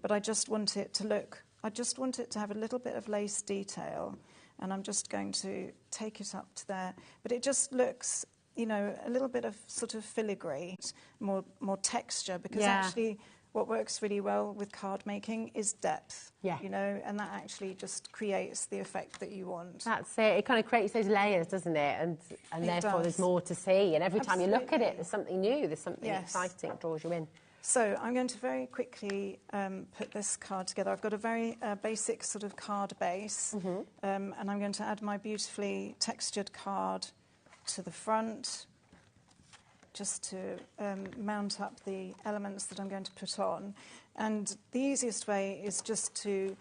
but I just want it to look, I just want it to have a little bit of lace detail, and I'm just going to take it up to there. But it just looks, you know, a little bit of sort of filigree, more texture, because actually what works really well with card making is depth, you know, and that actually just creates the effect that you want. That's it. It kind of creates those layers, doesn't it? And therefore there's more to see. And every time you look at it, there's something new, there's something exciting that draws you in. So I'm going to very quickly put this card together. I've got a very basic sort of card base, and I'm going to add my beautifully textured card to the front, just to mount up the elements that I'm going to put on. And the easiest way is just to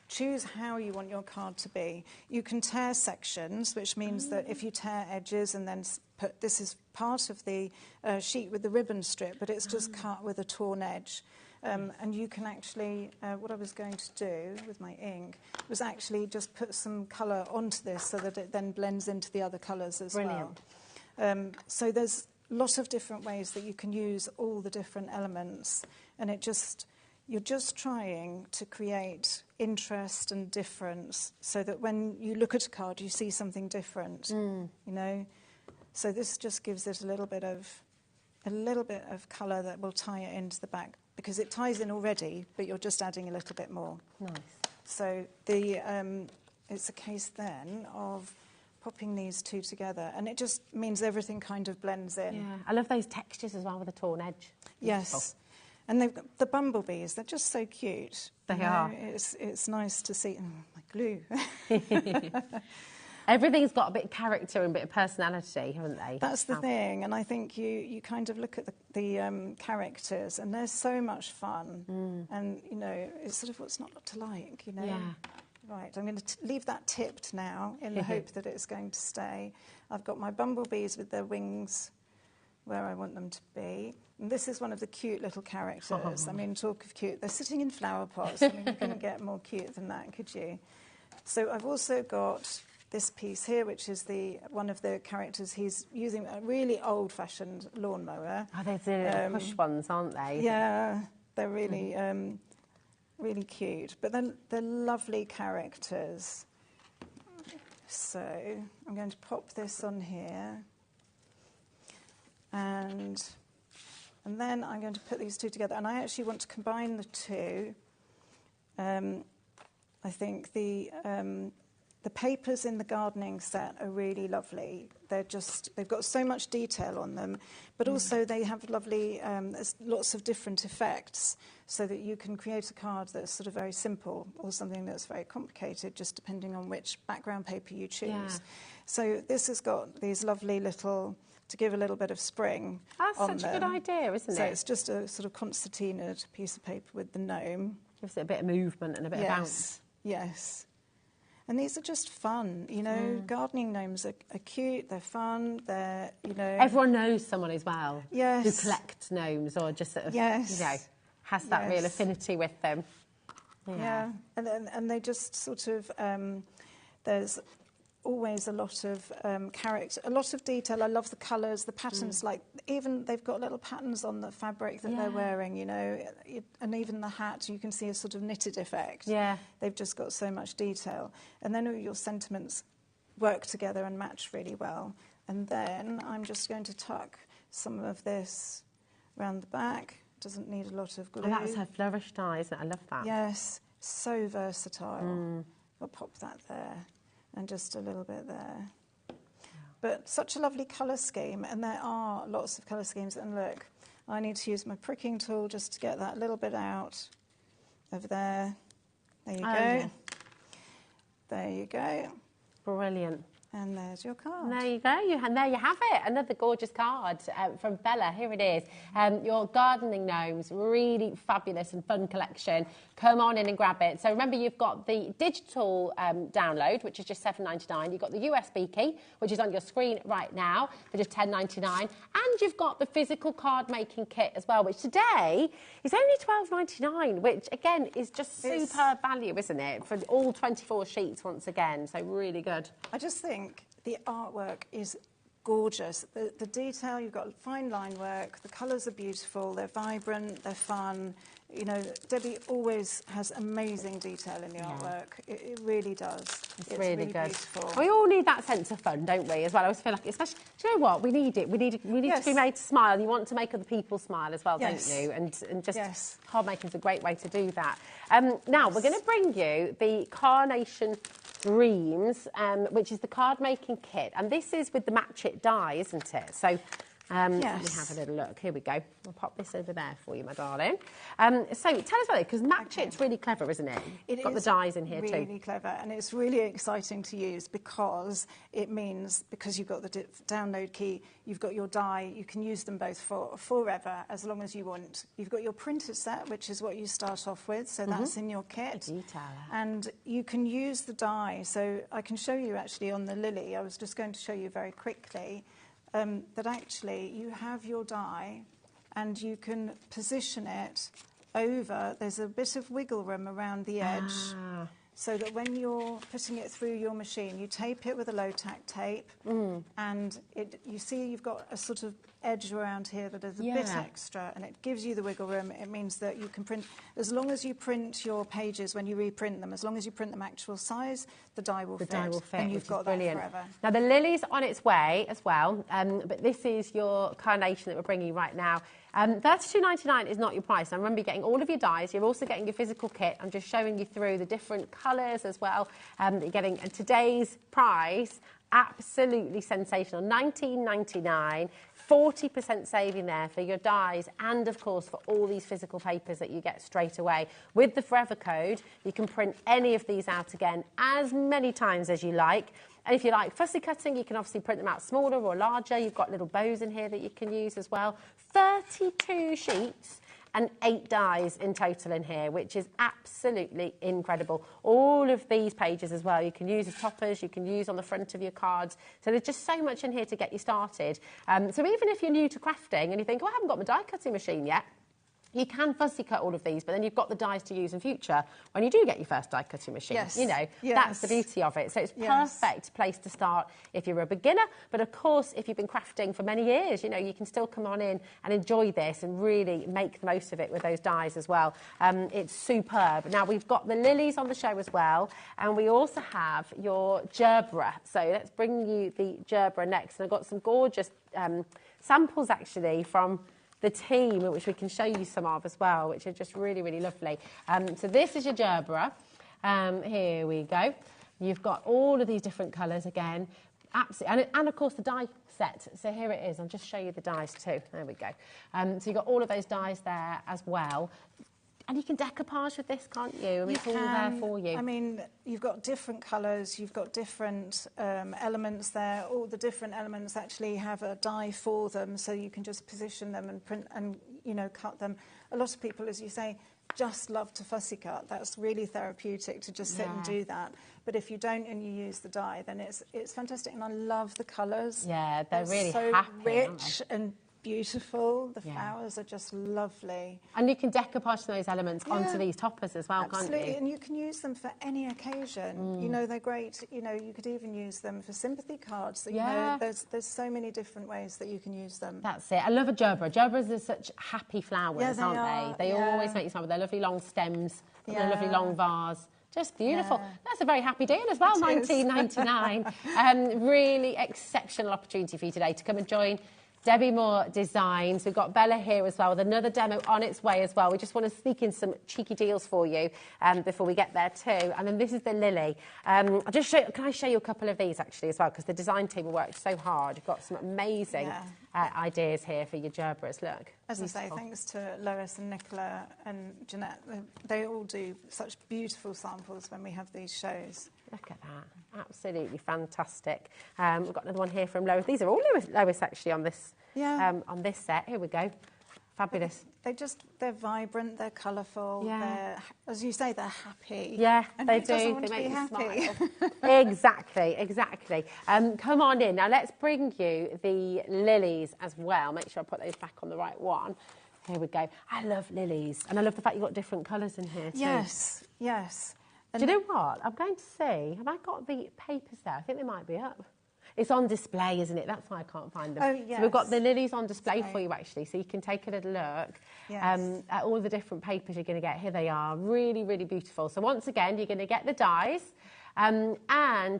choose how you want your card to be. You can tear sections, which means that if you tear edges and then put, this is part of the sheet with the ribbon strip, but it's just cut with a torn edge. And you can actually, what I was going to do with my ink was actually just put some colour onto this so that it then blends into the other colours as well. So there's lots of different ways that you can use all the different elements, and it just, you're just trying to create interest and difference so that when you look at a card you see something different, you know. So this just gives it a little bit of colour that will tie it into the back, because it ties in already, but you're just adding a little bit more. Nice. So the it's a case then of popping these two together, and it just means everything kind of blends in. Yeah, I love those textures as well with the torn edge. Yes, and they've got the bumblebees. They're just so cute. They are. It's nice to see. Oh, my glue. Everything's got a bit of character and a bit of personality, haven't they? That's the thing, and I think you kind of look at the characters, and they're so much fun, and you know, it's sort of what's not to like, you know. Yeah. Right, I'm going to leave that tipped now in the hope that it's going to stay. I've got my bumblebees with their wings where I want them to be. And this is one of the cute little characters. I mean, talk of cute. They're sitting in flower pots. I mean, you couldn't get more cute than that, could you? So I've also got this piece here, which is one of the characters. He's using a really old-fashioned lawnmower. Oh, they're the push ones, aren't they? Yeah, they're really... really cute, but then they're lovely characters. So I'm going to pop this on here, and then I'm going to put these two together, and I actually want to combine the two. I think the papers in the gardening set are really lovely. They've got so much detail on them, but also they have lovely, there's lots of different effects, so that you can create a card that's sort of very simple or something that's very complicated, just depending on which background paper you choose. Yeah. So this has got these lovely little, to give a little bit of spring on them. That's such a good idea, isn't it? So it's just a sort of concertinaed piece of paper with the gnome. Gives it a bit of movement and a bit of bounce. Yes. And these are just fun, you know. Gardening gnomes are cute, they're fun, they're, you know... Everyone knows someone as well who collects gnomes or just sort of, you know, has that real affinity with them. Yeah. And they just sort of, there's always a lot of character, a lot of detail. I love the colours, the patterns, like even they've got little patterns on the fabric that they're wearing, you know, and even the hat, you can see a sort of knitted effect. Yeah. They've just got so much detail. And then all your sentiments work together and match really well. And then I'm just going to tuck some of this around the back. Doesn't need a lot of glue. Oh, that's her flourish dye, isn't it? I love that. Yes, so versatile. I'll pop that there. And just a little bit there. But such a lovely colour scheme, and there are lots of colour schemes. And look, I need to use my pricking tool just to get that little bit out of there. There you go. Yeah. There you go. Brilliant. And there's your card. And there you go. And there you have it. Another gorgeous card from Bella. Here it is. Your gardening gnomes, really fabulous and fun collection. Come on in and grab it. So remember, you've got the digital download, which is just $7.99. You've got the USB key, which is on your screen right now for just $10.99. And you've got the physical card making kit as well, which today is only $12.99, which again is just superb value, isn't it? For all 24 sheets once again. So really good. I just think the artwork is gorgeous. The detail, you've got fine line work, the colours are beautiful, they're vibrant, they're fun. You know, Debbie always has amazing detail in the artwork. It really does. It's really good. Beautiful. We all need that sense of fun, don't we, as well? I always feel like, especially, do you know what? We need it. We need to be made to smile. You want to make other people smile as well, don't you? And just card making is a great way to do that. Now, we're going to bring you the Carnation Dreams, which is the card making kit. And this is with the Match It die, isn't it? So let me have a little look. Here we go. I'll pop this over there for you, my darling. So tell us about it, because Match It's really clever, isn't it? It's got the dies in here too. Really clever, and it's really exciting to use because it means, because you've got the download key, you've got your die, you can use them both for forever, as long as you want. You've got your printed set, which is what you start off with, so that's in your kit. Detailer. And you can use the die. So I can show you actually on the Lily. I was just going to show you very quickly. That actually you have your die and you can position it over, there's a bit of wiggle room around the edge, so that when you're putting it through your machine, you tape it with a low-tack tape, and you see you've got a sort of edge around here that is a bit extra, and it gives you the wiggle room. It means that you can print, as long as you print your pages when you reprint them, as long as you print them actual size, the die will fit. The die will fit, and you've got that forever. Now, the Lily's on its way as well, but this is your Carnation that we're bringing right now. $32.99 is not your price. Now, remember, you're getting all of your dies. You're also getting your physical kit. I'm just showing you through the different colours as well that you're getting. And today's price, absolutely sensational, $19.99. 40% saving there for your dies and, of course, for all these physical papers that you get straight away. With the Forever Code, you can print any of these out again as many times as you like. And if you like fussy cutting, you can obviously print them out smaller or larger. You've got little bows in here that you can use as well. 32 sheets and 8 dies in total in here, which is absolutely incredible. All of these pages as well, you can use as toppers, you can use on the front of your cards. So there's just so much in here to get you started. So even if you're new to crafting and you think, oh, I haven't got my die cutting machine yet, you can fussy cut all of these, but then you've got the dies to use in future when you do get your first die cutting machine. Yes. You know, that's the beauty of it. So it's perfect place to start if you're a beginner. But of course, if you've been crafting for many years, you know, you can still come on in and enjoy this and really make the most of it with those dies as well. It's superb. Now, we've got the Lilies on the show as well, and we also have your gerbera. So let's bring you the gerbera next. And I've got some gorgeous samples, actually, from the team, which we can show you some of as well, which are just really, really lovely. So this is your gerbera. Here we go. You've got all of these different colours again. Absolutely, and of course the die set. So here it is. I'll just show you the dies too. There we go. So you've got all of those dies there as well. And you can decoupage with this, can't you? I mean, it's all there for you. I mean, you've got different colours, you've got different elements there. All the different elements actually have a die for them, so you can just position them and print and, you know, cut them. A lot of people, as you say, just love to fussy cut. That's really therapeutic to just sit and do that. But if you don't and you use the die, then it's fantastic. And I love the colours. Yeah, they're really so happy, rich and beautiful. The flowers are just lovely. And you can decoupage those elements onto these toppers as well, can't you? Absolutely, and you can use them for any occasion. You know, they're great. You know, you could even use them for sympathy cards. You know, there's so many different ways that you can use them. That's it. I love a gerbera. Gerberas are such happy flowers, they aren't are. they? They always make you smile with their lovely long stems, their lovely long vase. Just beautiful. That's a very happy deal as well, $19.99. Really exceptional opportunity for you today to come and join Debbie Moore Designs. We've got Bella here as well with another demo on its way as well. We just want to sneak in some cheeky deals for you before we get there too. And then this is the Lily. I'll just show you, can I show you a couple of these actually as well, because the design team worked so hard. You've got some amazing ideas here for your gerberas. Look. As I say, thanks to Lois and Nicola and Jeanette, they all do such beautiful samples when we have these shows. Look at that. Absolutely fantastic. We've got another one here from Lois. These are all Lois actually on this set. Here we go. Fabulous. They're vibrant, they're colourful, they're, as you say, they're happy. Yeah, and they who do. doesn't want They to make be you happy? smile. Exactly. Come on in. Now let's bring you the Lilies as well. Make sure I put those back on the right one. Here we go. I love lilies. And I love the fact you've got different colours in here too. Yes. Do you know what? I'm going to see, have I got the papers there? I think they might be up. It's on display, isn't it? That's why I can't find them. Oh, yes. So we've got the lilies on display for you, actually, so you can take a little look at all the different papers you're going to get. Here they are, really, really beautiful. So once again, you're going to get the dies, and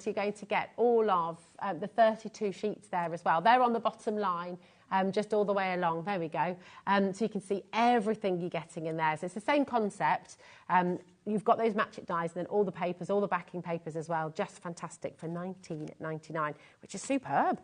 you're going to get all of the 32 sheets there as well. They're on the bottom line, just all the way along. There we go. So you can see everything you're getting in there. So it's the same concept. You've got those match it dies and then all the papers, all the backing papers as well. Just fantastic for $19.99, which is superb.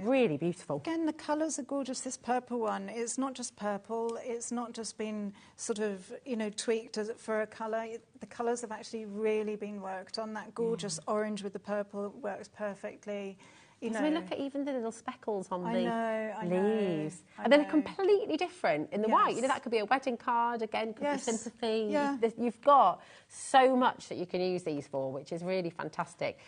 Really beautiful. Again, the colours are gorgeous. This purple one, it's not just purple. It's not just been sort of, you know, tweaked for a colour. The colours have actually really been worked on. That gorgeous orange with the purple works perfectly. You know, so we look at even the little speckles on the leaves. And they're completely different in the white. You know, that could be a wedding card, again, could be sympathy. Yeah. You've got so much that you can use these for, which is really fantastic.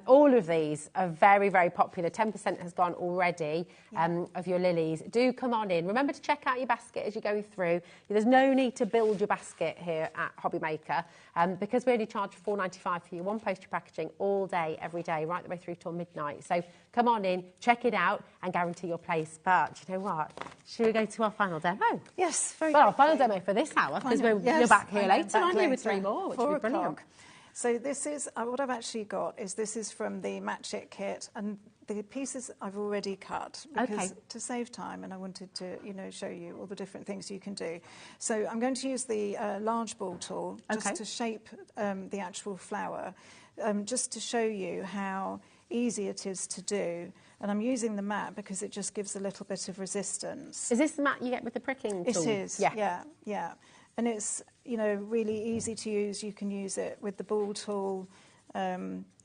All of these are very, very popular. 10% has gone already of your lilies. Do come on in. Remember to check out your basket as you go through. There's no need to build your basket here at HobbyMaker because we only charge $4.95 for your one poster packaging all day, every day, right the way through till midnight. So come on in, check it out, and guarantee your place. But you know what? Should we go to our final demo? Yes, very well, our final demo for this hour, because you're back here later, aren't you, with 3 more, which would be brilliant. So this is, what I've actually got is this is from the Match It kit, and the pieces I've already cut because to save time, and I wanted to, you know, show you all the different things you can do. So I'm going to use the large ball tool just to shape the actual flower, just to show you how easy it is to do. And I'm using the mat because it just gives a little bit of resistance. Is this the mat you get with the pricking tool? It is, yeah. And it's, you know, really easy to use. You can use it with the ball tool.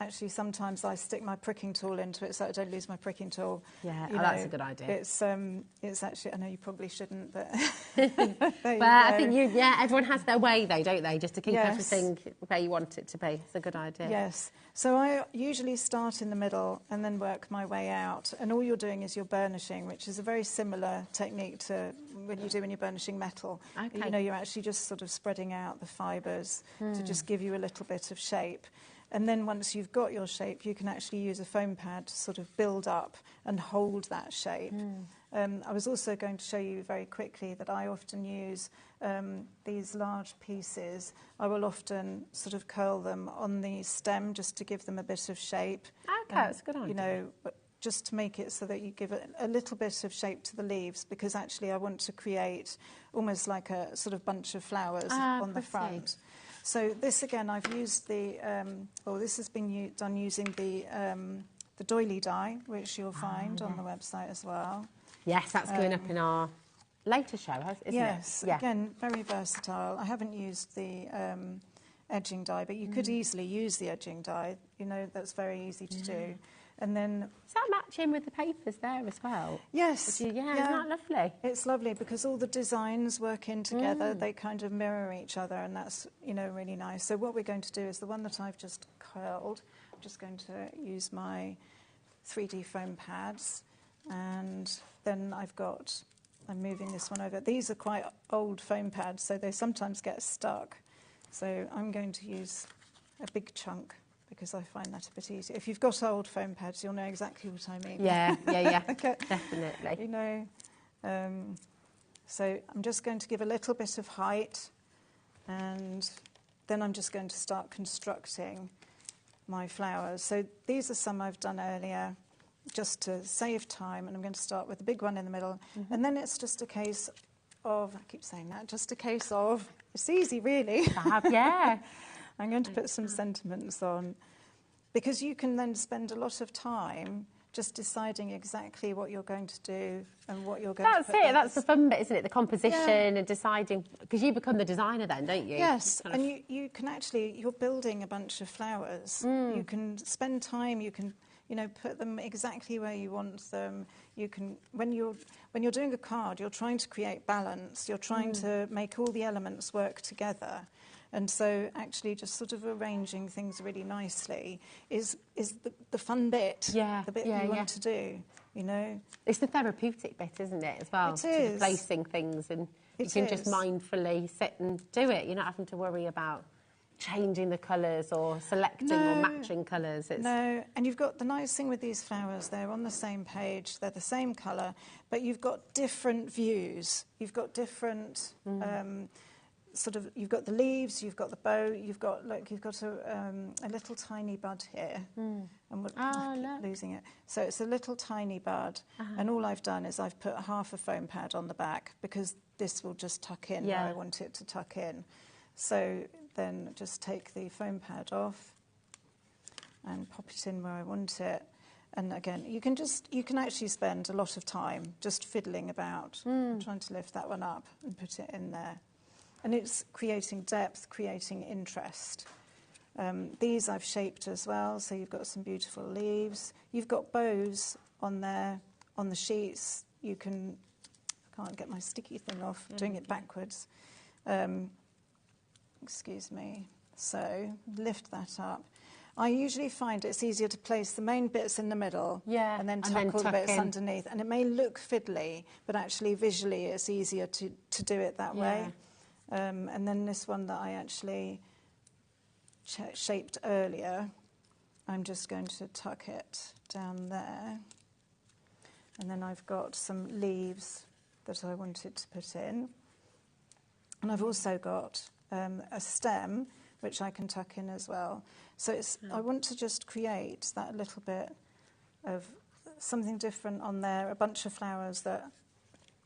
Actually, sometimes I stick my pricking tool into it so I don't lose my pricking tool. Yeah, that's a good idea. It's actually, I know you probably shouldn't, but but I think everyone has their way though, don't they? Just to keep everything where you want it to be. It's a good idea. Yes. So I usually start in the middle and then work my way out. And all you're doing is you're burnishing, which is a very similar technique to when you do when you're burnishing metal. You know, you're actually just sort of spreading out the fibres to just give you a little bit of shape. And then once you've got your shape, you can actually use a foam pad to sort of build up and hold that shape. I was also going to show you very quickly that I often use these large pieces. I will often sort of curl them on the stem just to give them a bit of shape. Okay, that's a good idea. You know, just to make it so that you give it a little bit of shape to the leaves, because actually I want to create almost like a sort of bunch of flowers on the front. So this again, I've used the, this has been done using the doily die, which you'll find on the website as well. Yes, that's going up in our later show, isn't it? Yes, again, very versatile. I haven't used the edging die, but you could easily use the edging die. You know, that's very easy to do. And then... Does that match in with the papers there as well? Yes. Isn't that lovely? It's lovely because all the designs work in together. They kind of mirror each other, and that's, you know, really nice. So what we're going to do is the one that I've just curled, I'm just going to use my 3D foam pads, and then I'm moving this one over. These are quite old foam pads, so they sometimes get stuck. So I'm going to use a big chunk, because I find that a bit easier. If you've got old foam pads, you'll know exactly what I mean. Yeah, okay. Definitely. You know, so I'm just going to give a little bit of height, and then I'm just going to start constructing my flowers. So these are some I've done earlier, just to save time, and I'm going to start with the big one in the middle. And then it's just a case of, I keep saying that, just a case of, it's easy really. I'm going to put some sentiments on, because you can then spend a lot of time just deciding exactly what you're going to do and what you're going to put. That's the fun bit, isn't it? The composition and deciding, because you become the designer then, don't you? Yes, and you can actually, you're building a bunch of flowers. You can spend time, you can, you know, put them exactly where you want them. You can, when you're doing a card, you're trying to create balance. You're trying to make all the elements work together. And so actually just sort of arranging things really nicely is the fun bit, the bit you want to do, you know. It's the therapeutic bit, isn't it, as well? It is. Placing things, and you can just mindfully sit and do it. You're not having to worry about changing the colours or selecting or matching colours. No, and you've got the nice thing with these flowers, they're on the same page, they're the same colour, but you've got different views. You've got different you've got the leaves, you've got the bow, you've got a little tiny bud here. And I keep losing it. So it's a little tiny bud, and all I've done is I've put half a foam pad on the back because this will just tuck in where I want it to tuck in. So then just take the foam pad off and pop it in where I want it. And again, you can actually spend a lot of time just fiddling about, trying to lift that one up and put it in there. And it's creating depth, creating interest. These I've shaped as well, so you've got some beautiful leaves. You've got bows on there, on the sheets. I can't get my sticky thing off, doing it backwards. Excuse me. So lift that up. I usually find it's easier to place the main bits in the middle and then tuck all the bits underneath. And it may look fiddly, but actually visually it's easier to do it that way. And then this one that I actually shaped earlier, I'm just going to tuck it down there. And then I've got some leaves that I wanted to put in. And I've also got a stem, which I can tuck in as well. So I want to just create that little bit of something different on there, a bunch of flowers that,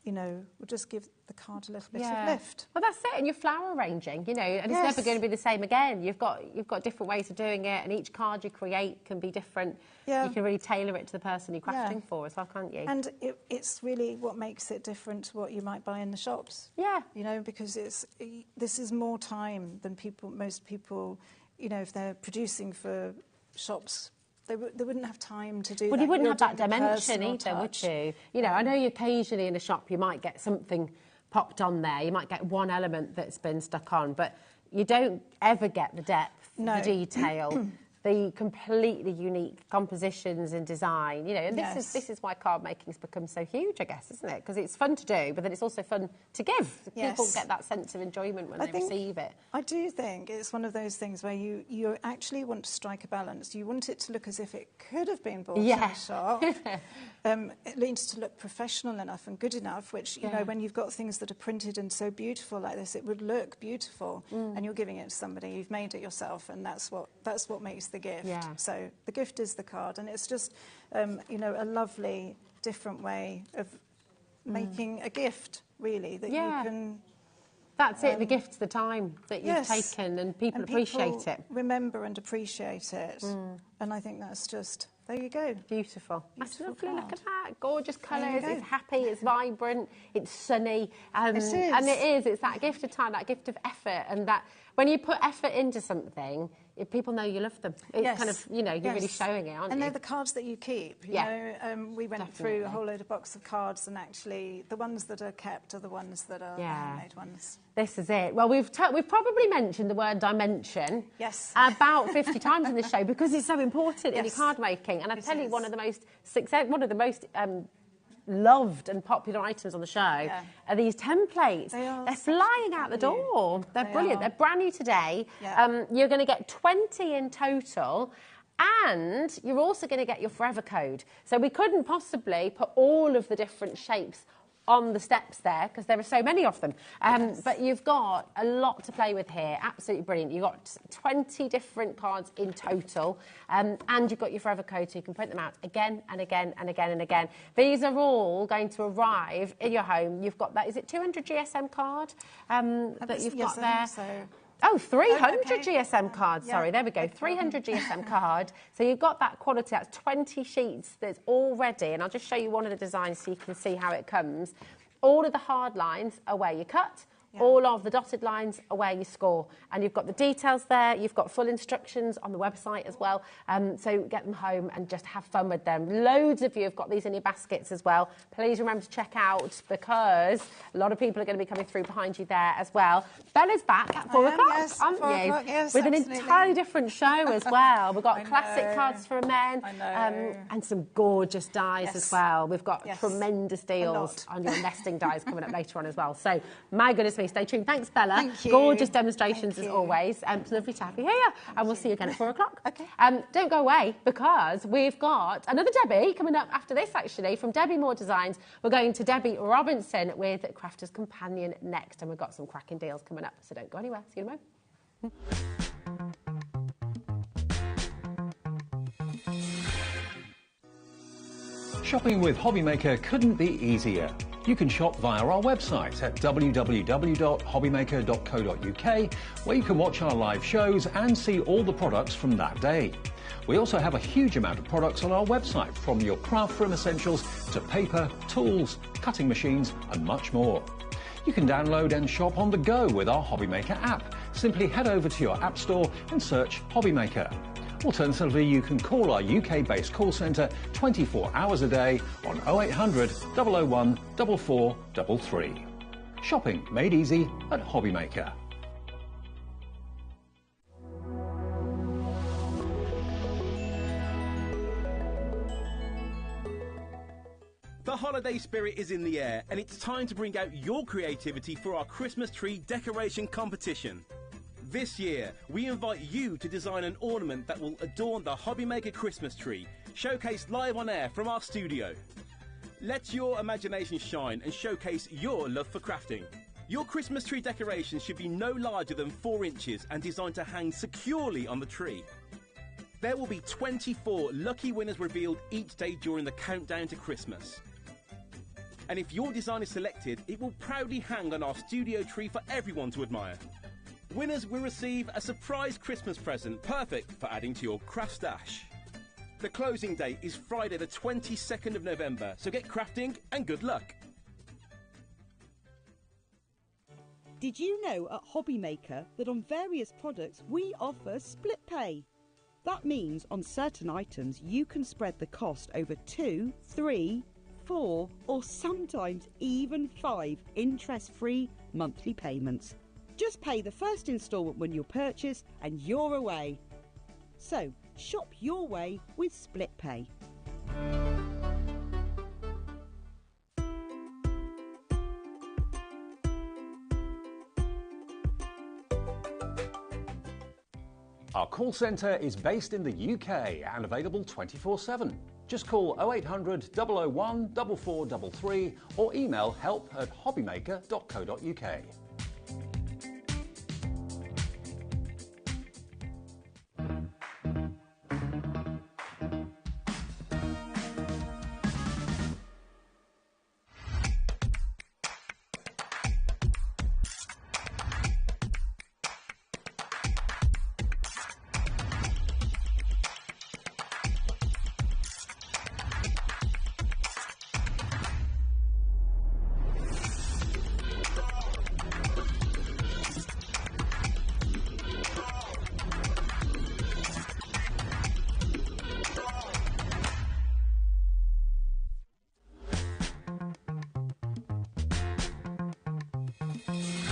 will just give the card a little bit of lift. Well, that's it. And your flower arranging, and it's never going to be the same again. You've got different ways of doing it, and each card you create can be different. Yeah. You can really tailor it to the person you're crafting for as well, can't you? And it's really what makes it different to what you might buy in the shops. Yeah. Because this is more time than most people, if they're producing for shops, they wouldn't have time to do that. Well, you wouldn't have that dimension either, would you? I know you occasionally in a shop you might get something popped on there. You might get one element that's been stuck on, but you don't ever get the depth, the detail, the completely unique compositions and design. And this is why card making's become so huge, I guess, isn't it? Because it's fun to do, but then it's also fun to give. People get that sense of enjoyment when they receive it. I do think it's one of those things where you actually want to strike a balance. You want it to look as if it could have been bought in a shop. It needs to look professional enough and good enough, which, when you've got things that are printed and so beautiful like this, it would look beautiful. And you're giving it to somebody, you've made it yourself, and that's what makes the gift. So the gift is the card, and it's just a lovely different way of making a gift, really, that you can. That's it. The gift's the time that you've taken, and people appreciate it. Remember and appreciate it, and I think that's just. There you go. Beautiful. That's lovely. Look at that. Gorgeous colours. It's happy. It's vibrant. It's sunny. It is. And it is. It's that gift of time, that gift of effort, and that when you put effort into something, people know you love them. It's kind of, you're really showing it, aren't you? And they're the cards that you keep. We went through a whole load of box of cards, and actually the ones that are kept are the ones that are handmade ones. This is it. Well, we've probably mentioned the word dimension about 50 times in this show because it's so important in your card making. And I tell you, one of the most loved and popular items on the show are these templates. They're flying out the door. They're brilliant. They're brand new today. You're going to get 20 in total. And you're also going to get your forever code. So we couldn't possibly put all of the different shapes on the steps there because there are so many of them. But you've got a lot to play with here. Absolutely brilliant. You've got 20 different cards in total, and you've got your forever code, so you can print them out again and again and again and again. These are all going to arrive in your home. You've got that, is it 200 GSM card that you've got there? Oh, 300 GSM cards. Sorry, there we go. 300 GSM card. So you've got that quality. That's 20 sheets that's all ready. And I'll just show you one of the designs so you can see how it comes. All of the hard lines are where you cut. All of the dotted lines are where you score. And you've got the details there. You've got full instructions on the website as well. So get them home and just have fun with them. Loads of you have got these in your baskets as well. Please remember to check out because a lot of people are going to be coming through behind you there as well. Bella's back at 4 o'clock, aren't you? Yes, with an entirely different show as well. We've got classic cards for men and some gorgeous dies as well. We've got tremendous deals on your nesting dies coming up later on as well. So, my goodness me. Definitely stay tuned. Thanks, Bella. Thank you. Gorgeous demonstrations as always. It's lovely to have you here. And we'll see you again at 4 o'clock. Okay. Don't go away, because we've got another Debbie coming up after this, actually. From Debbie Moore Designs, we're going to Debbie Robinson with Crafter's Companion next. And we've got some cracking deals coming up. So don't go anywhere. See you in a moment. Shopping with HobbyMaker couldn't be easier. You can shop via our website at www.hobbymaker.co.uk, where you can watch our live shows and see all the products from that day. We also have a huge amount of products on our website, from your craft room essentials to paper, tools, cutting machines and much more. You can download and shop on the go with our HobbyMaker app. Simply head over to your app store and search HobbyMaker. Alternatively, you can call our UK-based call centre 24 hours a day on 0800 001 4433. Shopping made easy at HobbyMaker. The holiday spirit is in the air, and it's time to bring out your creativity for our Christmas tree decoration competition. This year, we invite you to design an ornament that will adorn the HobbyMaker Christmas tree, showcased live on air from our studio. Let your imagination shine and showcase your love for crafting. Your Christmas tree decoration should be no larger than 4 inches and designed to hang securely on the tree. There will be 24 lucky winners revealed each day during the countdown to Christmas. And if your design is selected, it will proudly hang on our studio tree for everyone to admire. Winners will receive a surprise Christmas present, perfect for adding to your craft stash. The closing date is Friday the 22nd of November, so get crafting and good luck. Did you know at HobbyMaker that on various products we offer split pay? That means on certain items you can spread the cost over 2, 3, 4 or sometimes even 5 interest-free monthly payments. Just pay the first instalment when you purchase and you're away. So, shop your way with Split Pay. Our call centre is based in the UK and available 24/7. Just call 0800 001 4433 or email help@hobbymaker.co.uk.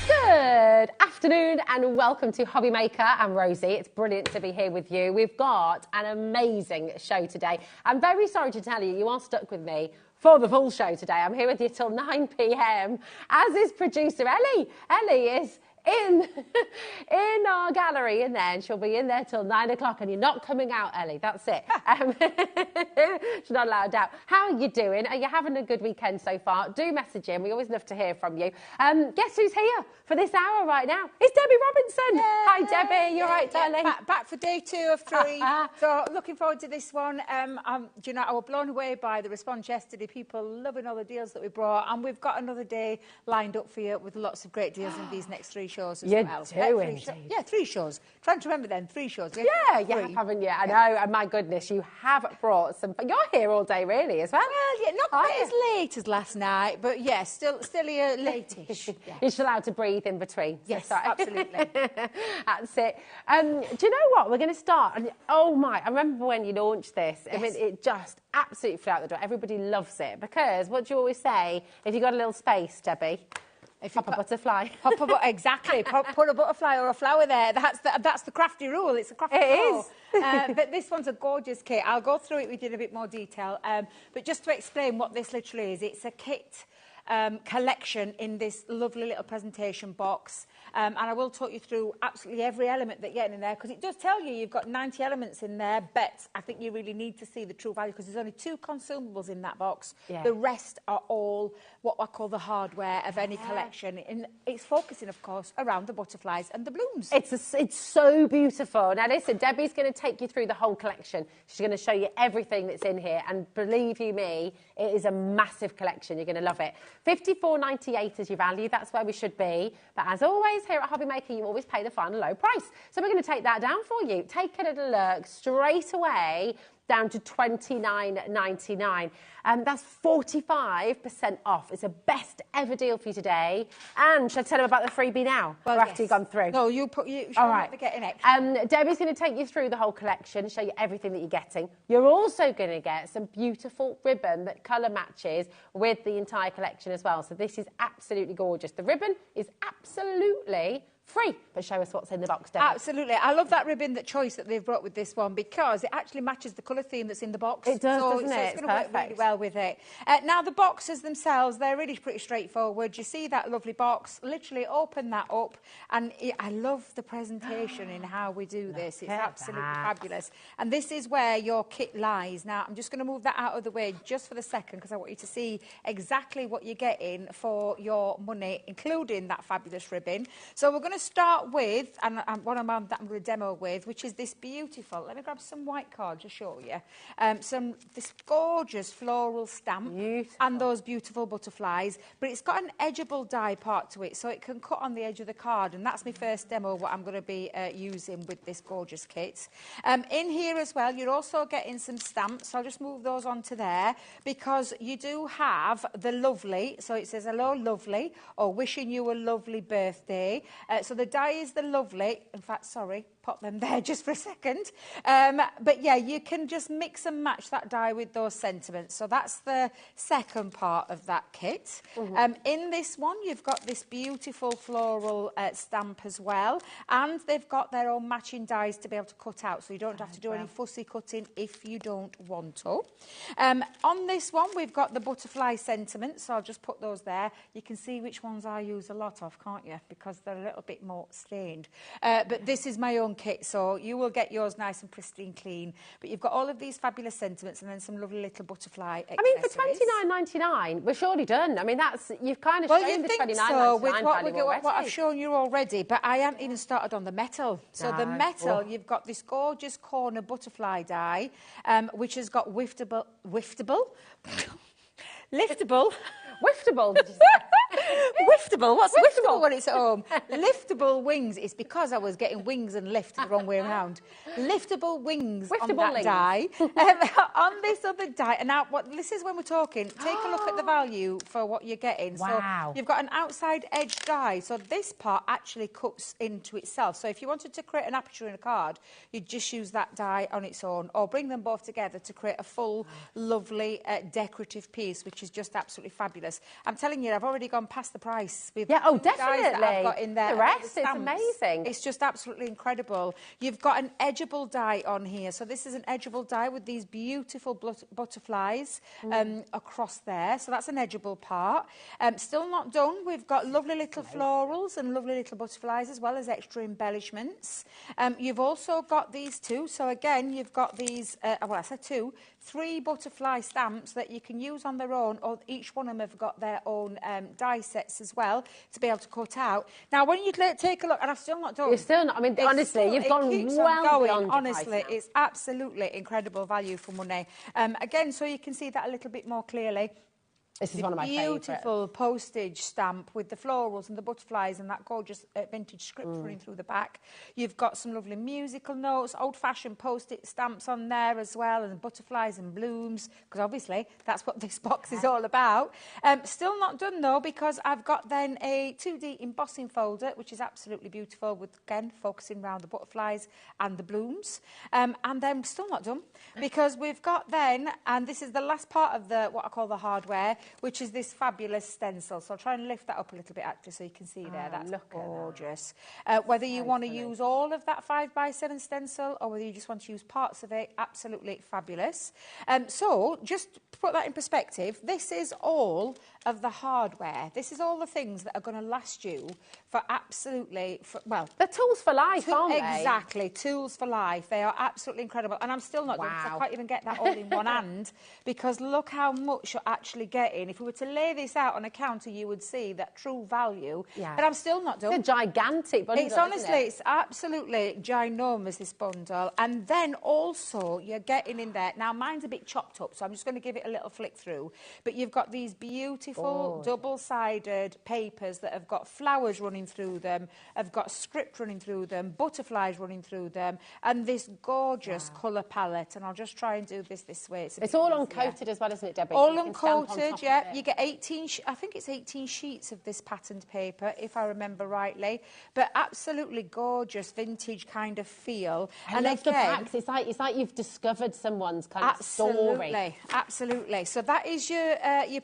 Good afternoon and welcome to HobbyMaker. I'm Rosie. It's brilliant to be here with you. We've got an amazing show today. I'm very sorry to tell you, you are stuck with me for the full show today. I'm here with you till 9 p.m, as is producer Ellie. Ellie is in our gallery in there, and she'll be in there till 9 o'clock, and you're not coming out, Ellie. That's it. She's not allowed out. How are you doing? Are you having a good weekend so far? Do message in. We always love to hear from you. Guess who's here for this hour right now? It's Debbie Robinson. Yeah, Hi, Debbie. You're right, darling. Back for day 2 of 3. So looking forward to this one. Do you know, I was blown away by the response yesterday. People loving all the deals that we brought, and we've got another day lined up for you with lots of great deals in these next 3 shows as well. You do, indeed. Yeah, 3 shows. Trying to remember them, 3 shows. Yeah, you have, haven't you? I know, and my goodness, you have brought some. But you're here all day, really, as well. Well, yeah, not quite as late as last night, but yeah, still here late-ish. Yeah. You're still allowed to breathe in between. Yes, so absolutely. That's it. Do you know what? We're going to start. And oh my! I remember when you launched this. Yes. I mean, it just absolutely flew out the door. Everybody loves it because what do you always say? If you've got a little space, Debbie. If you pop a butterfly. Exactly. Put a butterfly or a flower there. That's the crafty rule. It's a crafty rule. But this one's a gorgeous kit. I'll go through it with you in a bit more detail. But just to explain what this literally is, it's a kit collection in this lovely little presentation box. And I will talk you through absolutely every element that you're getting in there, because it does tell you you've got 90 elements in there, but I think you really need to see the true value, because there's only 2 consumables in that box. Yeah. The rest are all what I call the hardware of any collection. And it's focusing, of course, around the butterflies and the blooms. It's so beautiful. Now, listen, Debbie's going to take you through the whole collection. She's going to show you everything that's in here. And believe you me, it is a massive collection. You're going to love it. $54.98 is your value. That's where we should be. But as always, here at HobbyMaker, you always pay the final low price. So we're going to take that down for you. Take a little look straight away down to $29.99. That's 45% off. It's a best ever deal for you today. And should I tell them about the freebie now? Well, or after you've gone through? No, you all right. They're getting extra. Debbie's going to take you through the whole collection, show you everything that you're getting. You're also going to get some beautiful ribbon that colour matches with the entire collection as well. So this is absolutely gorgeous. The ribbon is absolutely free, but show us what's in the box, Debbie. Absolutely. I love that ribbon choice that they've brought with this one, because it actually matches the colour theme that's in the box. It does, doesn't it? So it's going to work really perfect. well with it. Now, the boxes themselves, they're really pretty straightforward. You see that lovely box, literally open that up, and I love the presentation in how we do this. It's absolutely fabulous. And this is where your kit lies. Now, I'm just going to move that out of the way just for the second, because I want you to see exactly what you're getting for your money, including that fabulous ribbon. So we're going to start with, and what I'm going to demo with, which is this beautiful, let me grab some white card to show you, this gorgeous floral stamp and those beautiful butterflies, but it's got an edgeable die part to it, so it can cut on the edge of the card, and that's my first demo, what I'm going to be using with this gorgeous kit. In here as well, you're also getting some stamps, so I'll just move those onto there, because you do have the lovely, so it says hello lovely, or wishing you a lovely birthday. So the die is the lovely. In fact, sorry, pop them there just for a second. But yeah, you can just mix and match that die with those sentiments. So that's the second part of that kit. In this one, you've got this beautiful floral stamp as well. And they've got their own matching dies to be able to cut out. So you don't have to do any fussy cutting if you don't want to. On this one, we've got the butterfly sentiments. So I'll just put those there. You can see which ones I use a lot of, can't you? Because they're a little bit more stained. But this is my own kit, so you will get yours nice and pristine clean. But you've got all of these fabulous sentiments and then some lovely little butterfly accessories. I mean, for $29.99, we're surely done. I mean, you've kind of shown the $29.99 with what already. I've shown you already, but I haven't even started on the metal. So the metal, you've got this gorgeous corner butterfly die, which has got liftable. Wiftable, did you say? Wiftable? What's wiftable when it's at home? Liftable wings. It's because I was getting wings and lift the wrong way around. Liftable wings on that die. On this other die. And now, this is when we're talking. Take a look at the value for what you're getting. Wow. So you've got an outside edge die. So this part actually cuts into itself. So if you wanted to create an aperture in a card, you'd just use that die on its own, or bring them both together to create a full, lovely, decorative piece, which is just absolutely fabulous. I'm telling you, I've already gone past the price with the dies that I've got in there. The rest is amazing. It's just absolutely incredible. You've got an edgeable die on here. So this is an edgeable die with these beautiful butterflies across there. So that's an edgeable part. Still not done. We've got lovely little florals and lovely little butterflies, as well as extra embellishments. You've also got these two. So again, you've got these, well, I said 3 butterfly stamps that you can use on their own, or each one of them have got their own die sets as well to be able to cut out. Now, when you take a look, and I've still not done. You're still not, I mean, honestly, you've gone well beyond your honestly, price now. It's absolutely incredible value for money. Again, so you can see that a little bit more clearly. This is one of my favourites. Beautiful postage stamp with the florals and the butterflies and that gorgeous vintage script running through the back. You've got some lovely musical notes, old-fashioned post-it stamps on there as well, and butterflies and blooms, because obviously that's what this box is all about. Still not done though, because I've got then a 2D embossing folder, which is absolutely beautiful, with again focusing around the butterflies and the blooms. And then still not done, because we've got then, and this is the last part of the what I call the hardware. which is this fabulous stencil. So I'll try and lift that up a little bit, actually, so you can see there. That's gorgeous. Whether you want to use all of that 5x7 stencil or whether you just want to use parts of it, absolutely fabulous. So just to put that in perspective, this is all of the hardware. This is all the things that are going to last you for absolutely, well... They're tools for life, aren't they? Exactly, tools for life. They are absolutely incredible. And I'm still not done, because I can't even get that all in one hand, because look how much you're actually getting. If we were to lay this out on a counter, you would see that true value. Yeah. But I'm still not done. It's a gigantic bundle, It's honestly, it's absolutely ginormous, this bundle. And then also, you're getting in there... Now, mine's a bit chopped up, so I'm just going to give it a little flick through. But you've got these beautiful double-sided papers that have got flowers running through them, have got script running through them, butterflies running through them, and this gorgeous colour palette. And I'll just try and do this way. It's all uncoated as well, isn't it, Debbie? All uncoated, yeah. You get 18, I think it's 18 sheets of this patterned paper, if I remember rightly. But absolutely gorgeous, vintage kind of feel. I love the packs. It's like you've discovered someone's kind of story. Absolutely. So that is your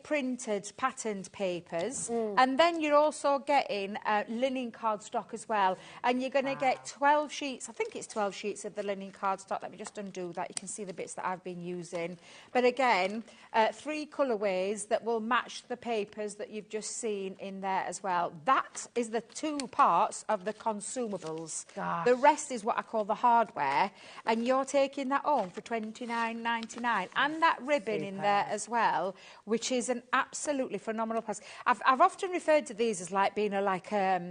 printed, patterned papers. And then you're also getting linen cardstock as well. And you're going to get 12 sheets, I think it's 12 sheets of the linen cardstock. Let me just undo that. You can see the bits that I've been using. But again, 3 colourways that will match the papers that you've just seen in there as well. That is the 2 parts of the consumables. Gosh. The rest is what I call the hardware. And you're taking that home for $29.99. And that ribbon in there as well, which is an absolutely phenomenal price. I've often referred to these as like being a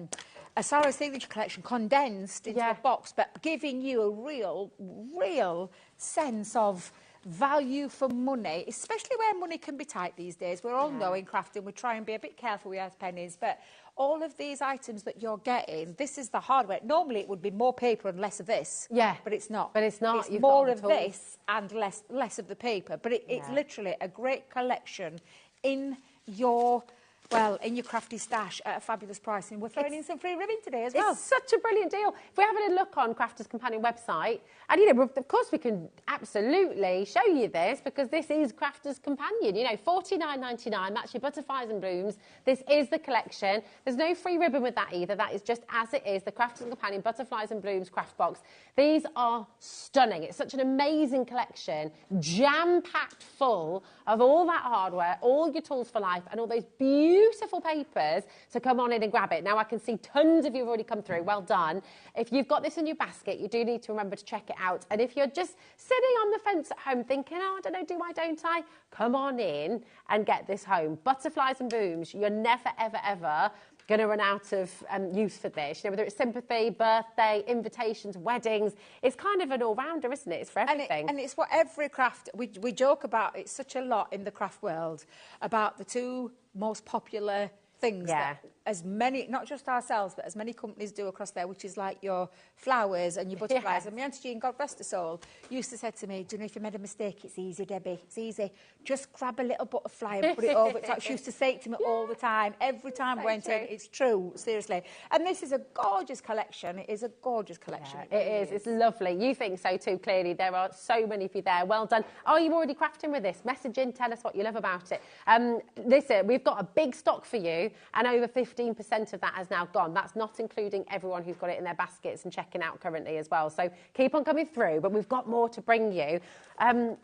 Sarah Signature collection condensed into a box, but giving you a real sense of value for money, especially where money can be tight these days. We're all knowing crafting, we try and be a bit careful with our pennies, but all of these items that you're getting, this is the hardware. Normally it would be more paper and less of this. Yeah. But it's not. But it's not. It's more of this and less of the paper. But it's literally a great collection in your... Well, in your crafty stash at a fabulous price. And we're throwing in some free ribbon today as well. It's such a brilliant deal. If we're having a look on Crafters Companion website, and, you know, of course we can absolutely show you this because this is Crafters Companion. You know, $49.99, that's your butterflies and blooms. This is the collection. There's no free ribbon with that either. That is just as it is, the Crafters Companion Butterflies and Blooms craft box. These are stunning. It's such an amazing collection, jam-packed full of all that hardware, all your tools for life, and all those beautiful papers. So come on in and grab it. Now I can see tons of you have already come through. Well done. If you've got this in your basket, you do need to remember to check it out. And if you're just sitting on the fence at home thinking, oh, I don't know, do I, don't I? Come on in and get this home. Butterflies and Blooms. You're never, ever, ever going to run out of use for this. You know, whether it's sympathy, birthday, invitations, weddings, it's kind of an all-rounder, isn't it? It's for everything. And it's what every craft, we joke about it such a lot in the craft world, about the 2 most popular things that as many, not just ourselves, but as many companies do across there, which is like your flowers and your butterflies. And my Auntie Jean, God rest her soul, used to say to me, do you know, if you made a mistake, it's easy, Debbie, it's easy. Just grab a little butterfly and put it over it. She used to say it to me all the time, every time I went in. It's true, seriously. And this is a gorgeous collection. It is a gorgeous collection. Yeah, it is. It's lovely. You think so too, clearly. There are so many of you there. Well done. Are you already crafting with this? Message in, tell us what you love about it. Listen, we've got a big stock for you, and over 15% of that has now gone. That's not including everyone who's got it in their baskets and checking out currently as well. So keep on coming through, but we've got more to bring you.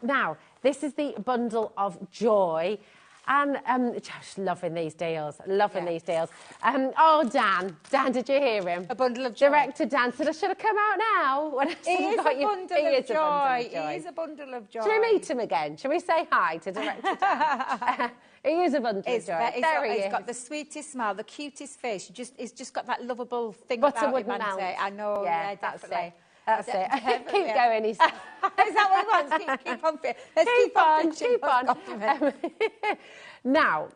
Now, this is the bundle of joy. And just loving these deals, these deals. Oh, Dan, did you hear him? A bundle of joy. Director Dan said I should have come out now. He is a bundle of joy. He is a bundle of joy. Shall we meet him again? Shall we say hi to Director Dan? He is a bundle of joy. He's got the sweetest smile, the cutest face. He's just got that lovable thing about him. I know, yeah, definitely. That's it. Keep going, he said. Is that what he wants? Keep on. Let's keep on. Now,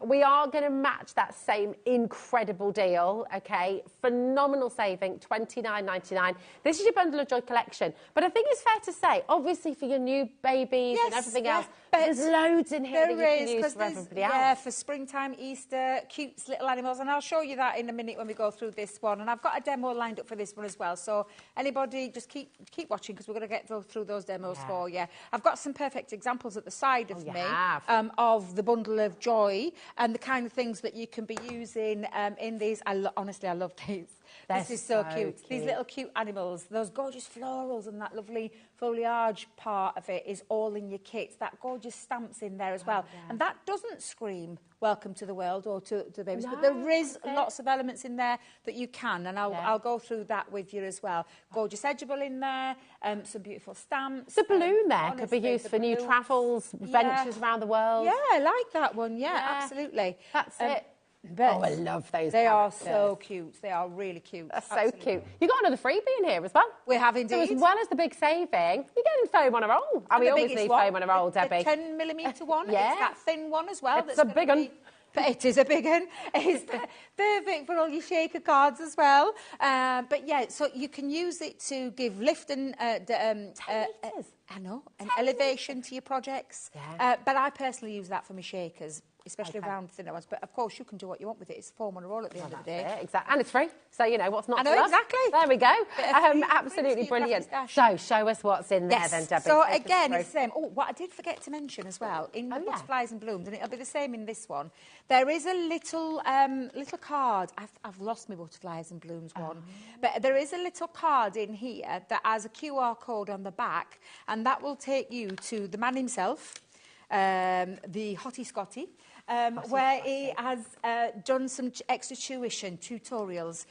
we are going to match that same incredible deal, okay? Phenomenal saving, $29.99. This is your Bundle of Joy collection. But I think it's fair to say, obviously for your new babies and everything else, there's loads in here that you can use for everybody else. Yeah, for springtime, Easter, cute little animals. And I'll show you that in a minute when we go through this one. And I've got a demo lined up for this one as well. So anybody, just keep watching because we're going to get through those demos for you. I've got some perfect examples at the side of me of the bundle bundle of joy and the kind of things that you can be using in these. Honestly, I love these. This is so cute. These little cute animals, those gorgeous florals and that lovely foliage part of it is all in your kits. That gorgeous stamps in there as well. Yeah. And that doesn't scream welcome to the world or to the babies, but there is lots of elements in there that you can, and I'll go through that with you as well. Gorgeous edgeable in there, some beautiful stamps. The balloon there could be used for new travels, ventures around the world. Yeah, I like that one. Yeah, absolutely. That's it. But I love those. They are so cute. They are really cute. That's so cute. You got another freebie in here as well. We have indeed. So as well as the big saving, you're getting foam on a roll. And we always need foam on a roll, Debbie. The 10mm one. Yeah. It's that thin one as well. It's a big one. It is a big one. It's perfect for all your shaker cards as well. But yeah, so you can use it to give lift and I know, and elevation to your projects. Yeah. But I personally use that for my shakers, especially around thinner ones. But of course, you can do what you want with it. It's foam on a roll at the end of the day. Exactly. And it's free. So, you know, what's not to love? Exactly. There we go. Absolutely brilliant. So, show us what's in there then, Debbie. So, again, it's the same. Oh, what I did forget to mention as well, in the butterflies and blooms, and it'll be the same in this one, there is a little little card. I've lost my butterflies and blooms one. But there is a little card in here that has a QR code on the back, and that will take you to the man himself, the Hottie Scotty, where he has done some extra tuition tutorials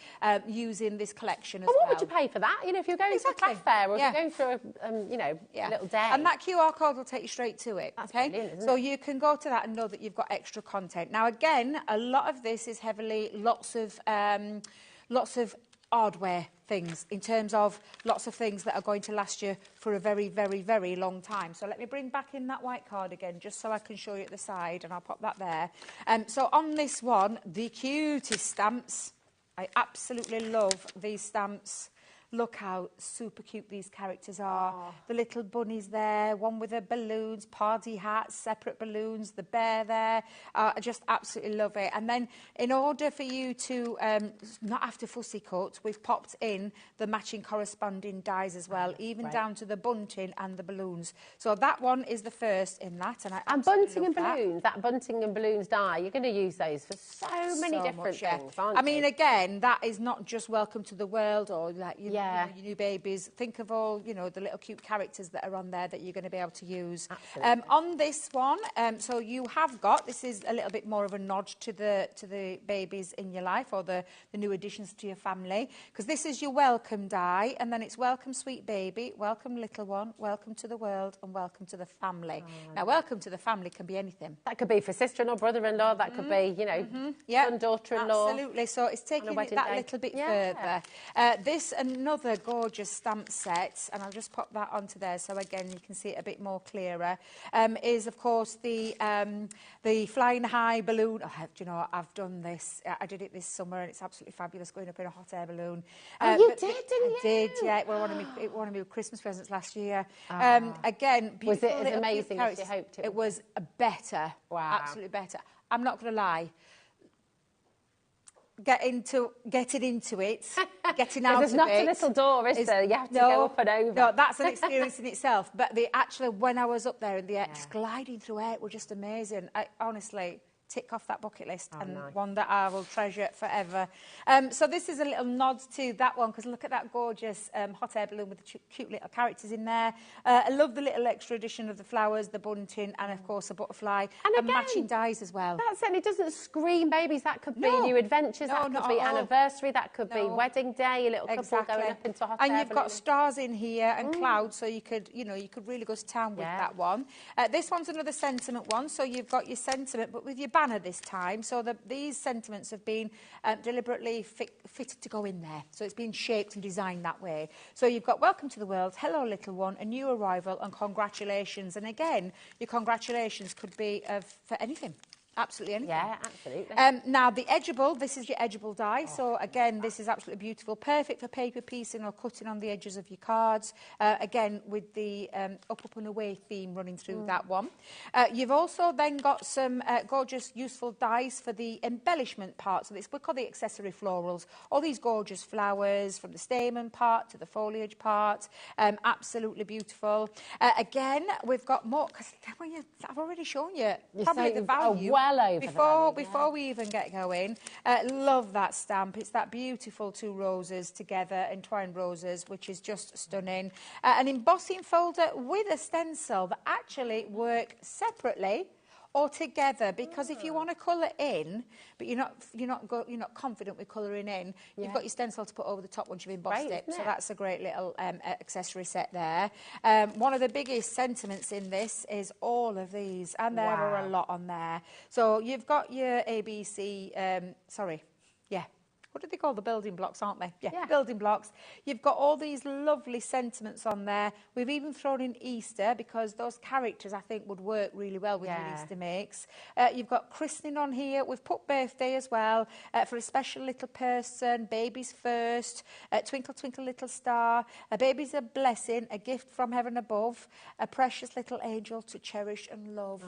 using this collection as well. What would you pay for that? You know, if you're going to a craft fair or if you're going through a little day. And that QR code will take you straight to it. That's brilliant, isn't so it? you can go to that and know that you've got extra content. Now, again, a lot of this is heavily lots of hardware things, in terms of lots of things that are going to last you for a very, very, very long time. So let me bring back in that white card again, just so I can show you at the side, and I'll pop that there. So on this one, the cutest stamps. I absolutely love these stamps. Look how super cute these characters are. Oh. The little bunnies there, one with the balloons, party hats, separate balloons, the bear there. I just absolutely love it. And then in order for you to not have to fussy cut, we've popped in the matching corresponding dies as well, even down to the bunting and the balloons. So that one is the first in that. And bunting and balloons, that bunting and balloons die, you're going to use those for so many different things, aren't you? I mean, again, that is not just welcome to the world or like, you know, your new babies. Think of all, you know, the little cute characters that are on there that you're going to be able to use. On this one, so you have got, this is a little bit more of a nod to the babies in your life, or the new additions to your family, because this is your welcome die, and then it's welcome sweet baby, welcome little one, welcome to the world, and welcome to the family. Now, welcome to the family can be anything. That could be for sister-in-law, brother-in-law, that could be, you know, son, daughter-in-law. Absolutely. So it's taking it that little bit further. This, another gorgeous stamp set, and I'll just pop that onto there so again you can see it a bit more clearer, is of course the flying high balloon. Oh, do you know, I've done this. I did it this summer and it's absolutely fabulous, going up in a hot air balloon. You did, didn't you? I did, yeah. Well, one of my Christmas presents last year. Again, beautiful. Was it as amazing as you hoped it? It was better. Wow. Absolutely better. I'm not going to lie. Getting into it, getting out of it. There's not a little door, is there? You have to go up and over. No, that's an experience in itself. But when I was up there in the air, just gliding through air, it was just amazing. I honestly tick off that bucket list, and one that I will treasure forever. So this is a little nod to that one, because look at that gorgeous hot air balloon with the cute little characters in there. I love the little extra addition of the flowers, the bunting, and of course a butterfly, and again, matching dies as well. That certainly doesn't scream babies. That could be new adventures, that could be anniversary, that could be wedding day, a little couple going up into hot air. And you've got stars in here and clouds, so you could really go to town with that one. This one's another sentiment one, so you've got your sentiment, but with your banner this time. So these sentiments have been deliberately fitted to go in there. So it's been shaped and designed that way. So you've got welcome to the world, hello little one, a new arrival, and congratulations. And again, your congratulations could be for anything. absolutely anything. Yeah, absolutely. Now, the edgeable, this is your edgeable die. So, again, this is absolutely beautiful. Perfect for paper piecing or cutting on the edges of your cards. Again, with the up and away theme running through that one. You've also then got some gorgeous, useful dies for the embellishment parts of this. We call the accessory florals. All these gorgeous flowers from the stamen part to the foliage part. Absolutely beautiful. Again, we've got more, because I've already shown you probably the value well over before we even get going. Love that stamp. It's that beautiful two roses together, entwined roses, which is just stunning. An embossing folder with a stencil that actually work separately or together, because if you want to colour in, but you're not confident with colouring in, you've got your stencil to put over the top once you've embossed it. So that's a great little accessory set there. One of the biggest sentiments in this is all of these, and there are a lot on there. So you've got your ABC, what do they call the building blocks, aren't they? Yeah, building blocks. You've got all these lovely sentiments on there. We've even thrown in Easter, because those characters, I think, would work really well with your Easter makes. You've got christening on here. We've put birthday as well, for a special little person, babies first, twinkle, twinkle, little star. A baby's a blessing, a gift from heaven above, a precious little angel to cherish and love.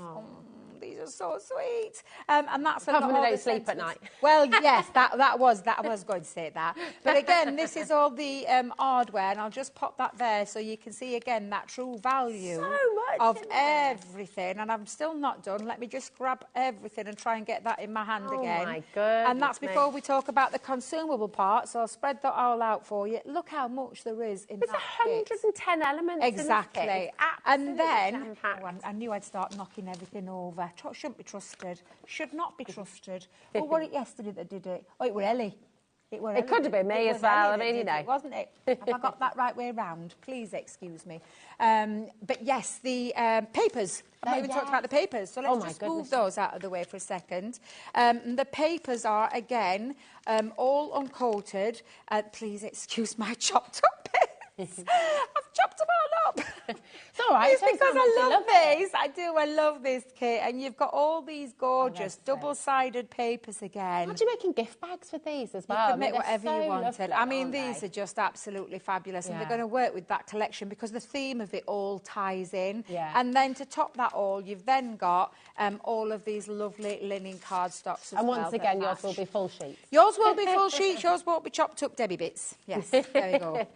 These are so sweet. And that's a lot of don't sleep at night. Well, yes, I was going to say that. But again, this is all the hardware, and I'll just pop that there so you can see again that true value of everything. And I'm still not done. Let me just grab everything and try and get that in my hand again. Oh my goodness. And that's before we talk about the consumable parts. So I'll spread that all out for you. Look how much there is in There's that 110 elements. Exactly. In this kit. And then I knew I'd start knocking everything over. Shouldn't be trusted. Should not be trusted. Well, was it yesterday that did it? Oh, it was Ellie. It could have been me as well. I mean, you know. It, wasn't it? Have I got that right way round? Please excuse me. But yes, the papers. I've not even talked about the papers. So let's just move those out of the way for a second. The papers are, again, all uncoated. Please excuse my chopped up bits. I've chopped them all up. It's all right. It's because I love these. I do. I love this kit. And you've got all these gorgeous double-sided papers again. Imagine making gift bags with these as well. You can make whatever you wanted. I mean, these are just absolutely fabulous. And they're going to work with that collection because the theme of it all ties in. Yeah. And then to top that all, you've then got all of these lovely linen cardstocks as well. And once again, yours will be full sheets. Yours will be full sheets. Yours won't be chopped up Debbie bits. Yes, there you go.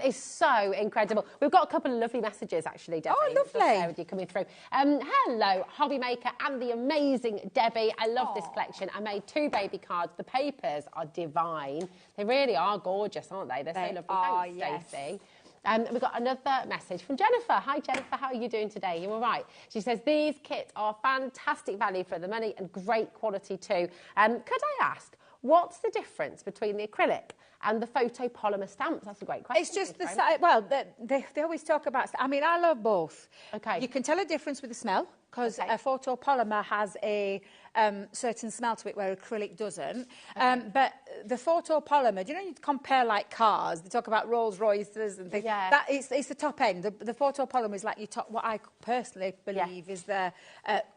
It's so incredible. We've got a couple of lovely messages, actually, Debbie. Oh, lovely. With you coming through. Hello, HobbyMaker and the amazing Debbie. I love this collection. I made 2 baby cards. The papers are divine. They really are gorgeous, aren't they? They're so lovely. Thanks, Stacey. We've got another message from Jennifer. Hi, Jennifer. How are you doing today? You all right? She says, these kits are fantastic value for the money and great quality too. Could I ask, what's the difference between the acrylic and the photopolymer stamps? That's a great question. It's just the size. Well, they always talk about. I mean, I love both. Okay. You can tell a difference with the smell because a photopolymer has a certain smell to it where acrylic doesn't. But the photopolymer, do you know, you compare like cars. They talk about Rolls Royces and things. Yeah. That it's the top end. The photopolymer is like your top. What I personally believe is the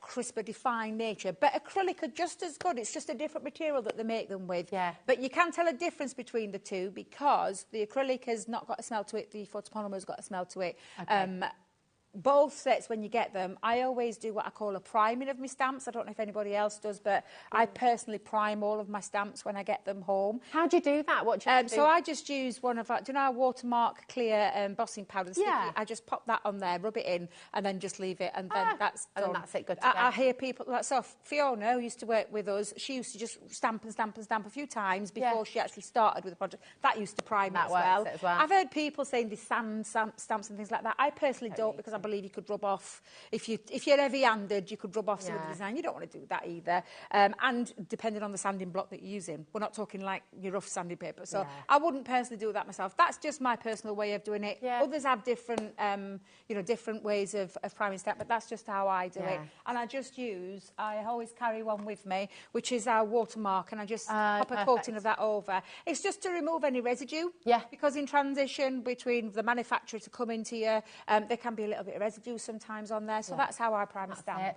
crisper, defined nature. But acrylic are just as good. It's just a different material that they make them with. Yeah. But you can tell a difference between the two because the acrylic has not got a smell to it. The photopolymer has got a smell to it. Okay. Both sets, when you get them, I always do what I call a priming of my stamps. I don't know if anybody else does, but I personally prime all of my stamps when I get them home. How do you do that? What do you do? So I just use one of our, do you know our watermark clear embossing powder? Yeah. I just pop that on there, rub it in, and then just leave it, and then that's done. And then that's it, good to go. I hear people, like, so Fiona, who used to work with us, she used to just stamp and stamp and stamp a few times before she actually started with the project. That used to prime it as well. I've heard people saying the sand stamps and things like that. I personally don't, because I believe you could rub off, if you're heavy-handed, you could rub off some of the design. You don't want to do that either. And depending on the sanding block that you're using, we're not talking like your rough sanding paper. So I wouldn't personally do that myself. That's just my personal way of doing it. Yeah. Others have different, different ways of priming stamp, but that's just how I do it. And I always carry one with me, which is our watermark, and I just pop a coating of that over. It's just to remove any residue. Yeah. Because in transition between the manufacturer to come into you, there can be a little bit bit of residue sometimes on there. So that's how I prime a stamp.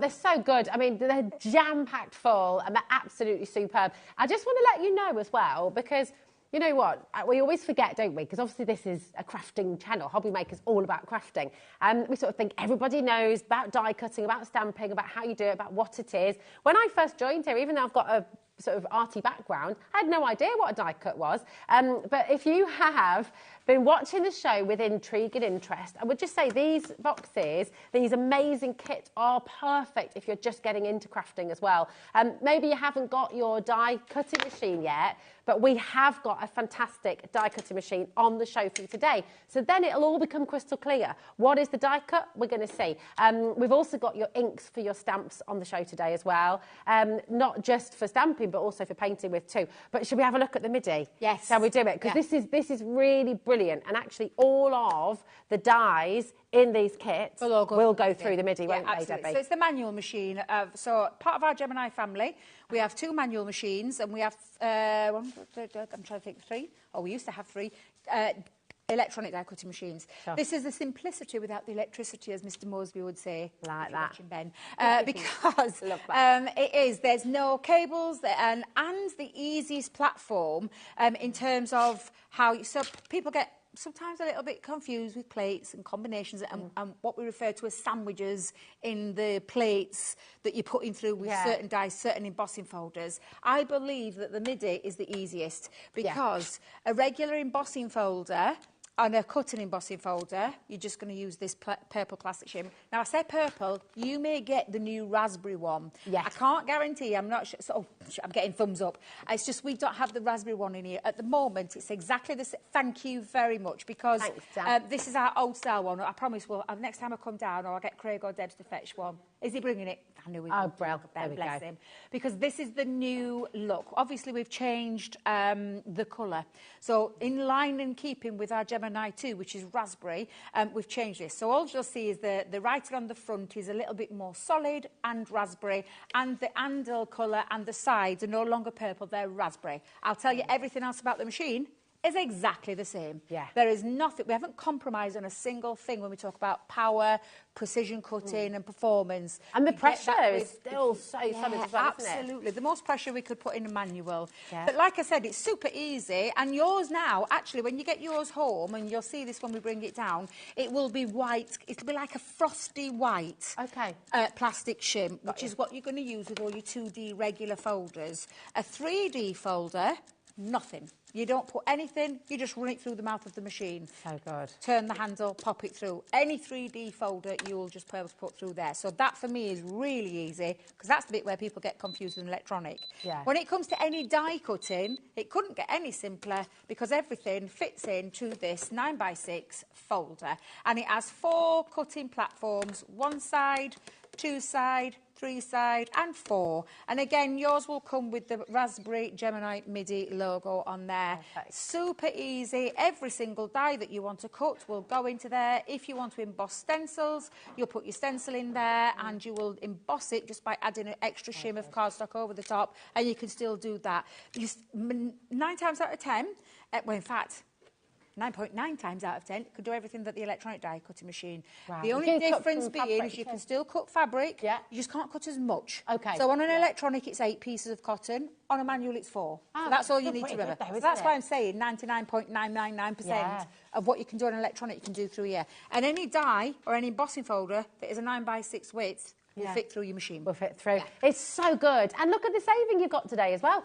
They're so good. I mean, they're jam-packed full and they're absolutely superb. I just want to let you know as well, because you know what? We always forget, don't we? Because obviously this is a crafting channel. HobbyMaker's all about crafting. And we sort of think everybody knows about die cutting, about stamping, about how you do it, about what it is. When I first joined here, even though I've got a sort of arty background, I had no idea what a die cut was. But if you have been watching the show with intrigue and interest, I would just say these boxes, these amazing kits are perfect if you're just getting into crafting as well. Maybe you haven't got your die cutting machine yet, but we have got a fantastic die cutting machine on the show for you today. So then it'll all become crystal clear. What is the die cut? We're going to see. We've also got your inks for your stamps on the show today as well. Not just for stamping, but also for painting with too. But should we have a look at the MIDI? Yes. Shall we do it? Because this is really brilliant. And actually all of the dies in these kits will go through the MIDI, won't they, Debbie? So it's the manual machine. So part of our Gemini family, we have 2 manual machines, and we have, I'm trying to think, 3. Oh, we used to have 3. Electronic die cutting machines. Sure. This is the simplicity without the electricity, as Mr. Mosby would say. Like that. Watching Ben. Because it is. There's no cables and the easiest platform in terms of how... So people get sometimes a little bit confused with plates and combinations and what we refer to as sandwiches in the plates that you're putting through with certain dies, certain embossing folders. I believe that the MIDI is the easiest because a regular embossing folder and a cutting embossing folder, you're just going to use this purple plastic shim. Now, I say purple, you may get the new raspberry one. Yes. I can't guarantee, I'm not sure, so, I'm getting thumbs up. It's just we don't have the raspberry one in here. At the moment, it's exactly the same. Thank you very much, because this is our old style one. I promise, next time I come down, or I'll get Craig or Debs to fetch one. Is he bringing it? I knew he would. Oh, brilliant. Bless him. Because this is the new look. Obviously, we've changed the colour. So, in line and keeping with our Gemini 2, which is raspberry, we've changed this. So, all you'll see is the writing on the front is a little bit more solid and raspberry, and the handle colour and the sides are no longer purple, they're raspberry. I'll tell you everything else about the machine is exactly the same. Yeah. There is nothing, we haven't compromised on a single thing when we talk about power, precision cutting and performance. And the pressure is still so solid as well, isn't it? Absolutely. The most pressure we could put in a manual. Yeah. But like I said, it's super easy. And yours now, actually, when you get yours home, and you'll see this when we bring it down, it will be white. It'll be like a frosty white plastic shim, which is what you're going to use with all your 2D regular folders. A 3D folder, nothing. You don't put anything, you just run it through the mouth of the machine. So good. Turn the handle, pop it through. Any 3D folder, you'll just put through there. So that, for me, is really easy, because that's the bit where people get confused with electronic. Yeah. When it comes to any die cutting, it couldn't get any simpler, because everything fits into this 9x6 folder. And it has 4 cutting platforms, 1 side, 2 side, 3 side and 4. And again, yours will come with the Raspberry Gemini MIDI logo on there. Perfect. Super easy. Every single die that you want to cut will go into there. If you want to emboss stencils, you'll put your stencil in there and you will emboss it just by adding an extra shim of cardstock over the top, and you can still do that. 9 times out of 10, well, in fact, 9.9 times out of 10 could do everything that the electronic die cutting machine. Wow. The only difference being is you can still cut fabric, you just can't cut as much. Okay. So on an electronic it's 8 pieces of cotton, on a manual it's 4. So that's all you need to remember. So that's why I'm saying 99.999% of what you can do on an electronic you can do through here. And any die or any embossing folder that is a 9x6 width will fit through your machine. Will fit through. Yeah. It's so good. And look at the saving you've got today as well.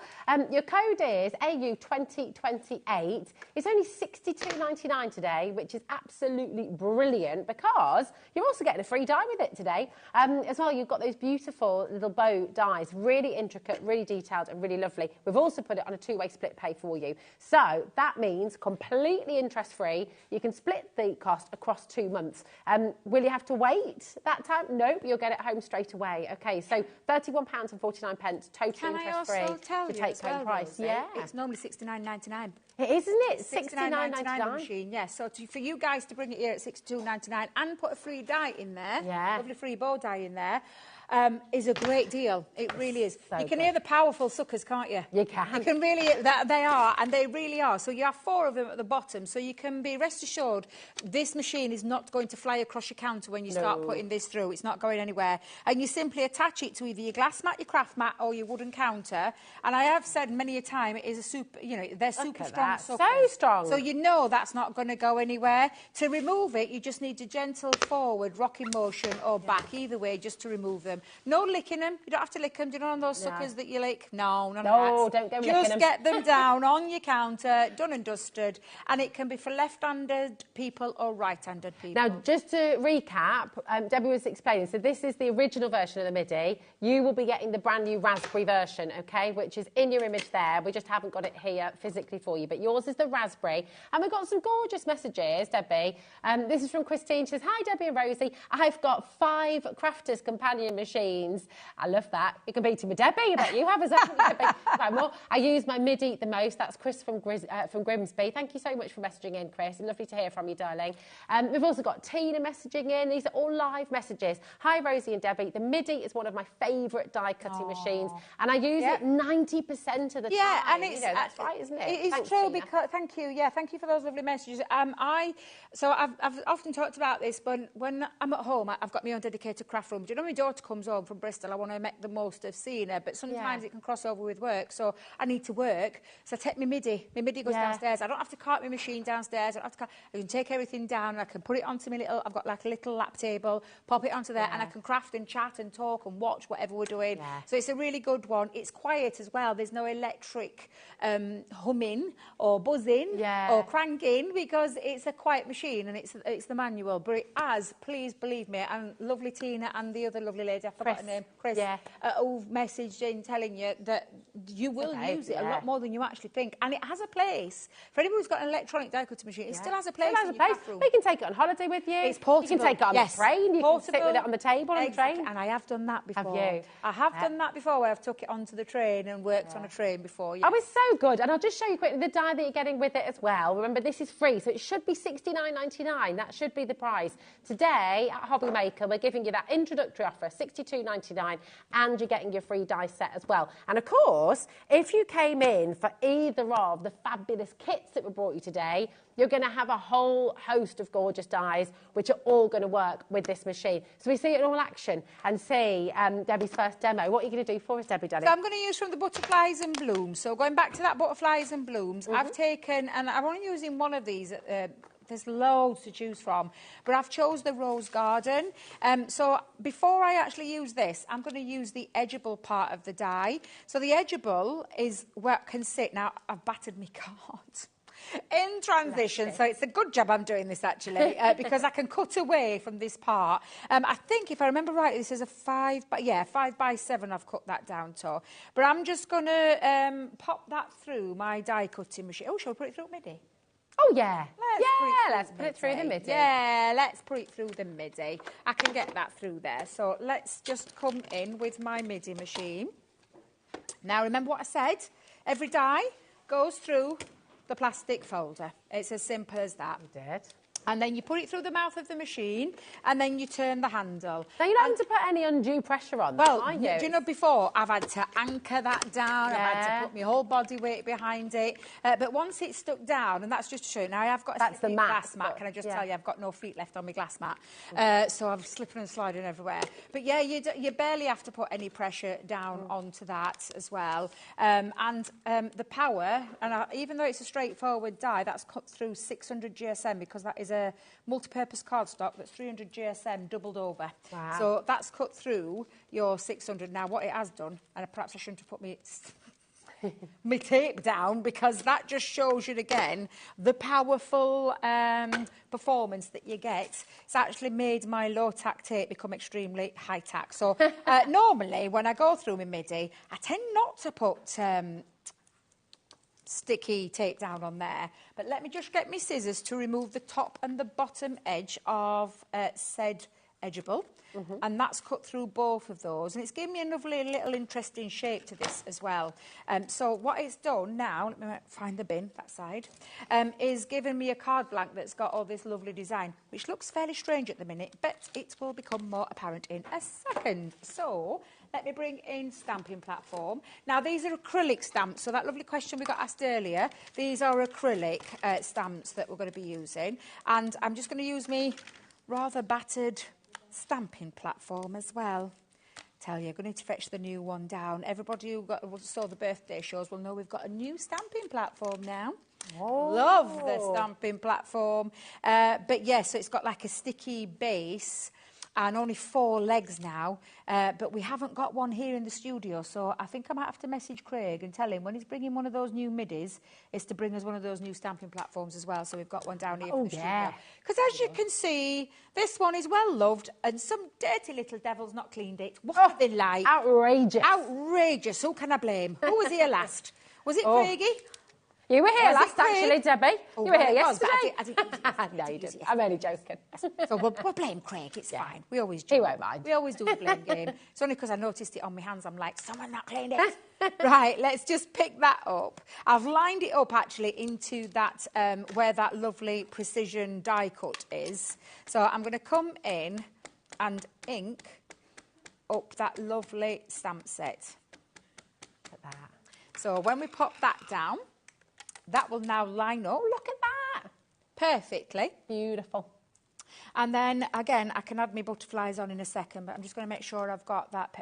Your code is AU2028. It's only $62.99 today, which is absolutely brilliant, because you're also getting a free die with it today. As well, you've got those beautiful little bow dies, really intricate, really detailed and really lovely. We've also put it on a 2-way split pay for you. So that means completely interest-free. You can split the cost across 2 months. Will you have to wait that time? No, you'll get it home straight away. Okay, so £31.49, totally interest-free. Can I also tell you take home price? Yeah. It's normally $69.99. It is, isn't it? $69.99 machine, yes. So for you guys to bring it here at $62.99 and put a free die in there, lovely free bow die in there, is a great deal. It really is. So you can hear the powerful suckers, can't you? You can. You can really, they are, and they really are. So you have 4 of them at the bottom, so you can be rest assured this machine is not going to fly across your counter when you start putting this through. It's not going anywhere. And you simply attach it to either your glass mat, your craft mat, or your wooden counter. And I have said many a time, it is a super, you know, they're super strong suckers. So strong. So you know that's not going to go anywhere. To remove it, you just need a gentle forward rocking motion or back, either way, just to remove them. No licking them. You don't have to lick them. Do you know on those suckers that you lick? No, none of that. Don't go licking them. Just get them down on your counter, done and dusted, and it can be for left-handed people or right-handed people. Now, just to recap, Debbie was explaining, so this is the original version of the MIDI. You will be getting the brand new Raspberry version, okay, which is in your image there. We just haven't got it here physically for you, but yours is the Raspberry. And we've got some gorgeous messages, Debbie. This is from Christine. She says, hi, Debbie and Rosie. I've got 5 Crafters Companion machines. I love that. You can beat it with Debbie. I bet you have as well. I use my MIDI the most. That's Chris from Grimsby. Thank you so much for messaging in, Chris. Lovely to hear from you, darling. We've also got Tina messaging in. These are all live messages. Hi, Rosie and Debbie. The MIDI is one of my favourite die-cutting machines, and I use it 90% of the time. Yeah, and it's, that's right, isn't it? It is Thanks, true, Tina. because, thank you. Yeah, thank you for those lovely messages. So I've often talked about this, but when I'm at home, I've got my own dedicated craft room. Do you know, my daughter comes home from Bristol, I want to make the most of seeing her, but sometimes it can cross over with work, so I need to work. So I take my MIDI. My MIDI goes downstairs. I don't have to cart my machine downstairs. I can take everything down, and I can put it onto my little, I've got like a little lap table, pop it onto there, and I can craft and chat and talk and watch whatever we're doing. So it's a really good one. It's quiet as well. There's no electric humming or buzzing or cranking, because it's a quiet machine and it's the manual. But it has, please believe me, and lovely Tina and the other lovely lady, I forgot her name, Chris, who've messaged in telling you that you will use it a lot more than you actually think. And it has a place. For anyone who's got an electronic die cutting machine, it still has a place in your craft room. You can take it on holiday with you. It's portable. You can take it on the train. You can sit with it on the table on the train. And I have done that before. Have you? I have done that before, where I've took it onto the train and worked on a train before. Oh, it's so good. And I'll just show you quickly the die that you're getting with it as well. Remember, this is free, so it should be $69.99. That should be the price. Today at HobbyMaker, we're giving you that introductory offer, $62.99, and you're getting your free die set as well. And of course, if you came in for either of the fabulous kits that we brought you today, you're going to have a whole host of gorgeous dies which are all going to work with this machine. So we see it in all action and see Debbie's first demo. What are you going to do for us, Debbie, darling? So I'm going to use from the Butterflies and Blooms. So going back to that Butterflies and Blooms, I've taken, and I'm only using one of these, there's loads to choose from, but I've chose the Rose Garden. So before I actually use this, I'm going to use the edgeable part of the die. So the edgeable is where it can sit. Now, I've battered my card in transition, so it's a good job I'm doing this actually, because I can cut away from this part. I think, if I remember right, this is a 5 by 7 I've cut that down to. But I'm just going to pop that through my die cutting machine. Oh, shall we put it through MIDI? Oh, yeah. Let's put it through the MIDI. Yeah, let's put it through the MIDI. I can get that through there. So let's just come in with my MIDI machine. Now, remember what I said? Every die goes through the plastic folder. It's as simple as that. You did. And then you put it through the mouth of the machine, and then you turn the handle. Now, you don't have to put any undue pressure on that, are you? Do you know, before, I've had to anchor that down, I've had to put my whole body weight behind it. But once it's stuck down, and that's just to show you, now I have got a glass mat. Can I just tell you, I've got no feet left on my glass mat. So I'm slipping and sliding everywhere. But yeah, you barely have to put any pressure down onto that as well. The power, and even though it's a straightforward die, that's cut through 600 GSM, because that is a multi-purpose cardstock that's 300 GSM doubled over. Wow. So that's cut through your 600. Now, what it has done, and perhaps I shouldn't have put my tape down, because that just shows you again the powerful performance that you get. It's actually made my low-tack tape become extremely high-tack. So normally, when I go through my MIDI, I tend not to put sticky tape down on there, but let me just get my scissors to remove the top and the bottom edge of said edgeable. And that's cut through both of those, and it's given me a lovely little interesting shape to this as well. So what it's done now, let me find the bin, that side, is given me a card blank that's got all this lovely design, which looks fairly strange at the minute, but it will become more apparent in a second. So let me bring in stamping platform. Now these are acrylic stamps, so that lovely question we got asked earlier, these are acrylic stamps that we're going to be using, and I'm just going to use me rather battered stamping platform as well. Tell you, I'm going to fetch the new one down. Everybody who saw the birthday shows will know we've got a new stamping platform now. Oh. Love the stamping platform. But yes, so it's got like a sticky base and only 4 legs now, but we haven't got one here in the studio, so I think I might have to message Craig and tell him when he's bringing one of those new middies is to bring us one of those new stamping platforms as well, so we've got one down here for the studio. Because as you can see, this one is well loved, and some dirty little devil's not cleaned it. What are they like? Outrageous. Outrageous. Who can I blame? Who was here last? Was it Craigie? You were here last, actually, Debbie. Oh, you were here yesterday. I didn't no, you didn't. I'm only joking. So we'll blame Craig. It's fine. We always do. He won't mind. We always do the blame game. It's only because I noticed it on my hands. I'm like, someone not cleaned it. Right, let's just pick that up. I've lined it up, actually, into that, where that lovely precision die cut is. So I'm going to come in and ink up that lovely stamp set. Look at that. So when we pop that down, that will now line up. Oh, look at that. Perfectly. Beautiful. And then, again, I can add my butterflies on in a second, but I'm just going to make sure I've got that.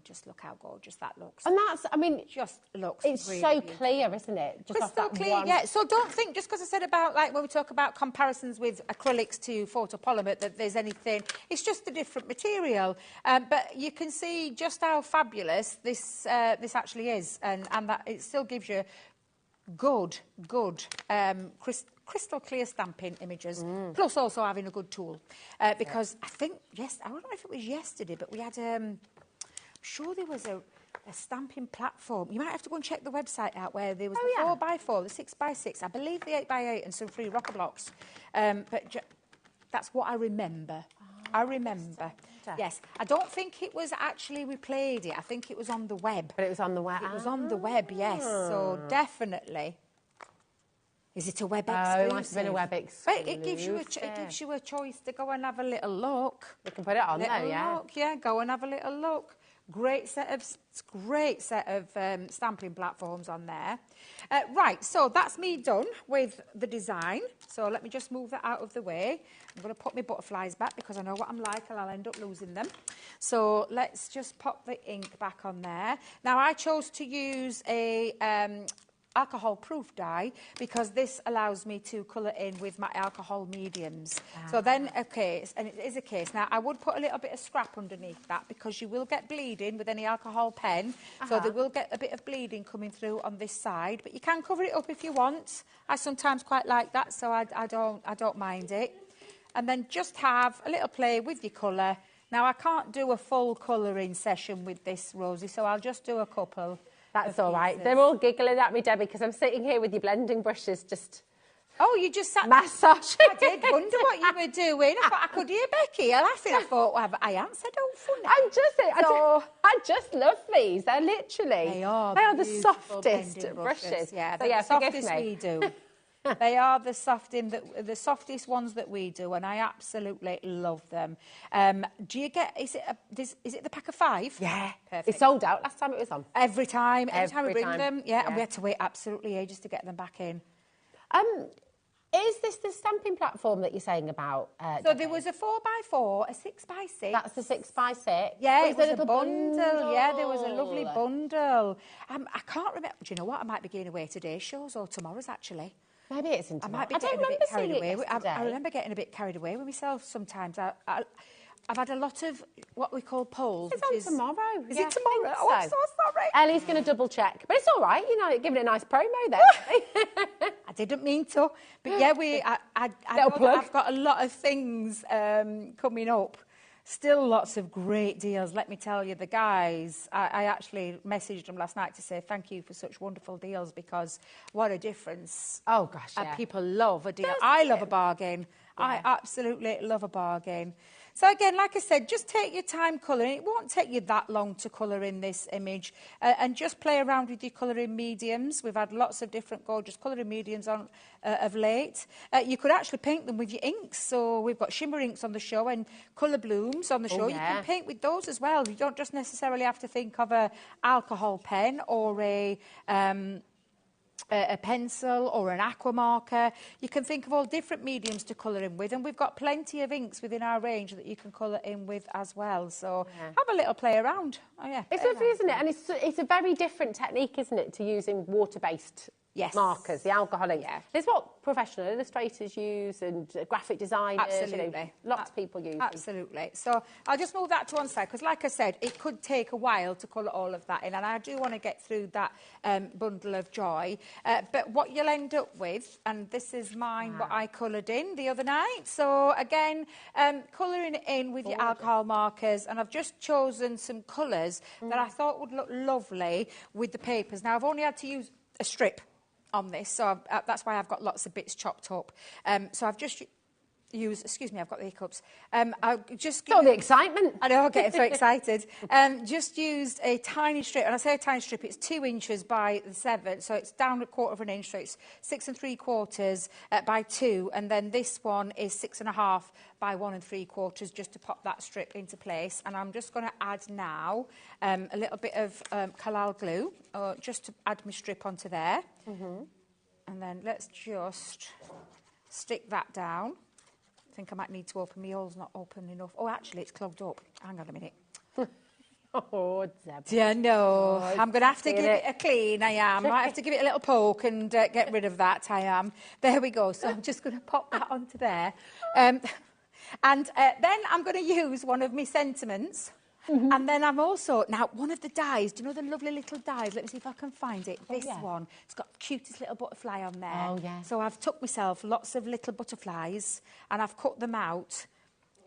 Just look how gorgeous that looks. And that's, I mean, just looks it's really so beautiful. clear, isn't it? Just Crystal clear, yeah. So don't think, just because I said about, like, when we talk about comparisons with acrylics to photopolymer, that there's anything. It's just a different material. But you can see just how fabulous this actually is, and that it still gives you good crystal clear stamping images, plus also having a good tool. Because I think, I don't know if it was yesterday, but we had, I'm sure there was a stamping platform. You might have to go and check the website out where there was the 4x4, the 6x6, I believe the 8x8 and some free rocker blocks. But that's what I remember. I remember. Yes. I don't think it was actually we played it. I think it was on the web. But it was on the web. It was on the web, yes. So definitely. Is it a web exclusive? It might have been a web exclusive. But it gives you a choice to go and have a little look. You can put it on there, yeah. Look, yeah, go and have a little look. Great set of stamping platforms on there. Right, so that's me done with the design. So let me just move that out of the way. I'm going to put my butterflies back because I know what I'm like and I'll end up losing them. So let's just pop the ink back on there. Now, I chose to use a alcohol-proof die because this allows me to colour in with my alcohol mediums. So then, okay, and it is a case. Now, I would put a little bit of scrap underneath that because you will get bleeding with any alcohol pen. So there will get a bit of bleeding coming through on this side, but you can cover it up if you want. I sometimes quite like that, so I don't mind it. And then just have a little play with your colour. Now, I can't do a full colouring session with this, Rosie, so I'll just do a couple. That's all right. They're all giggling at me, Debbie, because I'm sitting here with your blending brushes just... Oh, you just sat... Massage. I did wonder what you were doing. I thought I could hear Becky laughing. I thought, well, I answered all funny. I just love these. They're literally... They are the softest brushes. Yeah, so, yeah, the softest we do. They are the softest ones that we do, and I absolutely love them. Do you get? Is it the pack of 5? Yeah, perfect. It sold out last time it was on. Every time we bring them, and we had to wait absolutely ages to get them back in. Is this the stamping platform that you're saying about? So there was a 4x4, a 6x6. That's the 6x6. Yeah, it was a bundle. Yeah, there was a lovely bundle. I can't remember. Do you know what? I might be going away today's shows or tomorrow's actually. Maybe it's in tomorrow. I might be getting a bit carried away. I remember getting a bit carried away with myself sometimes. I've had a lot of what we call polls. It's on tomorrow. Is it tomorrow? Oh, I'm so sorry. Ellie's going to double check. But it's all right, you know, giving it a nice promo there. I didn't mean to. But yeah, I know that I've got a lot of things coming up. Still lots of great deals. Let me tell you, the guys, I actually messaged them last night to say thank you for such wonderful deals because what a difference. Oh, gosh, yeah. People love a deal. I love a bargain. Yeah. I absolutely love a bargain. So again, like I said, just take your time colouring. It won't take you that long to colour in this image. And just play around with your colouring mediums. We've had lots of different gorgeous colouring mediums on of late. You could actually paint them with your inks. So we've got shimmer inks on the show and colour blooms on the show. Yeah. You can paint with those as well. You don't just necessarily have to think of a alcohol pen or a pencil or an aqua marker. You can think of all different mediums to colour in with, and we've got plenty of inks within our range that you can colour in with as well. So have a little play around. Oh yeah, it's lovely, isn't it? And it's a very different technique, isn't it, to using water-based markers, the alcoholic. Yeah. It's what professional illustrators use and graphic designers. Absolutely. You know, lots of people use. Absolutely. So I'll just move that to one side because, like I said, it could take a while to colour all of that in, and I do want to get through that bundle of joy. But what you'll end up with, and this is mine, what I coloured in the other night. So again, colouring it in with your alcohol markers, and I've just chosen some colours that I thought would look lovely with the papers. Now I've only had to use a strip on this, so that's why I've got lots of bits chopped up. So I've just used, excuse me, I've got the hiccups. I've just all the excitement. I know, I'm getting so excited. Just used a tiny strip, and I say a tiny strip, it's 2 inches by 7, so it's down a 1/4 inch, so it's 6 3/4 by 2, and then this one is 6 1/2 by 1 3/4, just to pop that strip into place. And I'm just going to add now a little bit of Kalal glue, just to add my strip onto there. And then let's just stick that down. I think I might need to open my hole's not open enough. Oh, actually, it's clogged up. Hang on a minute. Oh, Deb. Yeah, no. I'm going to have to give it a clean, I am. I might have to give it a little poke and get rid of that, I am. There we go. So I'm just going to pop that onto there. And then I'm going to use one of my sentiments. And then I'm also, now, one of the dies, do you know the lovely little dies? Let me see if I can find it. This one, it's got the cutest little butterfly on there. Oh, yeah. So I've took myself lots of little butterflies and I've cut them out.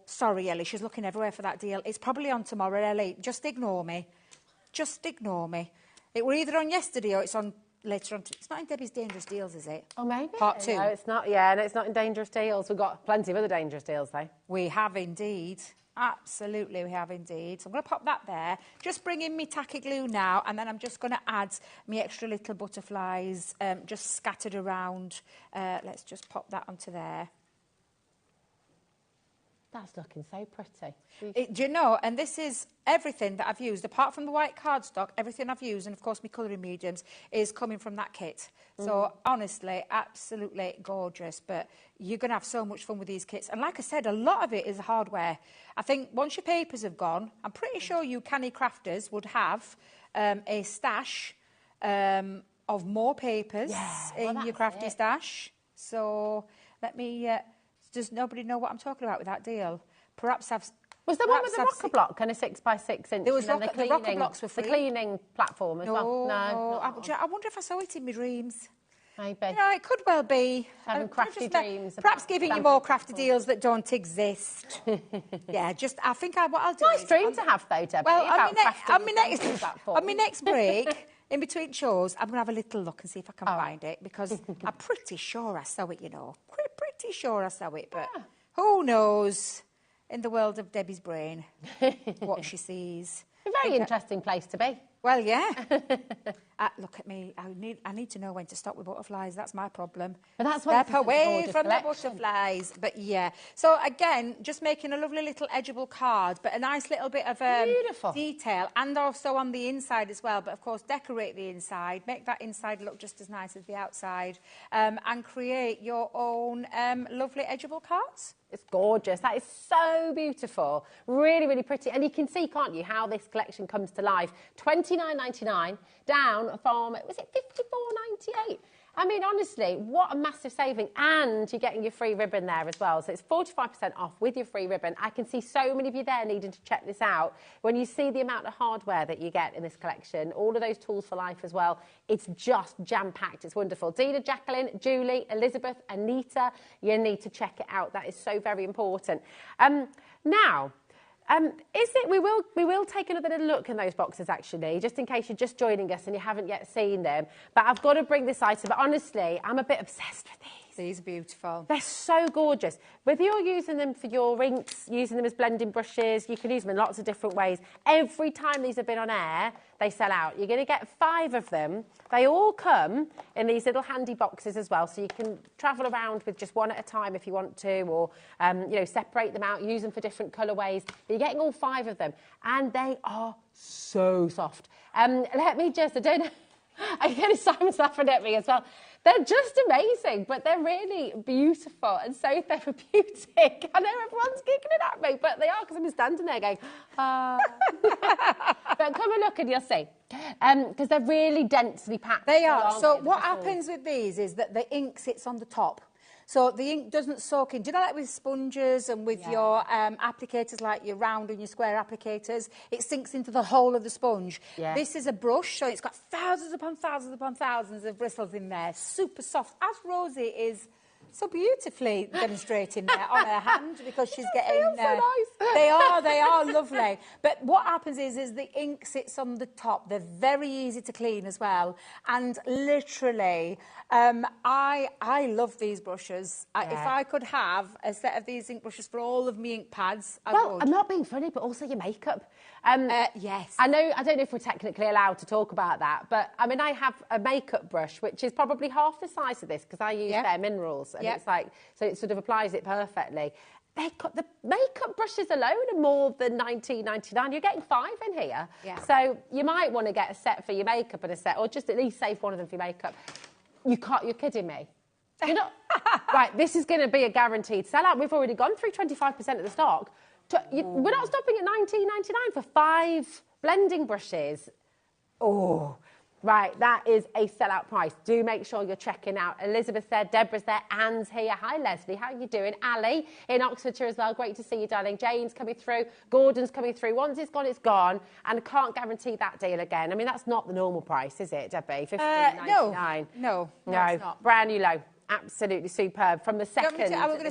Sorry, Ellie, she's looking everywhere for that deal. It's probably on tomorrow, Ellie. Just ignore me. Just ignore me. It were either on yesterday or it's on later on. It's not in Debbie's Dangerous Deals, is it? Oh, maybe. Part 2. No, it's not. Yeah, no, it's not in Dangerous Deals. We've got plenty of other Dangerous Deals, though. We have indeed. Absolutely, we have indeed. So I'm going to pop that there. Just bring in my tacky glue now, and then I'm just going to add my extra little butterflies just scattered around. Let's just pop that onto there. That's looking so pretty. Do you know, and this is everything that I've used, apart from the white cardstock, everything I've used, and of course my colouring mediums, is coming from that kit. So honestly, absolutely gorgeous. But you're going to have so much fun with these kits. And like I said, a lot of it is hardware. I think once your papers have gone, I'm pretty sure you canny crafters would have a stash of more papers in your crafty stash. So let me... does nobody know what I'm talking about with that deal? Perhaps I've... Was there one with the rocker block and a 6 by 6 inch? There was and the rocker blocks were free. The cleaning platform as well? No. I wonder if I saw it in my dreams. Maybe. You know, it could well be. Having crafty dreams. Perhaps giving you more crafty deals that don't exist. Yeah, just, I think what I'll do Nice is... dream to have, though, Debbie. Well, on my next break... In between shows, I'm going to have a little look and see if I can find it, because I'm pretty sure I saw it, you know. Pretty sure I saw it, but who knows in the world of Debbie's brain what she sees. A very interesting place to be. Well, yeah. Look at me. I need to know when to stop with butterflies. That's my problem. But that's what Step away from the butterflies. But yeah. So again, just making a lovely little edgeable card, but a nice little bit of beautiful detail, and also on the inside as well. But of course, decorate the inside, make that inside look just as nice as the outside, and create your own lovely edgeable cards. It's gorgeous. That is so beautiful. Really, really pretty. And you can see, can't you, how this collection comes to life. $29.99 down from, was it $54.98? I mean, honestly, what a massive saving. And you're getting your free ribbon there as well. So it's 45% off with your free ribbon. I can see so many of you there needing to check this out. When you see the amount of hardware that you get in this collection, all of those tools for life as well, it's just jam-packed. It's wonderful. Dina, Jacqueline, Julie, Elizabeth, Anita, you need to check it out. That is so very important. Now... we will take another little look in those boxes, actually, just in case you're just joining us and you haven't yet seen them. But I've got to bring this item. But honestly, I'm a bit obsessed with these. These are beautiful. They're so gorgeous. Whether you're using them for your inks, using them as blending brushes, you can use them in lots of different ways. Every time these have been on air, they sell out. You're going to get 5 of them. They all come in these little handy boxes as well, so you can travel around with just one at a time if you want to, or you know, separate them out, use them for different colourways. You're getting all 5 of them, and they are so soft. Let me just, I don't know, I'm getting Simon's laughing at me as well. They're just amazing, but they're really beautiful and so therapeutic. I know everyone's giggling at me, but they are, because I'm standing there going, ah. But come and look and you'll see. Because they're really densely packed. They are. So what happens with these is that the ink sits on the top. So the ink doesn't soak in. Do you know, like with sponges and with your applicators, like your round and your square applicators, it sinks into the whole of the sponge. Yeah. This is a brush, so it's got thousands upon thousands upon thousands of bristles in there. Super soft, as Rosie is so beautifully demonstrating there on her hand, because she's getting... so nice. They are lovely. But what happens is the ink sits on the top. They're very easy to clean as well. And literally, I love these brushes. If I could have a set of these ink brushes for all of my ink pads, I would. I'm not being funny, but also your makeup. Yes. I don't know if we're technically allowed to talk about that, but I mean, I have a makeup brush, which is probably half the size of this, because I use Bare Minerals, and it's like, so it sort of applies it perfectly. The makeup brushes alone are more than $19.99. You're getting 5 in here. Yeah. So you might want to get a set for your makeup and a set, or just at least save one of them for your makeup. You're kidding me. You're not. Right, this is going to be a guaranteed sellout. We've already gone through 25% of the stock. We're not stopping at $19.99 for 5 blending brushes. Oh, right, that is a sellout price. Do make sure you're checking out. Elizabeth's there, Deborah's there, Anne's here. Hi, Leslie, how are you doing? Ali in Oxfordshire as well. Great to see you, darling. Jane's coming through. Gordon's coming through. Once it's gone, it's gone. And I can't guarantee that deal again. I mean, that's not the normal price, is it, Debbie? $15.99. No, it's not. Brand new low. Absolutely superb. From the second. I was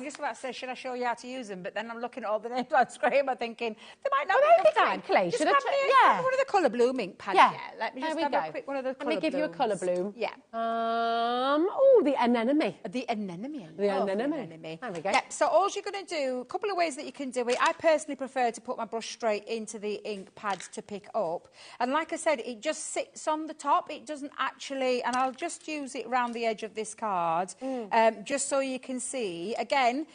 just about to say, should I show you how to use them? But then I'm looking at all the names on screen. I'm thinking they might not be enough time. Just grab one of the colour bloom ink pads. Yeah. Let me just have a quick one of the colour blooms. Let me give you a colour bloom. Yeah. The anemone. The anemone. The anemone. There we go. Yeah. So all you're going to do, a couple of ways that you can do it. I personally prefer to put my brush straight into the ink pads to pick up. And like I said, it just sits on the top. It doesn't actually, and I'll just use it around the edge of this card. Just so you can see. Again,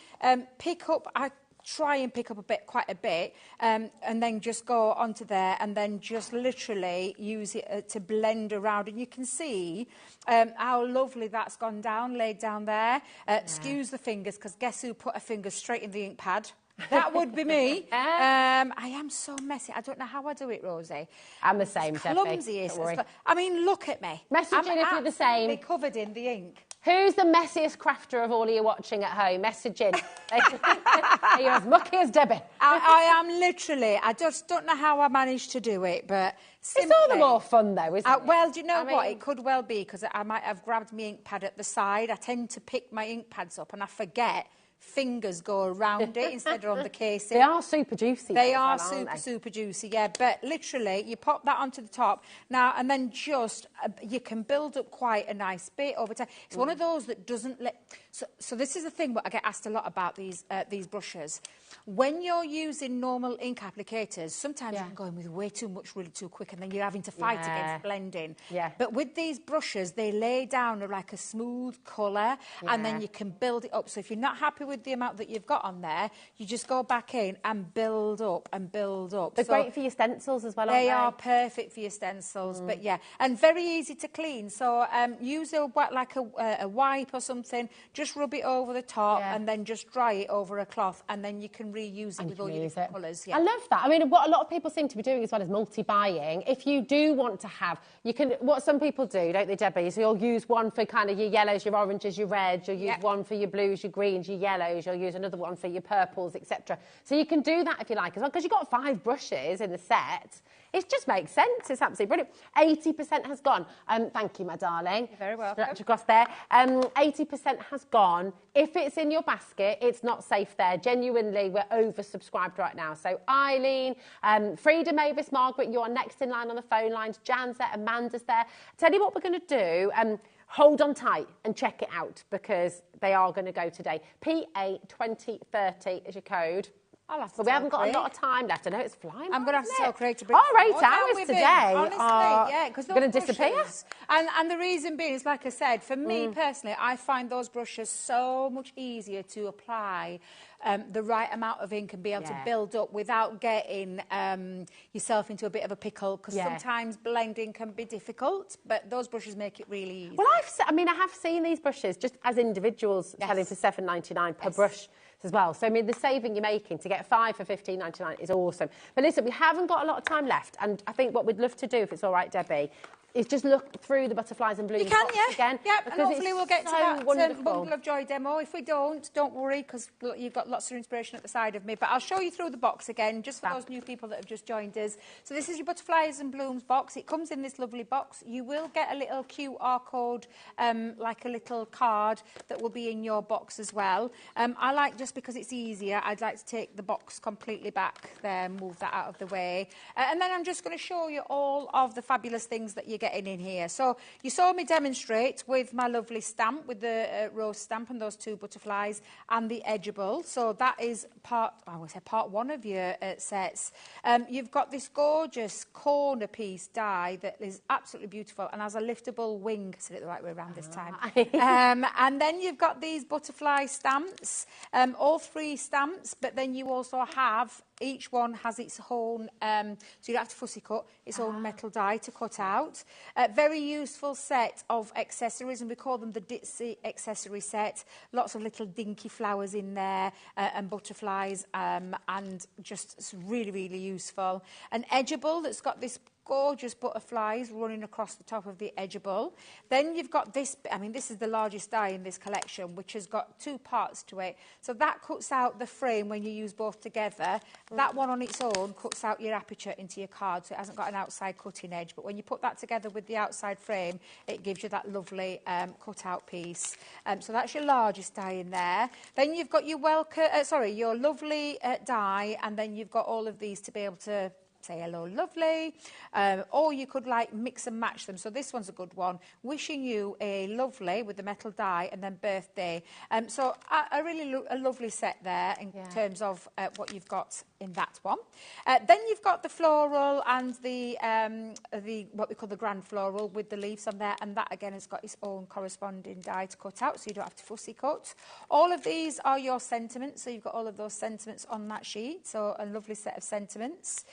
pick up, I try and pick up quite a bit, and then just go onto there and then just literally use it to blend around. And you can see how lovely that's gone down, laid down there. Excuse the fingers, because guess who put a finger straight in the ink pad? That would be me. I am so messy. I don't know how I do it, Rosie. I'm the same, Debbie. Clumsy. I mean, look at me. Message in if you're the same. I'm covered in the ink. Who's the messiest crafter of all of you watching at home? Message in. Are you as mucky as Debbie? I am literally. I just don't know how I managed to do it, but simply, it's all the more fun, though, isn't it? Well, do you know what? It could well be, because I might have grabbed my ink pad at the side. I tend to pick my ink pads up and I forget. Fingers go around it instead of on the casing. They are super juicy. They are super juicy, yeah. But literally, you pop that onto the top now, and then just you can build up quite a nice bit over time. It's one of those that doesn't let. So this is the thing that I get asked a lot about these brushes. When you're using normal ink applicators, sometimes you can go in with way too much really too quick, and then you're having to fight against blending. Yeah. But with these brushes, they lay down like a smooth colour, and then you can build it up. So if you're not happy with the amount that you've got on there, you just go back in and build up and build up. They're great for your stencils as well, aren't they? They are perfect for your stencils, but yeah, and very easy to clean. So use a wipe or something, just rub it over the top and then just dry it over a cloth, and then you can reuse it with all your different colours. Yeah. I love that. I mean, what a lot of people seem to be doing as well is multi-buying. If you do want to have, you can, what some people do, don't they, Debbie, is you'll use one for kind of your yellows, your oranges, your reds, you'll use one for your blues, your greens, your yellows, you'll use another one for your purples, etc. So you can do that if you like as well, because you've got 5 brushes in the set. It just makes sense. It's absolutely brilliant. 80% has gone. Thank you, my darling. You're very welcome. Stretch across there. 80% has gone. If it's in your basket, it's not safe there. Genuinely, we're oversubscribed right now. So Eileen, Frida, Mavis, Margaret, you're next in line on the phone lines. Jan's there, Amanda's there. Tell you what we're going to do. hold on tight and check it out because they are going to go today. PA2030 is your code. But we haven't got a lot of time left. I know it's flying. I'm going to have to tell Craig to bring our 8 hours today are going to disappear. And the reason being is, like I said, for me personally, I find those brushes so much easier to apply the right amount of ink and be able to build up without getting yourself into a bit of a pickle, because sometimes blending can be difficult, but those brushes make it really easy. Well, I have seen these brushes just as individuals selling for $7.99 per brush as well. So, I mean, the saving you're making to get 5 for $15.99 is awesome. But listen, we haven't got a lot of time left, and I think what we'd love to do, if it's all right, Debbie, is just look through the butterflies and blooms box again. Yeah, and hopefully we'll get to that wonderful Bundle of Joy demo. If we don't worry, because you've got lots of inspiration at the side of me. But I'll show you through the box again, just for those new people that have just joined us. So this is your Butterflies and Blooms box. It comes in this lovely box. You will get a little QR code, like a little card that will be in your box as well. I like, just because it's easier, I'd like to take the box completely back there, move that out of the way. And then I'm just going to show you all of the fabulous things that you're getting in here. So you saw me demonstrate with my lovely stamp, with the rose stamp and those 2 butterflies and the edgeable. So that is part one of your sets. You've got this gorgeous corner piece die that is absolutely beautiful and has a liftable wing. I said it the right way around this time. And then you've got these butterfly stamps, all 3 stamps, but then you also have, each one has its own, so you don't have to fussy cut, its own metal die to cut out. Very useful set of accessories, and we call them the Ditzy accessory set. Lots of little dinky flowers in there and butterflies, and just really, really useful. An edgeable that's got this gorgeous butterflies running across the top of the edgeable. Then you've got this, I mean, this is the largest die in this collection, which has got 2 parts to it. So that cuts out the frame when you use both together. That one on its own cuts out your aperture into your card, so it hasn't got an outside cutting edge. But when you put that together with the outside frame, it gives you that lovely cut-out piece. So that's your largest die in there. Then you've got your your lovely die, and then you've got all of these to be able to say hello lovely, or you could like mix and match them. So this one's a good one, wishing you a lovely with the metal die, and then birthday. So a lovely set there in terms of what you've got in that one. Then you've got the floral and the what we call the grand floral with the leaves on there, and that again has got its own corresponding die to cut out, so you don't have to fussy cut. All of these are your sentiments, so you've got all of those sentiments on that sheet, so a lovely set of sentiments.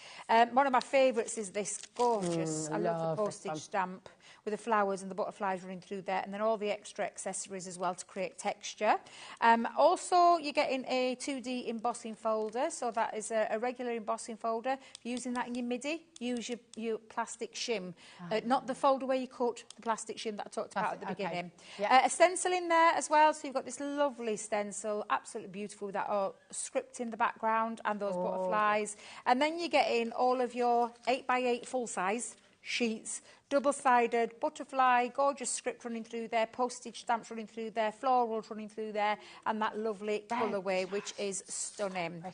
One of my favourites is this gorgeous, I love the postage stamp with the flowers and the butterflies running through there, and then all the extra accessories as well to create texture. Also, you're getting a 2D embossing folder, so that is a regular embossing folder. Using that in your MIDI, use your plastic shim, not the folder where you cut, the plastic shim that I talked about at the beginning. A stencil in there as well, so you've got this lovely stencil, absolutely beautiful, with that script in the background and those butterflies. And then you're getting all of your 8x8 full-size sheets, double-sided butterfly, gorgeous script running through there, postage stamps running through there, florals running through there, and that lovely colourway, which is stunning.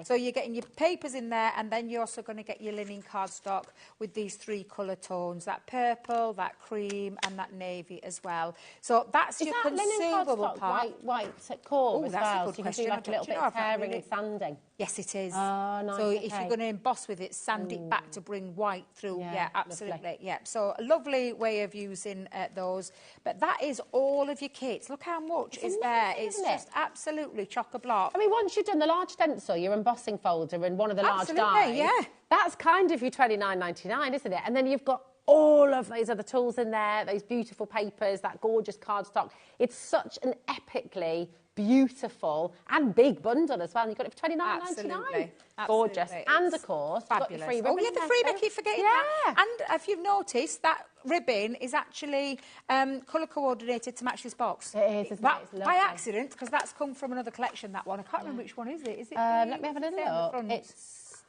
So you're getting your papers in there, and then you're also going to get your linen cardstock with these 3 colour tones, that purple, that cream, and that navy as well. So that's your consumable part. White core as that's well, a good so you question. can do like a little bit of tearing and sanding. Yes, it is. Oh, nice. So if you're going to emboss with it, sand it back to bring white through. Yeah, absolutely. Lovely. Yeah, so a lovely way of using those. But that is all of your kits. Look how much is there. It's just absolutely chock-a-block. I mean, once you've done the large stencil, your embossing folder and one of the large dies, that's kind of your $29.99, isn't it? And then you've got all of those other tools in there, those beautiful papers, that gorgeous cardstock. It's such an epically beautiful and big bundle as well. And you got it for $29.99. Gorgeous. And of course, fabulous. Got the free ribbon. Oh yeah, the freebie, keep forgetting that. And if you've noticed, that ribbon is actually colour coordinated to match this box. It is, isn't it? It's by accident, because that's come from another collection, that one. I can't remember which one is it. Is it let me have a little look.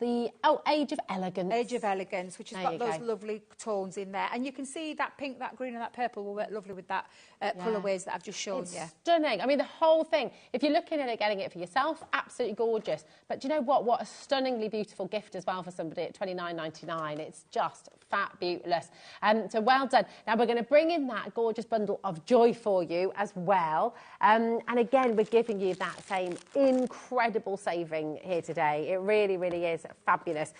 the Age of Elegance. Age of Elegance, which has There got you those go. lovely tones in there. And you can see that pink, that green and that purple will work lovely with that colourways that I've just shown It's you. stunning. I mean, the whole thing, if you're looking at it, getting it for yourself, absolutely gorgeous. But do you know what? What a stunningly beautiful gift as well for somebody at $29.99. It's just fabulous. So well done. Now, we're going to bring in that gorgeous bundle of joy for you as well. And again, we're giving you that same incredible saving here today. It really, really is fabulous.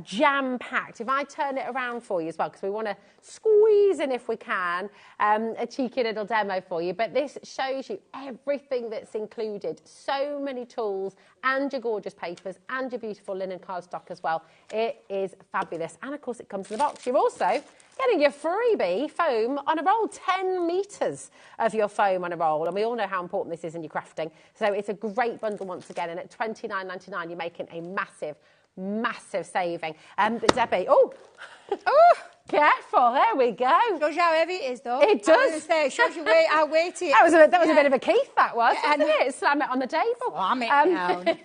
Jam-packed. If I turn it around for you as well, because we want to squeeze in, if we can, a cheeky little demo for you. But this shows you everything that's included. So many tools and your gorgeous papers and your beautiful linen cardstock as well. It is fabulous. And of course, it comes in the box. You're also getting your freebie foam on a roll, 10 metres of your foam on a roll. And we all know how important this is in your crafting. So it's a great bundle once again. And at $29.99, you're making a massive, massive saving. But Debbie, oh, careful, there we go. Shows you how heavy it is, though. It does. I was gonna say, it shows you how weighty it is. That was a bit of a Keith, that was, wasn't it? Slam it on the table. Slam it down.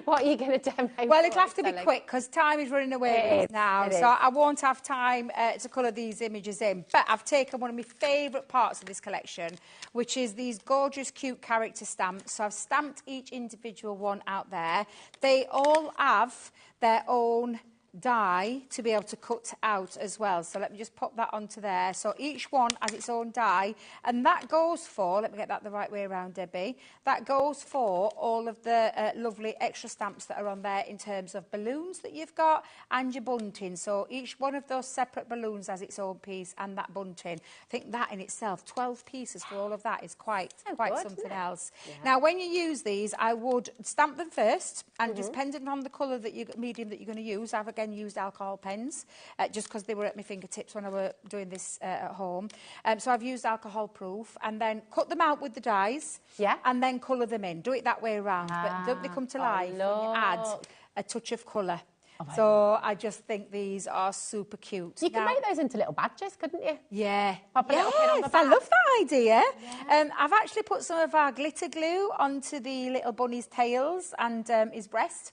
What are you going to demo? Well, it'll have to be quick because time is running away now. So I won't have time to colour these images in. But I've taken one of my favourite parts of this collection, which is these gorgeous, cute character stamps. So I've stamped each individual one out there. They all have their own die to be able to cut out as well. So let me just pop that onto there. So each one has its own die, and that goes for, let me get that the right way around, Debbie, that goes for all of the lovely extra stamps that are on there in terms of balloons that you've got and your bunting. So each one of those separate balloons has its own piece and that bunting. I think that in itself, 12 pieces for all of that is quite something else. Yeah. Now, when you use these, I would stamp them first, and depending on the colour that medium that you're going to use, I've again used alcohol pens just because they were at my fingertips when I were doing this at home. So I've used alcohol proof, and then cut them out with the dies, and then colour them in. Do it that way around, but don't they come to life when you add a touch of colour? So I just think these are super cute. You can make those into little badges, couldn't you? Yeah. Pop a little pin on the I back. love that idea. Yeah. I've actually put some of our glitter glue onto the little bunny's tails and his breast.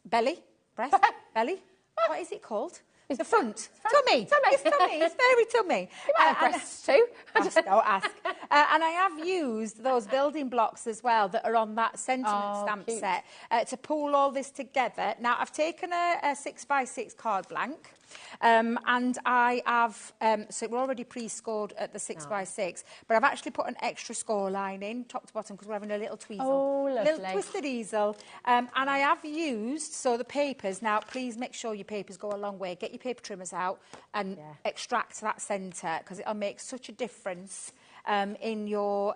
Belly. Breast. Belly. What is it called? It's the front. Tummy. It's tummy. It's very tummy. You might have breasts too. Just don't ask. And I have used those building blocks as well that are on that sentiment stamp set to pull all this together. Now, I've taken a 6x6 card blank. And I have, so we're already pre-scored at the 6x6, but I've actually put an extra score line in, top to bottom, because we're having a little tweezel. Oh, lovely. Little twisted easel. And I have used, so the papers, now please make sure your papers go a long way. Get your paper trimmers out and extract that centre, because it'll make such a difference in your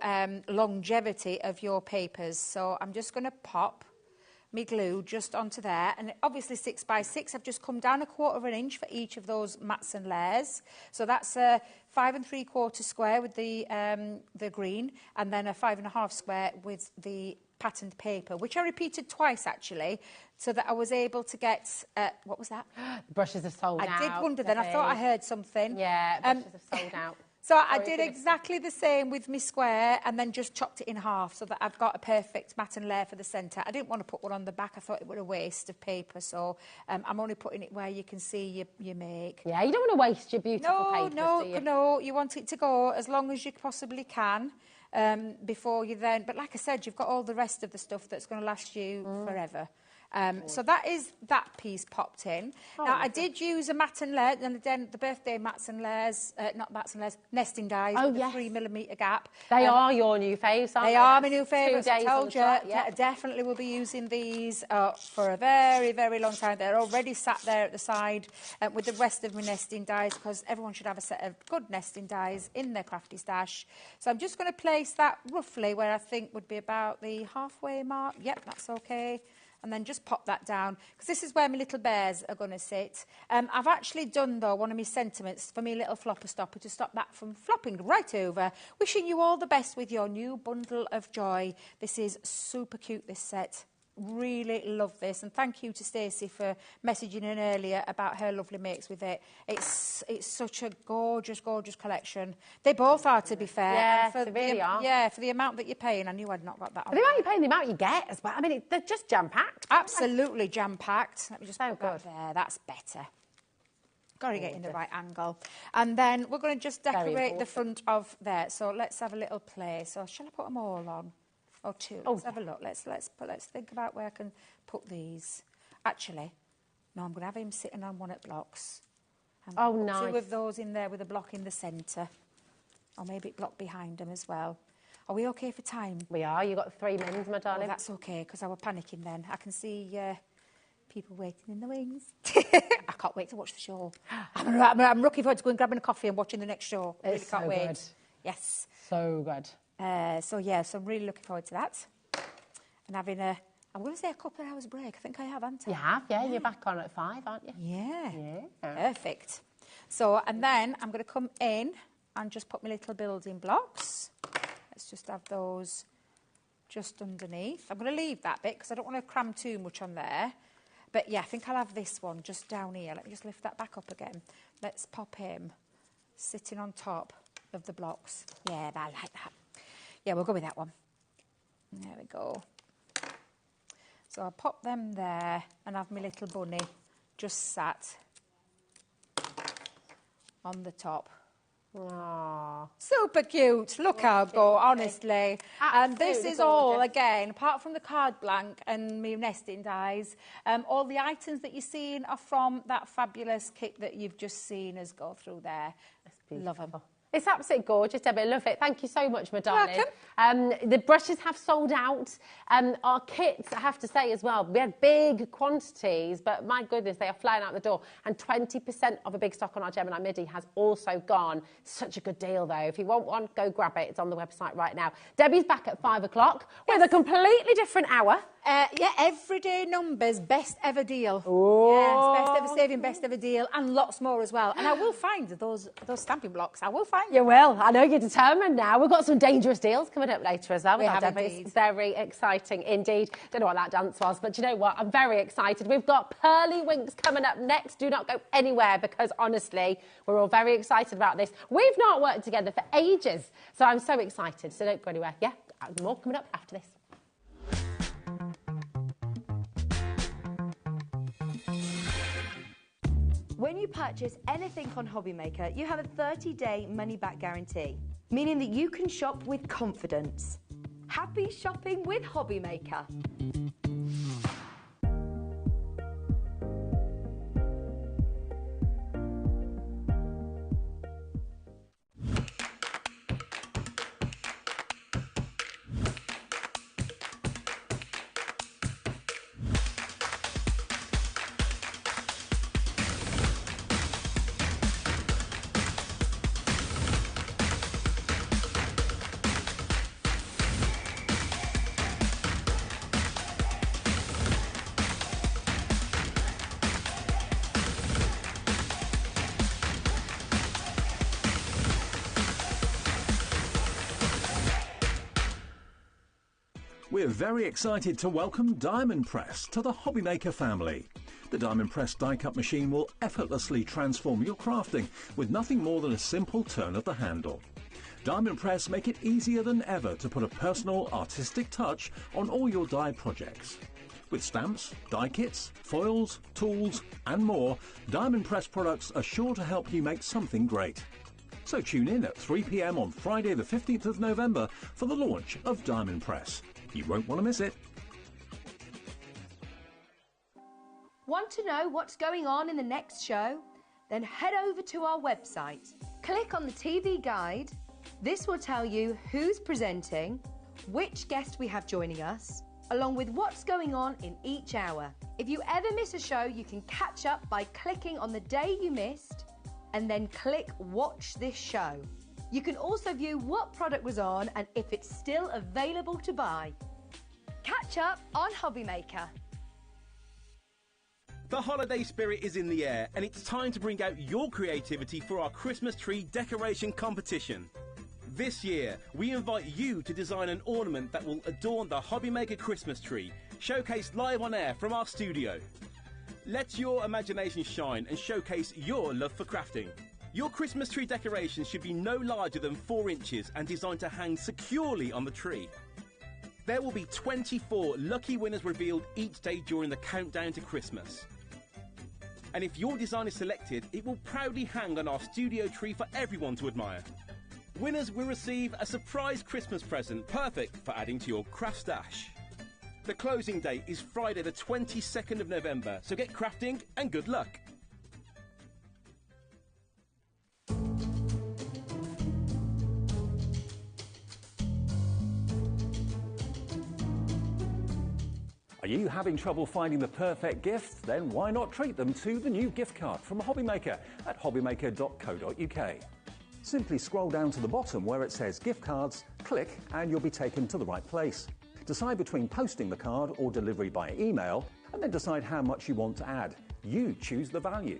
longevity of your papers. So I'm just going to pop me glue just onto there, and obviously 6x6, I've just come down 1/4 inch for each of those mats and layers. So that's a 5 3/4 square with the green, and then a 5 1/2 square with the patterned paper, which I repeated twice actually, so that I was able to get what was that? The brushes have sold out. I did wonder then. I thought I heard something. Yeah, brushes have sold out. So I did exactly the same with my square, and then just chopped it in half so that I've got a perfect mat and layer for the centre. I didn't want to put one on the back. I thought it was a waste of paper, so I'm only putting it where you can see your make. Yeah, you don't want to waste your beautiful papers, do you? No, you want it to go as long as you possibly can before you then... But like I said, you've got all the rest of the stuff that's going to last you forever. So that is that piece popped in. Now, I did use a mat and layer, and then the birthday mats and layers, not mats and layers, nesting dies with a 3mm gap. They are your new faves, aren't they? They are my new favourites. I told you, I definitely will be using these for a very, very long time. They're already sat there at the side with the rest of my nesting dies, because everyone should have a set of good nesting dies in their crafty stash. So I'm just going to place that roughly where I think would be about the halfway mark. Yep, that's okay. And then just pop that down, because this is where my little bears are going to sit. I've actually done, though, one of my sentiments for me little flopper stopper to stop that from flopping right over. Wishing you all the best with your new bundle of joy. This is super cute, this set. really love this, and thank you to Stacey for messaging in earlier about her lovely makes with it. It's such a gorgeous, gorgeous collection. They both are, to be fair. Yeah, and they really are. Yeah, for the amount that you're paying. I knew I'd not got that on. The amount you're paying, the amount you get as well. I mean, they're just jam-packed. Absolutely jam-packed. Let me just put that good. there. That's better. Got to get in the right angle. And then we're going to just decorate the front of there. So let's have a little play. So shall I put them all on? Or two? Let's have a look. Let's think about where I can put these. Actually, no, I'm going to have him sitting on one of the blocks. And Oh, put nice. 2 of those in there with a block in the centre. Or maybe a block behind them as well. Are we okay for time? We are. You've got 3 minutes, my Oh, darling. that's okay, because I was panicking then. I can see people waiting in the wings. I can't wait to watch the show. I'm looking forward to going grabbing a coffee and watching the next show. I really It's can't so wait. good. Yes. So good. So I'm really looking forward to that. And having I'm going to say a couple of hours break. I think I have, haven't I? You have, yeah. You're back on at 5, aren't you? Yeah. Yeah. Perfect. So, and then I'm going to come in and just put my little building blocks. Let's just have those just underneath. I'm going to leave that bit because I don't want to cram too much on there. But yeah, I think I'll have this one just down here. Let me just lift that back up again. Let's pop him sitting on top of the blocks. Yeah, I like that. Yeah, we'll go with that one. There we go. So I'll pop them there and have my little bunny just sat on the top. Aww. Super cute. Look how I go, honestly. And this Absolutely is all, gorgeous. again, apart from the card blank and my nesting dies, all the items that you're seeing are from that fabulous kit that you've just seen us go through there. Love them. It's absolutely gorgeous, Debbie. I love it. Thank you so much, my darling. Welcome. The brushes have sold out. Our kits, I have to say as well, we had big quantities, but my goodness, they are flying out the door. And 20% of a big stock on our Gemini Midi has also gone. Such a good deal, though. If you want one, go grab it. It's on the website right now. Debbie's back at 5 o'clock with a completely different hour. Yeah, everyday numbers, best ever deal. Oh. Yes, best ever saving, best ever deal, and lots more as well. And I will find those stamping blocks. I will find You will. I know you're determined now. We've got some dangerous deals coming up later as well. We have Debbie. indeed. It's very exciting indeed. Don't know what that dance was, but you know what? I'm very excited. We've got Pearly Winks coming up next. Do not go anywhere because honestly, we're all very excited about this. We've not worked together for ages, so I'm so excited. So don't go anywhere. Yeah, more coming up after this. When you purchase anything on HobbyMaker, you have a 30-day money-back guarantee, meaning that you can shop with confidence. Happy shopping with HobbyMaker. We're very excited to welcome Diamond Press to the HobbyMaker family. The Diamond Press die-cut machine will effortlessly transform your crafting with nothing more than a simple turn of the handle. Diamond Press make it easier than ever to put a personal, artistic touch on all your die projects. With stamps, die kits, foils, tools and more, Diamond Press products are sure to help you make something great. So tune in at 3 p.m. on Friday the 15th of November for the launch of Diamond Press. You won't want to miss it. Want to know what's going on in the next show? Then head over to our website. Click on the TV guide. This will tell you who's presenting, which guest we have joining us, along with what's going on in each hour. If you ever miss a show, you can catch up by clicking on the day you missed and then click Watch This Show. You can also view what product was on and if it's still available to buy. Catch up on HobbyMaker. The holiday spirit is in the air, and it's time to bring out your creativity for our Christmas tree decoration competition. This year, we invite you to design an ornament that will adorn the HobbyMaker Christmas tree, showcased live on air from our studio. Let your imagination shine and showcase your love for crafting. Your Christmas tree decorations should be no larger than 4 inches and designed to hang securely on the tree. There will be 24 lucky winners revealed each day during the countdown to Christmas. And if your design is selected, it will proudly hang on our studio tree for everyone to admire. Winners will receive a surprise Christmas present, perfect for adding to your craft stash. The closing date is Friday the 22nd of November, so get crafting and good luck. Are you having trouble finding the perfect gift? Then why not treat them to the new gift card from HobbyMaker at hobbymaker.co.uk. Simply scroll down to the bottom where it says gift cards, click and you'll be taken to the right place. Decide between posting the card or delivery by email and then decide how much you want to add. You choose the value.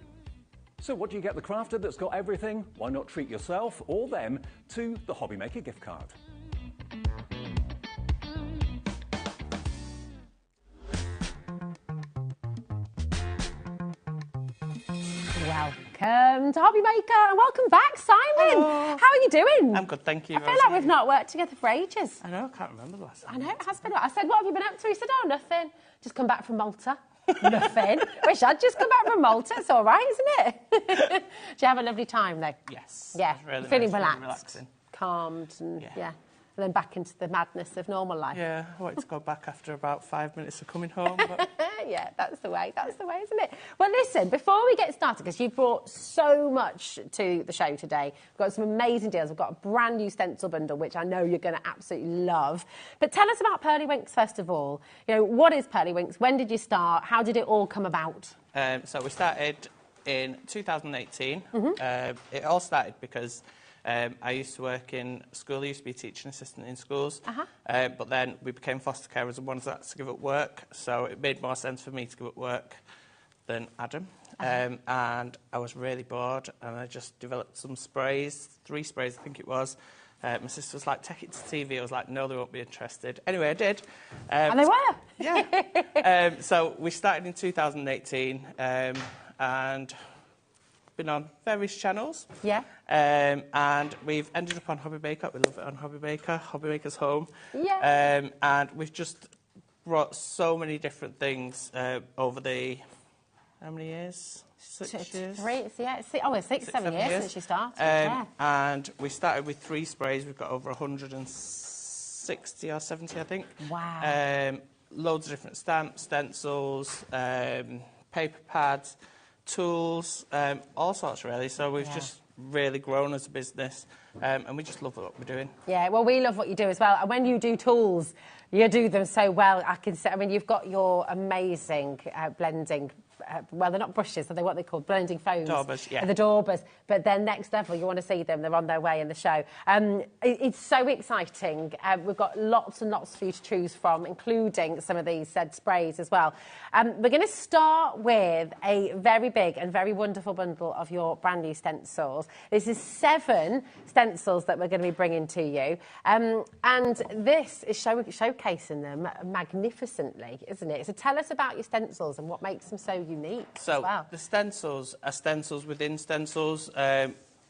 So what do you get the crafter that's got everything? Why not treat yourself or them to the HobbyMaker gift card? Welcome to HobbyMaker and welcome back, Simon. Hello. How are you doing? I'm good, thank you. I feel like we've not worked together for ages. I know, I can't remember the last time. I know, it has been. I said, what have you been up to? He said, oh, nothing. Just come back from Malta. Nothing. Wish I'd just come back from Malta. It's all right, isn't it? Did you have a lovely time, though? Yes. Yeah, really feeling nice, relaxed, really relaxing. calmed, and yeah. And then back into the madness of normal life. Yeah, I wanted to go back after about 5 minutes of coming home. But... yeah, that's the way, isn't it? Well, listen, before we get started, because you've brought so much to the show today, we've got some amazing deals. We've got a brand new stencil bundle, which I know you're going to absolutely love. But tell us about Pearlywinks, first of all. You know, what is Pearlywinks? When did you start? How did it all come about? So we started in 2018. It all started because... I used to work in school. I used to be a teaching assistant in schools. But then we became foster carers and wanted to give up work. So it made more sense for me to give up work than Adam. And I was really bored and I just developed some sprays, 3 sprays I think it was. My sister was like, take it to TV. I was like, no, they won't be interested. Anyway, I did. And they were? Yeah. So we started in 2018 and... been on various channels. Yeah. And we've ended up on HobbyMaker. We love it on HobbyMaker. HobbyMaker's home. Yeah. And we've just brought so many different things over the... How many years? 6 years? 3, yeah. 6, 7 years since you started. Yeah. And we started with 3 sprays. We've got over 160 or 70, I think. Wow. Loads of different stamps, stencils, paper pads, tools, all sorts really. So we've just really grown as a business and we just love what we're doing. Yeah, well, we love what you do as well. And when you do tools, you do them so well. I can say, I mean, you've got your amazing blending. Well, they're not brushes, are they what they're called? Blending foams. Daubers, yeah. The daubers. But then next level, you want to see them. They're on their way in the show. It's so exciting. We've got lots and lots for you to choose from, including some of these said sprays as well. We're going to start with a very big and very wonderful bundle of your brand new stencils. This is 7 stencils that we're going to be bringing to you. And this is showcasing them magnificently, isn't it? So tell us about your stencils and what makes them so unique. So the stencils are stencils within stencils.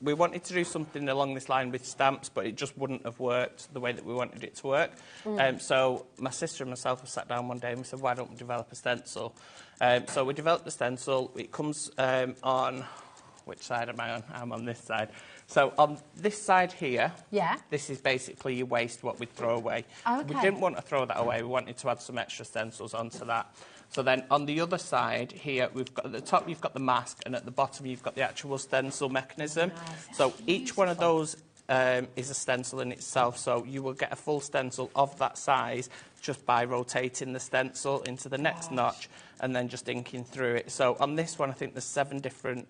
We wanted to do something along this line with stamps, but it just wouldn't have worked the way that we wanted it to work. So my sister and myself have sat down one day and we said, why don't we develop a stencil? So we developed the stencil. It comes on... Which side am I on? I'm on this side. So on this side here, this is basically your waste, what we'd throw away. We didn't want to throw that away. We wanted to add some extra stencils onto that. So then on the other side here, we've got at the top you've got the mask, and at the bottom you've got the actual stencil mechanism. Nice. So each one of those is a stencil in itself. So you will get a full stencil of that size just by rotating the stencil into the next notch and then just inking through it. So on this one, I think there's 7 different...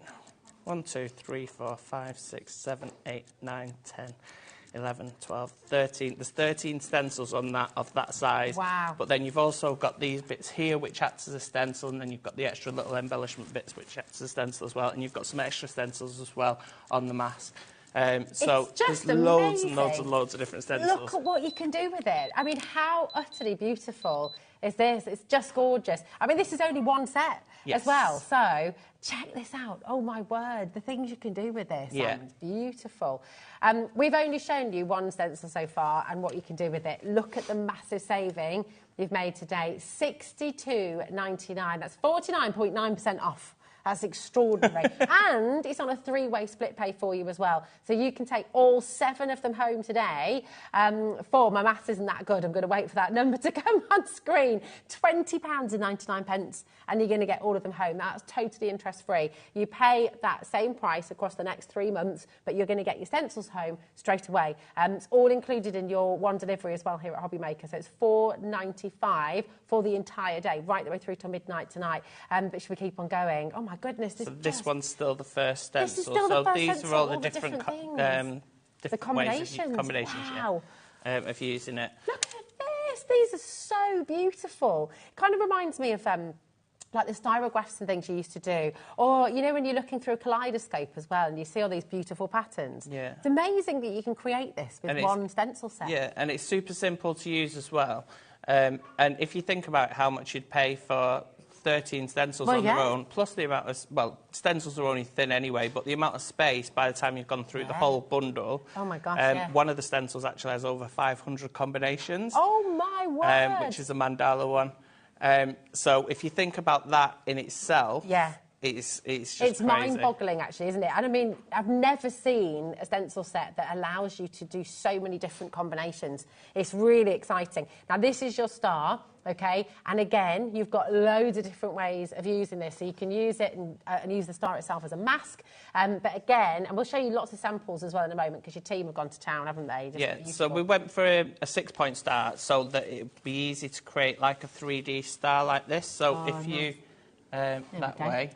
1, 2, 3, 4, 5, 6, 7, 8, 9, 10, 11, 12, 13. There's 13 stencils on that of that size. Wow. But then you've also got these bits here, which acts as a stencil, and then you've got the extra little embellishment bits, which acts as a stencil as well. And you've got some extra stencils as well on the mask. So there's loads and loads and loads of different stencils. Look at what you can do with it. I mean, how utterly beautiful is this. It's just gorgeous. I mean, this is only one set as well. So check this out. Oh, my word. The things you can do with this. Yeah. It's beautiful. We've only shown you one stencil so far and what you can do with it. Look at the massive saving you've made today. $62.99. That's 49.9% off. That's extraordinary. And it's on a 3-way split pay for you as well. So you can take all 7 of them home today. For my maths isn't that good. I'm going to wait for that number to come on screen. £20.99. And you're going to get all of them home. That's totally interest-free. You pay that same price across the next 3 months, but you're going to get your stencils home straight away. It's all included in your one delivery as well here at HobbyMaker. So it's $4.95 for the entire day, right the way through till midnight tonight. But should we keep on going? Oh, my goodness. This one's still the first stencil. This is still the first these stencil, are all the different different the combinations. Wow. Of using it. Look at this. These are so beautiful. It kind of reminds me of like the styrographs and things you used to do. Or, you know, when you're looking through a kaleidoscope as well and you see all these beautiful patterns. Yeah. It's amazing that you can create this with one stencil set. Yeah, and it's super simple to use as well. And if you think about how much you'd pay for 13 stencils on their own, plus the amount of, well, stencils are only thin anyway, but the amount of space by the time you've gone through the whole bundle. Oh, my gosh, one of the stencils actually has over 500 combinations. Oh, my word. Which is a mandala one. So if you think about that in itself, it's just it's mind-boggling, actually, isn't it? And I mean, I've never seen a stencil set that allows you to do so many different combinations. It's really exciting. Now, this is your star, okay? And again, you've got loads of different ways of using this. So you can use it and use the star itself as a mask. But again, and we'll show you lots of samples as well in a moment because your team have gone to town, haven't they? So we went for a 6-point star so that it would be easy to create like a 3D star like this. So if you, that way.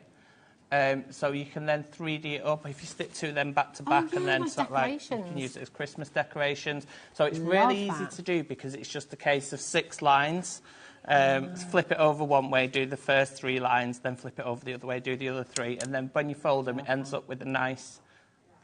So you can then 3D it up if you stick 2 of them back to back and then sort of like you can use it as Christmas decorations. So it's really easy to do because it's just a case of 6 lines. Flip it over one way, do the first 3 lines, then flip it over the other way, do the other 3, and then when you fold them, it ends up with a nice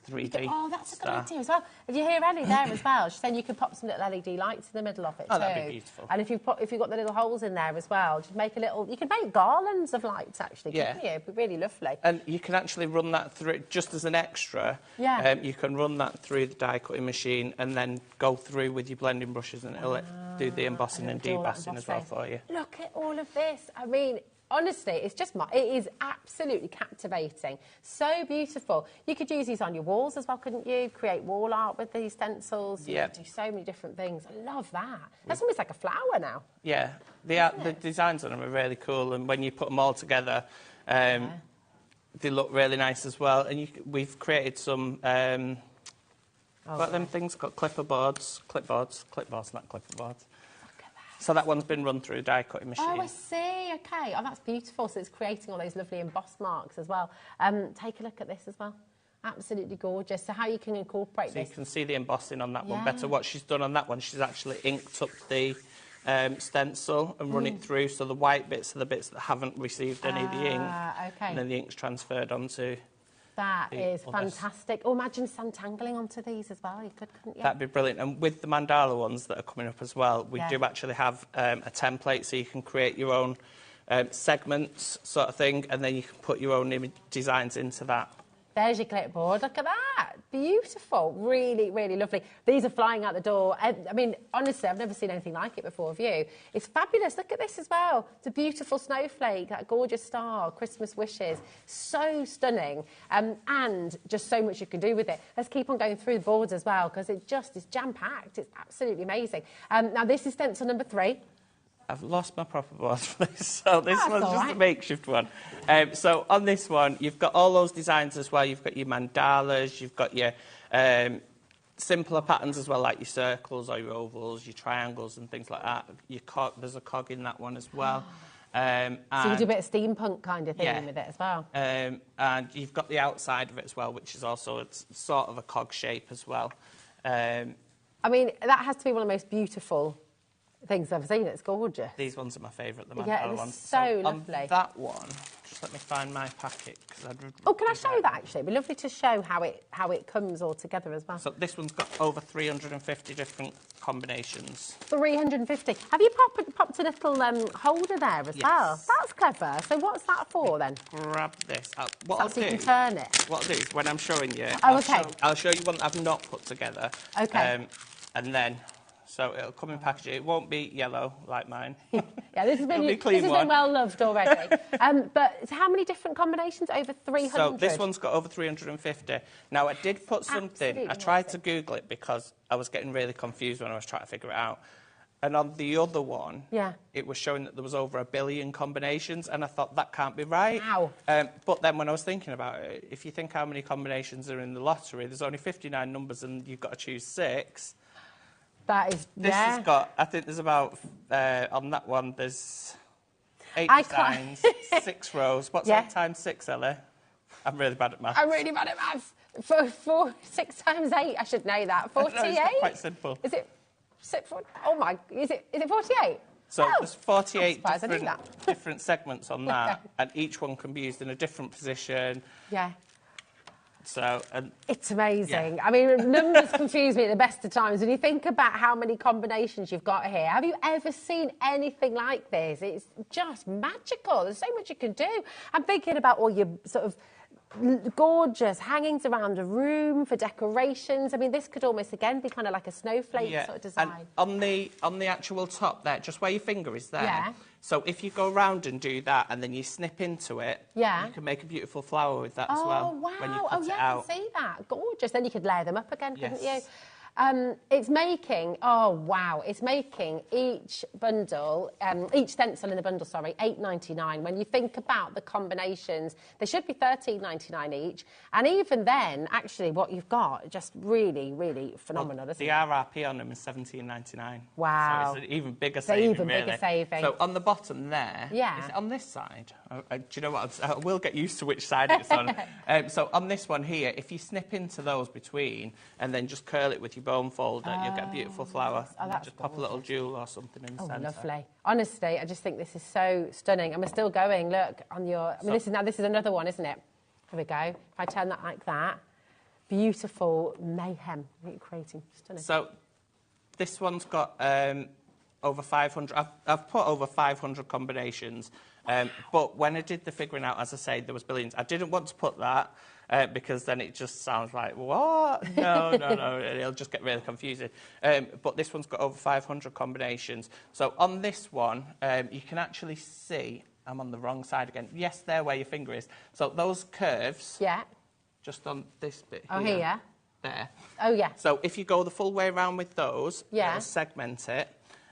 3D. Oh, that's a good idea as well. Did you hear Ellie there as well? She's saying you could pop some little LED lights in the middle of it too. That'd be beautiful. And if you've got the little holes in there as well, just make a little. You can make garlands of lights actually, couldn't you? It'd be really lovely. And you can actually run that through just as an extra. Yeah. You can run that through the die cutting machine and then go through with your blending brushes and it'll do the embossing and debossing as well for you. Look at all of this. I mean, honestly, it's just it is absolutely captivating. So beautiful. You could use these on your walls as well, couldn't you? Create wall art with these stencils. You could do so many different things. I love that. That's almost like a flower now. Yeah. The designs on them are really cool, and when you put them all together, they look really nice as well. And we've created some what are them things called? Clipboards, not clipboards. So that one's been run through a die cutting machine. Oh, I see. Okay. Oh, that's beautiful. So it's creating all those lovely embossed marks as well. Take a look at this as well. Absolutely gorgeous. So how you can incorporate this. You can see the embossing on that one better. What she's done on that one, she's actually inked up the stencil and run it through. So the white bits are the bits that haven't received any of the ink. Okay. And then the ink's transferred onto. That is fantastic. Oh, imagine santangling onto these as well. You couldn't you? That'd be brilliant. And with the mandala ones that are coming up as well, we do actually have a template so you can create your own segments sort of thing, and then you can put your own designs into that. There's your clipboard. Look at that. Beautiful. Really, really lovely. These are flying out the door. I mean, honestly, I've never seen anything like it before, have you? It's fabulous. Look at this as well. It's a beautiful snowflake, that gorgeous star, Christmas wishes. So stunning. And just so much you can do with it. Let's keep on going through the boards as well, because it just is jam-packed. It's absolutely amazing. Now, this is stencil number 3. I've lost my proper board for this, so this one's just a makeshift one. So on this one, you've got all those designs as well. You've got your mandalas, you've got your simpler patterns as well, like your circles or your ovals, your triangles and things like that. There's a cog in that one as well. So you do a bit of steampunk kind of thing with it as well. And you've got the outside of it as well, which is also sort of a cog shape as well. I mean, that has to be one of the most beautiful things I've seen. It's gorgeous. These ones are my favourite, the mandala ones. So lovely. On that one, Just let me find my packet. Oh, can I show you that, actually? It'd be lovely to show how it comes all together as well. So this one's got over 350 different combinations. 350. Have you popped a little holder there as well? That's clever. So what's that for, then? Grab this. So you can turn it. What I'll do is, when I'm showing you, okay. I'll show you one that I've not put together. Okay. And then... So it'll come in packaging. It won't be yellow like mine. Yeah, this has been well loved already. But how many different combinations? Over 300? So this one's got over 350. Now, I did put something... Absolutely I tried to Google it because I was getting really confused when I was trying to figure it out. And on the other one, it was showing that there was over 1 billion combinations, and I thought, that can't be right. Wow. But then when I was thinking about it, if you think how many combinations are in the lottery, there's only 59 numbers and you've got to choose 6. That is, This has got, I think there's about, on that one, there's 8 designs, 6 rows. What's 8 times 6, Ellie? I'm really bad at maths. I'm really bad at maths. 6 times 8, I should know that. 48? It's quite simple. Is it? Oh my, is it 48? So there's 48 different, different segments on that, and each one can be used in a different position. Yeah. So, it's amazing. I mean, numbers confuse me at the best of times. When you think about how many combinations you've got here, have you ever seen anything like this? It's just magical. There's so much you can do. I'm thinking about all your sort of gorgeous hangings around a room for decorations. I mean, this could almost, again, be kind of like a snowflake sort of design. And on the actual top there, just where your finger is there, so if you go round and do that and then you snip into it, you can make a beautiful flower with that as well. Oh, wow. When you cut it out. I can see that. Gorgeous. Then you could layer them up again, couldn't you? It's making, it's making each bundle, each stencil in the bundle, sorry, $8.99. When you think about the combinations, they should be $13.99 each. And even then, actually, what you've got, just really, really phenomenal, isn't it? The RRP on them is $17.99. Wow. So it's an even bigger saving, even bigger saving. So on the bottom there, is it on this side? Do you know what? I will get used to which side it's on. So on this one here, if you snip into those between and then just curl it with your bone folder, you'll get a beautiful flower. Oh, that's just pop a little jewel or something in the centre. Lovely. Honestly, I just think this is so stunning. And we're still going. Look, on your... I mean, this is another one, isn't it? Here we go. If I turn that like that, beautiful mayhem that you're creating. Stunning. So this one's got over 500... I've put over 500 combinations. But when I did the figuring out, as I say, there was billions. I didn't want to put that because then it just sounds like, what? No, it'll just get really confusing. But this one's got over 500 combinations. So on this one, you can actually see, I'm on the wrong side again. Yes, there where your finger is. So those curves, just on this bit here. Oh, here? There. Oh, yeah. So if you go the full way around with those, it'll segment it.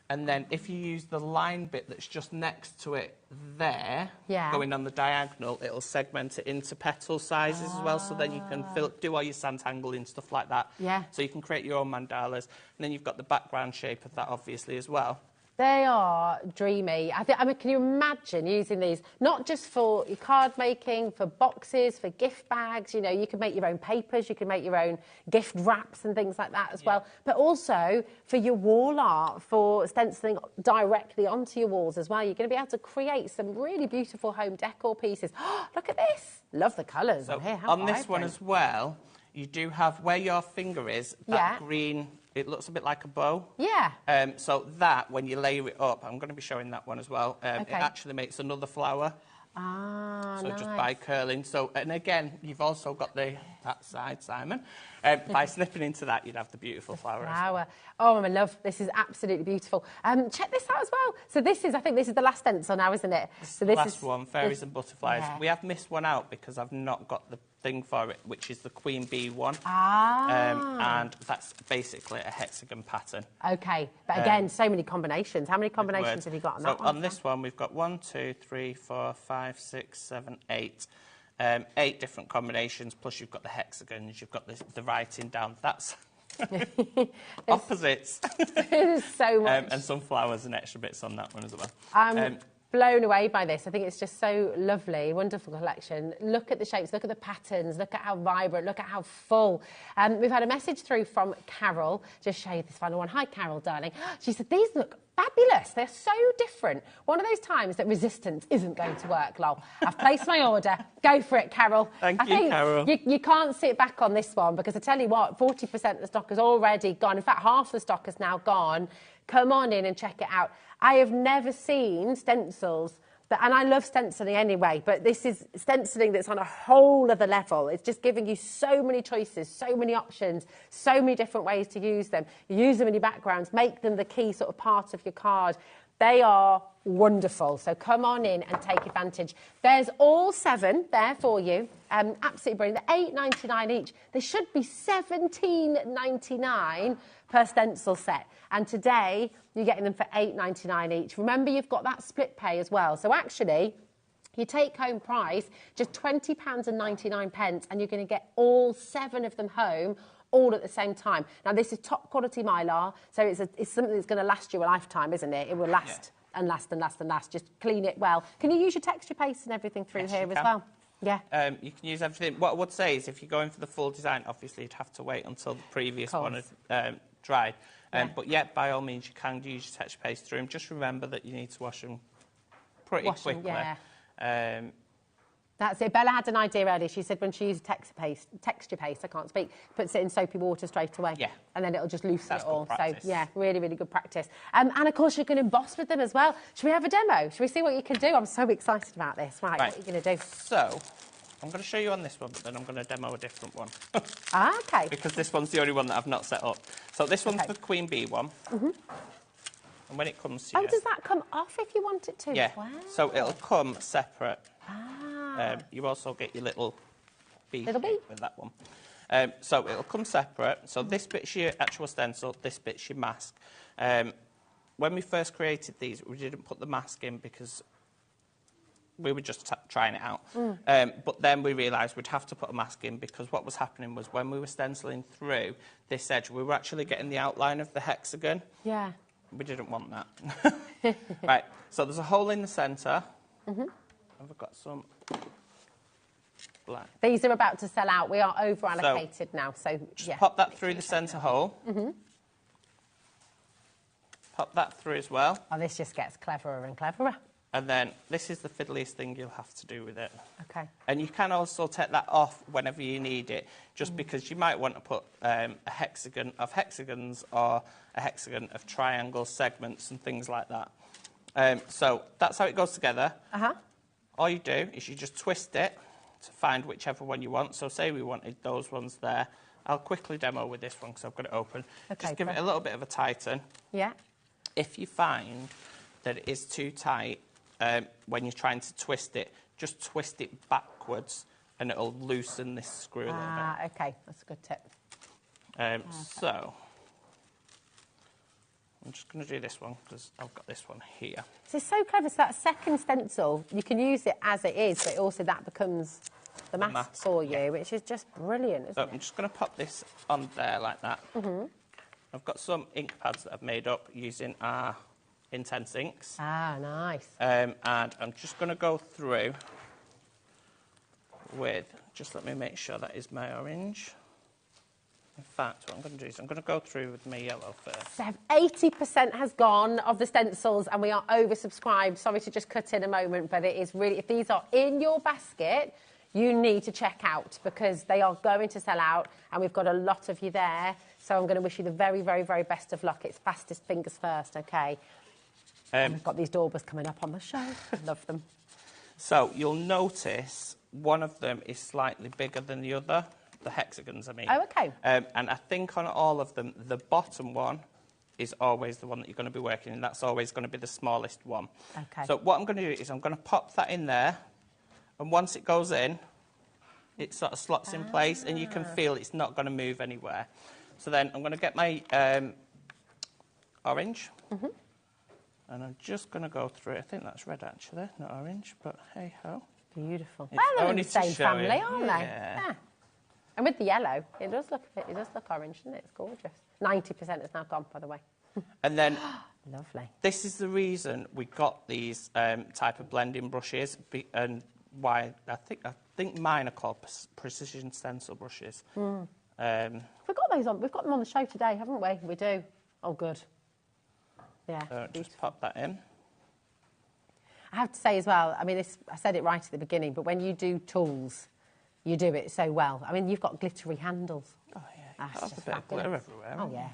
And then if you use the line bit that's just next to it there, going on the diagonal, it'll segment it into petal sizes as well, so then you can do all your santangling and stuff like that. So you can create your own mandalas. And then you've got the background shape of that, obviously, as well. They are dreamy. I mean, can you imagine using these, not just for your card making, for boxes, for gift bags, you know, you can make your own papers, you can make your own gift wraps and things like that as well, but also for your wall art, for stenciling directly onto your walls as well. You're going to be able to create some really beautiful home decor pieces. Oh, look at this. Love the colours on here. How on this one as well, you do have where your finger is, that green... It looks a bit like a bow. Yeah. So that, when you layer it up, I'm going to be showing that one as well. It actually makes another flower. Ah, so just by curling. So, and again, you've also got that side, Simon. By snipping into that, you'd have the beautiful flower. Oh, my love, this is absolutely beautiful. Check this out as well. So this is, I think this is the last stencil now, isn't it? So this last one, fairies and butterflies. Yeah. We have missed one out because I've not got the thing for it, which is the Queen Bee one. And that's basically a hexagon pattern. Okay, but again, so many combinations. How many combinations have you got on that one? On this one, we've got 1, 2, 3, 4, 5, 6, 7, 8. 8 different combinations, plus you've got the hexagons, you've got the writing down. That's opposites. There's so much. And some flowers and extra bits on that one as well. blown away by this. I think it's just so lovely, wonderful collection. Look at the shapes, look at the patterns, look at how vibrant, look at how full. We've had a message through from Carol. Just show you this final one. Hi, Carol, darling. She said, these look fabulous. They're so different. One of those times that resistance isn't going to work, lol. I've placed my order. Go for it, Carol. Thank you, Carol. You can't sit back on this one because I tell you what, 40% of the stock has already gone. In fact, half the stock has now gone. Come on in and check it out. I have never seen stencils and I love stenciling anyway, but this is stenciling that's on a whole other level. It's just giving you so many choices, so many options, so many different ways to use them. You use them in your backgrounds, make them the key sort of part of your card. They are wonderful. So come on in and take advantage. There's all 7 there for you. Absolutely brilliant. They're $8.99 each. They should be $17.99 per stencil set. And today, you're getting them for $8.99 each. Remember, you've got that split pay as well. So actually, your take-home price, just £20.99, and you're going to get all 7 of them home all at the same time. Now, this is top quality Mylar, so it's something that's going to last you a lifetime, isn't it? It will last and last and last and last. Just clean it well. Can you use your texture paste and everything through here as well? Yeah. You can use everything. What I would say is if you're going for the full design, obviously you'd have to wait until the previous one had dried. But yeah, by all means, you can use your texture paste through them. Just remember that you need to wash them pretty quickly. That's it. Bella had an idea earlier. She said when she uses texture paste, I can't speak, puts it in soapy water straight away. Yeah. And then it'll just loosen it all. So, yeah, really, really good practice. And, of course, you can emboss with them as well. Should we have a demo? Should we see what you can do? I'm so excited about this. Right. What are you going to do? So, I'm going to show you on this one, but then I'm going to demo a different one. Okay. Because this one's the only one that I've not set up. So this one's the Queen Bee one. And when it comes to does that come off if you want it to? Yeah. Wow. So it'll come separate. You also get your little bee with that one. So it'll come separate. So this bit's your actual stencil, this bit's your mask. When we first created these, we didn't put the mask in because we were just trying it out. But then we realised we'd have to put a mask in because what was happening was when we were stenciling through this edge, we were actually getting the outline of the hexagon. Yeah. We didn't want that. Right, so there's a hole in the centre. I've got some black. These are about to sell out. We are over-allocated now, so just pop that through the centre hole. Pop that through as well. Oh, this just gets cleverer and cleverer. And then this is the fiddliest thing you'll have to do with it. Okay. And you can also take that off whenever you need it, just because you might want to put a hexagon of hexagons or a hexagon of triangle segments and things like that. So that's how it goes together. All you do is you just twist it to find whichever one you want. So say we wanted those ones there. I'll quickly demo with this one because I've got it open. Okay, just give it a little bit of a tighten. Yeah. If you find that it is too tight, when you're trying to twist it, just twist it backwards and it'll loosen this screw a little bit. Okay, that's a good tip. So, I'm just going to do this one because I've got this one here. So it's so clever. So that second stencil, you can use it as it is, but also that becomes the mask for you, which is just brilliant, isn't it? I'm just going to pop this on there like that. I've got some ink pads that I've made up using our Intense inks. Ah, nice. And I'm just going to go through with, just let me make sure that is my orange. In fact, what I'm going to do is I'm going to go through with my yellow first. So 80% has gone of the stencils and we are oversubscribed. Sorry to just cut in a moment, but it is really, if these are in your basket, you need to check out because they are going to sell out and we've got a lot of you there. So I'm going to wish you the very, very, very best of luck. It's fastest fingers first, okay? We've got these Daubers coming up on the show. Love them. So you'll notice one of them is slightly bigger than the other, the hexagons, I mean. Oh, okay. And I think on all of them, the bottom one is always the one that you're going to be working in. That's always going to be the smallest one. Okay. So what I'm going to do is I'm going to pop that in there, and once it goes in, it sort of slots in place, and you can feel it's not going to move anywhere. So then I'm going to get my orange. And I'm just going to go through it. I think that's red, actually, not orange, but hey-ho. Beautiful. Well, they're in the same family, aren't they? Yeah. And with the yellow, it does look orange, doesn't it? It's gorgeous. 90% has now gone, by the way. And then Lovely. This is the reason we got these type of blending brushes, and why I think mine are called precision stencil brushes. We've got those on. We've got them on the show today, haven't we? We do. Oh, good. Yeah. Just pop that in. I have to say as well, I mean, I said it right at the beginning, but when you do tools, you do it so well. I mean, you've got glittery handles. Oh, yeah. That's a bit of glitter everywhere. Oh, yeah.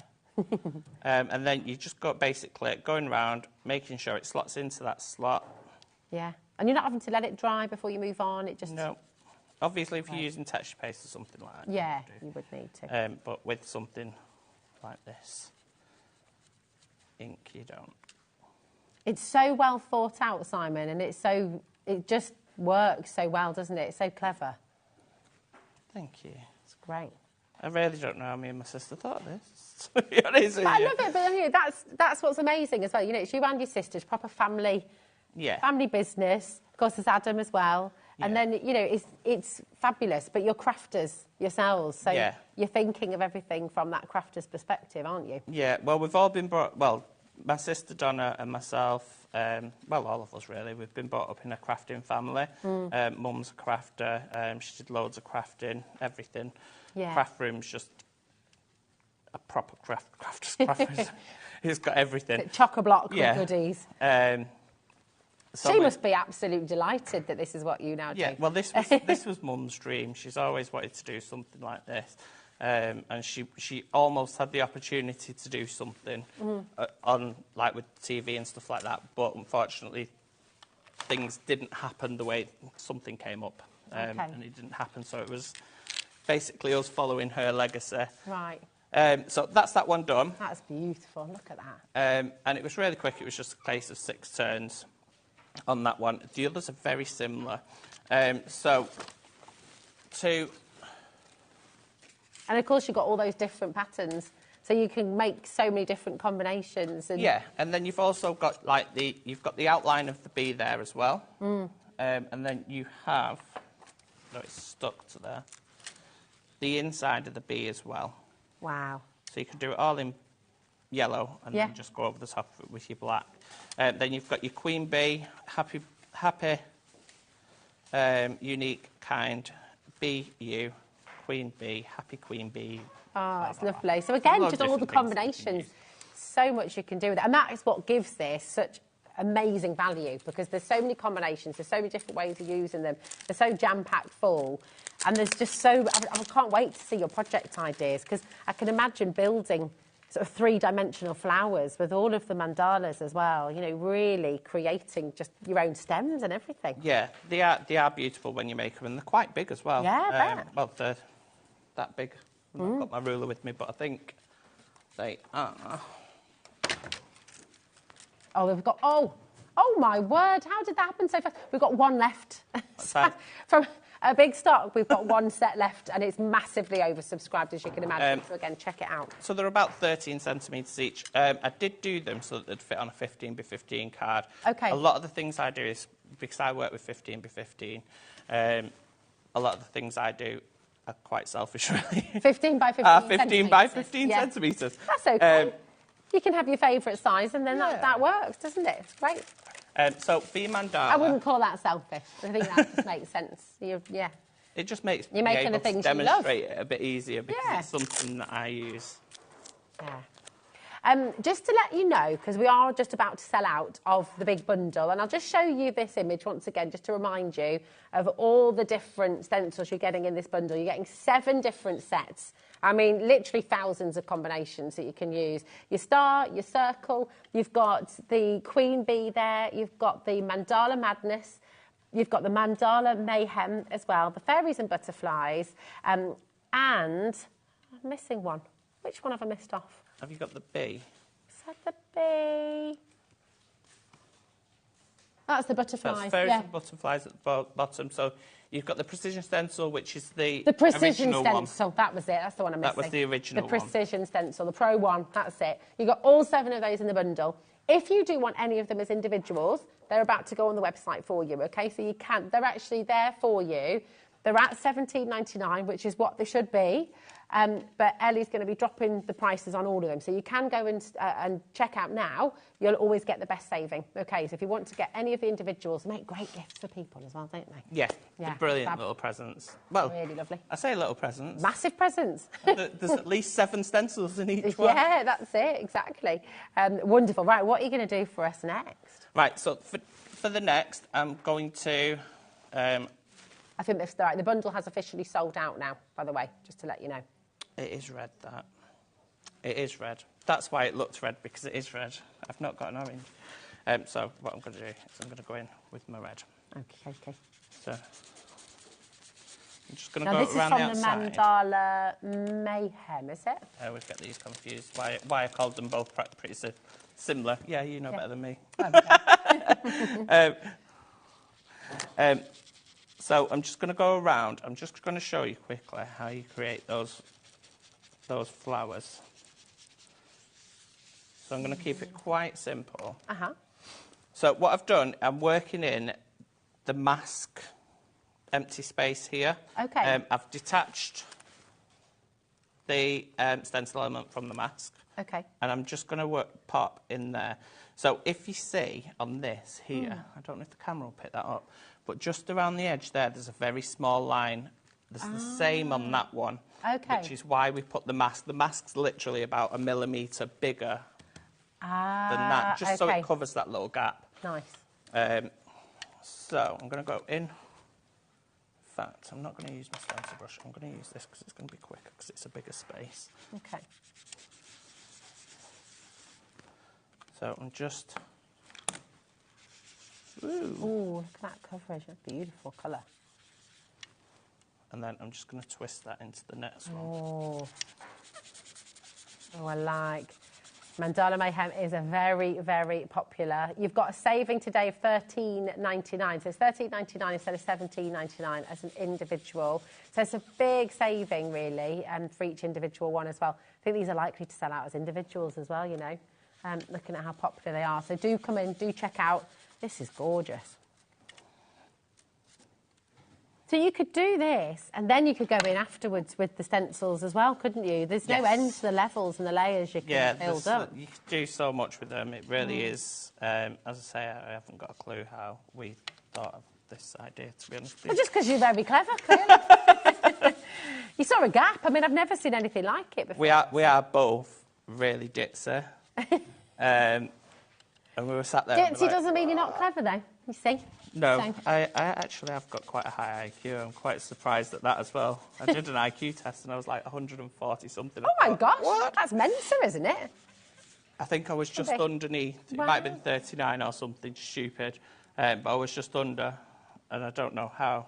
And then you just got basically going around, making sure it slots into that slot. Yeah. And you're not having to let it dry before you move on. It just... No. Obviously, if you're using texture paste or something like that. Yeah, you would need to. But with something like this, ink, you don't. It's so well thought out, Simon, and it just works so well, doesn't it? It's so clever. Thank you. It's great. I really don't know how me and my sister thought of this, to be honest with you. I love it, but I mean, that's what's amazing as well. You know, it's you and your sisters, proper family, family business. Of course, there's Adam as well. Yeah. And then, you know, it's fabulous, but you're crafters yourselves, so you're thinking of everything from that crafter's perspective, aren't you? Yeah, well, we've all been brought, well, my sister Donna and myself, well, all of us really, we've been brought up in a crafting family. Mum's a crafter, she did loads of crafting, everything. Yeah. Craft room's just a proper crafter's craft room. He's got everything. Chock-a-block with goodies. So she must be absolutely delighted that this is what you now do. Yeah, well, this was Mum's dream. She's always wanted to do something like this. And she almost had the opportunity to do something on, like, with TV and stuff like that. But unfortunately, things didn't happen the way something came up. And it didn't happen, so it was basically us following her legacy. Right. So that's that one done. That's beautiful. Look at that. And it was really quick. It was just a case of 6 turns on that one. The others are very similar. So to... And, of course, you've got all those different patterns, so you can make so many different combinations. And yeah, and then you've also got, like, you've got the outline of the bee there as well. And then you have... No, it's stuck to there. The inside of the bee as well. Wow. So you can do it all in yellow and then just go over the top of it with your black. Then you've got your queen bee, happy, unique, kind, bee, you, queen bee, happy queen bee. Oh, it's lovely. So again, just all the combinations. So much you can do with it. And that is what gives this such amazing value, because there's so many combinations, there's so many different ways of using them. They're so jam-packed full. And there's just so... I can't wait to see your project ideas, because I can imagine building sort of 3-dimensional flowers with all of the mandalas as well, you know, really creating just your own stems and everything. Yeah, they are beautiful when you make them, and they're quite big as well. Yeah, I bet. Well, they're that big. I've not got my ruler with me, but I think they are. Oh, we've got... Oh, my word, how did that happen so fast? We've got one left. From a big stock, we've got one set left, and it's massively oversubscribed, as you can imagine. So, again, check it out. So they're about 13 centimetres each. I did do them so that they'd fit on a 15x15 card. OK. A lot of the things I do is, because I work with 15x15, a lot of the things I do are quite selfish, really. 15x15 15x15 centimetres. That's OK. You can have your favourite size, and then that works, doesn't it? It's great. So for your mandala... I wouldn't call that selfish. I think that just makes sense. It just makes You're making able the things to you love. demonstrate it a bit easier, because it's something that I use. Yeah. Just to let you know, because we are just about to sell out of the big bundle, and I'll just show you this image once again, just to remind you of all the different stencils you're getting in this bundle. You're getting 7 different sets. I mean, literally thousands of combinations that you can use. Your star, your circle, you've got the queen bee there, you've got the mandala madness, you've got the mandala mayhem as well, the fairies and butterflies, and I'm missing one. Which one have I missed off? Have you got the bee? Is that the bee? That's the butterflies. That's fairies and butterflies at the bottom. So you've got the precision stencil, which is the precision original stencil. One. That was it. That's the one I'm missing. That was the original one. The precision stencil, the Pro one. That's it. You've got all 7 of those in the bundle. If you do want any of them as individuals, they're about to go on the website for you. Okay, so you can. They're actually there for you. They're at £17.99, which is what they should be. But Ellie's going to be dropping the prices on all of them. So you can go and check out now. You'll always get the best saving. Okay, so if you want to get any of the individuals, make great gifts for people as well, don't they? Yeah, they're brilliant little presents. Well, really lovely. I say little presents. Massive presents. There's at least 7 stencils in each one. Yeah, that's it, exactly. Wonderful. Right, what are you going to do for us next? Right, so for the next, I'm going to... I think that's right. The bundle has officially sold out now, by the way, just to let you know. It is red, that. It is red. That's why it looks red, because it is red. I've not got an orange. So what I'm going to do is I'm going to go in with my red. Okay. So I'm just going to go around the outside. Now, this is from the Mandala Mayhem, is it? I always get these confused. Why I called them both pretty similar. Yeah, you know better than me. So I'm just going to go around. I'm just going to show you quickly how you create those flowers. So I'm going to keep it quite simple. So what I've done, I'm working in the mask empty space here. Okay. I've detached the stencil element from the mask. Okay. And I'm just going to pop in there. So if you see on this here, I don't know if the camera will pick that up, but just around the edge there's a very small line. There's the same on that one. Okay. Which is why we put the mask. The mask's literally about 1 millimetre bigger than that, just so it covers that little gap. Nice. So I'm going to go in. In fact, I'm not going to use my stencil brush. I'm going to use this because it's going to be quicker because it's a bigger space. Okay. So I'm just... Ooh, look at that coverage. That's a beautiful colour. And then I'm just going to twist that into the next one. Oh, I like. Mandala Mayhem is a very, very popular. You've got a saving today of $13.99. So it's $13.99 instead of $17.99 as an individual. So it's a big saving, really, for each individual one as well. I think these are likely to sell out as individuals as well, you know, looking at how popular they are. So do come in, do check out. This is gorgeous. So you could do this, and then you could go in afterwards with the stencils as well, couldn't you? There's no end to the levels and the layers you can build up. You can do so much with them. It really is. As I say, I haven't got a clue how we thought of this idea, to be honest with you. Well, just because you're very clever, clearly. You saw a gap. I mean, I've never seen anything like it before. We are both really ditzy. And we were sat there... Ditzy doesn't mean you're not clever, though, you see. No, So. I actually have got quite a high IQ. I'm quite surprised at that as well. I did an IQ test and I was like 140 something. Oh my gosh, that's Mensa, isn't it? I think I was just underneath. It might have been 39 or something stupid, but I was just under, and I don't know how.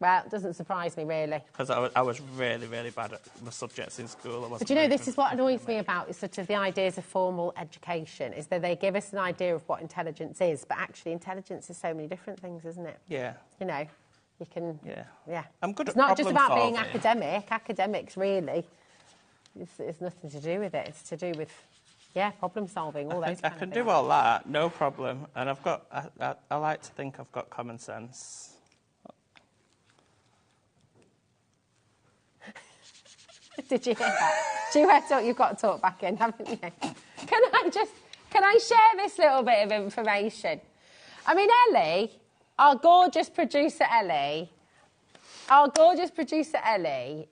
Well, it doesn't surprise me, really. Because I was really, really bad at the subjects in school. But you know, this is what annoys me about sort of the ideas of formal education, is that they give us an idea of what intelligence is, but actually intelligence is so many different things, isn't it? Yeah. You know, you can... Yeah. I'm good at It's not just about problem being academic. Academics, really, it's nothing to do with it. It's to do with, problem solving, all those kind of things. I can do all that, no problem. And I've got... I like to think I've got common sense. Did you hear that? You've got to talk back in, haven't you? Can I share this little bit of information? I mean, Ellie, our gorgeous producer Ellie,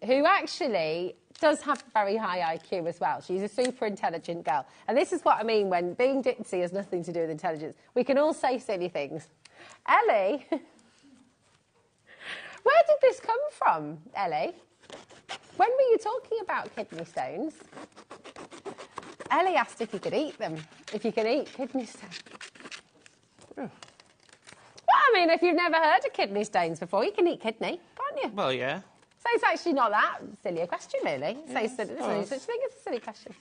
who actually does have a very high IQ as well. She's a super intelligent girl. And this is what I mean when being ditzy has nothing to do with intelligence. We can all say silly things. Ellie, where did this come from, Ellie? When were you talking about kidney stones? Ellie asked if you could eat them, if you can eat kidney stones. Well, I mean, if you've never heard of kidney stones before, you can eat kidney, can't you? Well, yeah. So it's actually not that silly a question, really. There's no such thing as a silly question.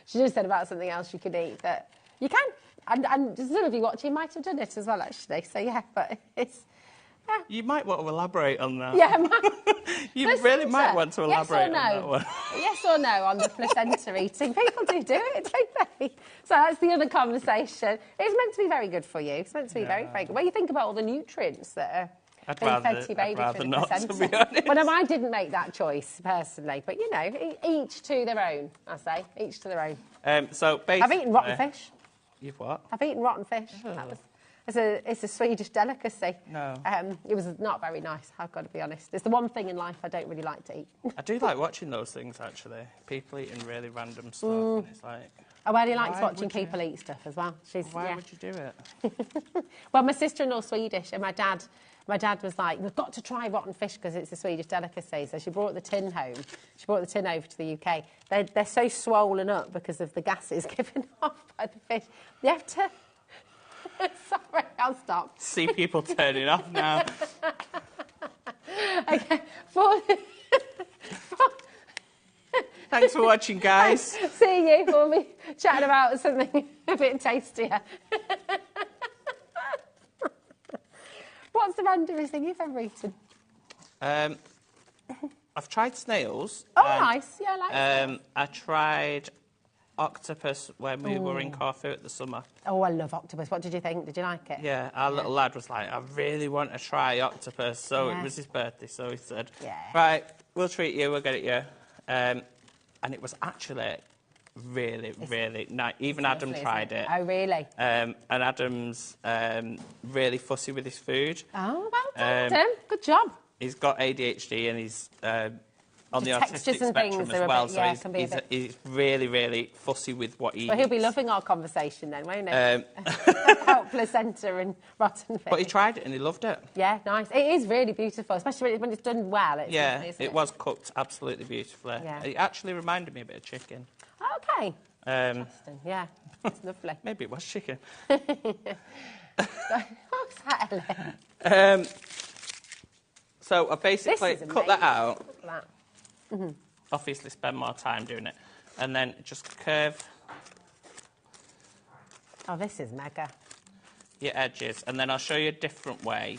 She just said about something else you could eat, but you can. And some of you watching might have done it as well, actually. So, but it's... Yeah. You might want to elaborate on that. Yeah, you really might want to elaborate on that one. Yes or no on the placenta eating. People do it, don't they? So that's the other conversation. It's meant to be very good for you. It's meant to be very, very good. When you think about all the nutrients that are I'd being rather, fed to your baby I'd rather through the not, placenta. to be honest. Well, no, I didn't make that choice personally, but you know, each to their own. I say, each to their own. So basically, I've eaten rotten fish. You've what? I've eaten rotten fish. Oh. It's a Swedish delicacy. No. It was not very nice, I've got to be honest. It's the one thing in life I don't really like to eat. I do like watching those things, actually. People eating really random stuff, and it's like... Oh, Ellie likes Why watching would you? people eat stuff as well. Why would you do it? Well, my sister-in-law's Swedish, and my dad was like, we've got to try rotten fish because it's a Swedish delicacy. So she brought the tin home. She brought the tin over to the UK. They're so swollen up because of the gases given off by the fish. You have to... Sorry, I'll stop. See people turning off now. Okay, Thanks for watching, guys. See you. We'll be chatting about something a bit tastier. What's the randomest thing you've ever eaten? I've tried snails. Oh, nice. Yeah, I like snails. I tried octopus when we were in Corfu at the summer. Oh, I love octopus. What did you think? Did you like it? Yeah, our little lad was like, I really want to try octopus. So Yeah. it was his birthday, so he said, Yeah. right, we'll treat you, we'll get it you. And it was actually really, really nice. Even Adam Lovely, tried isn't it. Oh, really? And Adam's really fussy with his food. Oh, well done, Tim. Good job. He's got ADHD and he's on the textures autistic and spectrum things as are a well, bit- so yeah, can be a bit- he's really, really fussy with what he Well, he'll be eats. loving our conversation then, won't he? About placenta and rotten fish. But he tried it and he loved it. Yeah, nice. It is really beautiful, especially when it's done well. It's Yeah, lovely, isn't it was cooked absolutely beautifully. Yeah. It actually reminded me a bit of chicken. Okay. Interesting. Yeah, it's lovely. Maybe it was chicken. What's that, Ellen? So I basically This is cut that amazing. out. Look at that. Obviously spend more time doing it. And then just curve Oh, this is mega. your edges. And then I'll show you a different way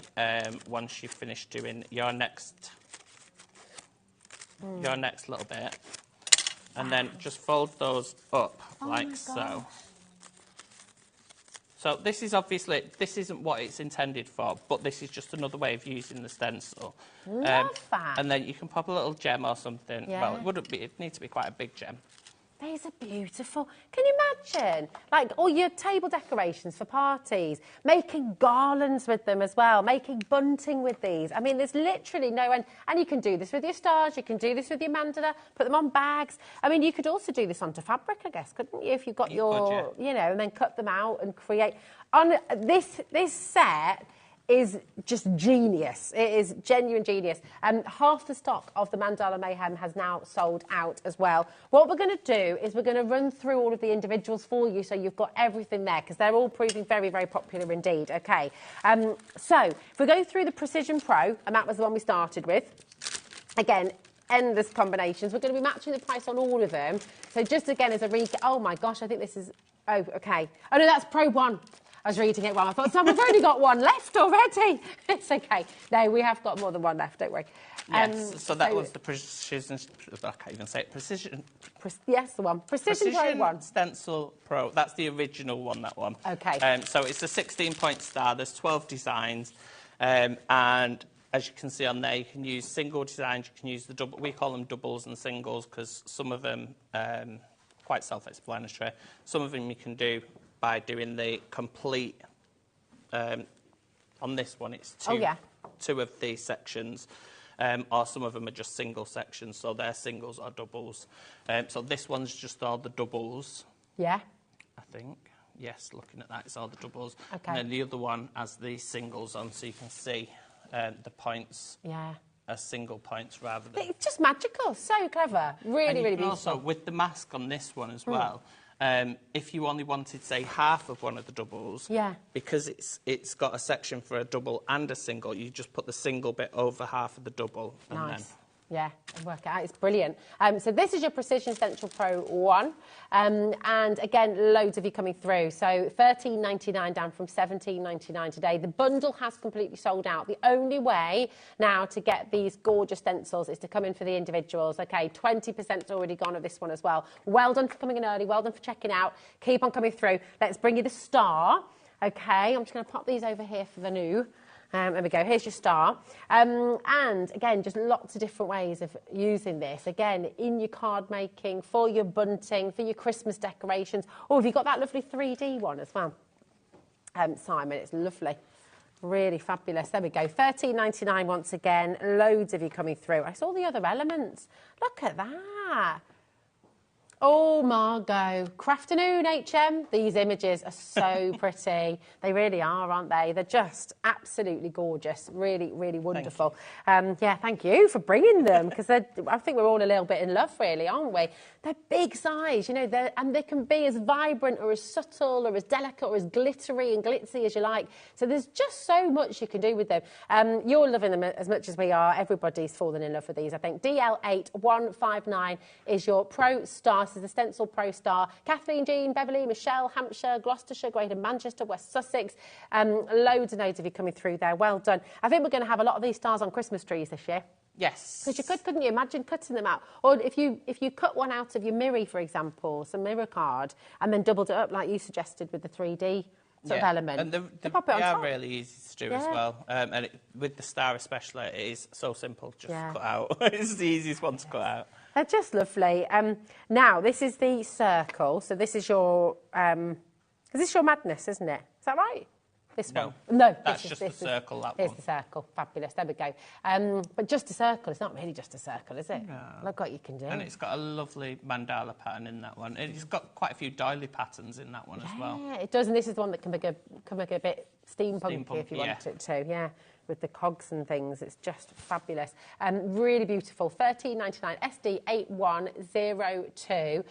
once you've finished doing your next little bit. And then just fold those up like so. So this is obviously, this isn't what it's intended for, but this is just another way of using the stencil. Love that. And then you can pop a little gem or something. Yeah. Well, it'd need to be quite a big gem. These are beautiful. Can you imagine? Like all your table decorations for parties, making garlands with them as well, making bunting with these. I mean, there's literally no end. And you can do this with your stars, you can do this with your mandala, put them on bags. I mean, you could also do this onto fabric, I guess, couldn't you? If you've got your, you know, and then cut them out and create. On this set is just genius. It is genuine genius. Half the stock of the Mandala Mayhem has now sold out as well. What we're going to do is we're going to run through all of the individuals for you so you've got everything there because they're all proving very, very popular indeed. Okay. So if we go through the Precision Pro, and that was the one we started with, again, endless combinations. We're going to be matching the price on all of them. So just again as a recap, oh my gosh, I think this is, oh, okay. Oh no, that's Pro 1. I was reading it wrong. I thought, so we've only got one left already. It's okay. No, we have got more than one left, don't worry. Yes, so that was the Precision... I can't even say it. Precision... Yes, the one. Precision Pro 1. Stencil Pro. That's the original one, that one. Okay. So it's a 16-point star. There's 12 designs. And as you can see on there, you can use single designs. You can use the double... We call them doubles and singles because some of them, quite self-explanatory. Some of them you can do by doing the complete, on this one it's two of these sections, or some of them are just single sections, so they're singles or doubles. So this one's just all the doubles. Yeah. I think. Yes, looking at that, it's all the doubles. Okay. And then the other one has the singles on, so you can see the points as single points rather than... It's just magical, so clever. Really, really beautiful. Also, with the mask on this one as well, if you only wanted, say, half of one of the doubles, because it's got a section for a double and a single, you just put the single bit over half of the double. And nice. Yeah, work it out. It's brilliant. So this is your Precision Stencil Pro 1. And again, loads of you coming through. So $13.99 down from $17.99 today. The bundle has completely sold out. The only way now to get these gorgeous stencils is to come in for the individuals. Okay, 20%'s already gone of this one as well. Well done for coming in early. Well done for checking out. Keep on coming through. Let's bring you the star. Okay, I'm just going to pop these over here for the new. There we go, here's your star. And again, just lots of different ways of using this. Again, in your card making, for your bunting, for your Christmas decorations. Oh, have you got that lovely 3D one as well? Simon, it's lovely. Really fabulous. There we go. $13.99 once again. Loads of you coming through. I saw the other elements. Look at that. Oh, Margot. Crafternoon, HM. These images are so pretty. They really are, aren't they? They're just absolutely gorgeous. Really, really wonderful. Yeah, thank you for bringing them, because I think we're all a little bit in love, really, aren't we? They're big size, you know, and they can be as vibrant or as subtle or as delicate or as glittery and glitzy as you like. So there's just so much you can do with them. You're loving them as much as we are. Everybody's fallen in love with these, I think. DL8159 is your Pro Star. This is the Stencil Pro Star. Kathleen, Jean, Beverley, Michelle, Hampshire, Gloucestershire, Greater Manchester, West Sussex. Loads and loads of you coming through there. Well done. I think we're going to have a lot of these stars on Christmas trees this year. Yes. Because you couldn't you? Imagine cutting them out. Or if you cut one out of your mirror, for example, some mirror card, and then doubled it up like you suggested with the 3D sort of element. And they are really easy to do as well. And with the star especially, it is so simple. Just cut out. It's the easiest one to cut out. They're just lovely. Now, this is the circle. So this is your... is this your madness, isn't it? Is that right? This one? No, that's just the circle, that one. Here's the circle. Fabulous. There we go. But just a circle. It's not really just a circle, is it? No. Look what you can do. And it's got a lovely mandala pattern in that one. It's got quite a few doily patterns in that one as well. Yeah, it does. And this is the one that can make a bit steampunky if you want it to. Yeah, with the cogs and things. It's just fabulous. Really beautiful. $13.99. SD8102.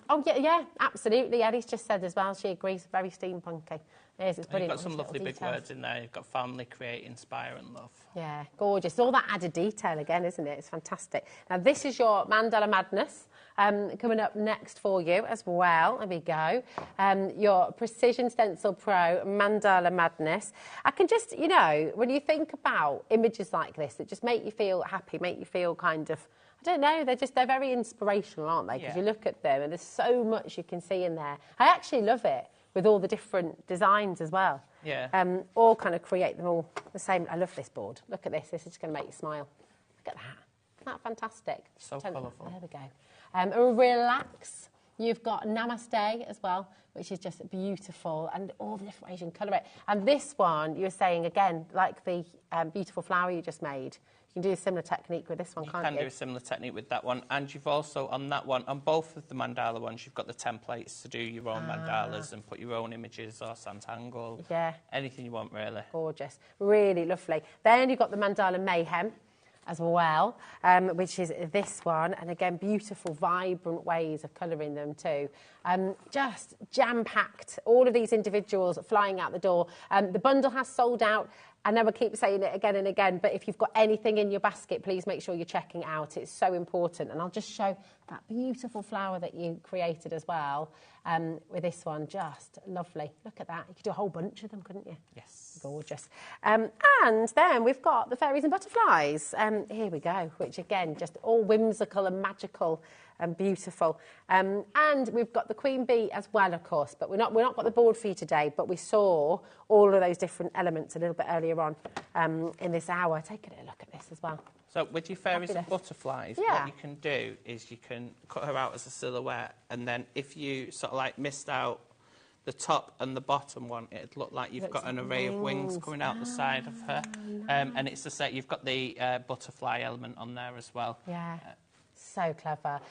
Oh, yeah, absolutely. Eddie's just said as well, she agrees, very steampunky. Yes, it's brilliant. You've got some lovely big words in there. You've got family, create, inspire and love. Yeah, gorgeous. It's all that added detail again, isn't it? It's fantastic. Now, this is your Mandala Madness coming up next for you as well. There we go. Your Precision Stencil Pro Mandala Madness. I can just, you know, when you think about images like this that just make you feel happy, make you feel kind of, I don't know, they're very inspirational, aren't they? Because you look at them and there's so much you can see in there. I actually love it, with all the different designs as well. Yeah. All kind of create them all the same. I love this board. Look at this. This is just going to make you smile. Look at that. Isn't that fantastic? So colourful. There we go. Relax. You've got Namaste as well, which is just beautiful, and all the different ways you can colour it. And this one, you were saying, again, like the beautiful flower you just made, you can do a similar technique with this one, can't you? You can do a similar technique with that one. And you've also, on that one, on both of the mandala ones, you've got the templates to do your own mandalas and put your own images or Sant'Angle. Yeah. Anything you want, really. Gorgeous. Really lovely. Then you've got the Mandala Mayhem as well, which is this one. And again, beautiful, vibrant ways of colouring them too. Just jam-packed. All of these individuals flying out the door. The bundle has sold out. I know I keep saying it again and again, but if you've got anything in your basket, please make sure you're checking it out. It's so important. And I'll just show that beautiful flower that you created as well with this one. Just lovely. Look at that. You could do a whole bunch of them, couldn't you? Yes. Gorgeous. And then we've got the fairies and butterflies. Here we go, which again, just all whimsical and magical and beautiful. And we've got the Queen Bee as well, of course, but we're not got the board for you today, but we saw all of those different elements a little bit earlier on in this hour. Take a look at this as well. So with your fairies and butterflies, what you can do is you can cut her out as a silhouette, and then if you sort of like missed out the top and the bottom one, it'd look like you've got an array of wings coming out the side of her. And it's the set, you've got the butterfly element on there as well. Yeah. So clever.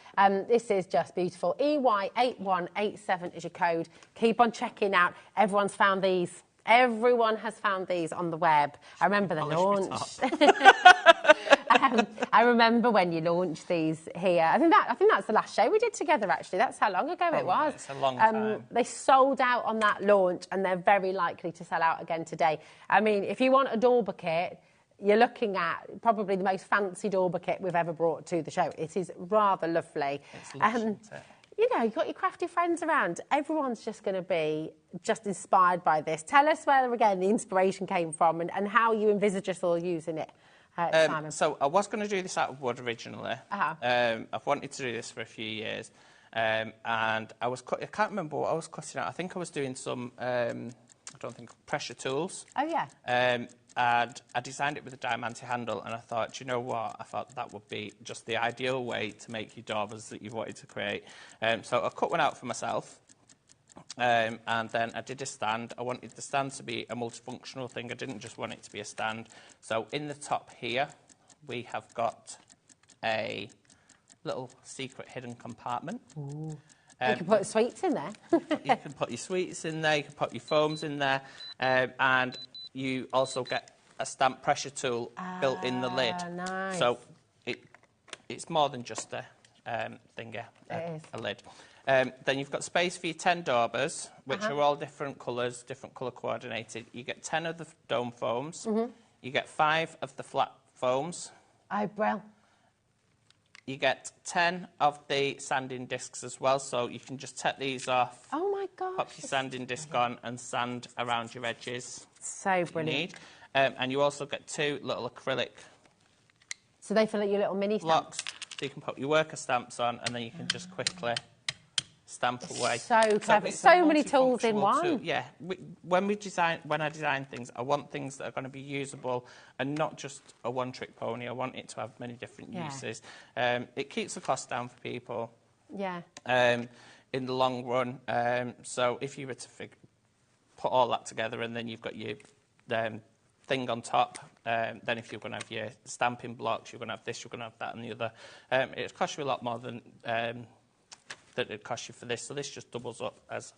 This is just beautiful. EY8187 is your code. Keep on checking out. Everyone's found these. Everyone has found these on the web. I remember the launch. I remember when you launched these here. I think that's the last show we did together, actually. That's how long ago it was. It's a long time. They sold out on that launch, and they're very likely to sell out again today. I mean, if you want a door bucket, you're looking at probably the most fancy door bucket we've ever brought to the show. It is rather lovely. It's lush, isn't it? You know, you've got your crafty friends around. Everyone's just going to be just inspired by this. Tell us where, again, the inspiration came from and how you envisage us all using it, Simon. So I was going to do this out of wood originally. I've wanted to do this for a few years. And I can't remember what I was cutting out. I think I was doing some, pressure tools. Oh, yeah. and I designed it with a diamante handle, and I thought, do you know what? I thought that would be just the ideal way to make your daubers that you've wanted to create. So I cut one out for myself, and then I did a stand. I wanted the stand to be a multifunctional thing. I didn't just want it to be a stand. So in the top here, we have got a little secret hidden compartment. Ooh. You can put sweets in there. You can put your sweets in there, you can put your foams in there, and you also get a stamp pressure tool built in the lid. Nice. So it's more than just a thinger, a lid. Then you've got space for your 10 daubers, which are all different colours, different colour coordinated. You get 10 of the dome foams. You get 5 of the flat foams. Oh, brilliant. You get 10 of the sanding discs as well, so you can just take these off. Oh my gosh. Pop your sanding disc on and sand around your edges. So brilliant. And you also get 2 little acrylic. So they feel like your little mini blocks. stamps. So you can put your worker stamps on, and then you can just quickly stamp away. So clever. So many tools in one. Tool. Yeah. When I design things, I want things that are going to be usable and not just a one-trick pony. I want it to have many different uses. It keeps the cost down for people. Yeah. In the long run. So if you were to put all that together, and then you've got your thing on top, then if you're going to have your stamping blocks, you're going to have this, you're going to have that and the other. It costs you a lot more than that it costs you for this. So this just doubles up as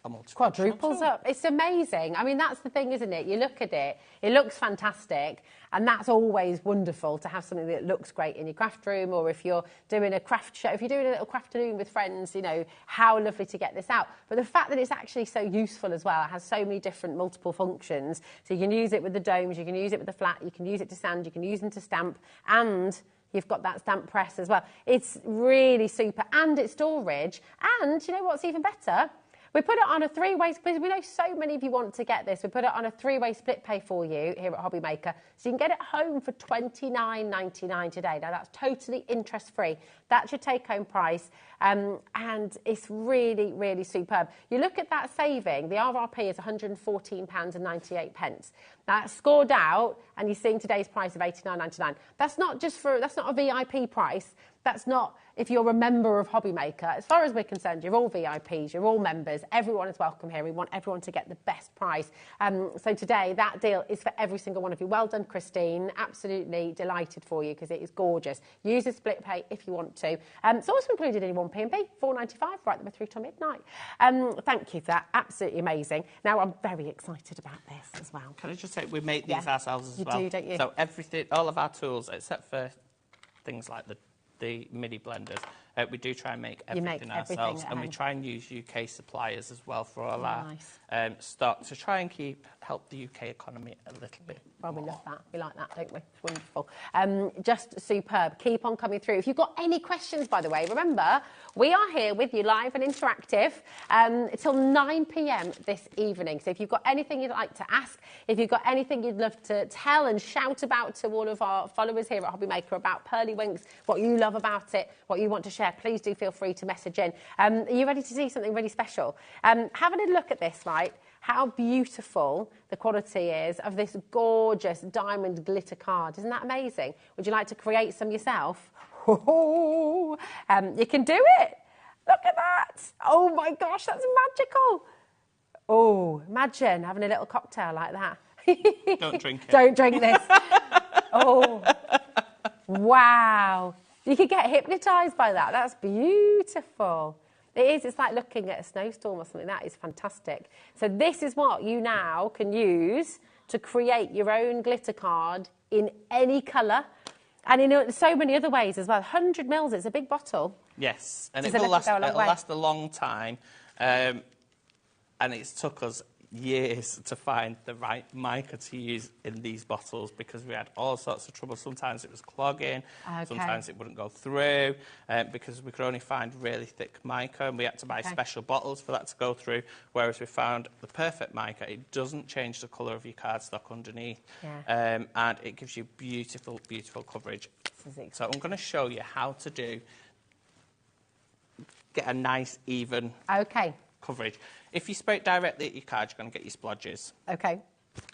a multifunctional quadruples tool. up. It's amazing. I mean, that's the thing, isn't it? You look at it, it looks fantastic, and that's always wonderful to have something that looks great in your craft room, or if you're doing a craft show, if you're doing a little craft afternoon with friends, you know, how lovely to get this out. But the fact that it's actually so useful as well, it has so many different multiple functions. So you can use it with the domes, you can use it with the flat, you can use it to sand, you can use them to stamp, and you've got that stamp press as well. It's really super, and it's storage. And you know what's even better? We put it on a 3-way split. We know so many of you want to get this. We put it on a 3-way split pay for you here at HobbyMaker. So you can get it home for $29.99 today. Now, that's totally interest-free. That's your take-home price. And it's really, really superb. You look at that saving, the RRP is £114.98. Now, that's scored out, and you're seeing today's price of $89.99. That's not a VIP price. That's not if you're a member of HobbyMaker. As far as we're concerned, you're all VIPs, you're all members. Everyone is welcome here. We want everyone to get the best price. So today, that deal is for every single one of you. Well done, Christine. Absolutely delighted for you because it is gorgeous. Use a split pay if you want to. It's also included in your 1P&B, $4.95, right the way through till midnight. Thank you for that. Absolutely amazing. Now, I'm very excited about this as well. Can I just say, we make these ourselves as you well. You do, don't you? So everything, all of our tools, except for things like the midi blenders, we do try and make everything ourselves, and we try and use UK suppliers as well for all our stock to try and help the UK economy a little bit. Well, we love that. We like that, don't we? It's wonderful. Just superb. Keep on coming through. If you've got any questions, by the way, remember, we are here with you live and interactive till 9 p.m. this evening. So if you've got anything you'd like to ask, if you've got anything you'd love to tell and shout about to all of our followers here at HobbyMaker about Pearly Winks, what you love about it, what you want to share, please do feel free to message in. Are you ready to see something really special? Have a little look at this, right? How beautiful the quality is of this gorgeous diamond glitter card. Isn't that amazing? Would you like to create some yourself? You can do it. Look at that. Oh my gosh, that's magical. Oh, imagine having a little cocktail like that. Don't drink it. Don't drink this. Oh, wow. You could get hypnotised by that. That's beautiful. It is. It's like looking at a snowstorm or something. That is fantastic. So this is what you now can use to create your own glitter card in any colour. And in so many other ways as well. 100 mils, it's a big bottle. Yes, and it'll last a long time. And it's took us years to find the right mica to use in these bottles because we had all sorts of trouble. Sometimes it was clogging, sometimes it wouldn't go through because we could only find really thick mica, and we had to buy special bottles for that to go through, whereas we found the perfect mica. It doesn't change the colour of your cardstock underneath, and it gives you beautiful, beautiful coverage. So I'm going to show you how to get a nice, even coverage. If you spray it directly at your card, you're going to get your splodges. Okay.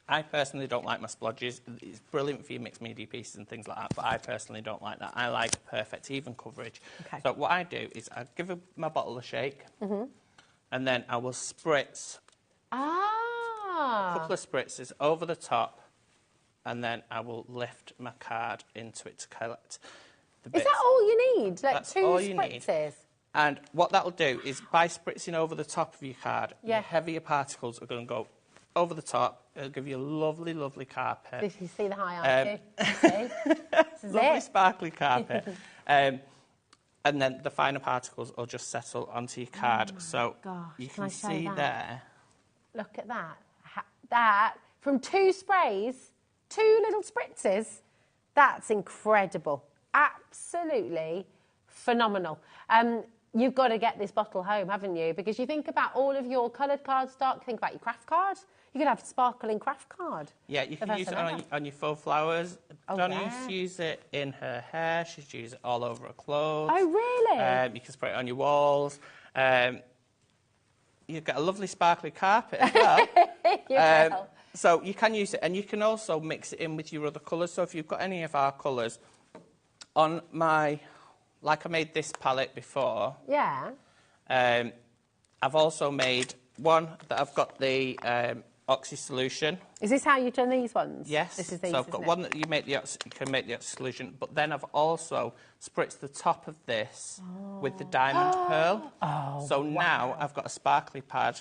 I personally don't like my splodges. It's brilliant for your mixed media pieces and things like that, but I personally don't like that. I like perfect, even coverage. Okay. So what I do is I give my bottle a shake, and then I will spritz a couple of spritzes over the top, and then I will lift my card into it to collect the bits. Is that all you need? Like That's 2 all you spritzes? need. And what that'll do is, by spritzing over the top of your card, Yeah. the heavier particles are going to go over the top. It'll give you a lovely, lovely carpet. Did you see the high arch? See? This is Lovely it. sparkly carpet. And then the finer particles will just settle onto your card. So gosh, you can I can show see that? there. Look at that. That, from 2 sprays, 2 little spritzes, that's incredible. Absolutely phenomenal. You've got to get this bottle home, haven't you? Because you think about all of your coloured cardstock, think about your craft card. You could have a sparkling craft card. Yeah, you can use it on your faux flowers. Oh, Donna yeah. used to use it in her hair. She's used it all over her clothes. Oh, really? You can spray it on your walls. You've got a lovely sparkly carpet as well. You will. So you can use it, and you can also mix it in with your other colours. So if you've got any of our colours, on my, like I made this palette before. Yeah. I've also made one that I've got the Oxy solution. Is this how you've done these ones? Yes. This is these, so I've got one that you can make the Oxy solution, but then I've also spritzed the top of this with the diamond pearl. Oh, so now I've got a sparkly pad.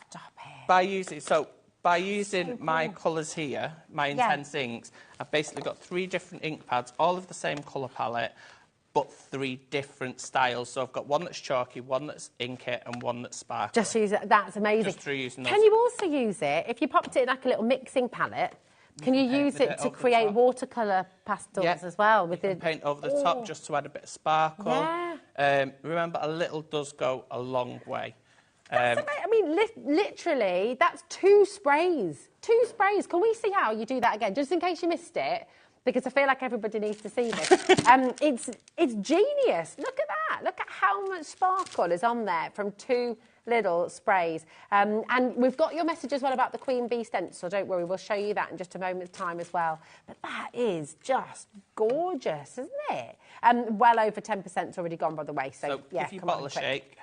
Stop it. By using my colours here, my intense inks, I've basically got 3 different ink pads, all of the same colour palette, but 3 different styles. So I've got one that's chalky, one that's inky, and one that's sparkly. Just use it. That's amazing. Just through using Can those. you also use it, if you popped it in like a little mixing palette, can you use it to create watercolour pastels as well? You can paint over the top just to add a bit of sparkle. Yeah. Remember, a little does go a long way. I mean, literally, that's 2 sprays. 2 sprays. Can we see how you do that again, just in case you missed it? Because I feel like everybody needs to see this. It's genius. Look at that. Look at how much sparkle is on there from 2 little sprays. And we've got your message as well about the Queen Bee stencil. Don't worry, we'll show you that in just a moment's time as well. But that is just gorgeous, isn't it? Well over 10%'s already gone, by the way. So yeah, if you bottle a shake,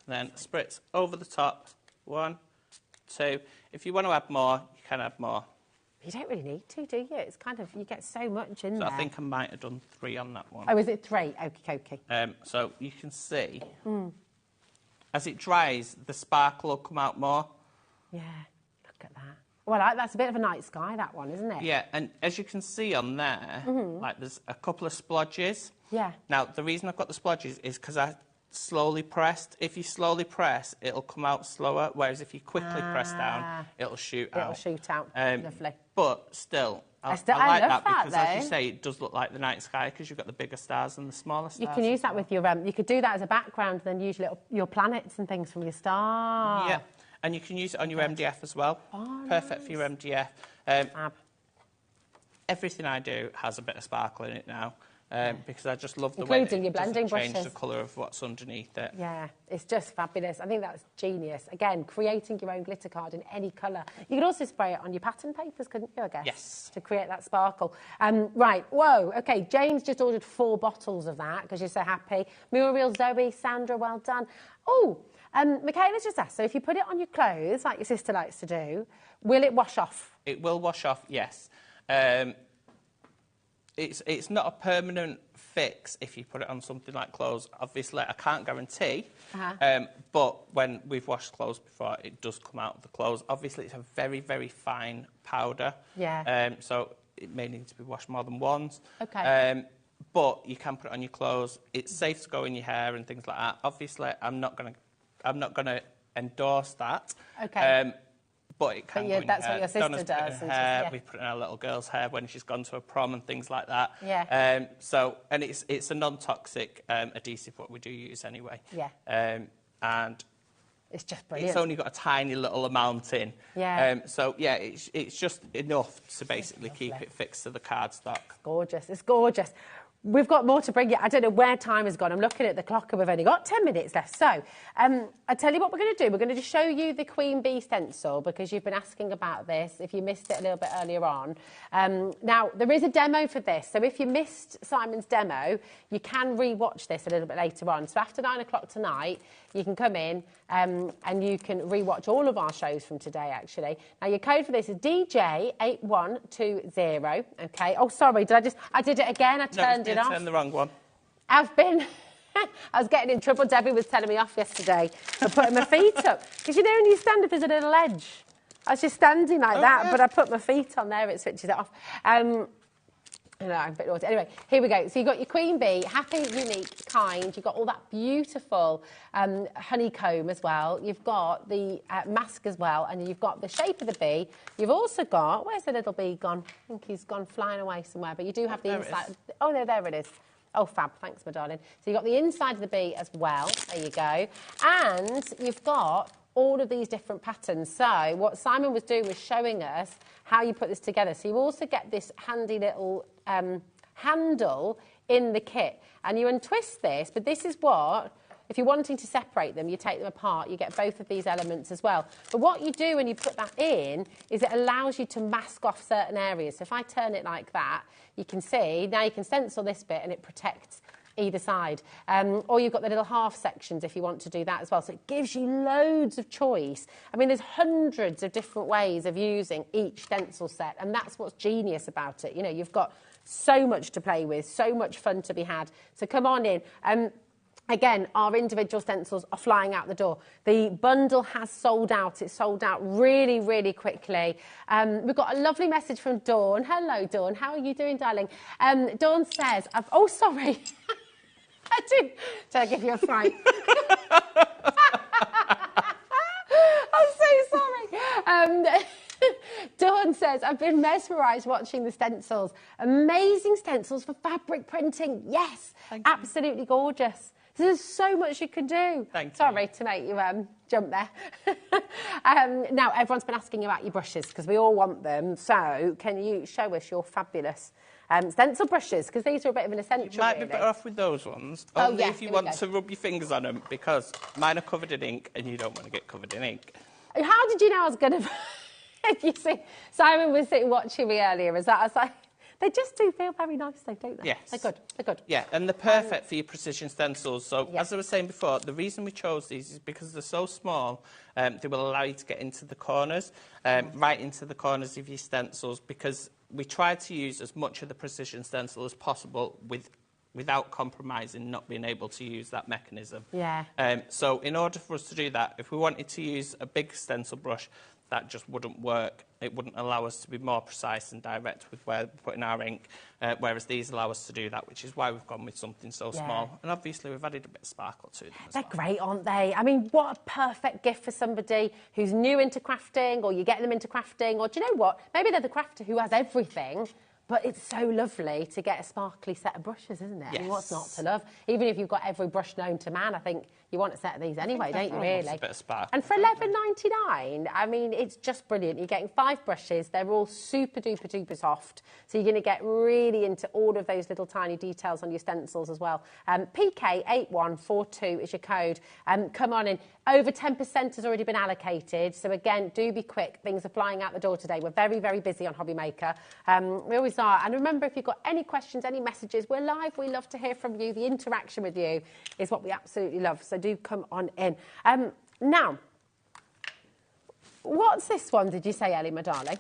then spritz over the top. 1, 2. If you want to add more, you can add more. You don't really need to, do you? It's kind of, you get so much in there. So I think I might have done 3 on that one. Oh, is it 3? Okie. So you can see, as it dries, the sparkle will come out more. Yeah, look at that. Well, that's a bit of a night sky, that one, isn't it? Yeah, and as you can see on there, like there's a couple of splodges. Yeah. Now, the reason I've got the splodges is because I slowly pressed. If you slowly press, it'll come out slower, whereas if you quickly press down, it'll shoot out. It'll shoot out. Lovely. But still, I like love that because, though. as you say, it does look like the night sky because you've got the bigger stars and the smaller stars. You can use that with your, you could do that as a background and then use your planets and things from your star. Yeah, and you can use it on your MDF as well. Oh, Perfect for your MDF. Everything I do has a bit of sparkle in it now. Because I just love the way that Including your blending change brushes. the colour of what's underneath it. Yeah, it's just fabulous. I think that's genius. Again, creating your own glitter card in any colour. You could also spray it on your pattern papers, couldn't you, I guess? Yes. To create that sparkle. Right, whoa, OK, James just ordered 4 bottles of that because you're so happy. Muriel, Zoe, Sandra, well done. Oh, Michaela's just asked, so if you put it on your clothes, like your sister likes to do, will it wash off? It will wash off, yes. It's not a permanent fix if you put it on something like clothes. Obviously, I can't guarantee, but when we've washed clothes before, it does come out of the clothes. Obviously, it's a very, very fine powder. Yeah. So it may need to be washed more than once. Okay. But you can put it on your clothes. It's safe to go in your hair and things like that. Obviously, I'm not gonna endorse that. Okay. But it can go in that's your what hair. your sister Donna's put it in does. her hair. We put it in our little girl's hair when she's gone to a prom and things like that. Yeah. And it's a non-toxic adhesive, what we do use anyway. Yeah. And it's just brilliant. it's only got a tiny little amount in. Yeah. So, yeah, it's just enough to basically keep it fixed to the cardstock. Gorgeous. It's gorgeous. We've got more to bring you. I don't know where time has gone. I'm looking at the clock and we've only got 10 minutes left. So I tell you what we're going to do. We're going to just show you the Queen Bee stencil because you've been asking about this if you missed it a little bit earlier on. Now, there is a demo for this. So if you missed Simon's demo, you can re-watch this a little bit later on. So after 9 o'clock tonight, you can come in and you can re-watch all of our shows from today, actually. Now, your code for this is DJ8120. OK. Oh, sorry. I did it again. I turned it off. Turn the wrong one. I was getting in trouble. Debbie was telling me off yesterday for putting my feet up. Because, you know, when you stand up, there's a little edge. I was just standing like that, but I put my feet on there. It switches it off. No, I'm a bit naughty. Anyway, here we go. So you've got your Queen Bee, happy, unique, kind. You've got all that beautiful honeycomb as well. You've got the mask as well, and you've got the shape of the bee. You've also got, where's the little bee gone? I think he's gone flying away somewhere, but you do have the inside. Oh, no, there it is. Oh, fab. Thanks, my darling. So you've got the inside of the bee as well. There you go. And you've got all of these different patterns. So what Simon was doing was showing us how you put this together. So you also get this handy little handle in the kit. And you untwist this, but this is what, if you're wanting to separate them, you take them apart, you get both of these elements as well. But what you do when you put that in is it allows you to mask off certain areas. So if I turn it like that, you can see, now you can stencil this bit and it protects either side. Or you've got the little half sections if you want to do that as well. So it gives you loads of choice. I mean, there's hundreds of different ways of using each stencil set, and that's what's genius about it. You know, you've got so much to play with, so much fun to be had. So come on in. Again, our individual stencils are flying out the door. The bundle has sold out. It's sold out really, really quickly. We've got a lovely message from Dawn. Hello, Dawn. How are you doing, darling? Dawn says, oh, sorry. I did I give you a fright? I'm so sorry. Dawn says, I've been mesmerised watching the stencils. Amazing stencils for fabric printing. Yes, absolutely gorgeous. There's so much you can do. Sorry to make you jump there. Now, everyone's been asking you about your brushes because we all want them. So can you show us your fabulous stencil brushes? Because these are a bit of an essential, You might be better off with those ones. Only if you want to rub your fingers on them, because mine are covered in ink and you don't want to get covered in ink. How did you know I was going to... You see, Simon was sitting watching me earlier. As I was like, they just do feel very nice, though, don't they? Yes. They're good. They're good. Yeah, and they're perfect for your precision stencils. So, as I was saying before, the reason we chose these is because they're so small, they will allow you to get into the corners, right into the corners of your stencils, because we try to use as much of the precision stencil as possible without compromising not being able to use that mechanism. Yeah. So in order for us to do that, if we wanted to use a big stencil brush, that just wouldn't work. It wouldn't allow us to be more precise and direct with where we're putting our ink, whereas these allow us to do that, which is why we've gone with something so small. And obviously we've added a bit of sparkle to them as well. They're great, aren't they? I mean, what a perfect gift for somebody who's new into crafting, or you're getting them into crafting, or do you know what? Maybe they're the crafter who has everything, but it's so lovely to get a sparkly set of brushes, isn't it? Yes. I mean, what's not to love? Even if you've got every brush known to man, I think you want a set of these anyway, don't you, really? A bit of sparkle. And for $11.99, I mean, it's just brilliant. You're getting 5 brushes. They're all super duper duper soft. So you're going to get really into all of those little tiny details on your stencils as well. PK8142 is your code. Come on in. Over 10% has already been allocated. So again, do be quick. Things are flying out the door today. We're very, very busy on HobbyMaker. We always are. And remember, if you've got any questions, any messages, we're live. We love to hear from you. The interaction with you is what we absolutely love. So do come on in. Now, what's this one, did you say, Ellie, my darling?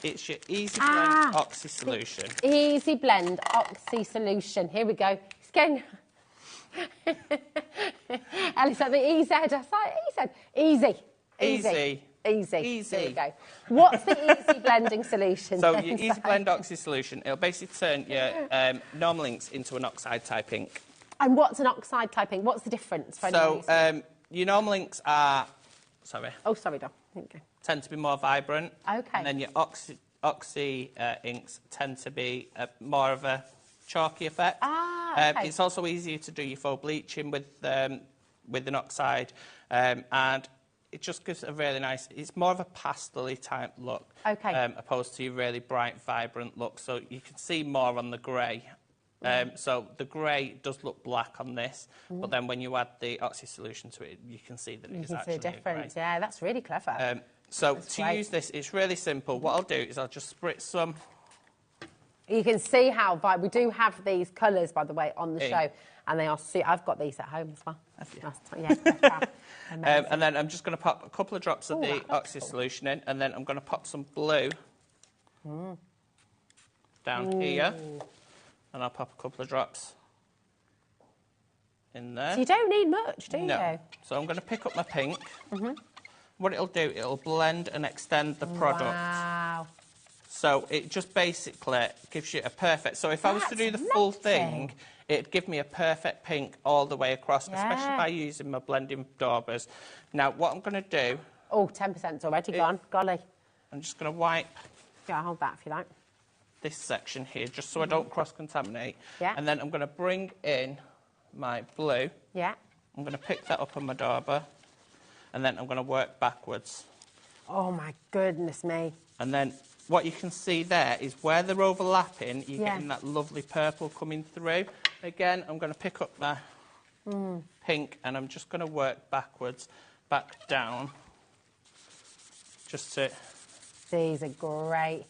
It's your Easy Blend Oxy Solution. Easy Blend Oxy Solution. Here we go. It's getting... Ellie said the EZ. I said EZ. Easy. Easy. Easy. Easy. There we go. What's the Easy Blending Solution? So your Easy Blend Oxy Solution, it'll basically turn your normal inks into an oxide type ink. And what's an oxide type ink? What's the difference? So your normal inks are... Sorry. Oh, sorry, Dom. Thank you. Tend to be more vibrant. Okay. And then your oxy inks tend to be more of a chalky effect. Okay. It's also easier to do your faux bleaching with an oxide, and it just gives a really nice... It's more of a pastel-y type look, opposed to your really bright, vibrant look. So you can see more on the grey So the grey does look black on this, but then when you add the oxy solution to it, you can see that it is actually a difference. Yeah, that's really clever. That's great. Use this, it's really simple. What I'll do is I'll just spritz some. You can see how we do have these colours, by the way, on the show, and they are. I've got these at home as well. And then I'm just going to pop a couple of drops of the oxy solution in, and then I'm going to pop some blue down here, and I'll pop a couple of drops in there. So you don't need much, do you? No. So I'm going to pick up my pink. What it'll do, it'll blend and extend the product. Wow. So it just basically gives you a perfect... So if I was to do the full thing, it'd give me a perfect pink all the way across, especially by using my blending daubers. Now, what I'm going to do... Oh, 10%'s already gone. Golly. I'm just going to wipe... Yeah, hold that if you like. This section here, just so I don't cross-contaminate. Yeah. And then I'm going to bring in my blue. Yeah. I'm going to pick that up on my dauber. And then I'm going to work backwards. Oh, my goodness me. And then... What you can see there is where they're overlapping, you're getting that lovely purple coming through. Again, I'm going to pick up my pink and I'm just going to work backwards, back down, just to... These are great.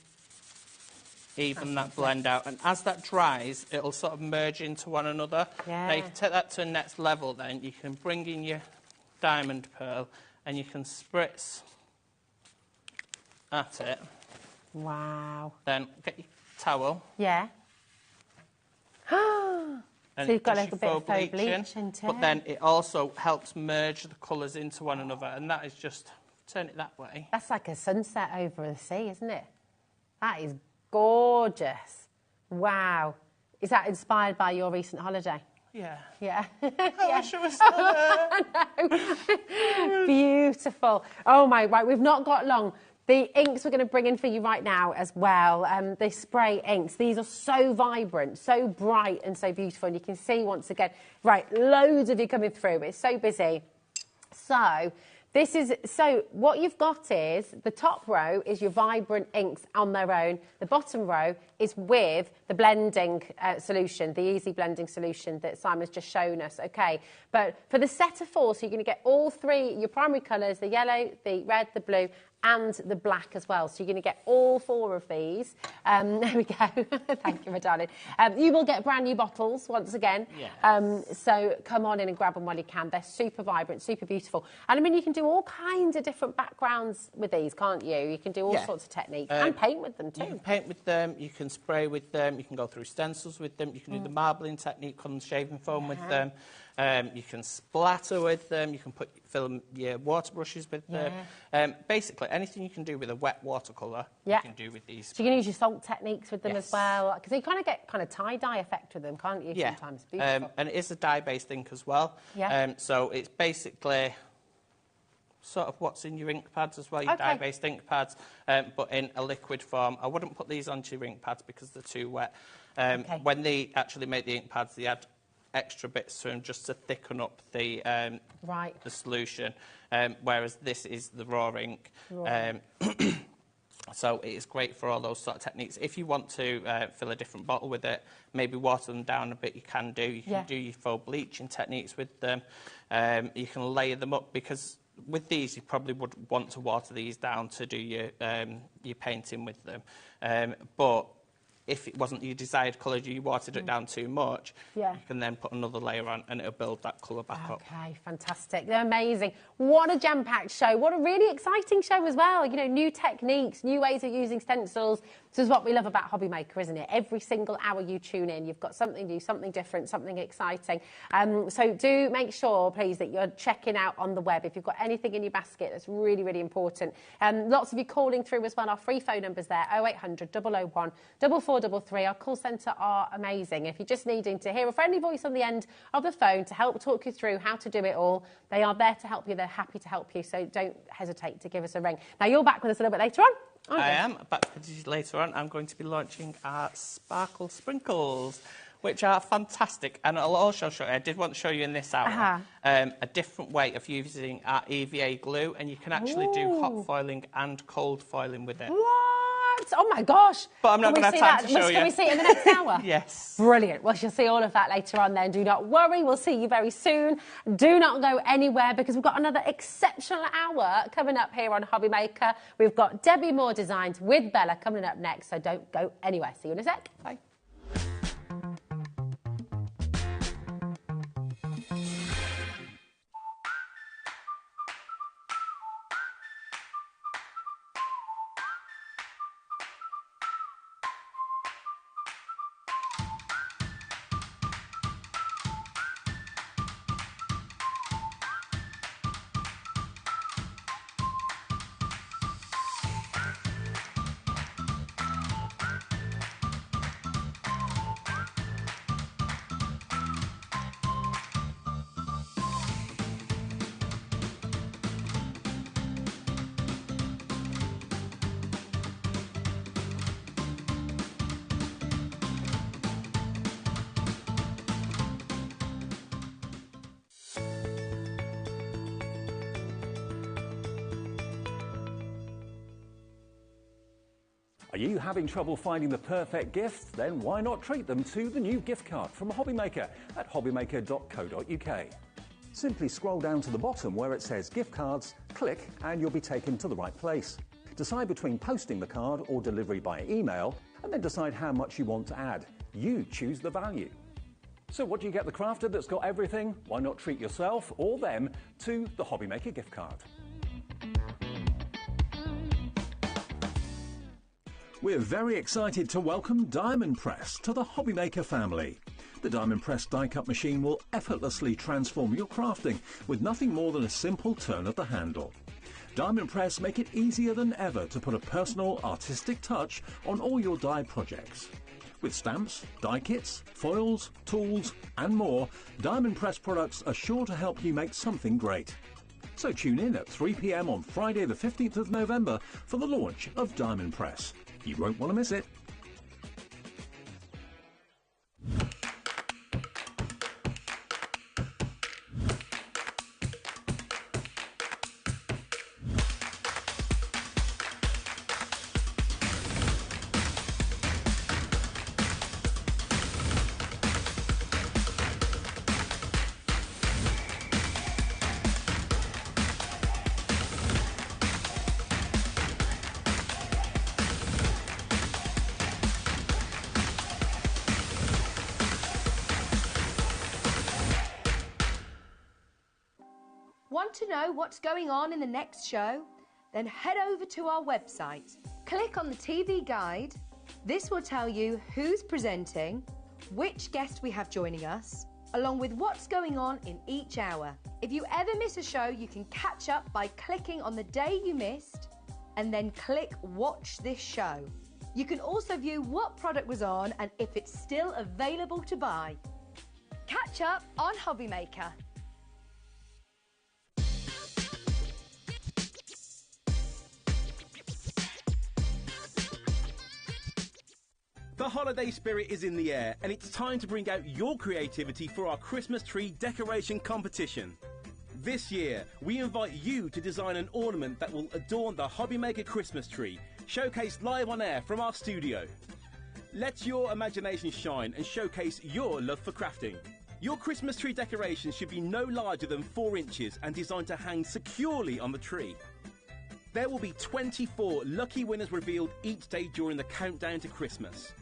Even that blend out. And as that dries, it'll sort of merge into one another. Yeah. Now, you can take that to the next level then. You can bring in your diamond pearl and you can spritz at it. Wow. Then get your towel. Yeah. And so you've got a little bit of faux faux bleach into it. But then it also helps merge the colours into one another, and that is just, turn it that way. That's like a sunset over the sea, isn't it? That is gorgeous. Wow. Is that inspired by your recent holiday? Yeah. Yeah. I wish I was still there. Beautiful. Oh, my, right, we've not got long. The inks we're going to bring in for you right now as well, the spray inks. These are so vibrant, so bright and so beautiful. And you can see once again, right, loads of you coming through. It's so busy. So what you've got is the top row is your vibrant inks on their own. The bottom row is with the blending solution, the easy blending solution that Simon's just shown us, okay? But for the set of 4, so you're going to get all 3, your primary colours, the yellow, the red, the blue, and the black as well. So you're going to get all 4 of these. There we go. Thank you, my darling. You will get brand new bottles once again. Yeah. So come on in and grab them while you can. They're super vibrant, super beautiful. And I mean, you can do all kinds of different backgrounds with these, can't you? You can do all sorts of techniques and paint with them too. You can paint with them, you can spray with them, you can go through stencils with them, you can do the marbling technique on shaving foam with them. You can splatter with them, you can fill your water brushes with them. Basically, anything you can do with a wet watercolour, you can do with these. So you can use your salt techniques with them as well. Because you kind of get tie-dye effect with them, can't you, sometimes? Beautiful. And it is a dye-based ink as well. So it's basically sort of what's in your ink pads as well, your dye-based ink pads, but in a liquid form. I wouldn't put these onto your ink pads because they're too wet. When they actually make the ink pads, they add extra bits to them just to thicken up the solution, whereas this is the raw ink. So it is great for all those sort of techniques. If you want to fill a different bottle with it, maybe water them down a bit, you can do. You can do your faux bleaching techniques with them. You can layer them up, because with these you probably would want to water these down to do your painting with them. But if it wasn't your desired colour, you watered it down too much, you can then put another layer on and it'll build that colour back up. Okay, fantastic. They're amazing. What a jam-packed show. What a really exciting show as well. You know, new techniques, new ways of using stencils. This is what we love about HobbyMaker, isn't it? Every single hour you tune in, you've got something new, something different, something exciting. So do make sure, please, that you're checking out on the web. If you've got anything in your basket, that's really, really important. Lots of you calling through as well. Our free phone numbers there, 0800 001 4433. Our call centre are amazing. If you're just needing to hear a friendly voice on the end of the phone to help talk you through how to do it all, they are there to help you. They're happy to help you, so don't hesitate to give us a ring. Now, you're back with us a little bit later on, aren't you? I am back with you later on. I'm going to be launching our sparkle sprinkles, which are fantastic. And I'll also show you, I did want to show you in this hour, a different way of using our EVA glue, and you can actually do hot foiling and cold foiling with it. What? what? Oh my gosh. But I'm not going to have time to show you. Can we see it in the next hour? Yes. Brilliant. Well, you'll see all of that later on then. Do not worry. We'll see you very soon. Do not go anywhere because we've got another exceptional hour coming up here on HobbyMaker. We've got Debbie Moore Designs with Bella coming up next, so don't go anywhere. See you in a sec. Bye. Are you having trouble finding the perfect gift? Then why not treat them to the new gift card from HobbyMaker at hobbymaker.co.uk. Simply scroll down to the bottom where it says gift cards, click and you'll be taken to the right place. Decide between posting the card or delivery by email and then decide how much you want to add. You choose the value. So what do you get the crafter that's got everything? Why not treat yourself or them to the HobbyMaker gift card? We're very excited to welcome Diamond Press to the HobbyMaker family. The Diamond Press die-cut machine will effortlessly transform your crafting with nothing more than a simple turn of the handle. Diamond Press make it easier than ever to put a personal, artistic touch on all your die projects. With stamps, die kits, foils, tools and more, Diamond Press products are sure to help you make something great. So tune in at 3 p.m. on Friday the 15th of November for the launch of Diamond Press. You won't want to miss it. Want to know what's going on in the next show? Then head over to our website. Click on the TV guide. This will tell you who's presenting, which guest we have joining us, along with what's going on in each hour. If you ever miss a show, you can catch up by clicking on the day you missed and then click Watch This Show. You can also view what product was on and if it's still available to buy. Catch up on HobbyMaker. The holiday spirit is in the air, and it's time to bring out your creativity for our Christmas tree decoration competition. This year, we invite you to design an ornament that will adorn the HobbyMaker Christmas tree, showcased live on air from our studio. Let your imagination shine and showcase your love for crafting. Your Christmas tree decoration should be no larger than 4 inches and designed to hang securely on the tree. There will be 24 lucky winners revealed each day during the countdown to Christmas.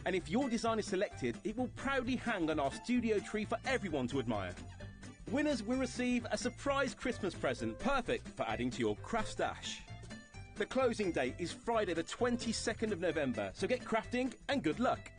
And if your design is selected, it will proudly hang on our studio tree for everyone to admire. Winners will receive a surprise Christmas present, perfect for adding to your craft stash. The closing date is Friday the 22nd of November, so get crafting and good luck.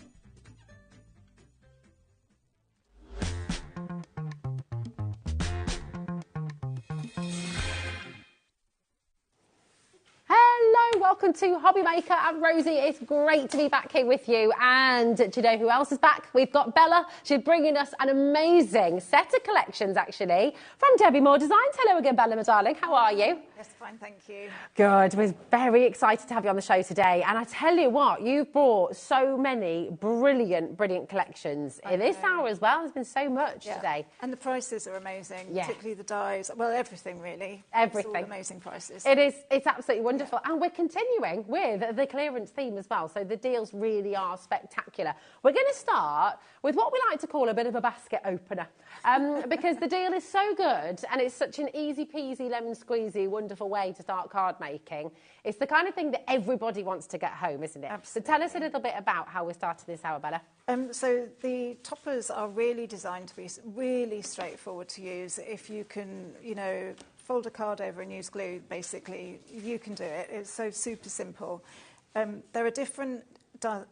Welcome to HobbyMaker. I'm Rosie. It's great to be back here with you. And do you know who else is back? We've got Bella. She's bringing us an amazing set of collections, actually, from Debbie Moore Designs. Hello again, Bella, my darling. How are you? Yes, fine, thank you. Good. We're very excited to have you on the show today. And I tell you what, you've brought so many brilliant collections in this hour as well. There's been so much today. And the prices are amazing, particularly the dies. Well, everything really. Everything. It's all amazing prices. It is. It's absolutely wonderful. And we're continuing with the clearance theme as well. So the deals really are spectacular. We're going to start with what we like to call a bit of a basket opener. Because the deal is so good and it's such an easy peasy, lemon squeezy, wonderful way to start card making. It's the kind of thing that everybody wants to get home, isn't it? Absolutely. So tell us a little bit about how we started this hour, Bella. So the toppers are really designed to be really straightforward to use. If you can, you know, fold a card over and use glue, basically, you can do it. It's so super simple. There are different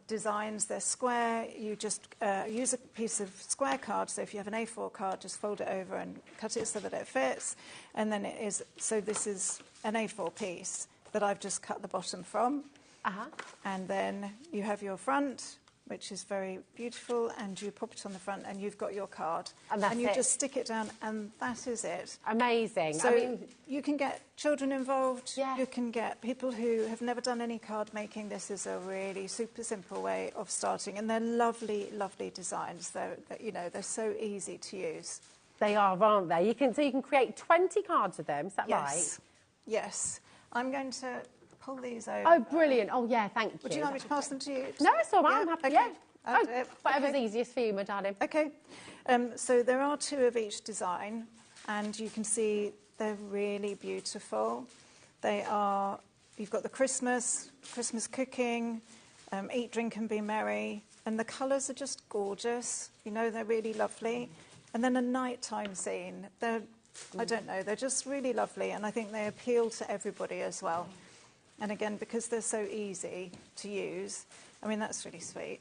designs. They're square. You just use a piece of square card. So if you have an A4 card, just fold it over and cut it so that it fits. And then it is, so this is an A4 piece that I've just cut the bottom from. And then you have your front, which is very beautiful, and you pop it on the front and you've got your card. And you just stick it down and that is it. Amazing. So I mean, you can get children involved, you can get people who have never done any card making. This is a really super simple way of starting, and they're lovely, lovely designs. They're, you know, they're so easy to use. They are, aren't they? You can create 20 cards with them, is that right? Yes. I'm going to pull these over. Oh, brilliant. Oh, yeah, thank you. Would you like me to pass them to you? No, it's all right. I'm happy. Okay. Oh, whatever's easiest for you, my darling. Okay. So there are 2 of each design, and you can see they're really beautiful. They are, you've got the Christmas cooking, eat, drink and be merry, and the colours are just gorgeous. You know, they're really lovely. And then a nighttime scene. They're, I don't know, they're just really lovely, and I think they appeal to everybody as well. And again, because they're so easy to use, I mean, that's really sweet.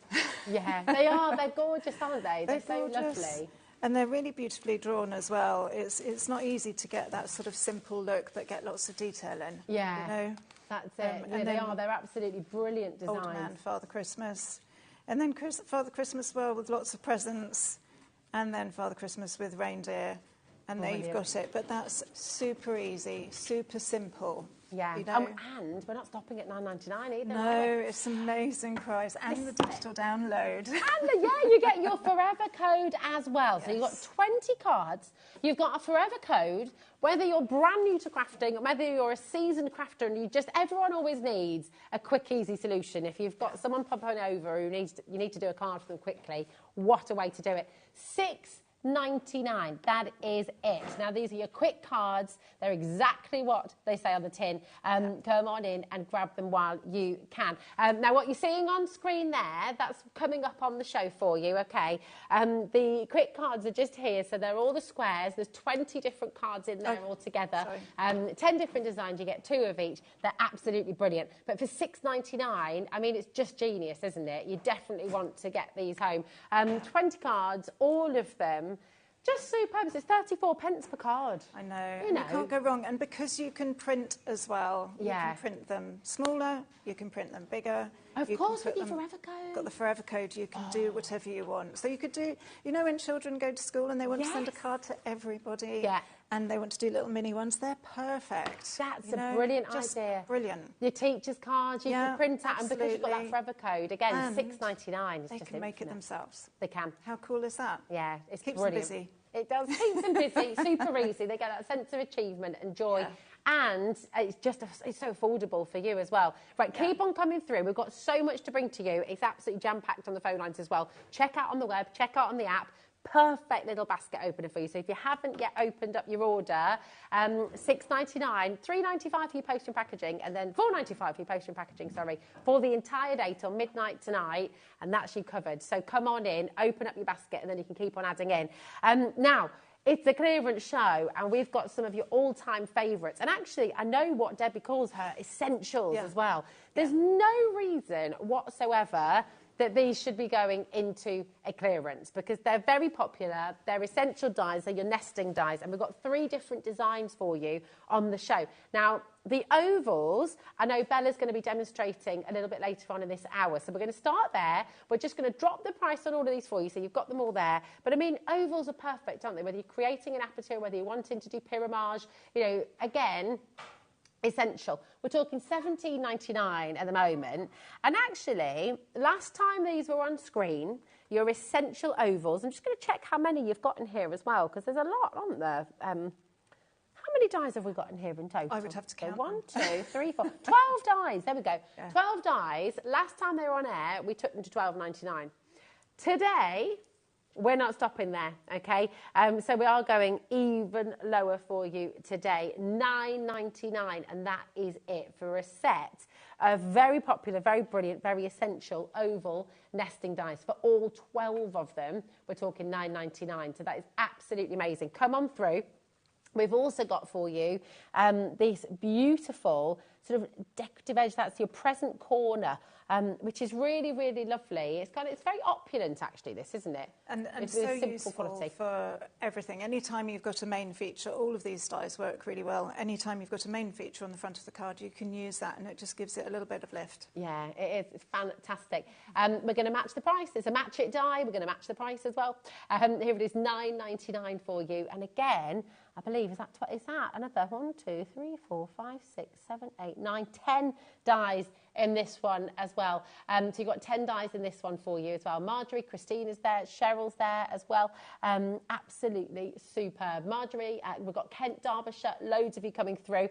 Yeah, they are. They're gorgeous, aren't they? They're so gorgeous. Lovely. And they're really beautifully drawn as well. It's not easy to get that sort of simple look but get lots of detail in. Yeah, you know? That's it. And they are. They're absolutely brilliant designs. Old Man, Father Christmas. And then Father Christmas, well, with lots of presents. And then Father Christmas with reindeer. And there you've got it. But that's super easy, super simple. Yeah, you know? And we're not stopping at £9.99 either. No, it's an amazing price, and the digital download. And you get your forever code as well. Yes. So you've got 20 cards, you've got a forever code, whether you're brand new to crafting or whether you're a seasoned crafter, and everyone always needs a quick, easy solution. If you've got someone popping over who you need to do a card for them quickly, what a way to do it. $6.99. That is it. Now, these are your quick cards. They're exactly what they say on the tin. Come on in and grab them while you can. Now, what you're seeing on screen there, that's coming up on the show for you, okay? The quick cards are just here, so they're all the squares. There's 20 different cards in there altogether. 10 different designs. You get 2 of each. They're absolutely brilliant. But for $6.99, I mean, it's just genius, isn't it? You definitely want to get these home. 20 cards, all of them. Just superb. It's 34 pence per card. I know. You can't go wrong. And because you can print as well, you can print them smaller, you can print them bigger. Of course, with your forever code. Got the forever code, you can do whatever you want. So you could do, you know, when children go to school and they want to send a card to everybody and they want to do little mini ones, they're perfect. That's a brilliant idea. Brilliant. Your teacher's cards, you can print out, and because you've got that forever code, again, $6.99. They can make it themselves. They can. How cool is that? Yeah, it's Keeps brilliant. them busy. It does. Keeps them busy, super easy. They get that sense of achievement and joy. And it's just it's so affordable for you as well. Right, keep on coming through. We've got so much to bring to you. It's absolutely jam-packed on the phone lines as well. Check out on the web, check out on the app. Perfect little basket opener for you. So if you haven't yet opened up your order, $6.99, $3.95 for your post and packaging, and then $4.95 for your post and packaging, for the entire day till midnight tonight, and that's you covered. So come on in, open up your basket, and then you can keep on adding in. Now, it's a clearance show, and we've got some of your all-time favourites. And actually, I know what Debbie calls her essentials as well. There's no reason whatsoever that these should be going into a clearance because they're very popular. They're essential dies, they're your nesting dies, and we've got 3 different designs for you on the show. Now, the ovals, I know Bella's going to be demonstrating a little bit later on in this hour, so we're going to start there. We're just going to drop the price on all of these for you, so you've got them all there. But I mean, ovals are perfect, aren't they? Whether you're creating an applique, whether you're wanting to do pyramage, you know, again, essential. We're talking £17.99 at the moment. And actually, last time these were on screen, your essential ovals, I'm just going to check how many you've got in here as well, because there's a lot, aren't there? How many dies have we got in here in total? I would have to count. 1, 2, 3, 4, 12 dies. There we go. Yeah. 12 dies. Last time they were on air, we took them to £12.99. Today, we're not stopping there, okay? So we are going even lower for you today, £9.99, and that is it for a set of very popular, very brilliant, very essential oval nesting dies. For all 12 of them, we're talking £9.99, so that is absolutely amazing. Come on through. We've also got for you this beautiful sort of decorative edge. That's your present corner, which is really, really lovely. It's very opulent, actually, this, isn't it? And so useful for everything. Anytime you've got a main feature, all of these dies work really well. Anytime you've got a main feature on the front of the card, you can use that, and it just gives it a little bit of lift. Yeah, it is. It's fantastic. We're going to match the price. It's a match it die. We're going to match the price as well. Here it is, £9.99 for you. And again, I believe, is that another 1, 2, 3, 4, 5, 6, 7, 8, 9, 10 dies in this one as well. So you've got 10 dies in this one for you as well. Marjorie, Christina's there, Cheryl's there as well. Absolutely superb. Marjorie, we've got Kent, Derbyshire, loads of you coming through.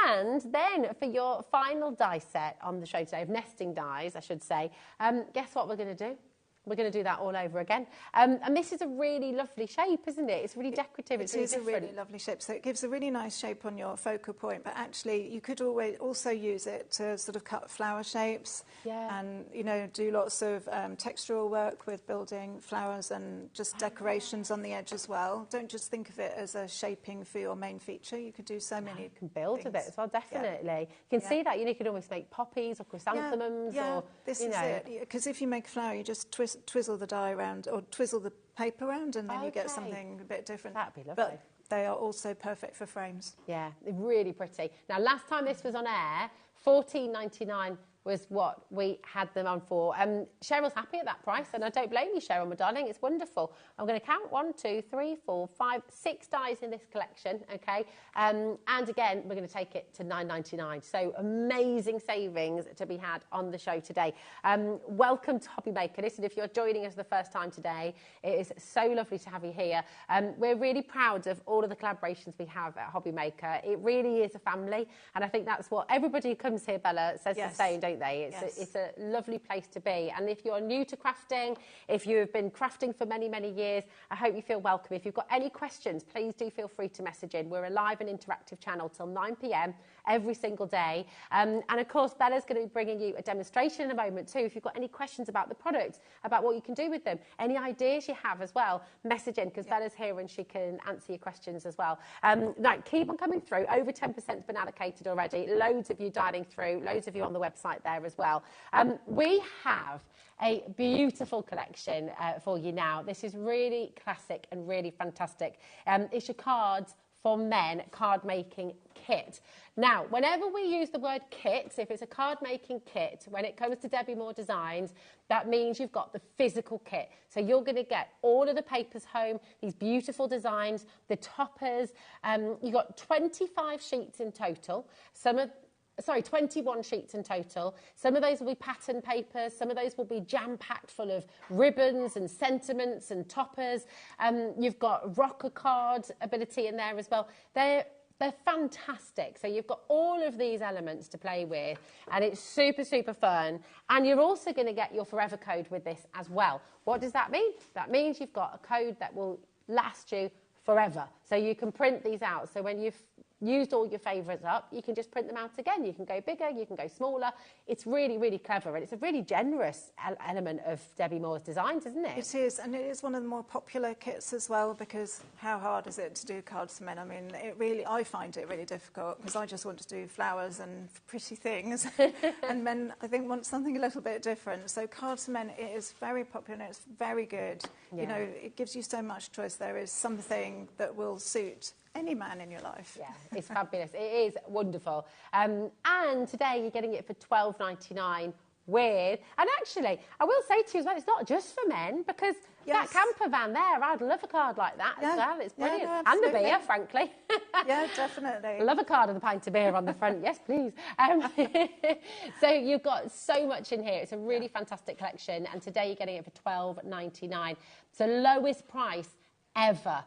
And then for your final die set on the show today, of nesting dies, I should say, guess what we're going to do? We're going to do that all over again. And this is a really lovely shape, isn't it? It's really decorative. It's really different. A really lovely shape. So it gives a really nice shape on your focal point, but actually you could always also use it to sort of cut flower shapes and, you know, do lots of textural work with building flowers and just decorations on the edge as well. Don't just think of it as a shaping for your main feature. You could do so many You can build with it as well, definitely. You can see that. You know, you could almost make poppies or chrysanthemums or, this is it. Because if you make a flower, you just twizzle the die around or twizzle the paper around, and then you get something a bit different. That'd be lovely. But they are also perfect for frames. Yeah, they're really pretty. Now, last time this was on air, £14.99 was what we had them on for. Cheryl's happy at that price, and I don't blame you, Cheryl, my darling. It's wonderful. I'm going to count 1, 2, 3, 4, 5, 6 dies in this collection, okay? And again, we're going to take it to £9.99. So amazing savings to be had on the show today. Welcome to HobbyMaker. Listen, if you're joining us for the first time today, it is so lovely to have you here. We're really proud of all of the collaborations we have at HobbyMaker. It really is a family, and I think that's what everybody who comes here, Bella, says the same, don't they? It's a lovely place to be. And if you're new to crafting, if you have been crafting for many, many years, I hope you feel welcome. If you've got any questions, please do feel free to message in. We're a live and interactive channel till 9 p.m. every single day. And of course, Bella's going to be bringing you a demonstration in a moment too. If you've got any questions about the products, about what you can do with them, any ideas you have as well, message in, because Bella's here and she can answer your questions as well. Right, keep on coming through. Over 10%'s been allocated already. Loads of you dialing through, loads of you on the website there as well. We have a beautiful collection for you now. This is really classic and really fantastic. It's your Cards for Men card making kit. Now, whenever we use the word kit, if it's a card making kit, when it comes to Debbie Moore Designs, that means you've got the physical kit. So you're going to get all of the papers home, these beautiful designs, the toppers. You've got 25 sheets in total. 21 sheets in total. Some of those will be pattern papers. Some of those will be jam-packed full of ribbons and sentiments and toppers. You've got rocker card ability in there as well. They're fantastic. So you've got all of these elements to play with, and it's super, super fun. And you're also going to get your forever code with this as well. What does that mean? That means you've got a code that will last you forever. So you can print these out. So when you've used all your favourites up, you can just print them out again. You can go bigger, you can go smaller. It's really, really clever, and it's a really generous element of Debbie Moore's Designs, isn't it? It is, and it is one of the more popular kits as well, because how hard is it to do cards for men? I mean, I find it really difficult, because I just want to do flowers and pretty things, and men, I think, want something a little bit different. So Cards for Men, it is very popular, and it's very good. Yeah. You know, it gives you so much choice. There is something that will suit any man in your life. Yeah, it's fabulous. It is wonderful. And today you're getting it for £12.99 weird. And actually, I will say to you as well, it's not just for men, because that camper van there, I'd love a card like that as well. It's brilliant. No, and a beer, frankly. Yeah, definitely. Love a card with a pint of beer on the front. Yes, please. So you've got so much in here. It's a really fantastic collection. And today you're getting it for $12.99. It's the lowest price ever.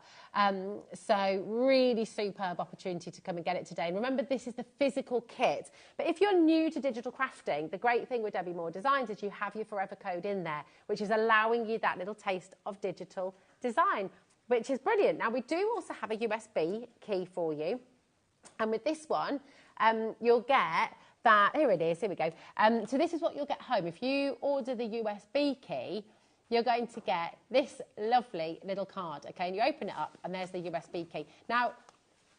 So really superb opportunity to come and get it today. And remember, this is the physical kit. But if you're new to digital crafting, the great thing with Debbie Moore Designs is you have your forever code in there, which is allowing you that little taste of digital design, which is brilliant. Now, we do also have a USB key for you. And with this one, you'll get that, here it is, here we go. So this is what you'll get home. If you order the USB key, you're going to get this lovely little card, okay? And you open it up, and there's the USB key. Now,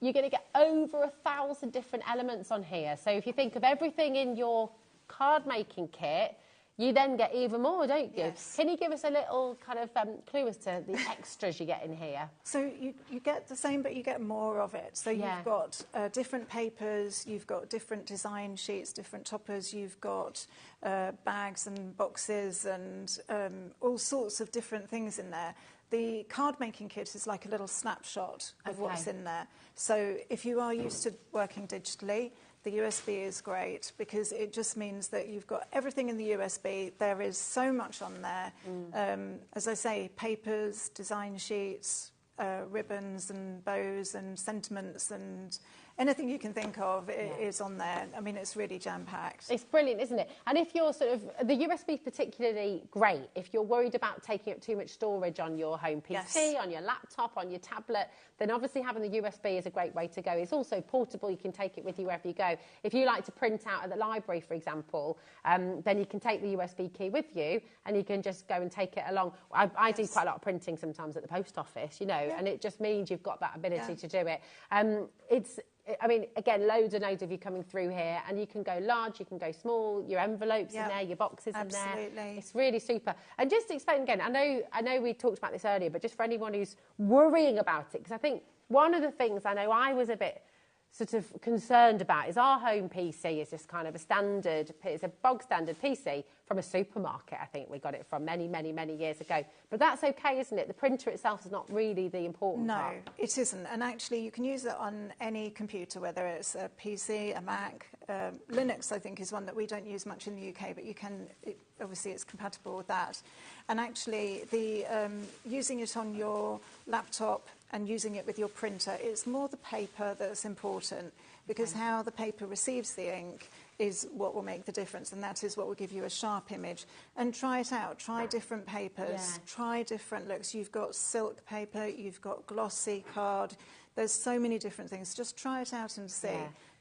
you're going to get over 1,000 different elements on here. So if you think of everything in your card-making kit, you then get even more, don't you? Yes. Can you give us a little kind of clue as to the extras you get in here? So you get the same, but you get more of it. So you've got different papers, you've got different design sheets, different toppers, you've got bags and boxes and all sorts of different things in there. The card making kit is like a little snapshot of what's in there. So if you are used to working digitally, the USB is great because it just means that you've got everything in the USB. There is so much on there. As I say, papers, design sheets, ribbons and bows and sentiments and anything you can think of is on there. I mean, it's really jam-packed. It's brilliant, isn't it? And if you're sort of, the USB is particularly great if you're worried about taking up too much storage on your home PC, on your laptop, on your tablet, then obviously having the USB is a great way to go. It's also portable. You can take it with you wherever you go. If you like to print out at the library, for example, then you can take the USB key with you and you can just go and take it along. I do quite a lot of printing sometimes at the post office, you know, and it just means you've got that ability to do it. I mean, again, loads and loads of you coming through here, and you can go large, you can go small, your envelopes in there, your boxes in there. It's really super. And just to explain again, I know we talked about this earlier, but just for anyone who's worrying about it, because I think one of the things I know I was a bit sort of concerned about is our home PC is just kind of it's a bog standard PC from a supermarket. I think we got it from many, many, many years ago. But that's okay, isn't it? The printer itself is not really the important part. No, it isn't. And actually, you can use it on any computer, whether it's a PC, a Mac. Linux, I think, is one that we don't use much in the UK, but you can, obviously, it's compatible with that. And actually, using it on your laptop and using it with your printer, it's more the paper that's important, because how the paper receives the ink is what will make the difference, and that is what will give you a sharp image. And try it out. Try different papers. Try different looks. You've got silk paper, you've got glossy card. There's so many different things. Just try it out and see.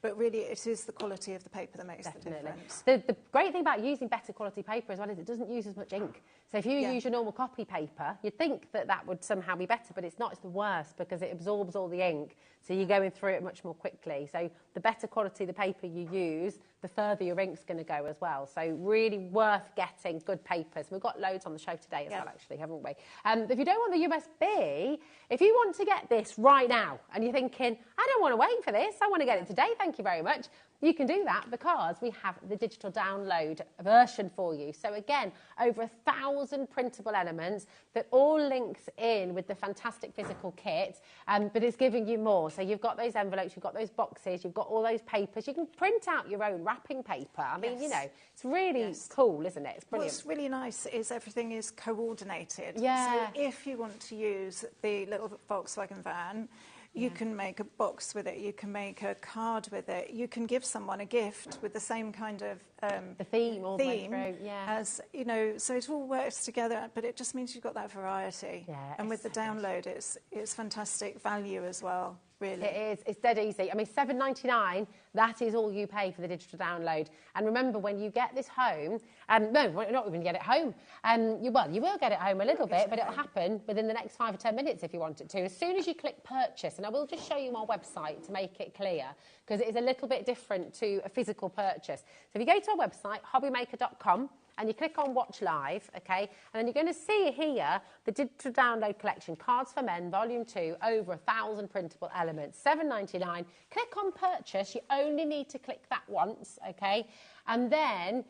But really, it is the quality of the paper that makes the difference. The great thing about using better quality paper as well is it doesn't use as much ink. So if you use your normal copy paper, you'd think that that would somehow be better, but it's not. It's the worst because it absorbs all the ink. So you're going through it much more quickly. So the better quality the paper you use, the further your ink's going to go as well. So really worth getting good papers. We've got loads on the show today as well, actually, haven't we? If you don't want the USB, if you want to get this right now and you're thinking, I don't want to wait for this, I want to get it today, thank you very much, you can do that because we have the digital download version for you. So again, over 1,000 printable elements that all links in with the fantastic physical kit, but it's giving you more. So you've got those envelopes, you've got those boxes, you've got all those papers. You can print out your own wrapping paper. I mean, you know, it's really cool, isn't it? It's brilliant. What's really nice is everything is coordinated. Yeah. So if you want to use the little Volkswagen van, you can make a box with it, you can make a card with it, you can give someone a gift with the same kind of the theme all the way through, as, you know, so it all works together, but it just means you've got that variety. And with the download, it's fantastic value as well. Really. It is. It's dead easy. I mean, $7.99, that is all you pay for the digital download. And remember, when you get this home, no, not even get it home. You will get it home a little bit, but it'll happen within the next 5 or 10 minutes if you want it to. As soon as you click purchase, and I will just show you our website to make it clear, because it is a little bit different to a physical purchase. So if you go to our website, hobbymaker.com, and you click on Watch Live, okay, and then you're going to see here the Digital Download Collection, Cards for Men, Volume 2, over 1,000 printable elements, $7.99. Click on Purchase. You only need to click that once, okay, And then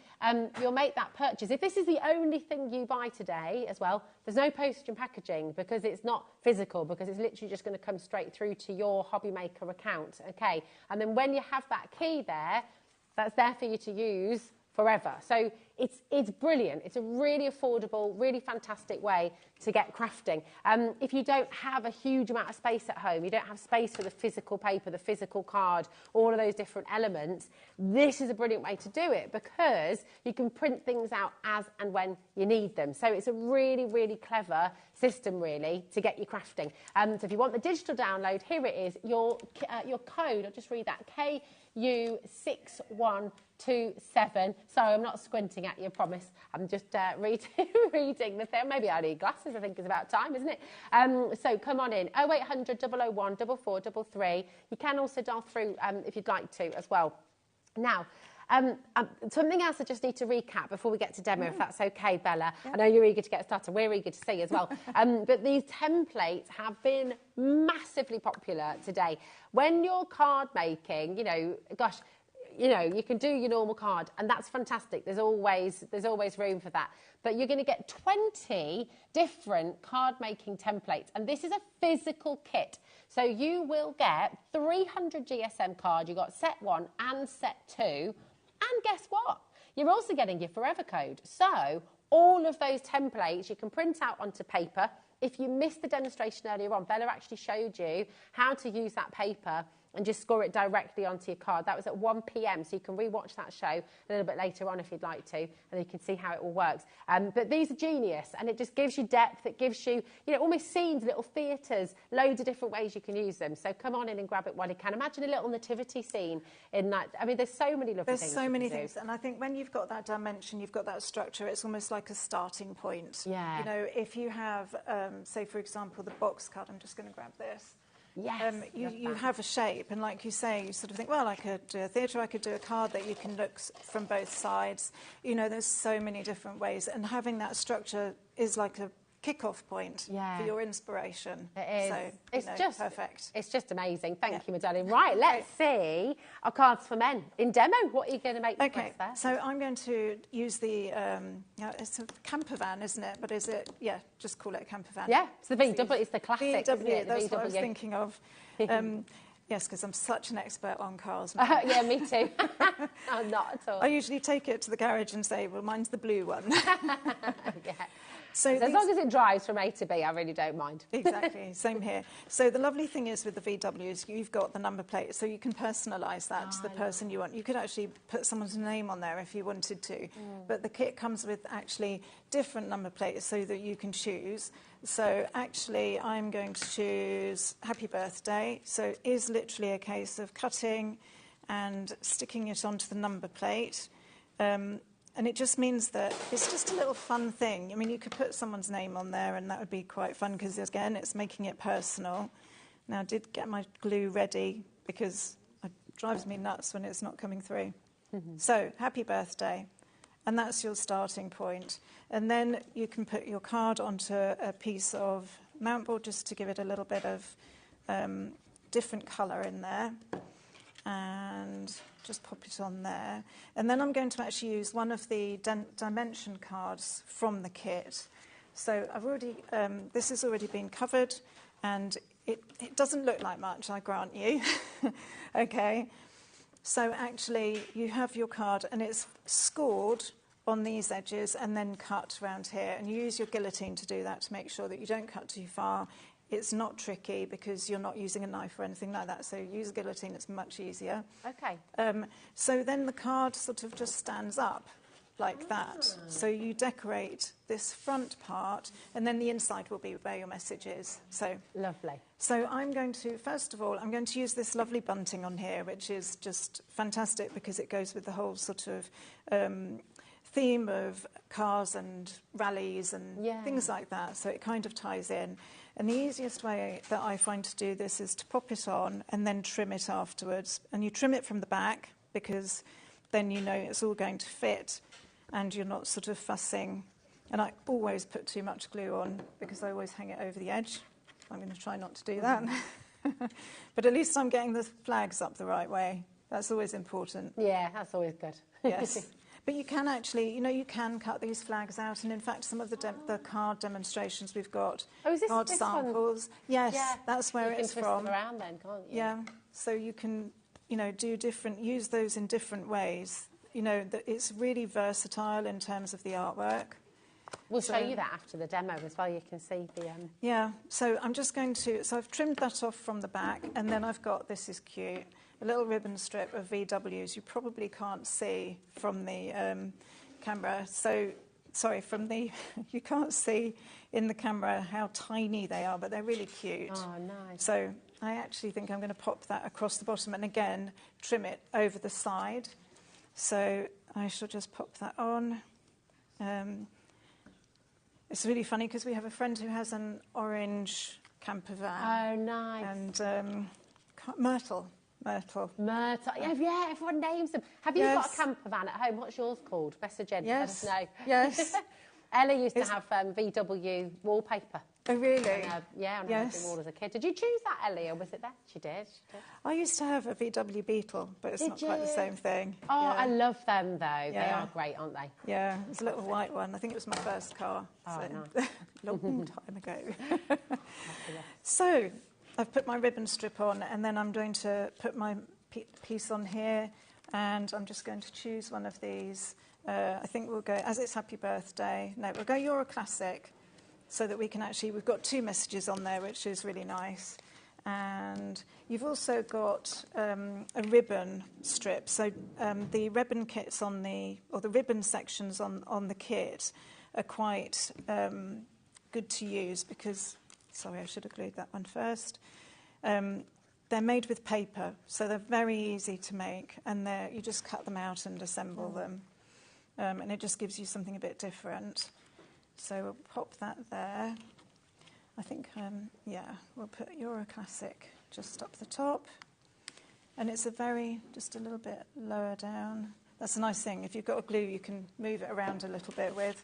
you'll make that purchase. If this is the only thing you buy today as well, there's no postage and packaging because it's not physical, because it's literally just going to come straight through to your HobbyMaker account, okay? And then when you have that key there, that's there for you to use forever. So it's brilliant. It's a really affordable, really fantastic way to get crafting. If you don't have a huge amount of space at home, you don't have space for the physical paper, the physical card, all of those different elements, this is a brilliant way to do it because you can print things out as and when you need them. So it's a really, really clever system, really, to get you crafting. So if you want the digital download, here it is. Your code, I'll just read that, KU6127. Sorry, I'm not squinting at you, I promise. I'm just reading the thing. Maybe I need glasses, I think it's about time, isn't it? So come on in, 0800 001 4433. You can also dial through if you'd like to as well. Now, something else I just need to recap before we get to demo, if that's okay, Bella. Yeah. I know you're eager to get started. We're eager to see as well. But these templates have been massively popular today. When you're card making, you know, gosh, you know, you can do your normal card, and that's fantastic. There's always room for that. But you're going to get 20 different card making templates, and this is a physical kit. So you will get 300 GSM cards. You've got set 1 and set 2. And guess what? You're also getting your forever code. So all of those templates you can print out onto paper. If you missed the demonstration earlier on, Bella actually showed you how to use that paper and just score it directly onto your card. That was at 1 p.m, so you can rewatch that show a little bit later on if you'd like to, and you can see how it all works. But these are genius, and it just gives you depth. It gives you, you know, almost scenes, little theatres, loads of different ways you can use them. So come on in and grab it while you can. Imagine a little nativity scene in that. I mean, there's so many lovely things. There's so many things, and I think when you've got that dimension, you've got that structure, it's almost like a starting point. Yeah. You know, if you have, say, for example, the box card, I'm just going to grab this. Yes, you have a shape, and like you say, you sort of think, well, I could do a theatre, I could do a card that you can look from both sides. You know, there's so many different ways, and having that structure is like a kick-off point for your inspiration. It is. So, it's just perfect. It's just amazing. Thank you, my darling. Right, let's see our cards for men in demo. What are you going to make for us there? So I'm going to use the, it's a camper van, isn't it? But is it, just call it a camper van. Yeah, it's the VW, it's the classic, VW, isn't it? that's what I was thinking of. Yes, because I'm such an expert on cars. Yeah, me too. I'm not at all. I usually take it to the garage and say, well, mine's the blue one. Yeah. So as long as it drives from A to B, I really don't mind. Exactly, same here. So the lovely thing is with the VWs, you've got the number plate, so you can personalise that to the person you want. You could actually put someone's name on there if you wanted to, but the kit comes with actually different number plates so that you can choose. So actually, I'm going to choose Happy Birthday. So it is literally a case of cutting and sticking it onto the number plate. And it just means that it's just a little fun thing. I mean, you could put someone's name on there, and that would be quite fun because, again, it's making it personal. Now, I did get my glue ready because it drives me nuts when it's not coming through. So, Happy Birthday. And that's your starting point. And then you can put your card onto a piece of mount board just to give it a little bit of different colour in there. And just pop it on there. And then I'm going to actually use one of the dimension cards from the kit. So I've already, this has already been covered, and it doesn't look like much, I grant you. Okay. So actually you have your card, and it's scored on these edges and then cut around here. And you use your guillotine to do that to make sure that you don't cut too far. It's not tricky because you're not using a knife or anything like that. So use a guillotine, it's much easier. Okay. So then the card sort of just stands up like that. So you decorate this front part, and then the inside will be where your message is. So lovely. So I'm going to, first of all, I'm going to use this lovely bunting on here, which is just fantastic because it goes with the whole sort of theme of cars and rallies and things like that. So it kind of ties in. And the easiest way that I find to do this is to pop it on and then trim it afterwards. And you trim it from the back because then you know it's all going to fit and you're not sort of fussing. And I always put too much glue on because I always hang it over the edge. I'm going to try not to do that. But at least I'm getting the flags up the right way. That's always important. Yeah, that's always good. Yes. But you can actually, you can cut these flags out, and in fact some of the card demonstrations we've got, card samples. One? Yes, yeah. That's where it's from. You can twist them around then, can't you? Yeah, so you can, use those in different ways. It's really versatile in terms of the artwork. We'll show you that after the demo as well. You can see the... Yeah, so I'm just going to... So I've trimmed that off from the back, and then I've got, this is cute, a little ribbon strip of VWs. You probably can't see from the camera. So, sorry, you can't see in the camera how tiny they are, but they're really cute. Oh, nice. So I actually think I'm going to pop that across the bottom and, again, trim it over the side. So I shall just pop that on. It's really funny because we have a friend who has an orange camper van. Oh, nice. And Myrtle. Yeah, everyone names them. Have you got a camper van at home? What's yours called? Message in. Yes. Let us know. Yes. Ellie used to have VW wallpaper. Oh, really? On her wall as a kid. Did you choose that, Ellie, or was it that? She did. I used to have a VW Beetle, but it's not quite the same thing. Oh, yeah. I love them, though. Yeah. They are great, aren't they? Yeah, it was a little white one. I think it was my first car. Oh, so nice. Long time ago. So I've put my ribbon strip on, and then I'm going to put my piece on here, and I'm just going to choose one of these. I think we'll go, as it's Happy Birthday. No, we'll go You're a Classic, so that we can actually, we've got 2 messages on there, which is really nice. And you've also got a ribbon strip. So the ribbon kits or the ribbon sections on the kit are quite good to use because, sorry, I should have glued that one first. They're made with paper, so they're very easy to make, and you just cut them out and assemble them. And it just gives you something a bit different. So we'll pop that there. I think, we'll put You're a Classic just up the top. And it's just a little bit lower down. That's a nice thing. If you've got a glue, you can move it around a little bit with.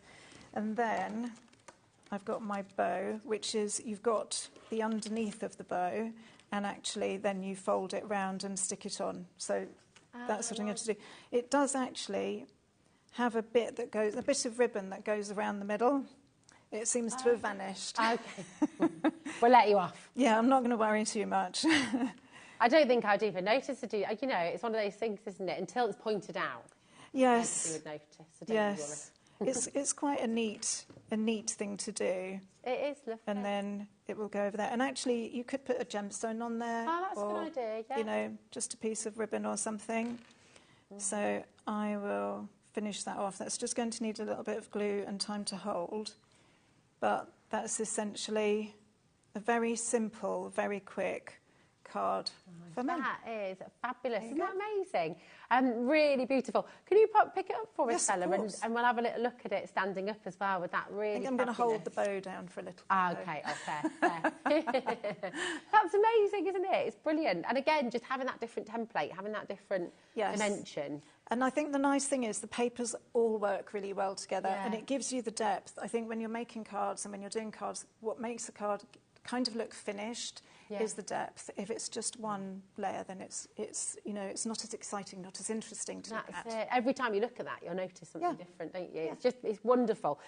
And then I've got my bow, which is, you've got the underneath of the bow, and actually then you fold it round and stick it on. So that's what I'm going to do. It does actually have a bit of ribbon that goes around the middle. It seems to have vanished. Okay. We'll let you off. Yeah, I'm not going to worry too much. I don't think I'd even notice it. It's one of those things, isn't it? Until it's pointed out. Yes. You would notice. So yes. It's quite a neat thing to do. It is lovely. And then it will go over there. And actually, you could put a gemstone on there. Oh, that's a good idea, yeah. Just a piece of ribbon or something. So I will finish that off. That's just going to need a little bit of glue and time to hold. But that's essentially a very simple, very quick card for men. That is fabulous. Isn't that amazing? Really beautiful. Can you pick it up for us, Bella? And we'll have a little look at it standing up as well with that really I think I'm going to hold the bow down for a little bit. Okay, fair. That's amazing, isn't it? It's brilliant. And again, just having that different template, having that different dimension. And I think the nice thing is the papers all work really well together, and it gives you the depth. I think when you're making cards and when you're doing cards, what makes a card kind of look finished is the depth. If it's just one layer, then it's not as exciting, not as interesting to look at. That's it. Every time you look at that, you'll notice something different, don't you? It's wonderful.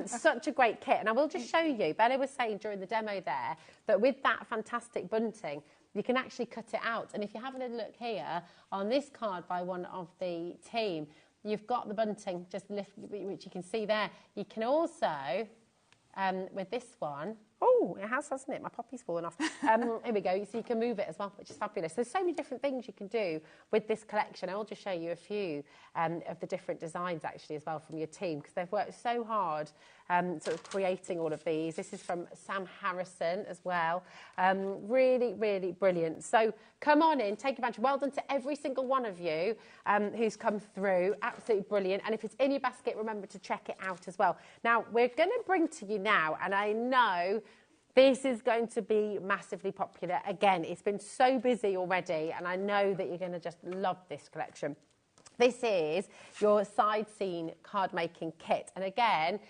Such a great kit. And I will just show you, Bella was saying during the demo there, that with that fantastic bunting, you can actually cut it out. And if you have a little look here, on this card by one of the team, you've got the bunting, just lift, which you can see there. You can also, with this one, oh, it has, hasn't it? My poppy's fallen off. Here we go. So you can move it as well, which is fabulous. There's so many different things you can do with this collection. I'll just show you a few of the different designs, actually, as well from your team, because they've worked so hard sort of creating all of these. This is from Sam Harrison as well. Really, really brilliant. So come on in, take advantage. Well done to every single one of you who's come through. Absolutely brilliant. And if it's in your basket, remember to check it out as well. Now, we're going to bring to you now, and I know this is going to be massively popular. Again, it's been so busy already, and I know that you're going to just love this collection. This is your side scene card making kit. And again,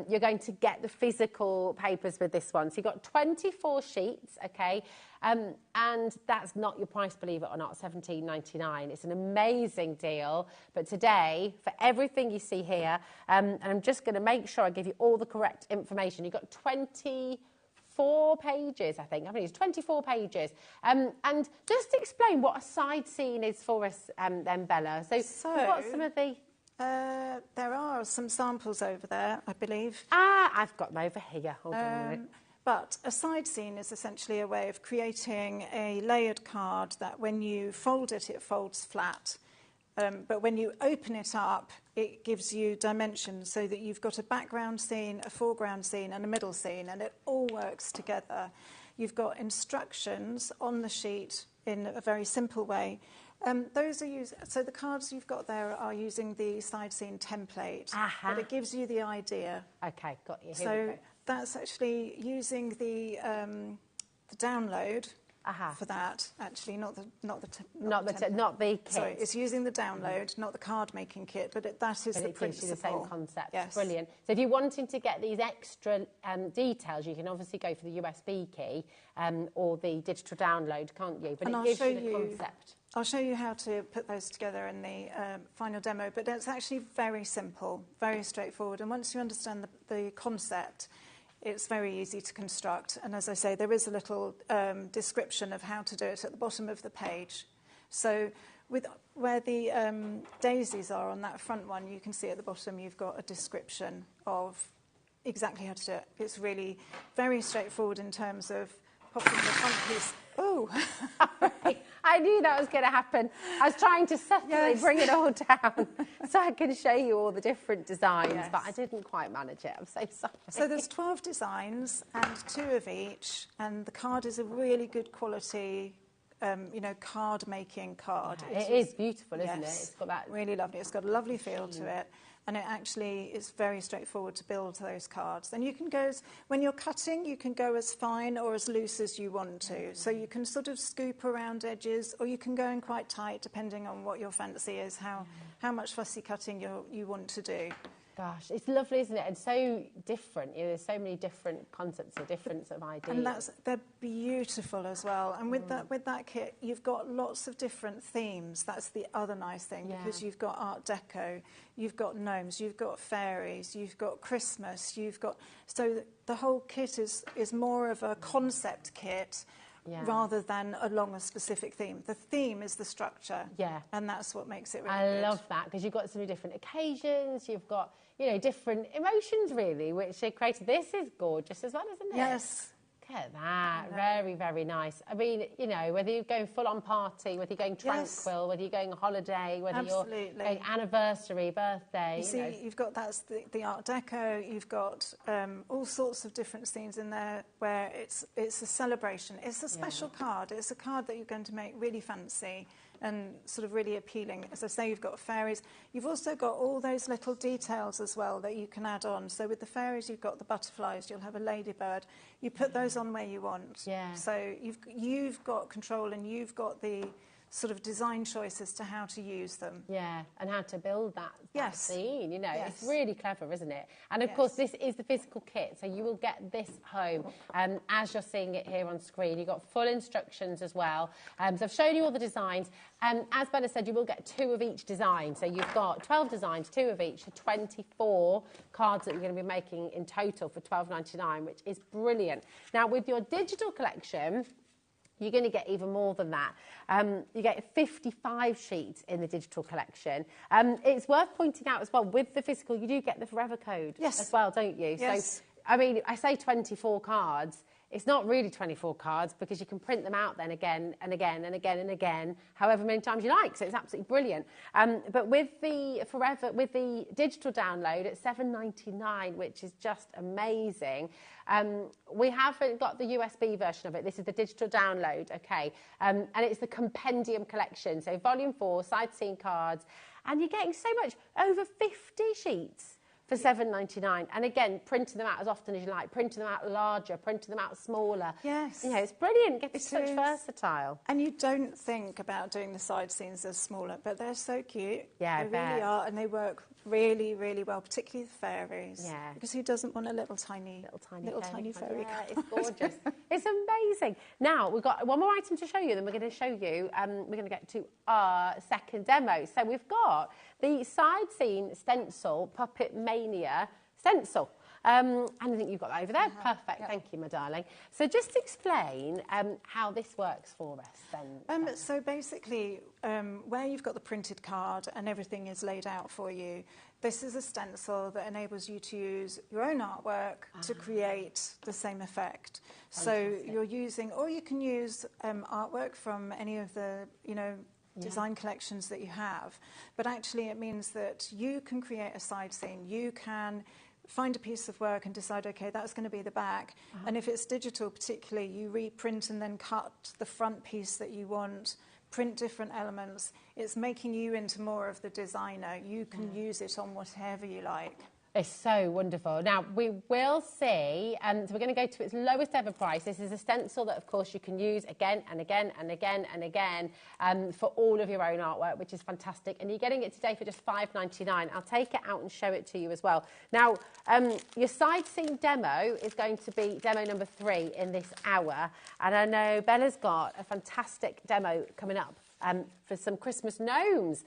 you're going to get the physical papers with this one. So you've got 24 sheets, okay? And that's not your price, believe it or not, $17.99. It's an amazing deal. But today, for everything you see here, and I'm just going to make sure I give you all the correct information. You've got 24 pages, I think. I mean, it's 24 pages. And just explain what a side scene is for us, then, Bella. So we've got some of the... there are some samples over there, I believe. I've got them over here. Hold on a minute. But a side scene is essentially a way of creating a layered card that when you fold it, it folds flat. But when you open it up, it gives you dimensions so that you've got a background scene, a foreground scene and a middle scene, and it all works together. You've got instructions on the sheet in a very simple way. Those are so the cards you've got there are using the side scene template, but it gives you the idea. Okay, got you. Here so that's actually using the download for that. Actually, not the kit. Sorry, it's using the download, not the card making kit, but that is the principle. The same concept. Yes. Brilliant. So if you're wanting to get these extra details, you can obviously go for the USB key or the digital download, can't you? But it gives you the concept. I'll show you how to put those together in the final demo, but it's actually very simple, very straightforward. And once you understand the concept, it's very easy to construct. And as I say, there is a little description of how to do it at the bottom of the page. So where the daisies are on that front one, you can see at the bottom you've got a description of exactly how to do it. It's really very straightforward in terms of popping the front piece. Oh! I knew that was going to happen. I was trying to subtly bring it all down so I can show you all the different designs, but I didn't quite manage it. I'm so sorry. So there's 12 designs and 2 of each, and the card is a really good quality, card making card. Yeah, it is beautiful, isn't it? It's got that really lovely. It's got a lovely feel to it. And it actually is very straightforward to build those cards. And you can go, when you're cutting, you can go as fine or as loose as you want to. So you can sort of scoop around edges, or you can go in quite tight, depending on what your fancy is, how much fussy cutting you want to do. Gosh, it's lovely, isn't it? And so different. There's so many different concepts or different sort of ideas. And they're beautiful as well. And with that kit, you've got lots of different themes. That's the other nice thing, because you've got Art Deco, you've got gnomes, you've got fairies, you've got Christmas, so the whole kit is more of a concept kit. Rather than along a specific theme. The theme is the structure. And that's what makes it really good. I love that, because you've got so many different occasions, you've got, different emotions, really, which they created. This is gorgeous as well, isn't it? Yes. Look at that. Very, very nice. I mean, whether you're going full-on party, whether you're going tranquil, whether you're going on holiday, whether you're going anniversary, birthday. You see, you've got that's the Art Deco. You've got all sorts of different scenes in there where it's a celebration. It's a special card. It's a card that you're going to make really fancy and sort of really appealing. As I say, you've got fairies. You've also got all those little details as well that you can add on. So with the fairies, you've got the butterflies. You'll have a ladybird. You put those on where you want. So you've got control, and you've got the sort of design choice as to how to use them. And how to build that scene, It's really clever, isn't it? And of course, this is the physical kit, so you will get this home as you're seeing it here on screen. You've got full instructions as well. So I've shown you all the designs. As Bella said, you will get 2 of each design. So you've got 12 designs, 2 of each, so 24 cards that you're going to be making in total for $12.99, which is brilliant. Now, with your digital collection, you're going to get even more than that. You get 55 sheets in the digital collection. It's worth pointing out as well, with the physical, you do get the forever code as well, don't you? Yes. So, I mean, I say 24 cards. It's not really 24 cards, because you can print them out then again and again and again and again, however many times you like. So it's absolutely brilliant. But with the digital download at $7.99, which is just amazing. We haven't got the USB version of it. This is the digital download, okay? And it's the compendium collection. So volume 4, side scene cards, and you're getting so much, over 50 sheets for $7.99. And again, printing them out as often as you like, printing them out larger, printing them out smaller. Yes. You know, it's brilliant. It's such versatile. And you don't think about doing the side seams as smaller, but they're so cute. Yeah, they really are, and they work really, really well, particularly the fairies. Yeah. Because who doesn't want a little tiny fairy? Yeah, it's gorgeous. It's amazing. Now, we've got one more item to show you, then we're going to show you, we're going to get to our second demo. So we've got the side seam stencil Puppet Mania stencil. And I think you've got that over there. Perfect. Yep. Thank you, my darling. So just explain how this works for us then. So basically, where you've got the printed card and everything is laid out for you, this is a stencil that enables you to use your own artwork to create the same effect. Fantastic. So you're using, or you can use artwork from any of the, design collections that you have. But actually it means that you can create a side seam. You can find a piece of work and decide, okay, that's going to be the back. And if it's digital particularly, you reprint and then cut the front piece that you want, print different elements. It's making you into more of the designer. You can use it on whatever you like. It's so wonderful. Now, we will see, so we're going to go to its lowest ever price. This is a stencil that, of course, you can use again and again and again and again for all of your own artwork, which is fantastic. And you're getting it today for just $5.99. I'll take it out and show it to you as well. Now, your side seam demo is going to be demo number 3 in this hour. And I know Bella's got a fantastic demo coming up for some Christmas gnomes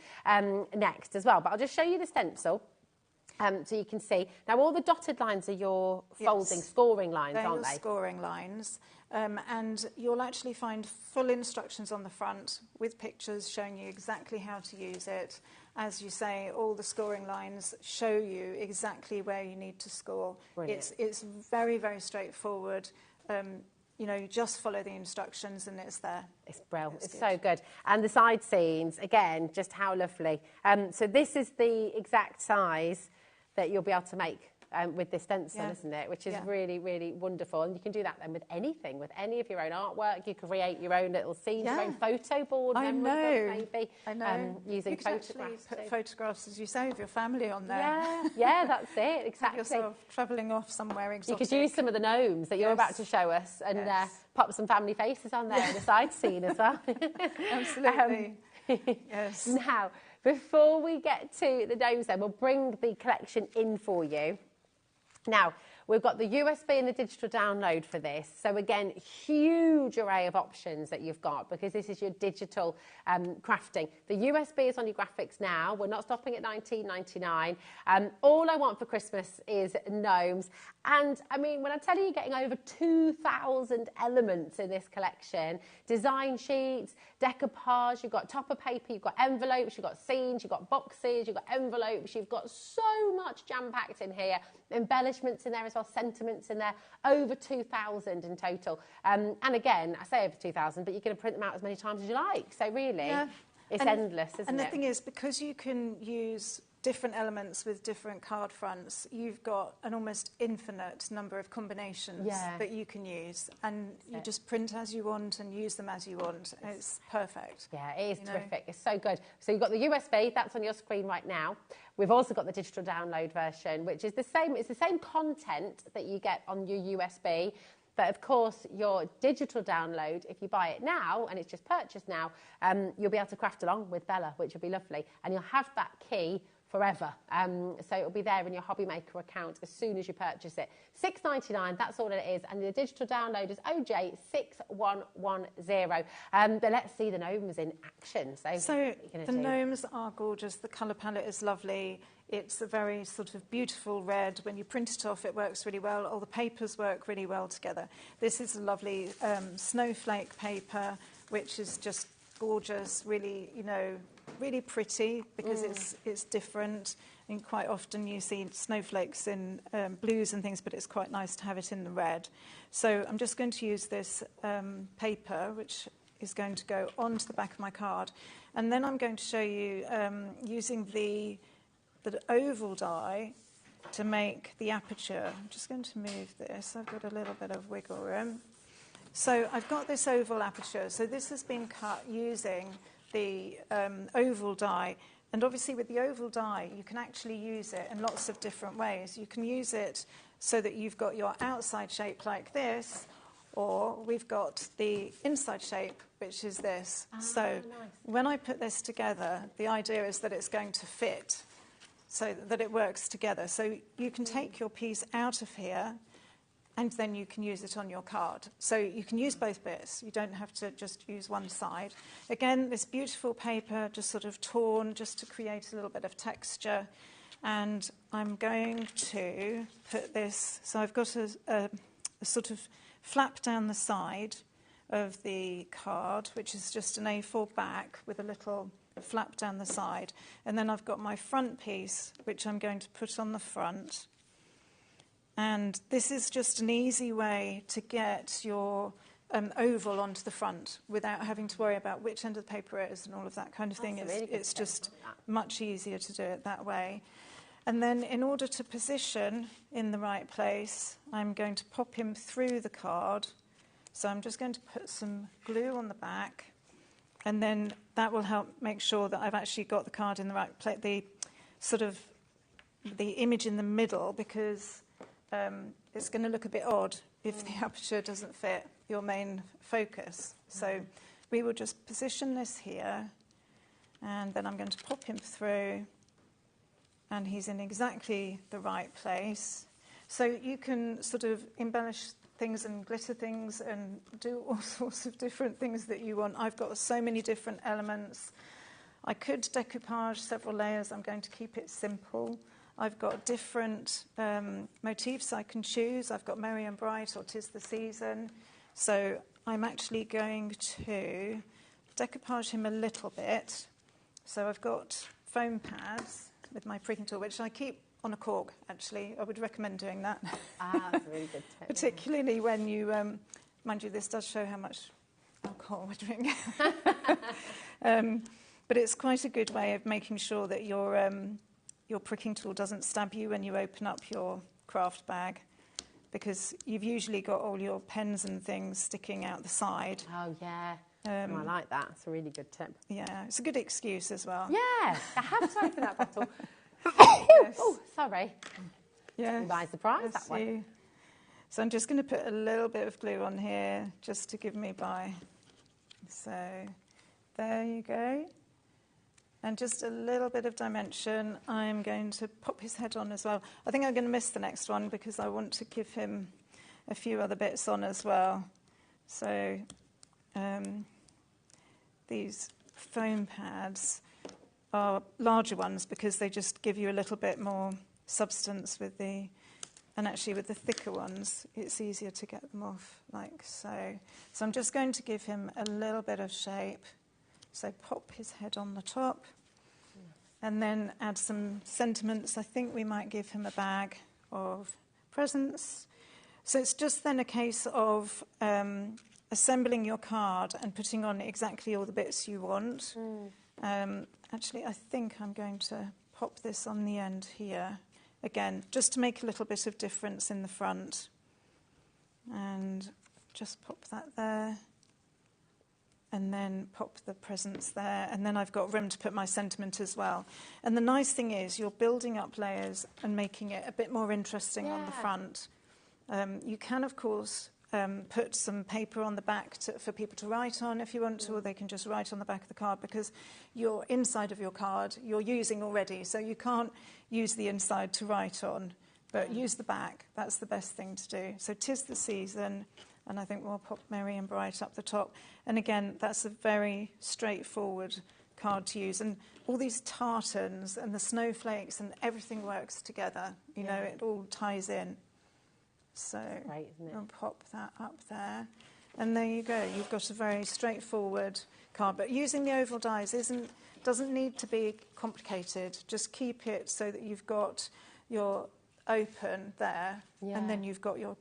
next as well. But I'll just show you the stencil. So you can see. Now, all the dotted lines are your folding, scoring lines, aren't they? Scoring lines. And you'll actually find full instructions on the front with pictures showing you exactly how to use it. As you say, all the scoring lines show you exactly where you need to score. Brilliant. It's very, very straightforward. You just follow the instructions and it's there. It's brilliant. It's so good. And the side seams, again, just how lovely. So this is the exact size that you'll be able to make with this stencil, isn't it? Which is really, really wonderful. And you can do that then with anything, with any of your own artwork. You can create your own little scenes, your own photo board. I know. Maybe. I know. Using you photographs. Put photographs, as you say, of your family on there. Yeah, that's it. Exactly. Have yourself travelling off somewhere exotic. You could use some of the gnomes that you're about to show us and pop some family faces on there in the side scene as well. Absolutely. Yes. Now, before we get to the gnomes then, we'll bring the collection in for you. Now, we've got the USB and the digital download for this. So again, huge array of options that you've got because this is your digital crafting. The USB is on your graphics now. We're not stopping at $19.99. All I want for Christmas is gnomes. And I mean, when I tell you you're getting over 2,000 elements in this collection, design sheets, decoupage, you've got topper paper, you've got envelopes, you've got scenes, you've got boxes, you've got envelopes, you've got so much jam-packed in here, embellishments in there as well, sentiments in there, over 2,000 in total. And again, I say over 2,000, but you're going to print them out as many times as you like. So really, it's endless, isn't it? And the thing is, because you can use different elements with different card fronts, you've got an almost infinite number of combinations that you can use, and you just print as you want and use them as you want. It's perfect. Yeah, it is terrific. It's so good. So you've got the USB, that's on your screen right now. We've also got the digital download version, which is the same. It's the same content that you get on your USB. But of course, your digital download, if you buy it now, and it's just purchased now, you'll be able to craft along with Bella, which will be lovely. And you'll have that key forever. So it'll be there in your HobbyMaker account as soon as you purchase it. $6.99, that's all it is. And the digital download is OJ6110. But let's see the gnomes in action. So the gnomes are gorgeous. The colour palette is lovely. It's a very sort of beautiful red. When you print it off, it works really well. All the papers work really well together. This is a lovely snowflake paper, which is just gorgeous, really, really pretty because it's different. And quite often you see snowflakes in blues and things, but it's quite nice to have it in the red. So I'm just going to use this paper, which is going to go onto the back of my card. And then I'm going to show you using the oval die to make the aperture. I'm just going to move this. I've got a little bit of wiggle room. So I've got this oval aperture. So this has been cut using the oval die, And obviously with the oval die, you can actually use it in lots of different ways. You can use it so that you've got your outside shape like this, or we've got the inside shape, which is this. So nice. when I put this together, the idea is that it's going to fit, so that it works together. So you can take your piece out of here, and then you can use it on your card. So you can use both bits. You don't have to just use one side. Again, this beautiful paper just sort of torn just to create a little bit of texture. And I'm going to put this, so I've got a sort of flap down the side of the card, which is just an A4 back with a little flap down the side. And then I've got my front piece, which I'm going to put on the front. And this is just an easy way to get your oval onto the front without having to worry about which end of the paper it is and all of that kind of thing. It's just much easier to do it that way. And then in order to position in the right place, I'm going to pop him through the card. So I'm just going to put some glue on the back, and then that will help make sure that I've actually got the card in the right place, the image in the middle, because it's going to look a bit odd if the aperture doesn't fit your main focus. So we will just position this here, and then I'm going to pop him through, and he's in exactly the right place. So you can sort of embellish things and glitter things and do all sorts of different things that you want. I've got so many different elements. I could decoupage several layers. I'm going to keep it simple. I've got different motifs I can choose. I've got Merry and Bright or 'Tis the Season. So I'm actually going to decoupage him a little bit. So I've got foam pads with my pricking tool, which I keep on a cork, actually. I would recommend doing that. That's a really good tip. Particularly when you, mind you, this does show how much alcohol we're drinking. But it's quite a good way of making sure that your pricking tool doesn't stab you when you open up your craft bag, because you've usually got all your pens and things sticking out the side. Oh, yeah. I like that. It's a really good tip. Yeah, it's a good excuse as well. Yeah, I have to open that bottle. Yes. Oh, sorry. Yeah. By surprise, that one. So I'm just going to put a little bit of glue on here just to give me by. So there you go. And just a little bit of dimension. I'm going to pop his head on as well. I think I'm going to miss the next one because I want to give him a few other bits on as well. So these foam pads are larger ones because they just give you a little bit more substance with the, and actually with the thicker ones, it's easier to get them off like so. So I'm just going to give him a little bit of shape. So pop his head on the top and then add some sentiments. I think we might give him a bag of presents. So it's just then a case of assembling your card and putting on exactly all the bits you want. Actually, I think I'm going to pop this on the end here. Again, just to make a little bit of difference in the front. And just pop that there. And then pop the presents there. And then I've got room to put my sentiment as well. And the nice thing is you're building up layers and making it a bit more interesting on the front. You can, of course, put some paper on the back for people to write on if you want to, or they can just write on the back of the card, because your inside of your card you're using already, so you can't use the inside to write on, but use the back. That's the best thing to do. So 'Tis the Season, and I think we'll pop Merry and Bright up the top. And again, that's a very straightforward card to use. And all these tartans and the snowflakes and everything works together. You know, it all ties in. So great, isn't it? I'll pop that up there. And there you go. You've got a very straightforward card. But using the oval dies doesn't need to be complicated. Just keep it so that you've got your open there, and then you've got your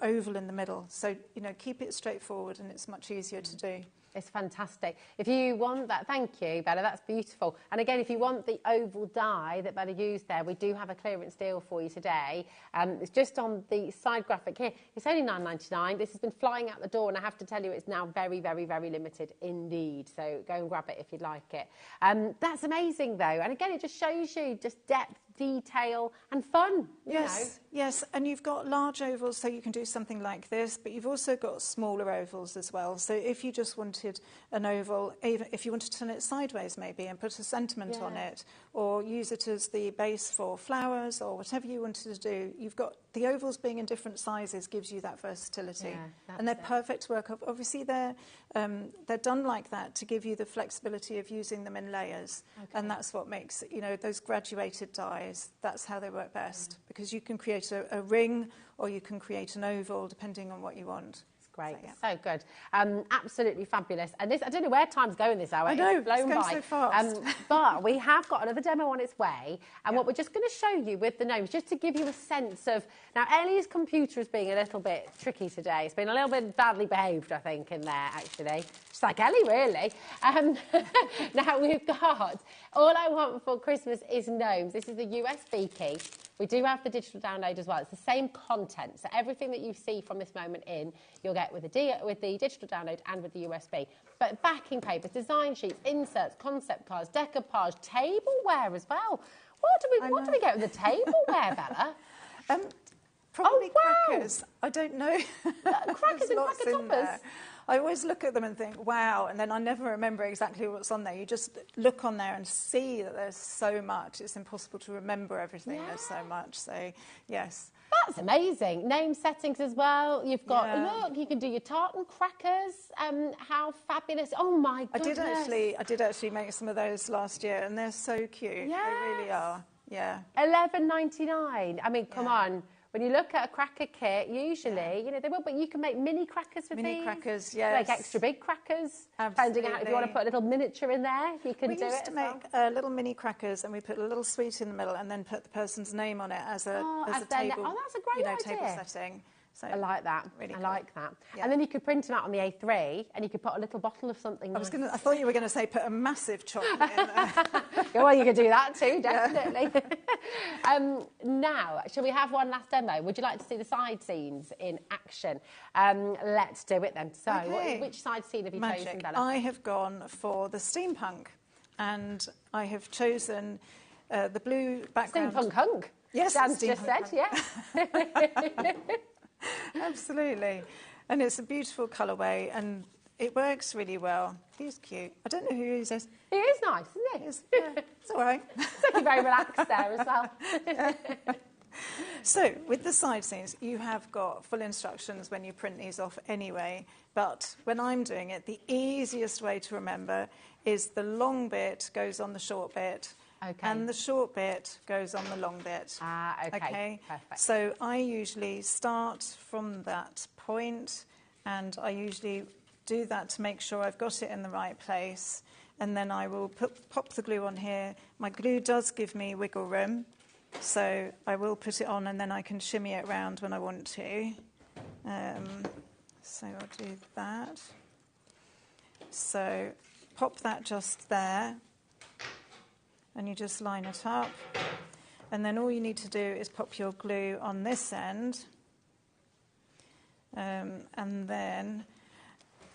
oval in the middle. So, you know, keep it straightforward and it's much easier to do. It's fantastic. If you want that, thank you, Bella, that's beautiful. And again, if you want the oval die that Bella used there, we do have a clearance deal for you today. It's just on the side graphic here. It's only £9.99. This has been flying out the door, and I have to tell you, it's now very, very, very limited indeed. So go and grab it if you'd like it. That's amazing, though. And again, it just shows you just depth, detail and fun. Yes, yes, and you've got large ovals, so you can do something like this, but you've also got smaller ovals as well. So if you just wanted an oval, even if you wanted to turn it sideways maybe and put a sentiment on it, or use it as the base for flowers or whatever you wanted to do, you've got the ovals being in different sizes gives you that versatility. And they're perfect to work off. Obviously, they're done like that to give you the flexibility of using them in layers. And that's what makes, you know, those graduated dies, that's how they work best. Because you can create a ring or you can create an oval depending on what you want. Great, so good. Absolutely fabulous. And this, I don't know where time's going this hour. I know, it's blown going by. so fast. But we have got another demo on its way. And what we're just going to show you with the gnomes, just to give you a sense of... Now, Ellie's computer is being a little bit tricky today. It's been a little bit badly behaved, I think, in there, actually. Just like Ellie, really. Now, we've got All I Want for Christmas is Gnomes. This is the USB key. We do have the digital download as well. It's the same content. So everything that you see from this moment in, you'll get with the digital download and with the USB. But backing papers, design sheets, inserts, concept cards, decoupage, tableware as well. What do we get with the tableware, Bella? Probably crackers. I don't know. Crackers and cracker toppers. I always look at them and think, wow, and then I never remember exactly what's on there. You just look on there and see that there's so much. It's impossible to remember everything. There's so much. So, yes. That's amazing. Name settings as well. You've got, look, you can do your tartan crackers. How fabulous. Oh, my goodness. I did actually make some of those last year, and they're so cute. They really are. Yeah. $11.99. I mean, come on. When you look at a cracker kit, usually, you know, they will, but you can make mini crackers with these. Mini crackers, yes. Like extra big crackers. Absolutely. Depending on if you want to put a little miniature in there, you can do it. We used to make little mini crackers, and we put a little sweet in the middle, and then put the person's name on it as a table. Oh, that's a great idea. Table setting. So I like that. Really I like that. Yeah. And then you could print them out on the A3, and you could put a little bottle of something. I thought you were going to say put a massive chocolate in there. Well, you could do that too, definitely. Now, shall we have one last demo? Would you like to see the side scenes in action? Let's do it then. So, which side scene have you chosen, Bella? I have gone for the steampunk, and I have chosen the blue background. Steampunk hunk. Yes, Dan's just said, yeah. Absolutely. And it's a beautiful colourway, and it works really well. He's cute. I don't know who he is. He is nice, isn't he? It's all right. It's looking very relaxed there as well. So, with the side scenes, you have got full instructions when you print these off anyway, but when I'm doing it, the easiest way to remember is the long bit goes on the short bit, and the short bit goes on the long bit. Okay, perfect. So I usually start from that point, and I usually do that to make sure I've got it in the right place, and then I will pop the glue on here. My glue does give me wiggle room, so I will put it on, and then I can shimmy it around when I want to. So I'll do that. So pop that just there, and you just line it up, and then all you need to do is pop your glue on this end, and then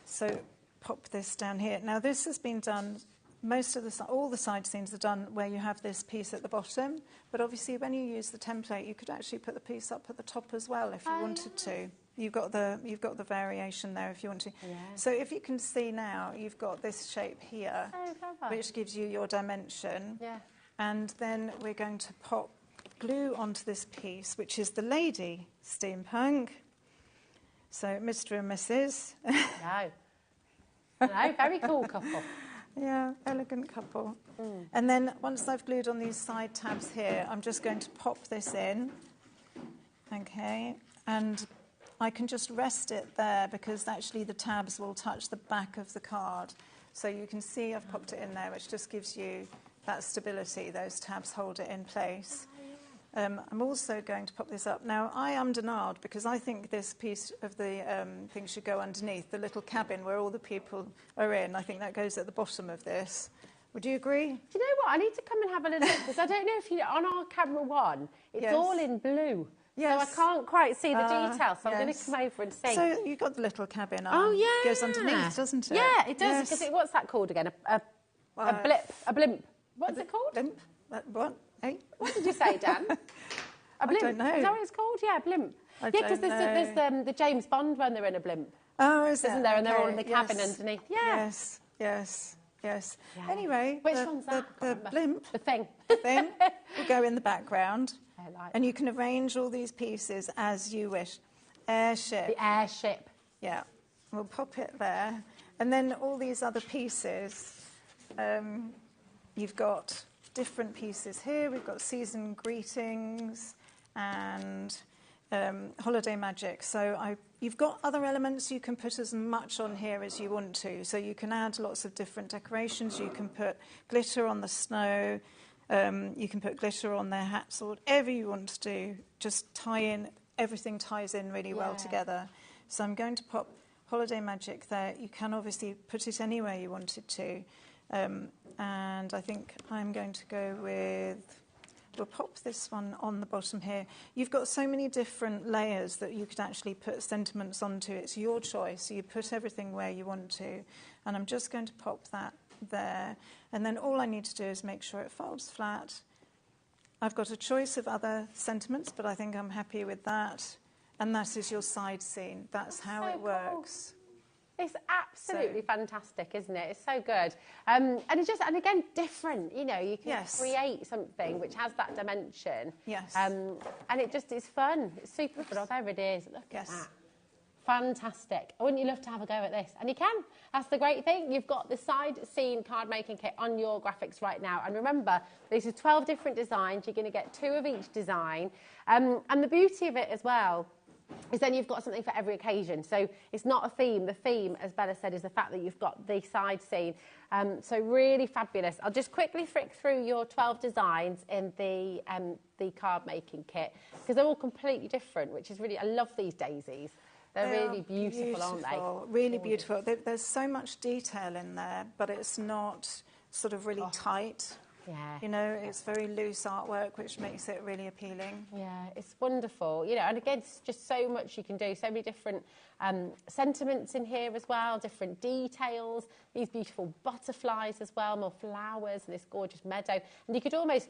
so pop this down here. Now this has been done, all the side seams are done where you have this piece at the bottom, but obviously when you use the template you could actually put the piece up at the top as well if you wanted to. You've got the variation there if you want to. So if you can see now, you've got this shape here, which gives you your dimension. And then we're going to pop glue onto this piece, which is the lady steampunk. So Mr. and Mrs. No, very cool couple. Yeah, elegant couple. And then once I've glued on these side tabs here, I'm just going to pop this in. Okay, and I can just rest it there because actually the tabs will touch the back of the card. So you can see I've popped it in there, which just gives you that stability. Those tabs hold it in place. I'm also going to pop this up. Now, I am denied because I think this piece of the thing should go underneath, the little cabin where all the people are in. I think that goes at the bottom of this. Would you agree? Do you know what? I need to come and have a little look because I don't know if you on our camera one, it's all in blue. Yes. So I can't quite see the details, so I'm going to come over and see. So you've got the little cabin on. Oh, yeah. It goes underneath, doesn't it? Yeah, it does. Because what's that called again? A blimp. What's it called? Blimp? What? Hey? What did you say, Dan? A blimp. I don't know. Is that what it's called? Yeah, a blimp. Yeah, because there's the James Bond when they're in a blimp. Oh, is Isn't there? And they're all in the cabin underneath. Yeah. Yes. Yeah. Anyway, which one's that? The blimp. The thing. The thing will go in the background. And you can arrange all these pieces as you wish. Airship. The airship. Yeah. We'll pop it there. And then all these other pieces, you've got different pieces here. We've got season greetings and holiday magic. So you've got other elements. You can put as much on here as you want to. So you can add lots of different decorations. You can put glitter on the snow. You can put glitter on their hats or whatever you want to do. Just tie in, everything ties in really well together. So I'm going to pop holiday magic there. You can obviously put it anywhere you wanted to. And I think I'm going to go with, we'll pop this one on the bottom here. You've got so many different layers that you could actually put sentiments onto. It's your choice. You put everything where you want to. And I'm just going to pop that there. And then all I need to do is make sure it folds flat. I've got a choice of other sentiments, but I think I'm happy with that. And that is your side scene. That's how it works. It's absolutely fantastic, isn't it? It's so good. And it's just, and again, different. You know, you can create something which has that dimension. Yes. And it just is fun. It's super fun. Oh, there it is. Look at that. Fantastic. Wouldn't you love to have a go at this? And you can. That's the great thing. You've got the side scene card making kit on your graphics right now. And remember, these are 12 different designs. You're going to get 2 of each design. And the beauty of it as well is then you've got something for every occasion. So it's not a theme. The theme, as Bella said, is the fact that you've got the side scene. So really fabulous. I'll just quickly flick through your 12 designs in the card making kit because they're all completely different, which is really, I love these daisies. They're really beautiful, aren't they? Really beautiful. There's so much detail in there, but it's not sort of really tight. Yeah. You know, it's very loose artwork, which makes it really appealing. Yeah, it's wonderful. You know, and again, it's just so much you can do. So many different sentiments in here as well, different details, these beautiful butterflies as well, more flowers, and this gorgeous meadow. And you could almost,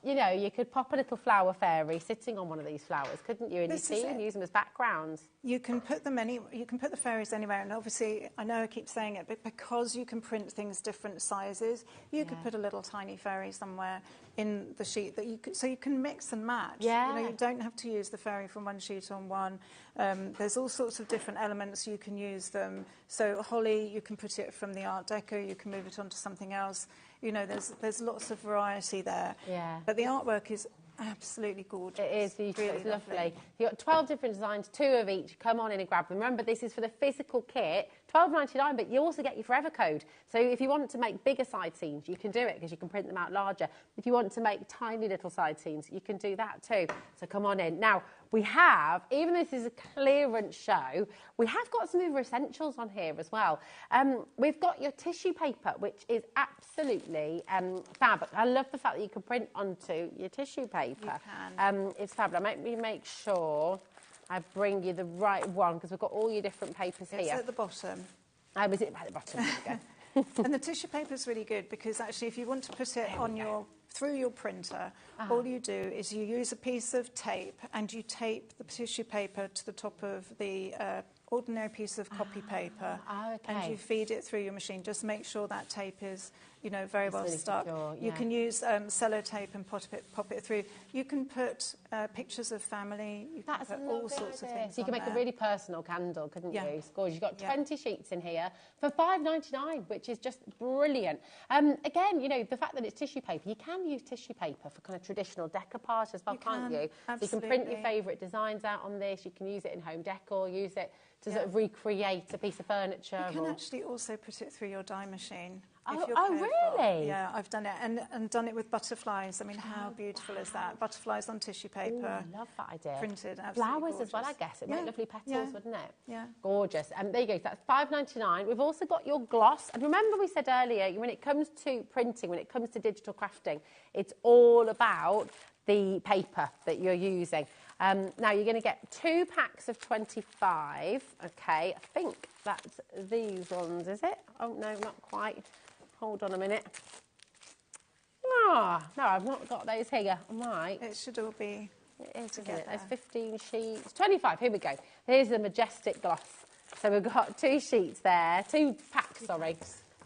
you know, you could pop a little flower fairy sitting on one of these flowers, couldn't you? And you see and use them as backgrounds. You can put them you can put the fairies anywhere. And obviously, I know I keep saying it, but because you can print things different sizes, you could put a little tiny fairy somewhere in the sheet that you could, so you can mix and match. Yeah. You know, you don't have to use the fairy from one sheet on one. There's all sorts of different elements you can use them. So holly, you can put it from the Art Deco, you can move it onto something else. You know, there's lots of variety there. Yeah. But the artwork is absolutely gorgeous. It is beautiful. Really it's lovely. You've got 12 different designs, 2 of each. Come on in and grab them. Remember, this is for the physical kit, $12.99, but you also get your forever code. So if you want to make bigger side scenes, you can do it because you can print them out larger. If you want to make tiny little side scenes, you can do that too. So come on in. Now, we have, even though this is a clearance show, we have got some Uber Essentials on here as well. We've got your tissue paper, which is absolutely fab. I love the fact that you can print onto your tissue paper. You can. It's fabulous. Let me make sure I bring you the right one because we've got all your different papers here. It's at the bottom. Was it at the bottom? There we go. And the tissue paper is really good because actually if you want to put it on through your printer, all you do is you use a piece of tape and you tape the tissue paper to the top of the ordinary piece of copy paper and you feed it through your machine. Just make sure that tape is, you know, very well really stuck. Secure, You can use sellotape and pop it through. You can put pictures of family. You can put all sorts of things. So you can make a really personal candle, couldn't you? It's gorgeous. You've got 20 sheets in here for $5.99, which is just brilliant. Again, you know, the fact that it's tissue paper, you can use tissue paper for kind of traditional decoupage as well, can't you? Absolutely. So you can print your favourite designs out on this. You can use it in home decor, use it to sort of recreate a piece of furniture. You can actually also put it through your die machine. If you're Oh, careful. really? Yeah, I've done it, and done it with butterflies. I mean, how beautiful is that? Butterflies on tissue paper. Ooh, I love that idea. Printed, absolutely Flowers gorgeous. as well, I guess. It'd make lovely petals, wouldn't it? Yeah. Gorgeous. And there you go. So that's £5.99. We've also got your gloss. And remember we said earlier, when it comes to printing, when it comes to digital crafting, it's all about the paper that you're using. Now, you're going to get 2 packs of 25. Okay, I think that's these ones, is it? Oh, no, not quite. Hold on a minute. Ah, no, I've not got those here. I might. It should all be It is, isn't together. it? There's 15 sheets. 25, here we go. Here's the majestic gloss. So we've got 2 sheets there, 2 packs, sorry.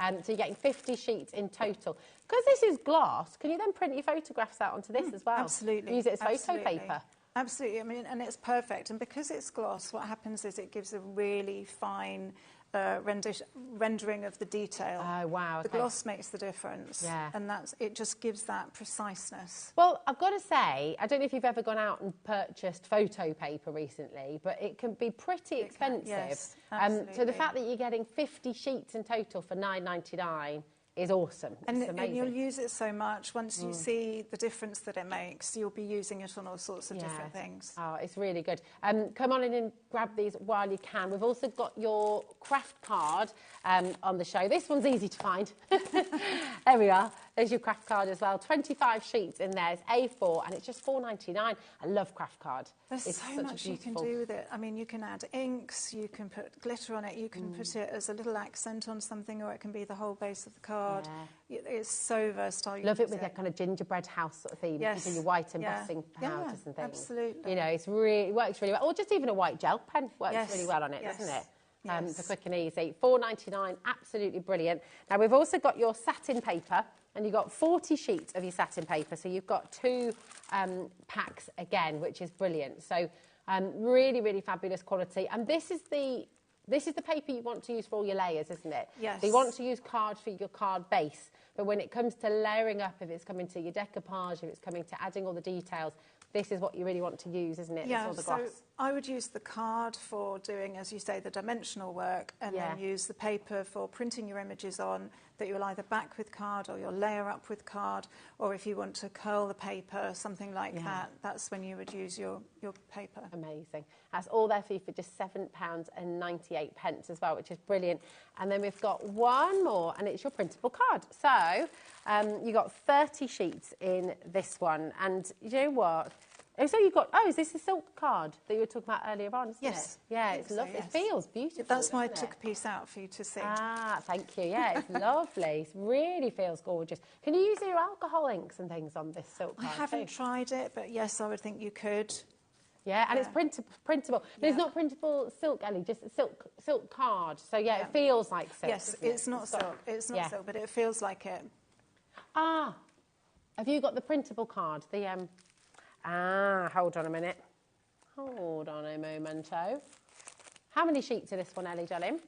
So you're getting 50 sheets in total. Because this is gloss, can you then print your photographs out onto this as well? Absolutely. Use it as Absolutely. photo paper. Absolutely. I mean, and it's perfect. And because it's gloss, what happens is it gives a really fine rendering of the detail. Oh, wow. The Okay. gloss makes the difference. Yeah. And it just gives that preciseness. Well, I've got to say, I don't know if you've ever gone out and purchased photo paper recently, but it can be pretty expensive. Yes, So absolutely. the fact that you're getting 50 sheets in total for £9.99 is awesome. And, It's amazing. you'll use it so much. Once you see the difference that it makes, you'll be using it on all sorts of different things. Oh, it's really good. Come on in and grab these while you can. We've also got your craft card on the show. This one's easy to find. There we are. There's your craft card as well. 25 sheets in there. It's A4 and it's just £4.99. I love craft card. There's It's so such a much you can beautiful- do with it. I mean, you can add inks, you can put glitter on it, you can put it as a little accent on something, or it can be the whole base of the card. It's so versatile. You Love can it with use that kind of gingerbread house sort of theme. Yes. You do your white Yeah. embossing Yeah, powders and things. absolutely. You know, it works really well. Or just even a white gel pen works Yes. really well on it, Yes. doesn't it? Yes. For quick and easy. £4.99, absolutely brilliant. Now, we've also got your satin paper, and you've got 40 sheets of your satin paper. So you've got 2 packs again, which is brilliant. So really, really fabulous quality. And this is the paper you want to use for all your layers, isn't it? Yes. So you want to use card for your card base. But when it comes to layering up, if it's coming to your decoupage, if it's coming to adding all the details, this is what you really want to use, isn't it? Yeah, All the so gloss. I would use the card for doing, as you say, the dimensional work, and then use the paper for printing your images on, that you'll either back with card or you'll layer up with card, or if you want to curl the paper, something like that, that's when you would use your paper. Amazing. That's all there for you for just £7.98 as well, which is brilliant. And then we've got one more, and it's your printable card. So you got 30 sheets in this one, and you know what? So you've got, is this the silk card that you were talking about earlier on, isn't Yes. it? Yeah, I it's think so, lovely. yes. It feels beautiful. That's why I doesn't took it? a piece out for you to see. Ah, thank you. Yeah, it's lovely. It really feels gorgeous. Can you use your alcohol inks and things on this silk I card haven't too? tried it, but yes, I would think you could. Yeah, and it's printable. There's not printable silk, Ellie, just a silk card. So it feels like silk. Yes, doesn't it? it's not silk. It's not silk, but it feels like it. Ah, have you got the printable card? Hold on a minute. Hold on a momento. How many sheets are this one, Ellie, darling?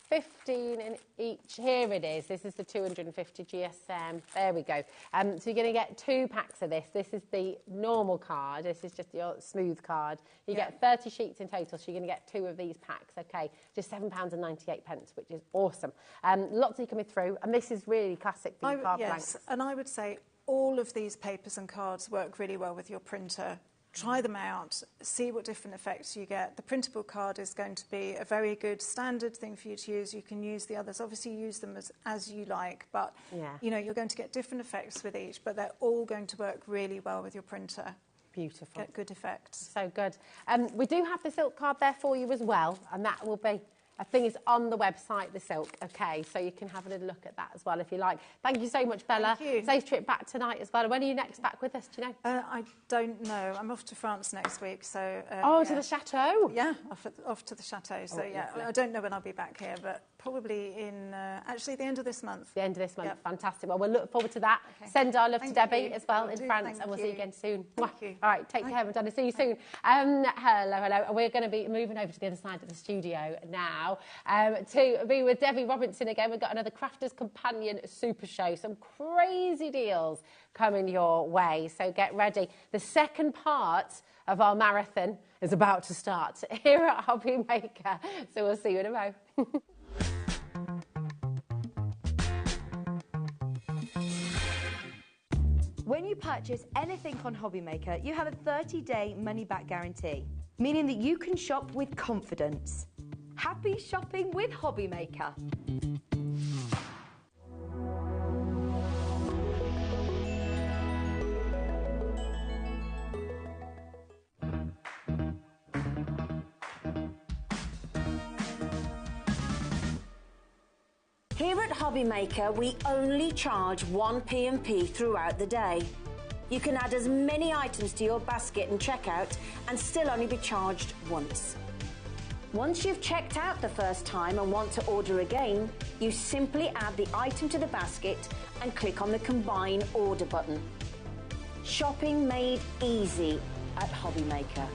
15 in each. Here it is. This is the 250 GSM. There we go. So you're going to get 2 packs of this. This is the normal card. This is just your smooth card. You get 30 sheets in total, so you're going to get 2 of these packs, okay? Just £7.98, which is awesome. Lots of you coming through, and this is really classic for your card blanks. And I would say all of these papers and cards work really well with your printer. Try them out, see what different effects you get. The printable card is going to be a very good standard thing for you to use. You can use the others. Obviously, use them as you like, but you know, you're going to get different effects with each, but they're all going to work really well with your printer. Beautiful. Get good effects. So good. We do have the silk card there for you as well, and that will be... I think it's on the website, the silk. Okay, so you can have a little look at that as well if you like. Thank you so much, Bella. Thank you. Safe trip back tonight as well. When are you next back with us? Do you know? I don't know. I'm off to France next week, so... To the chateau? Yeah, off to the chateau. So, lovely. I don't know when I'll be back here, but probably in, actually, the end of this month. The end of this month. Yep. Fantastic. Well, we'll look forward to that. Okay. Send our love Thank to Debbie you. as well Will in do. France, Thank and we'll see you again soon. Thank you. All right, take care, Madonna. See you soon. Hello. We're going to be moving over to the other side of the studio now to be with Debbie Robinson again. We've got another Crafters Companion Super Show. Some crazy deals coming your way, so get ready. The second part of our marathon is about to start here at HobbyMaker, so we'll see you in a moment. When you purchase anything on HobbyMaker, you have a 30-day money-back guarantee, meaning that you can shop with confidence. Happy shopping with HobbyMaker. Here at HobbyMaker, we only charge 1 P&P throughout the day. You can add as many items to your basket and checkout and still only be charged once. Once you've checked out the first time and want to order again, you simply add the item to the basket and click on the Combine Order button. Shopping made easy at HobbyMaker.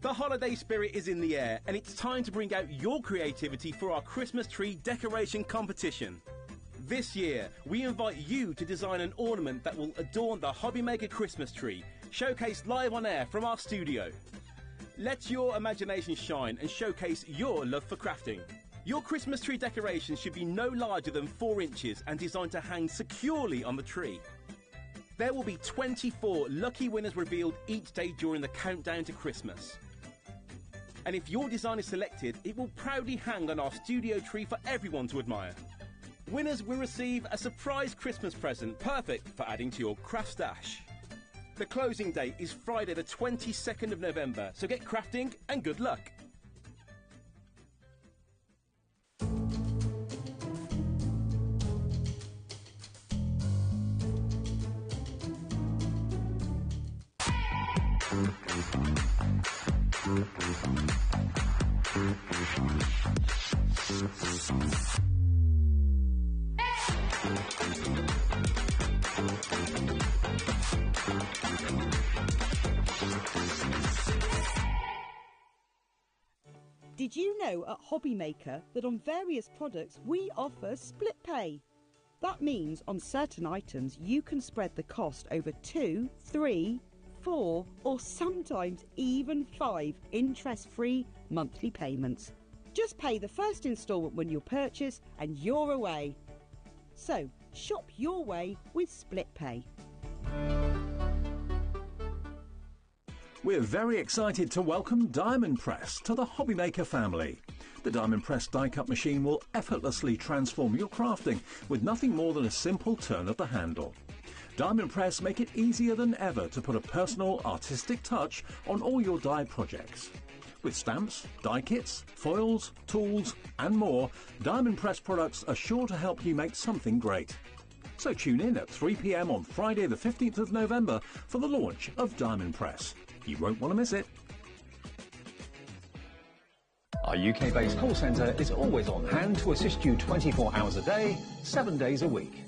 The holiday spirit is in the air, and it's time to bring out your creativity for our Christmas tree decoration competition. This year, we invite you to design an ornament that will adorn the HobbyMaker Christmas tree, showcased live on air from our studio. Let your imagination shine and showcase your love for crafting. Your Christmas tree decoration should be no larger than 4 inches and designed to hang securely on the tree. There will be 24 lucky winners revealed each day during the countdown to Christmas. And if your design is selected, it will proudly hang on our studio tree for everyone to admire. Winners will receive a surprise Christmas present, perfect for adding to your craft stash. The closing date is Friday the 22nd of November, so get crafting and good luck. Did you know at HobbyMaker that on various products we offer split pay? That means on certain items you can spread the cost over 2, 3, 4 or sometimes even 5 interest-free monthly payments. Just pay the first instalment when you purchase and you're away. So shop your way with split pay. We're very excited to welcome Diamond Press to the HobbyMaker family. The Diamond Press die-cut machine will effortlessly transform your crafting with nothing more than a simple turn of the handle. Diamond Press make it easier than ever to put a personal, artistic touch on all your die projects. With stamps, die kits, foils, tools and more, Diamond Press products are sure to help you make something great. So tune in at 3 p.m. on Friday the 15th of November for the launch of Diamond Press. You won't want to miss it. Our UK-based call centre is always on hand to assist you 24 hours a day, 7 days a week.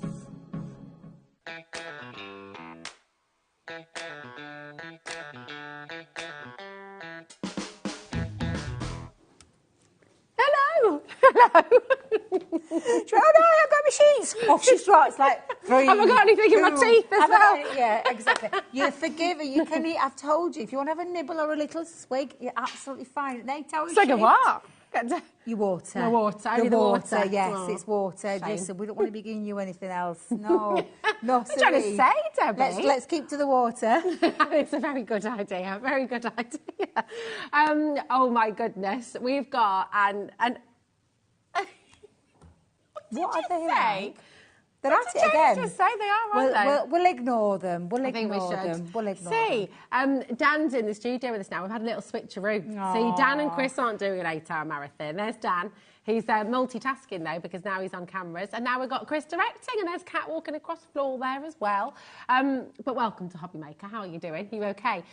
Hello! Hello! Oh no, I've got my sheets. Oh, she's right. It's like 3. Have I got anything in my teeth as well? Yeah, exactly. You're forgiven. You can eat. I've told you. If you want to have a nibble or a little swig, you're absolutely fine. They tell you. Swig of what? Your water. The water. The water. Yes, Oh, it's water. shame. Listen, we don't want to be giving you anything else. No, no. What are you trying to say, Debbie? Let's keep to the water. It's a very good idea. Very good idea. Oh my goodness, we've got and. What are they say? like? They're at it again. Just say they are, aren't they? We'll ignore them. We'll I think we ignore should. them. We'll ignore See, them. Dan's in the studio with us now. We've had a little switcheroo. Aww. See, Dan and Chris aren't doing an 8-hour marathon. There's Dan. He's multitasking though, because now he's on cameras, and now we've got Chris directing, and there's Kat walking across the floor there as well. But welcome to HobbyMaker. How are you doing? You okay?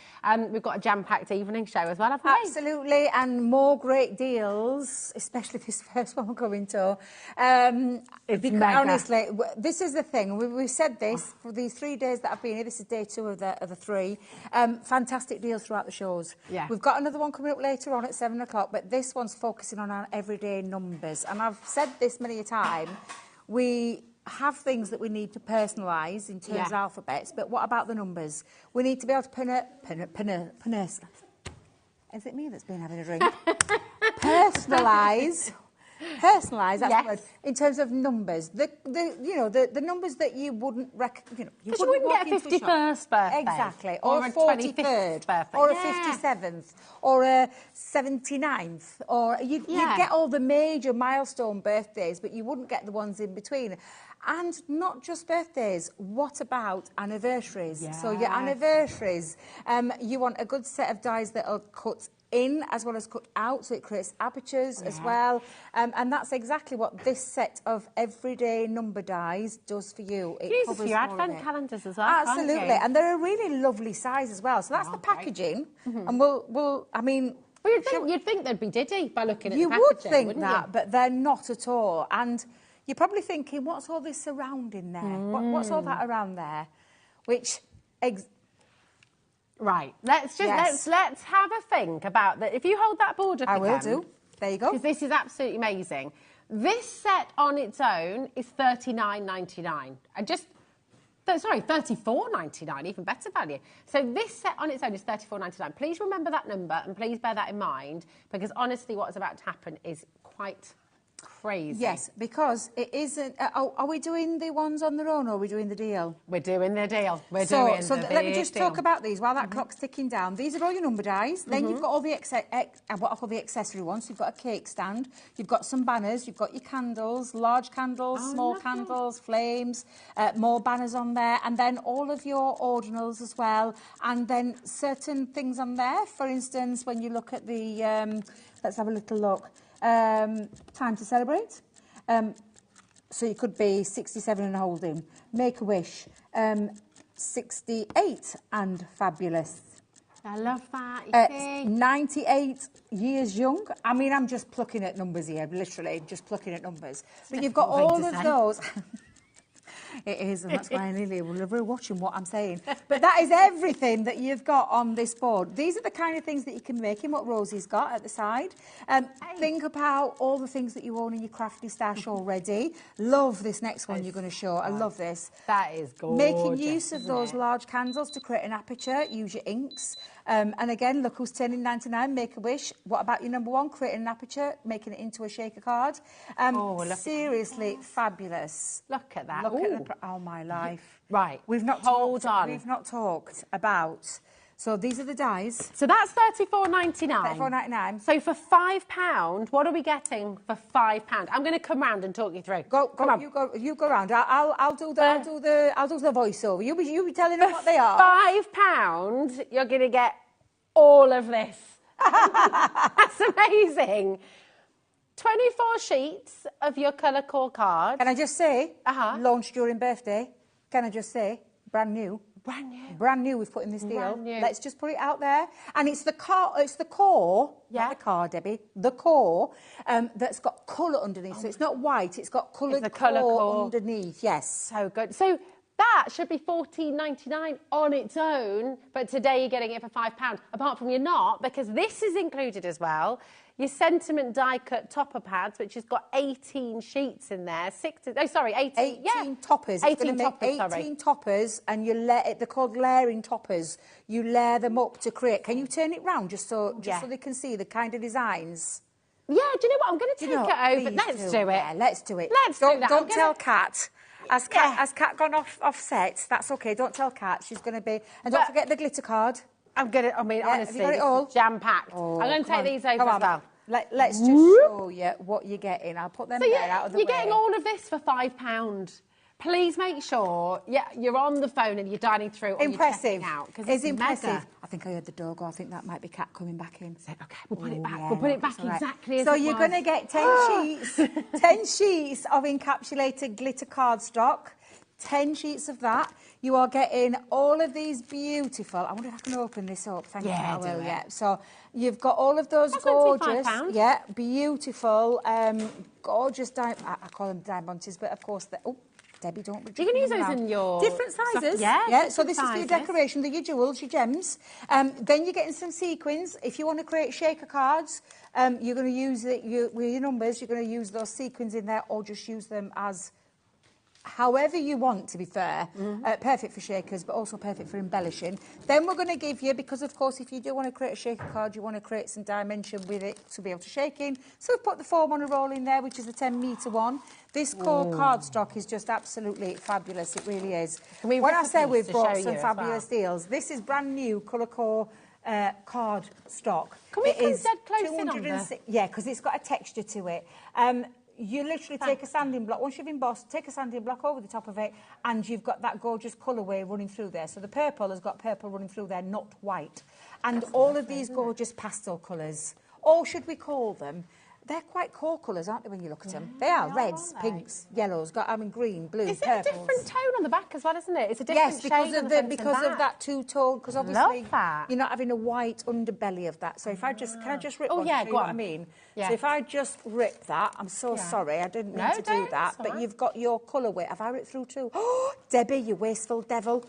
We've got a jam-packed evening show as well, haven't we? Absolutely, and more great deals, especially this first one we're going to. Because honestly, this is the thing. We've said this for these 3 days that I've been here. This is day 2 of the 3. Fantastic deals throughout the shows. Yeah. We've got another one coming up later on at 7 o'clock, but this one's focusing on our everyday numbers. And I've said this many a time. We have things that we need to personalise in terms of alphabets, but what about the numbers? We need to be able to is it me that's been having a drink? Personalise, that's the word, in terms of numbers. The numbers that you wouldn't recognise. You wouldn't get a 51st birthday. Exactly. Or a 43rd. Birthday. Or a 57th. Or a 79th. Or you'd get all the major milestone birthdays, but you wouldn't get the ones in between. And not just birthdays. What about anniversaries? Yes. So your anniversaries, you want a good set of dies that'll cut in as well as cut out, so it creates apertures as well. And that's exactly what this set of everyday number dies does for you. It uses covers your more of advent it. calendars as well. Absolutely, and they're a really lovely size as well. So that's the packaging, and you'd think they'd be Diddy by looking at the packaging. You would think wouldn't that, you? but they're not at all. And you're probably thinking, what's all this surrounding there? What's all that around there? Which... Right, let's have a think about that. If you hold that board up I again, will do. There you go. Because this is absolutely amazing. This set on its own is $39.99. And just, sorry, $34.99, even better value. So this set on its own is $34.99. Please remember that number and please bear that in mind, because honestly, what's about to happen is quite crazy. Yes, because it isn't... are we doing the ones on their own, or are we doing the deal? We're doing the deal. Let me just talk about these while that clock's ticking down. These are all your number dies. Then you've got all the what I call the accessory ones. You've got a cake stand. You've got some banners. You've got your candles, large candles, small candles, flames, more banners on there, and then all of your ordinals as well. And then certain things on there. For instance, when you look at the... let's have a little look. Time to celebrate. So you could be 67 and holding. Make a wish. 68 and fabulous. I love that. 98 years young. I mean, I'm just plucking at numbers here, literally, just plucking at numbers. But you've got all of those. It is, and that's why I nearly were watching what I'm saying. But that is everything that you've got on this board. These are the kind of things that you can make in what Rosie's got at the side. Think about all the things that you own in your crafty stash already. Love this next one you're going to show. I love this. That is gorgeous. Making use of those large candles to create an aperture. Use your inks. And again, look who's turning 99, make a wish. What about your number one? Creating an aperture, making it into a shaker card. Seriously, fabulous. Look at that. Look at oh my life. Right. We've not talked about. So these are the dies. So that's $34.99. $34.99. So for £5, what are we getting for £5? I'm going to come round and talk you through. Come on. You go round. I'll do the voiceover. You be telling them what they are. £5, you're going to get all of this. That's amazing. 24 sheets of your colour core card. Can I just say, launched during birthday. Can I just say, brand new. Brand new we've put in this deal. Let's just put it out there. And it's the core, not the car, Debbie, the core that's got colour underneath. So it's not white, it's got coloured core underneath, yes. So good. So that should be $14.99 on its own, but today you're getting it for £5. Apart from you're not, because this is included as well. Your sentiment die-cut topper pads, which has got 18 sheets in there. 18 toppers. 18 toppers, and they're called layering toppers. You layer them up to create. Can you turn it round just so they can see the kind of designs? Yeah, do you know what? I'm going to take it over. Let's do it. Yeah, let's do it. Don't tell Kat. Has Kat gone off set? That's okay. Don't tell Kat. She's going to be... And don't forget the glitter card. Honestly, it's jam-packed. I'm going to take these over as well. Let's just show you what you're getting. I'll put them there out of the way. You're getting all of this for £5. Please make sure you're on the phone and you're dining through or Impressive. you're checking out. It's impressive. Mega. I think I heard the dog, or I think that might be Kat coming back in. Okay, we'll put it back. Yeah, we'll put it back that's all right. exactly as So it you're was. going to get 10 sheets, 10 sheets of encapsulated glitter cardstock, 10 sheets of that. You are getting all of these beautiful. I wonder if I can open this up. Thank you. I will. Yeah. So you've got all of those gorgeous, beautiful, gorgeous. I call them diamonds, but of course, Debbie, don't. You can use those in your different sizes. So this is for your decoration, your jewels, your gems. Then you're getting some sequins. If you want to create shaker cards, you're going to use it with your numbers. You're going to use those sequins in there, or just use them as however you want, to be fair. Perfect for shakers, but also perfect for embellishing. Then we're going to give you, because of course if you do want to create a shaker card, you want to create some dimension with it to be able to shake in. So we've put the 4 on a roll in there, which is the 10-metre one. This core cardstock is just absolutely fabulous. It really is. When I say we've brought some fabulous deals, this is brand new colour core cardstock. Can we come dead close in on this? Yeah, because it's got a texture to it. You literally take a sanding block, once you've embossed, take a sanding block over the top of it, and you've got that gorgeous colourway running through there. So the purple has got purple running through there, not white. And all of these gorgeous pastel colours, or should we call them, they're quite core colours, aren't they, when you look at them? They are, reds, pinks, yellows, green, blue, purples. Is it a different tone on the back as well, isn't it? It's a different shade on the front because of that two-tone, because obviously that. you're not having a white underbelly of that. So if I just, can I just rip one to show you go on. what I mean? Yeah. So if I just rip that, I'm so sorry, I didn't mean to do that, but you've got your colourway. Have I ripped through too? Oh, Debbie, you wasteful devil.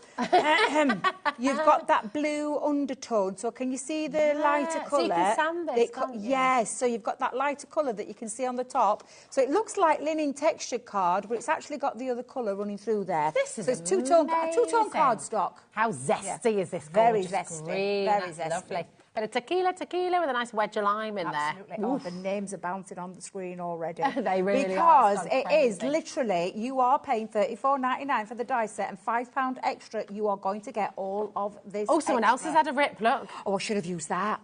You've got that blue undertone, so can you see the lighter colour? So you can sand this, can't you? Yes, so you've got that lighter colour that you can see on the top. So it looks like linen textured card, but it's actually got the other colour running through there. This is so it's two-tone cardstock. How zesty is this? Very zesty. Green. Very That's zesty. Lovely. But a tequila with a nice wedge of lime in there. Oh, the names are bouncing on the screen already. They really are. Because it is literally, you are paying $34.99 for the die set and £5 extra. You are going to get all of this. Oh, someone else has had a rip, look. Oh, I should have used that.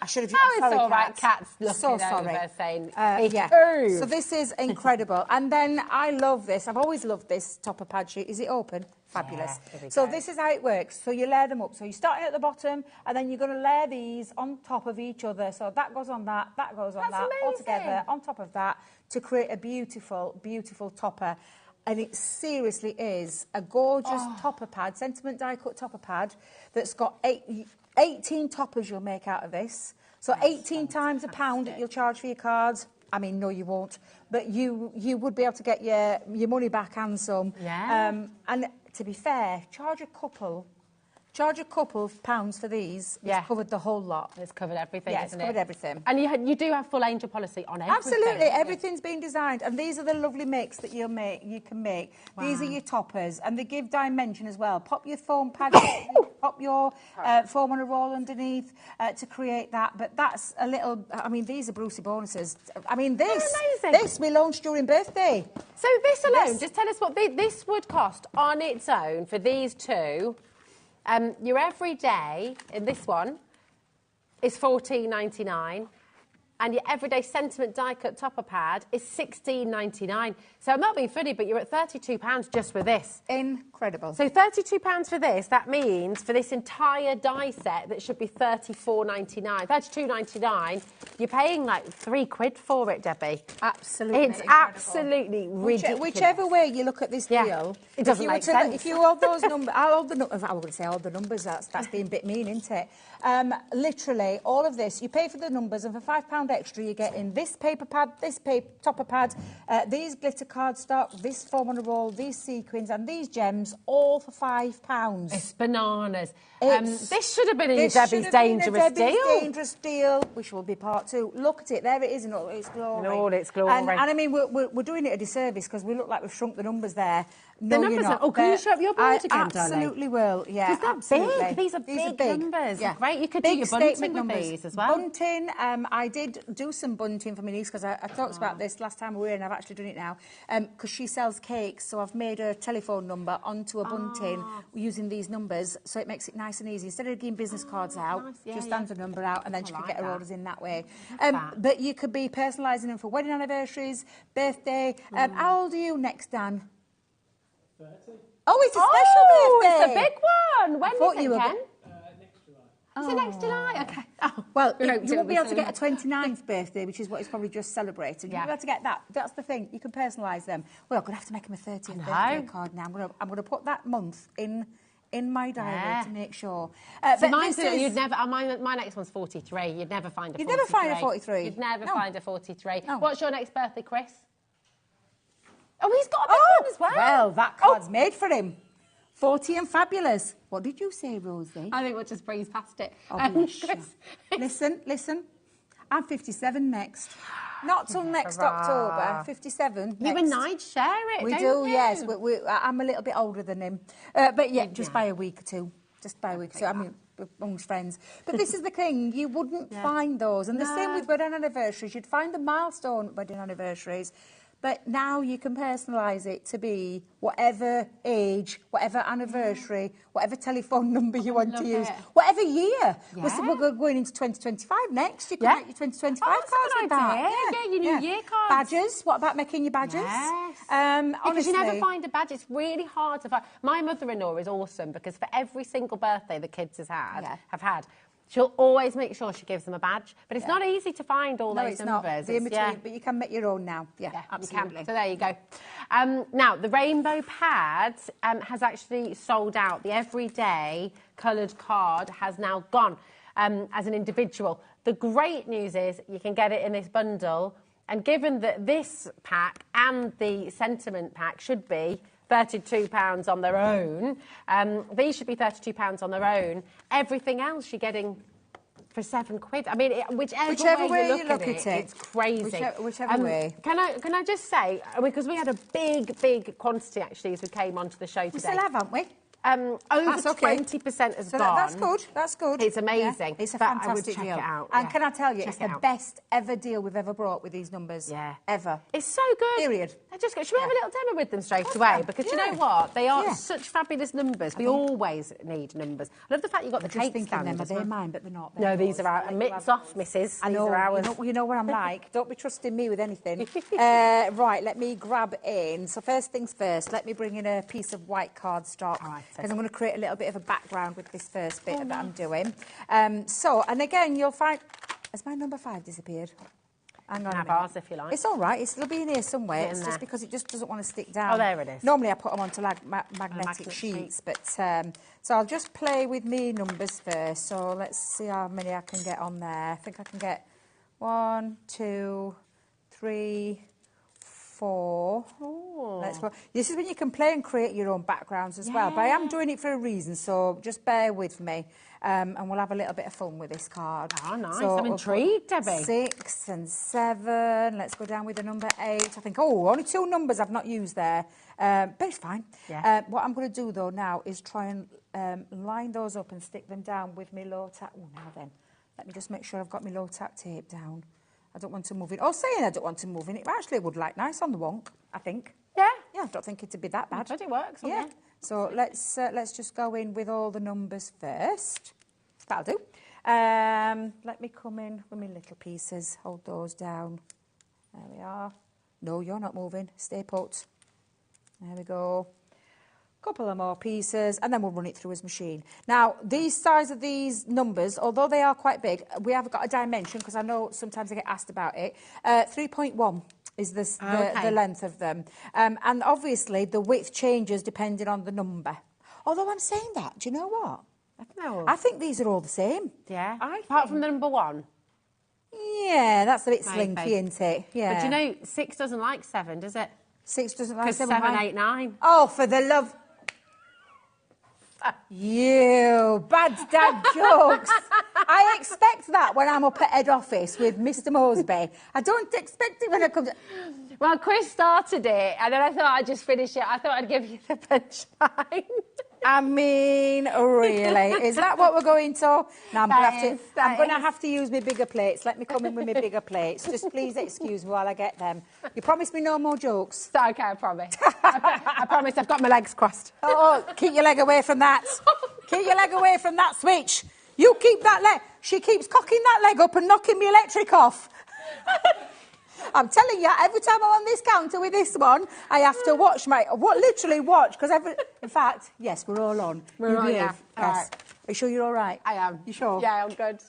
I should have used that. Oh, it's all right, Kat's looking so sorry. over saying, So this is incredible. And then I love this. I've always loved this topper pad sheet. Is it open? Fabulous. So this is how it works. So you layer them up. So you're starting at the bottom, and then you're going to layer these on top of each other. So that goes on that goes on that, all together on top of that to create a beautiful, beautiful topper. And it seriously is a gorgeous topper pad, sentiment die cut topper pad that's got 18 toppers you'll make out of this. So 18 times £1 that you'll charge for your cards. I mean, no, you won't. But you would be able to get your money back and some. Yeah. And to be fair, charge a couple of pounds for these. It's covered the whole lot. It's covered everything, it's covered everything. And you do have full angel policy on everything. Absolutely, everything's been designed, and these are the lovely makes that you can make. Wow. These are your toppers, and they give dimension as well. Pop your foam pad, pop your foam on a roll underneath to create that. But that's a little. I mean, these are Brucey bonuses. I mean, this we launched during birthday. So this alone, just tell us what this would cost on its own for these two. Your everyday in this one is $14.99, and your everyday sentiment die cut topper pad is $16.99. So I'm not being funny, but you're at £32 just for this. Incredible. So £32 for this. That means for this entire die set that should be $34.99, $32.99. You're paying like £3 for it, Debbie. Absolutely, it's absolutely ridiculous. Whichever way you look at this deal, it doesn't make sense. If you hold those numbers, I wouldn't say all the numbers. That's being a bit mean, isn't it? Literally, all of this, you pay for the numbers, and for £5 extra, you're getting this paper pad, this topper pad, these glitter cardstock, this foam on a roll, these sequins, and these gems, all for £5. It's bananas. This should have been in Debbie's dangerous deal. Which will be part 2. Look at it. There it is in all its glory. In all its glory. And I mean, we're doing it a disservice because we look like we've shrunk the numbers there. No, the numbers are. Oh, can you show up your board again, darling? Absolutely will, yeah. Because they're big. These are big numbers. Yeah. Great. You could do your bunting with these as well. Bunting, I did did do some bunting for my niece because I talked about this last time we were here, and I've actually done it now because she sells cakes, so I've made her telephone number onto a bunting using these numbers, so it makes it nice and easy. Instead of giving business cards out, just stands the number out, and then she can get her orders in that way. But you could be personalising them for wedding anniversaries, birthday. How old are you next, Dan? 30. Oh, it's a special birthday! It's a big one! When is it, Ken? Next July. Is it next July? Okay. Oh, well, you won't be able to get a 29th birthday, which is what he's probably just celebrated. You won't be able to get that. That's the thing. You can personalise them. Well, I'm going to have to make him a 30th birthday card now. I'm going to put that month in my diary to make sure. So you'd never. My next one's 43. You'd never find a 43. You'd never find a 43. You'd never find a 43. No. What's your next birthday, Chris? Oh, he's got a big one as well. Well, that card's made for him. 40 and fabulous. What did you say, Rosie? I think we'll just breeze past it. Listen. I'm 57 next. Not till next October. 57 You and Nige share it, We don't do, you? yes. I'm a little bit older than him. But yeah, just by a week or two. Just by a week or two. I mean, amongst friends. But this is the thing. You wouldn't find those. And the same with wedding anniversaries. You'd find the milestone wedding anniversaries. But now you can personalise it to be whatever age, whatever anniversary, whatever telephone number you want to use, whatever year. We're going into 2025 next. You can make your 2025 cards with that. Yeah, your New Year cards. Badges. What about making your badges? Yes. Honestly, because you never find a badge. It's really hard to find. My mother-in-law is awesome because for every single birthday the kids have had, she'll always make sure she gives them a badge. But it's not easy to find all those numbers. But you can make your own now. Yeah, absolutely. You can. So there you go. Now, the rainbow pad has actually sold out. The everyday coloured card has now gone as an individual. The great news is you can get it in this bundle. And given that this pack and the sentiment pack should be £32 on their own. These should be £32 on their own. Everything else you're getting for £7. I mean, whichever way you look at it, it's crazy. Whichever way. Can I just say, because we had a big quantity actually as we came onto the show today. We still have, haven't we? Over 20% has gone. That's good. That's good. It's amazing. It's a fantastic deal. Check it out. And can I tell you, it's the best ever deal we've ever brought with these numbers. Yeah. Ever. It's so good. Period. Should we have a little demo with them straight away? Because you know what? They are such fabulous numbers. We always need numbers. I love the fact you got the cake stand. Them, are they mine? But they're not. No, these are ours. Mitts off, missus. I know. These are ours. You know what I'm like. Don't be trusting me with anything. Right, let me grab in. So first things first, let me bring in a piece of white cardstock. Because I'm going to create a little bit of a background with this first bit that I'm doing. And again, you'll find... Has my number 5 disappeared? Hang on a minute. Ours, if you like. It's all right. It'll be in here somewhere. It's just because it just doesn't want to stick down. Oh, there it is. Normally I put them onto magnetic sheets, but so I'll just play with me numbers first. So let's see how many I can get on there. I think I can get 1, 2, 3, 4. Let's go. This is when you can play and create your own backgrounds as well. But I am doing it for a reason, so just bear with me. And we'll have a little bit of fun with this card. Oh, nice. So I'm intrigued, Debbie. 6 and 7. Let's go down with the number 8. I think, only 2 numbers I've not used there. But it's fine. Yeah. What I'm going to do, though, now is try and line those up and stick them down with my low tack. Oh, now then. Let me just make sure I've got my low tack tape down. I don't want to move it. Saying I don't want to move it actually would like nice on the wonk, I think. Yeah. Yeah, I don't think it'd be that bad. But it works. Yeah. So let's just go in with all the numbers first. That'll do. Let me come in with my little pieces. Hold those down. There we are. No, you're not moving. Stay put. There we go. Couple of more pieces, and then we'll run it through his machine. Now, these size of these numbers, although they are quite big, we have got a dimension, because I know sometimes I get asked about it. 3.1 is the length of them. And obviously, the width changes depending on the number. Although I'm saying that, do you know what? I think these are all the same. Yeah. Apart from the number 1. Yeah, that's a bit slinky, isn't it? Yeah. But you know, 6 doesn't like 7, does it? 6 doesn't like 7. 7, 8, 9. Oh, for the love... You bad dad jokes. I expect that when I'm up at head office with Mr. Mosby. I don't expect it when I come to... Well, Chris started it, and then I thought I'd just finish it. I thought I'd give you the punchline. I mean, really, is that what we're going to? No, I'm going to have to use my bigger plates. Let me come in with my bigger plates. Just please excuse me while I get them. You promise me no more jokes? Okay, I promise. I promise. I've got my legs crossed. Oh, keep your leg away from that. Keep your leg away from that switch. You keep that leg. She keeps cocking that leg up and knocking the electric off. I'm telling you, every time I'm on this counter with this one, I have to watch literally watch, because in fact, yes, we're all on. We're on, yeah. Yes. Are you sure you're all right? I am. You sure? Yeah, I'm good.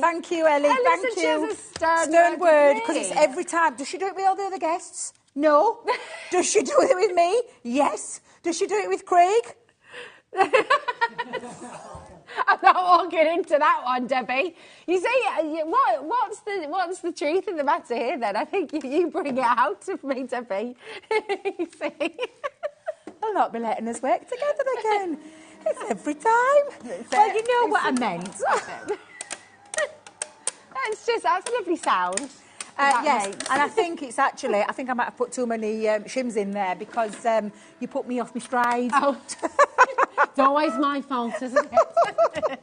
Thank you, Ellie. Thank She has you. a stern word, with because me. it's every time. Does she do it with all the other guests? No. Does she do it with me? Yes. Does she do it with Craig? I'm not walking into that one, Debbie. You see, what's the truth of the matter here, then? I think you bring it out of me, Debbie. You see? I'll not be letting us work together again. It's every time. Well, you know what I meant. That's a lovely sound. Yes, and I think it's actually, I think I might have put too many shims in there because you put me off my stride. Oh. It's always my fault, isn't it?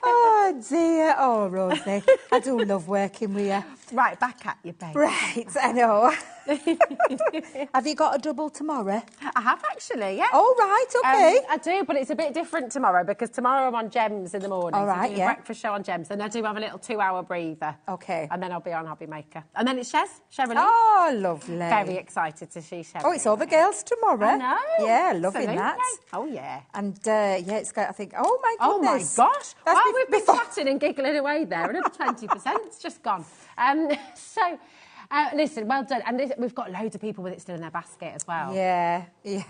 Oh dear, oh Rosie, I do love working with you. Right, back at you, babe. Right, I know. Have you got a double tomorrow? I have actually, yeah. Oh, right, okay. I do, but it's a bit different tomorrow because tomorrow I'm on Gems in the morning. All right, so yeah. a breakfast show on Gems, and I do have a little 2-hour breather. Okay. And then I'll be on HobbyMaker. And then it's Sherilyn. Oh, lovely. Very excited to see Sherilyn. Oh, it's all the girls tomorrow. I know. Yeah, loving Absolutely. that. Oh, yeah. And, yeah, it's got, I think, oh, my goodness. Oh, my gosh. That's Well, we've been chatting and giggling away there. Another 20%'s just gone. So... listen, well done. And we've got loads of people with it still in their basket as well. Yeah, yeah.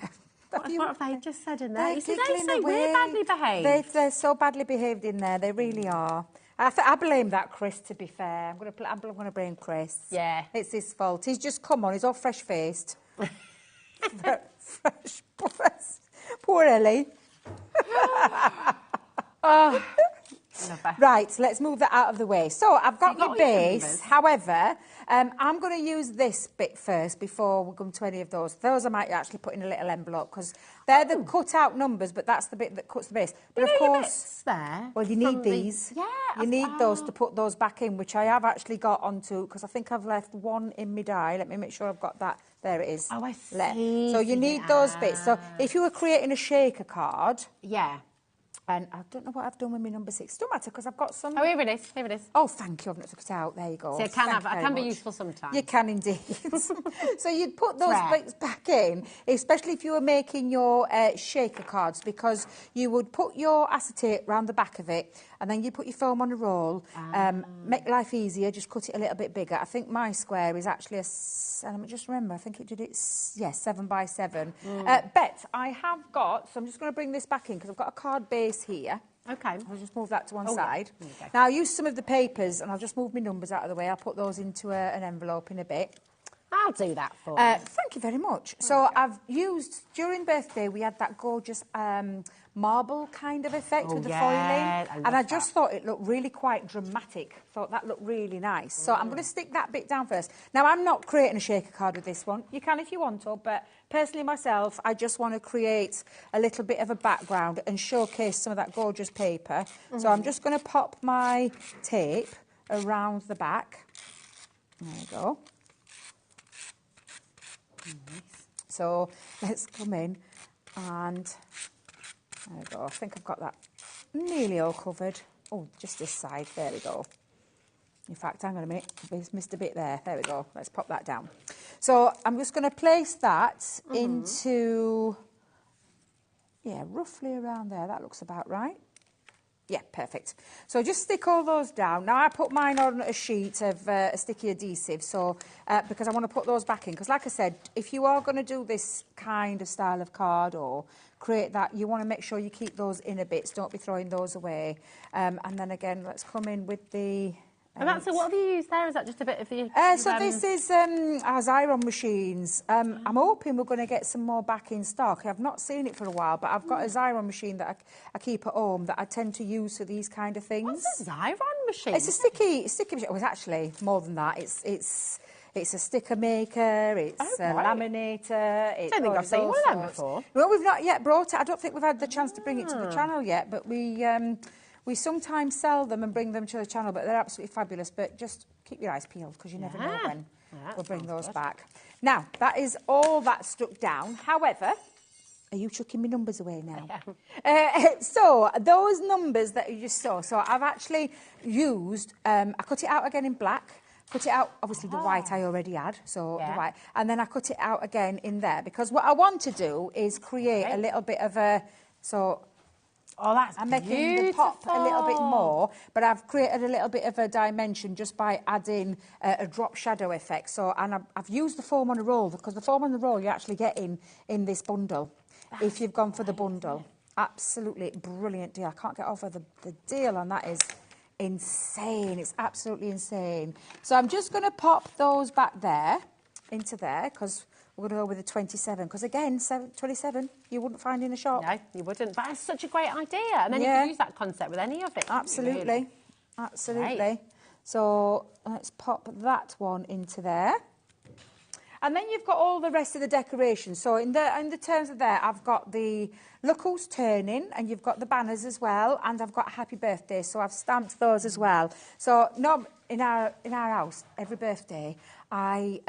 What have they just said in there? They're They giggling say away. we're badly behaved. They're so badly behaved in there. They really are. I blame that Chris, to be fair. I'm going to blame Chris. Yeah. It's his fault. He's just come on. He's all fresh-faced. Fresh. Poor Ellie. Oh. Right, let's move that out of the way. So I've got my base. However, I'm going to use this bit first before we come to any of those. Those I might actually put in a little envelope because they're the cut-out numbers, but that's the bit that cuts the base. But of course, bits there. well, you need these. Yeah. You need those to put those back in, which I have actually got onto because I think I've left one in my die. Let me make sure I've got that. There it is. Oh, I see. So you need those bits. So if you were creating a shaker card... Yeah. And I don't know what I've done with my number 6. Don't matter, because I've got some... Oh, here it is. Here it is. Oh, thank you. I've not took it out. There you go. So I can be useful sometimes. You can indeed. So you'd put those bits back in, especially if you were making your shaker cards, because you would put your acetate round the back of it, and then you put your foam on a roll. Make life easier, just cut it a little bit bigger. I think my square is actually let me just remember, I think it did it, 7 by 7. Bet, I have got, so I'm just going to bring this back in, because I've got a card base here. Okay. I'll just move that to one side. Yeah. Okay. Now, I'll use some of the papers, and I'll just move my numbers out of the way. I'll put those into an envelope in a bit. I'll do that for you. Thank you very much. So I've used, during birthday, we had that gorgeous marble kind of effect with the foiling. And I just thought it looked really quite dramatic. Thought that looked really nice. So I'm going to stick that bit down first. Now, I'm not creating a shaker card with this one. You can if you want to, but personally myself, I just want to create a little bit of a background and showcase some of that gorgeous paper. So I'm just going to pop my tape around the back. There you go. So let's come in and there we go. I think I've got that nearly all covered. Oh, just this side. There we go. In fact, hang on a minute. I've missed a bit there. There we go. Let's pop that down. So I'm just going to place that into, roughly around there. That looks about right. Yeah, perfect. So just stick all those down. Now, I put mine on a sheet of sticky adhesive, so because I want to put those back in. Because like I said, if you are going to do this kind of style of card or create that, you want to make sure you keep those inner bits. Don't be throwing those away. And then again, let's come in with the... And that's what have you used there? Is that just a bit of the... so this is our Xyron machines. I'm hoping we're going to get some more back in stock. I've not seen it for a while, but I've got a Xyron machine that I keep at home that I tend to use for these kind of things. What's a Xyron machine? It's a sticky machine. Well, it's actually more than that. It's a sticker maker, it's a laminator. I don't think I've seen one of them before. Well, we've not yet brought it. I don't think we've had the chance to bring it to the channel yet, but we sometimes sell them and bring them to the channel, but they're absolutely fabulous. But just keep your eyes peeled, because you never know when we'll bring those back. Now, that is all that's stuck down. However, are you chucking my numbers away now? So, those numbers that you just saw, so I've actually used, I cut it out again in black, cut it out, obviously the white I already had, so the white, and then I cut it out again in there, because what I want to do is create a little bit of a, so... Oh, that's I'm making the pop a little bit more, but I've created a little bit of a dimension just by adding a drop shadow effect. So, and I've used the foam on a roll, because the foam on the roll you actually get in this bundle, if you've gone for the bundle. Absolutely brilliant deal. I can't get over the deal on that is insane. It's absolutely insane. So I'm just going to pop those back there, into there, because... we're going to go with the 27, because again, 27 you wouldn't find in a shop. No, you wouldn't. But that's such a great idea. And then you can use that concept with any of it. Absolutely. Really. Absolutely. Great. So let's pop that one into there. And then you've got all the rest of the decorations. So in the terms of there, I've got the Look Who's Turning, and you've got the banners as well, and I've got Happy Birthday, so I've stamped those as well. So no, in our house, every birthday, I...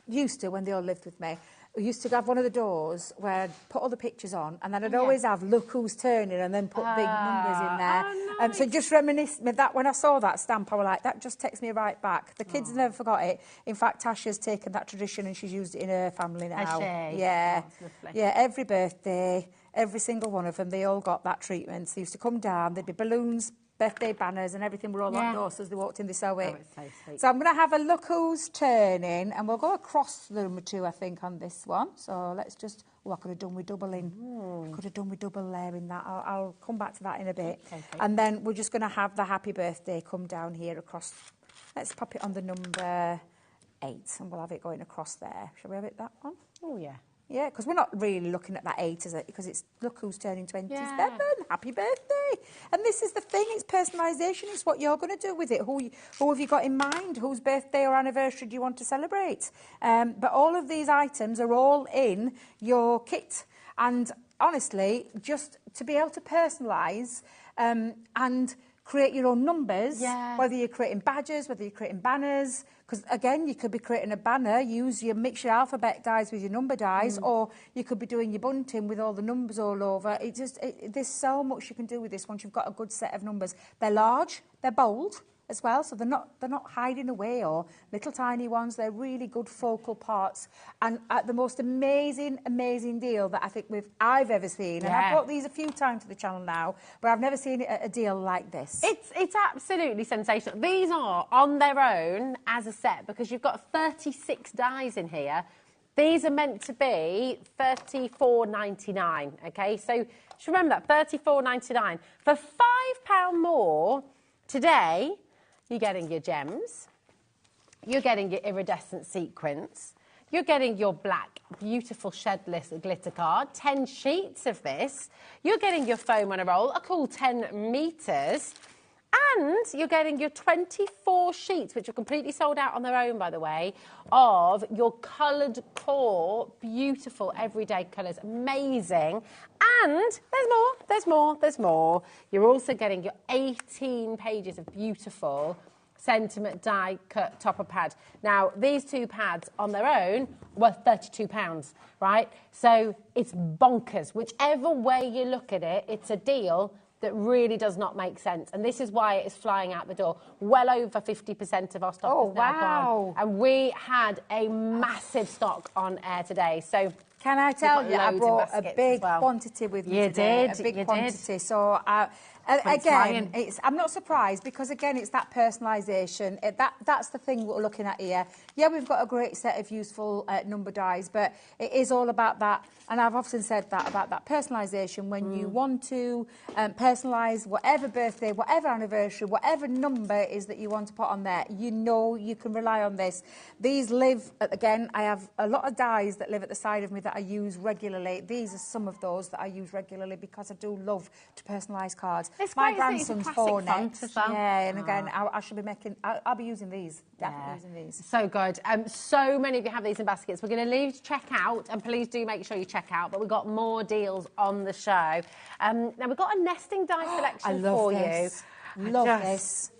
used to, when they all lived with me, we used to have one of the doors where I'd put all the pictures on, and then I'd always have Look Who's Turning, and then put big numbers in there. Oh, nice. So just reminisce me that when I saw that stamp, I was like, that just takes me right back. The kids never forgot it. In fact, Tasha's taken that tradition and she's used it in her family now. Has she? Yeah. Oh, that's lovely. Yeah, every birthday, every single one of them, they all got that treatment. So they used to come down, there'd be balloons, birthday banners and everything were all on doors as they walked in, they saw it. Oh, it's so sweet. So I'm going to have a Look Who's Turning, and we'll go across the number 2, I think, on this one. So let's just... oh, I could have done with doubling. Could have done with double layering that. I'll come back to that in a bit. Okay. And then we're just going to have the Happy Birthday come down here across... let's pop it on the number 8, and we'll have it going across there. Shall we have it that one? Oh, yeah. Yeah, because we're not really looking at that 8, is it? Because it's Look Who's Turning 27. Yeah. Happy birthday. And this is the thing, it's personalisation. It's what you're going to do with it. Who have you got in mind? Whose birthday or anniversary do you want to celebrate? But all of these items are all in your kit. And honestly, just to be able to personalise and create your own numbers, whether you're creating badges, whether you're creating banners, because again, you could be creating a banner, mix your alphabet dies with your number dies, or you could be doing your bunting with all the numbers all over. There's so much you can do with this once you've got a good set of numbers. They're large, they're bold as well, so they're not hiding away or little tiny ones. They're really good focal parts, and at the most amazing deal that I think I've ever seen. And I've brought these a few times to the channel now, but I've never seen a deal like this. It's absolutely sensational. These are on their own as a set, because you've got 36 dies in here. These are meant to be $34.99. Okay, so just remember that $34.99 for £5 more today. You're getting your gems, you're getting your iridescent sequins, you're getting your black, beautiful shedless glitter card, 10 sheets of this, you're getting your foam on a roll, a cool 10 metres, and you're getting your 24 sheets, which are completely sold out on their own, by the way, of your coloured core, beautiful everyday colours, amazing. And there's more. You're also getting your 18 pages of beautiful sentiment die cut topper pad. Now, these 2 pads on their own were £32, right? So it's bonkers. Whichever way you look at it, it's a deal that really does not make sense. And this is why it is flying out the door. Well over 50% of our stock is now gone. And we had a massive stock on air today. So can I tell you, I brought a big quantity with me today. A big quantity. So again, I'm not surprised, because again, it's that personalisation. That's the thing we're looking at here. Yeah, we've got a great set of useful number dies, but it is all about that. And I've often said that about that personalisation. When you want to personalise whatever birthday, whatever anniversary, whatever number is that you want to put on there, you know you can rely on this. These live, again, I have a lot of dies that live at the side of me that I use regularly. These are some of those that I use regularly because I do love to personalise cards. It's My great, isn't it? It's a grandson's classic 4 font next. as well. Yeah, and again, I should be making. I'll be using these. Definitely using these. So good. So many of you have these in baskets. We're going to leave to check out, and please do make sure you check out. But we've got more deals on the show. Now we've got a nesting die selection for you. Love this.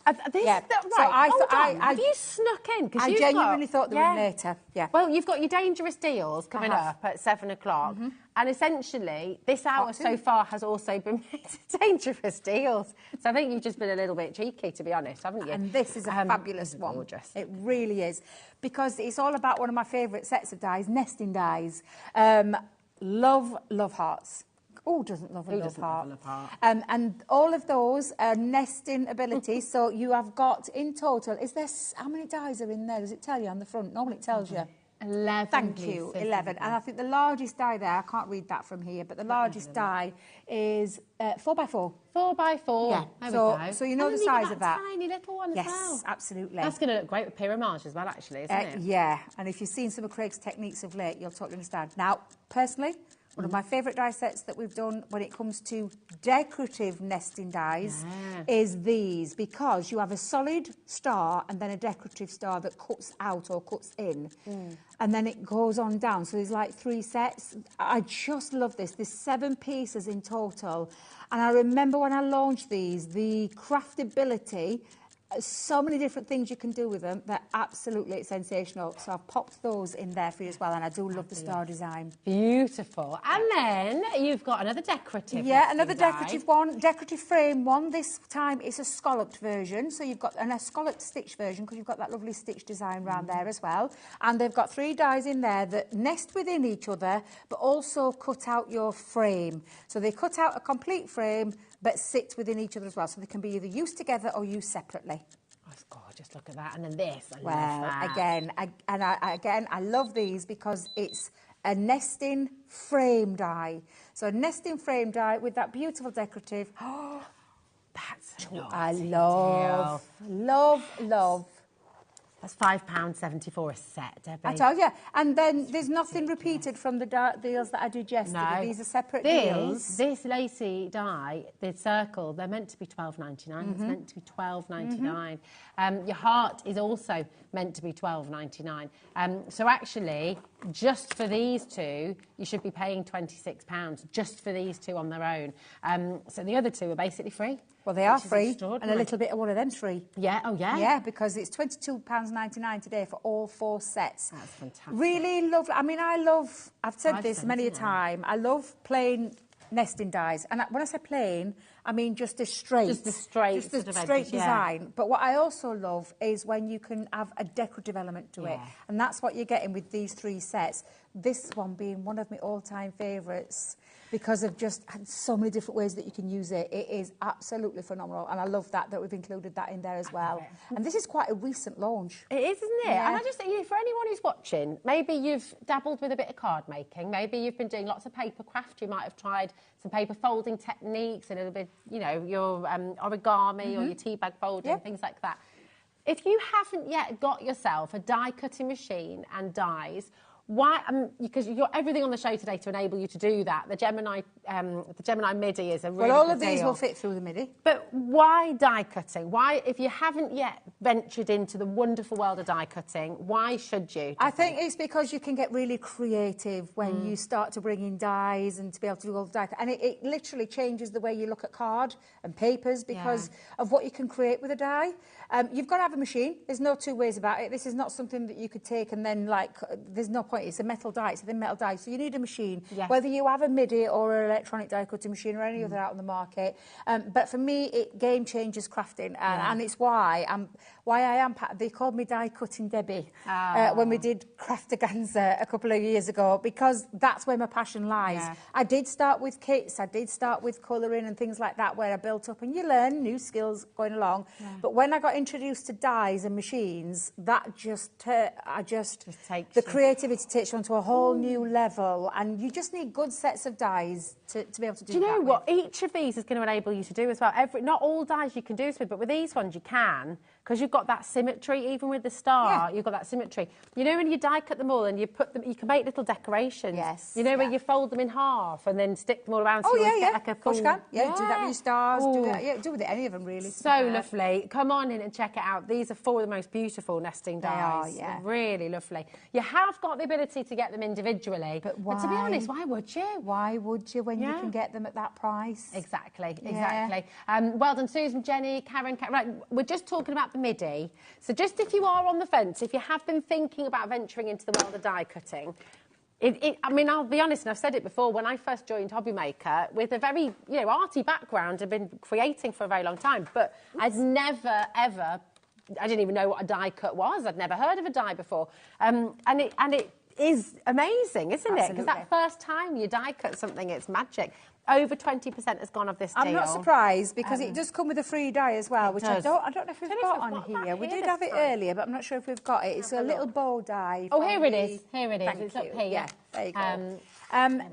Right, So hold on. Have you snuck in? I genuinely thought they were later. Yeah. Well, you've got your dangerous deals coming up at 7 o'clock. And essentially, this hour so far has also been made dangerous deals. So I think you've just been a little bit cheeky, to be honest, haven't you? And this is a fabulous one. Gorgeous. It really is. Because it's all about one of my favourite sets of dies, nesting dies. Love hearts. Who doesn't love a love heart? And all of those are nesting abilities. So you have got in total, how many dies are in there? Does it tell you on the front? Normally it tells you. 11. Thank you, 11. And I think the largest die there, I can't read that from here, but the largest die is 4x4. 4x4. Yeah. There we go. So you know the size of that. Tiny little one as well. Yes, absolutely. That's going to look great with pyramage as well, actually, isn't it? Yeah. And if you've seen some of Craig's techniques of late, you'll totally understand. Now, personally, one of my favourite die sets that we've done when it comes to decorative nesting dies is these, because you have a solid star and then a decorative star that cuts out or cuts in, and then it goes on down. So there's like 3 sets. I just love this. There's 7 pieces in total. And I remember when I launched these, the craftability, so many different things you can do with them. They're absolutely sensational. So I've popped those in there for you as well, and I do love the star design. Beautiful. And then you've got another decorative. Yeah, another decorative one, decorative frame one. This time it's a scalloped version. So you've got a scalloped stitch version because you've got that lovely stitch design around there as well. And they've got 3 dies in there that nest within each other, but also cut out your frame. So they cut out a complete frame, but sit within each other as well. So they can be either used together or used separately. Oh, it's gorgeous. Look at that. And then this. I Well, love that. I love these because it's a nesting frame die. So a nesting frame die with that beautiful decorative. Oh, that's I love. That's £5.74 a set, Debbie. I told you. And then there's nothing repeated from the deals that I did yesterday. No. These are separate deals. This lacy die, the circle, they're meant to be £12.99. It's meant to be £12.99. Your heart is also meant to be £12.99. So actually, just for these 2, you should be paying £26 just for these 2 on their own. So the other 2 are basically free. Well, they are free, and a little bit of one of them's free. Yeah, oh yeah? Yeah, because it's £22.99 today for all 4 sets. That's fantastic. Really lovely. I mean, I've said this many a time, I love plain nesting dies. And when I say plain, I mean just a straight. Just a straight design. Yeah. But what I also love is when you can have a decorative element to it. And that's what you're getting with these 3 sets. This one being one of my all-time favourites because of just so many different ways that you can use it. It is absolutely phenomenal. And I love that we've included that in there as well. And this is quite a recent launch. It is, isn't it? Yeah. And I just think, for anyone who's watching, maybe you've dabbled with a bit of card making. Maybe you've been doing lots of paper craft. You might have tried some paper folding techniques, a little bit, you know, your origami or your tea bag folding, things like that. If you haven't yet got yourself a die cutting machine and dies, why? Because you've got everything on the show today to enable you to do that. The Gemini MIDI is a really Well, all good of these deal. will fit through the MIDI. But why die cutting? Why, if you haven't yet ventured into the wonderful world of die cutting, why should you? I think it's because you can get really creative when you start to bring in dies and to be able to do all the die. And it literally changes the way you look at card and papers because of what you can create with a die. You've got to have a machine. There's no 2 ways about it. This is not something that you could take and then, like, there's no point. It's a metal die. It's a thin metal die. So you need a machine, whether you have a MIDI or an electronic die cutting machine or any other out on the market. But for me, it game changes crafting. And it's why I am... They called me Die Cutting Debbie when we did Craftaganza a couple of years ago because that's where my passion lies. I did start with kits. I did start with colouring and things like that where I built up and you learn new skills going along. But when I got introduced to dies and machines, that just the creativity takes you onto a whole new level, and you just need good sets of dies to be able to do that. Do you know what each of these is going to enable you to do as well? Not all dies you can do this with, but with these ones you can. because you've got that symmetry, even with the star, you've got that symmetry. You know, when you die cut them all and you put them, you can make little decorations. Yes. You know, where you fold them in half and then stick them all around. So you get like a full... Of course you can. Yeah, do that with your stars. Do that. Yeah, do with any of them, really. So lovely. Come on in and check it out. These are 4 of the most beautiful nesting They dies. are, yeah. Really lovely. You have got the ability to get them individually. But why? But to be honest, why would you? Why would you when you can get them at that price? Exactly, Yeah. exactly. Well done, Susan, Jenny, Karen. Right, we're just talking about the MIDI. So just if you are on the fence, if you have been thinking about venturing into the world of die cutting, I mean, I'll be honest, and I've said it before, when I first joined HobbyMaker, with a very, arty background, I've been creating for a very long time, but I'd never, ever, I didn't even know what a die cut was. I'd never heard of a die before. And it is amazing, isn't it? Because that first time you die cut something, it's magic. Over 20% has gone of this deal. I'm not surprised because it does come with a free die as well, which I don't know if we've got on here. We did have it earlier, but I'm not sure if we've got it. It's a little bow die. Oh, here it is. Here it is. It's up here. Yeah, there you go.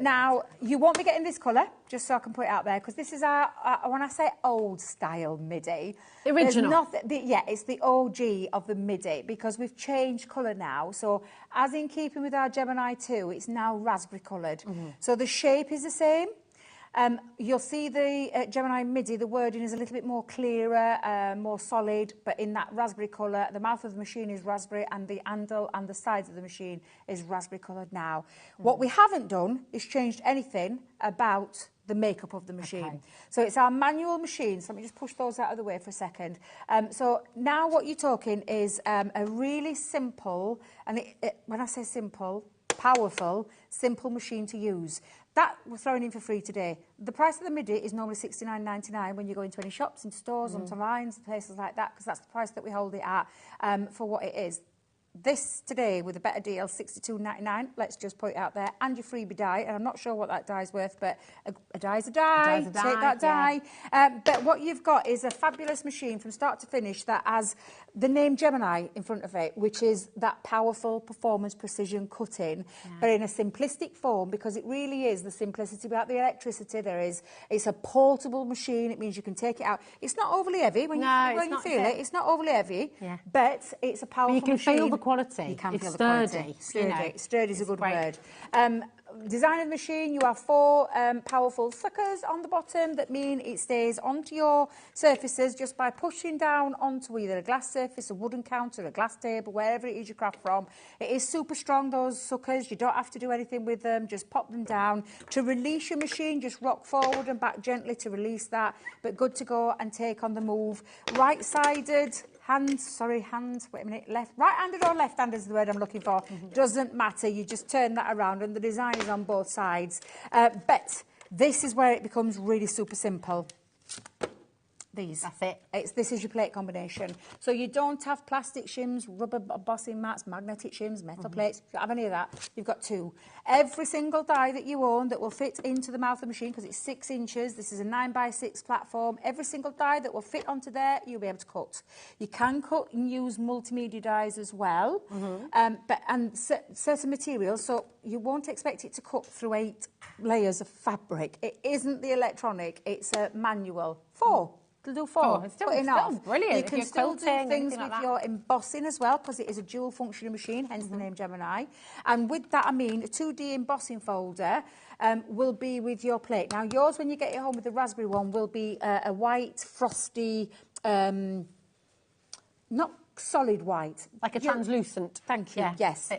Now, you won't be getting this colour, just so I can put it out there, because this is our, when I say old style MIDI. The original. It's the OG of the MIDI, because we've changed colour now. So, as in keeping with our Gemini 2, it's now raspberry coloured. So the shape is the same. You'll see the Gemini MIDI, the wording is a little bit more clearer, more solid, but in that raspberry colour. The mouth of the machine is raspberry and the handle and the sides of the machine is raspberry coloured now. What we haven't done is changed anything about the makeup of the machine. So it's our manual machine. So let me just push those out of the way for a second. So now what you're talking is a really simple, and when I say simple, powerful, simple machine to use. That we're throwing in for free today. The price of the MIDI is normally $69.99 when you go into any shops, into stores, onto lines, places like that, because that's the price that we hold it at for what it is. This today, with a better deal, $62.99. Let's just put it out there. And your freebie die. And I'm not sure what that die's worth, but a die's a die. Take that die. But what you've got is a fabulous machine from start to finish that has the name Gemini in front of it, which is that powerful performance precision cutting, but in a simplistic form, because it really is the simplicity about the electricity there is. It's a portable machine. It means you can take it out. It's not overly heavy when you feel it. It's not overly heavy, but it's a powerful machine. You can feel the quality. You can feel the sturdy. Quality. Sturdy. Sturdy is a good word. Design of the machine, you have 4 powerful suckers on the bottom that mean it stays onto your surfaces just by pushing down onto either a glass surface, a wooden counter, a glass table, wherever it is you craft from. It is super strong, those suckers. You don't have to do anything with them. Just pop them down. To release your machine, just rock forward and back gently to release that. But good to go and take on the move. Right-sided. Wait a minute, right-handed or left-handed is the word I'm looking for. Doesn't matter, you just turn that around and the design is on both sides. But this is where it becomes really super simple. These. That's it. This is your plate combination. So you don't have plastic shims, rubber embossing mats, magnetic shims, metal plates. You don't have any of that. You've got 2. Every single die that you own that will fit into the mouth of the machine, because it's 6 inches, this is a 9x6 platform, every single die that will fit onto there, you'll be able to cut. You can cut and use multimedia dies as well, and certain materials, so you won't expect it to cut through 8 layers of fabric. It isn't the electronic, it's a manual. 4. To do 4. It's still brilliant. You can still do things with your embossing as well, because it is a dual functioning machine, hence the name Gemini. And with that, I mean a 2D embossing folder will be with your plate. Now, yours, when you get it home with the raspberry one, will be a white, frosty, not solid white. Like a translucent. Thank you, yes.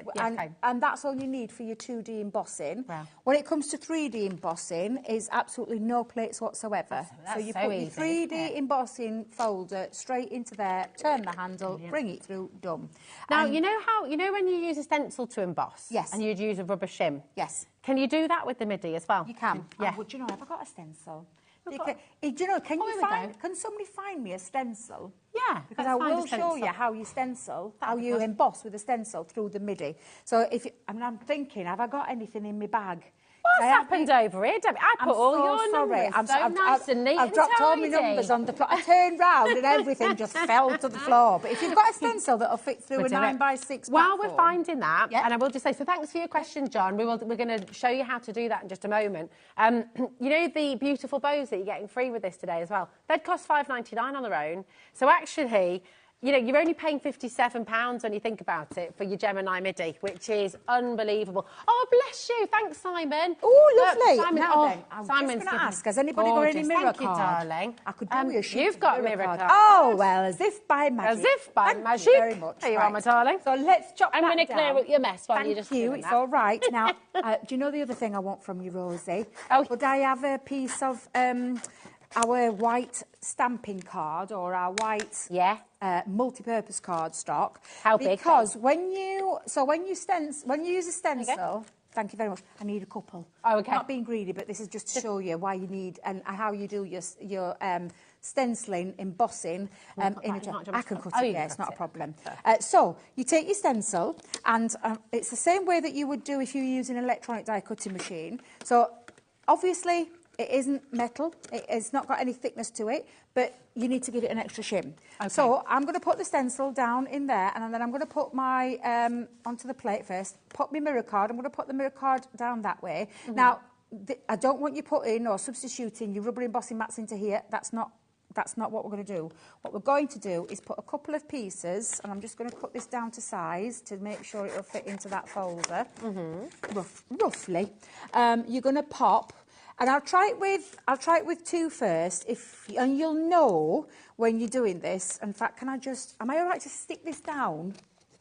And that's all you need for your 2D embossing. Wow. When it comes to 3D embossing, is absolutely no plates whatsoever. So you put your 3D embossing folder straight into there, turn the handle, bring it through, done. Now, you know when you use a stencil to emboss? Yes. And you'd use a rubber shim? Yes. Can you do that with the MIDI as well? You can. Yeah. Do you know, have I got a stencil? Can somebody find me a stencil? Yeah, because I will show you how you stencil, how you emboss with a stencil through the MIDI. So I'm thinking, have I got anything in my bag? What's happened over here, Debbie? I put all your numbers so nice and neat. I've dropped all my numbers on the floor. I turned round and everything just fell to the floor. But if you've got a stencil that'll fit through a 9x6 While we're finding that, and I will just say, so thanks for your question, John. We're going to show you how to do that in just a moment. You know the beautiful bows that you're getting free with this today as well? They'd cost $5.99 on their own. So actually, you know, you're only paying £57 when you think about it for your Gemini MIDI, which is unbelievable. Oh, bless you. Thanks, Simon. Oh, lovely. Simon, Now then, I'm Simon's just going to given ask, has anybody got any gorgeous. mirror Thank you, card? darling. I could do you a sheet You've of got mirror card. Oh, well, as if by magic. As if by Thank magic. you very much. There you are, my darling. So let's chop I'm that going to clear down. up your mess while you're just Thank you, doing it's that. all right. Now, do you know the other thing I want from you, Rosie? Oh. Would I have a piece of our white stamping card or our white multi-purpose card stock? How big? Because when you use a stencil, thank you very much. I need a couple. Oh, okay. Not being greedy, but this is just to show you why you need and how you do your stenciling, embossing. I can cut it, yeah, it's not a problem. So you take your stencil, and it's the same way that you would do if you were using an electronic die cutting machine. So obviously it isn't metal, it's not got any thickness to it, but you need to give it an extra shim. Okay. So I'm going to put the stencil down in there, and then I'm going to put my, onto the plate first, put my mirror card. I'm going to put the mirror card down that way. Mm-hmm. Now, I don't want you putting or substituting your rubber embossing mats into here. That's not what we're going to do. What we're going to do is put a couple of pieces, and I'm just going to cut this down to size to make sure it'll fit into that folder, roughly. You're going to pop. And I'll try it with two first, and you'll know when you're doing this. In fact, am I all right to stick this down?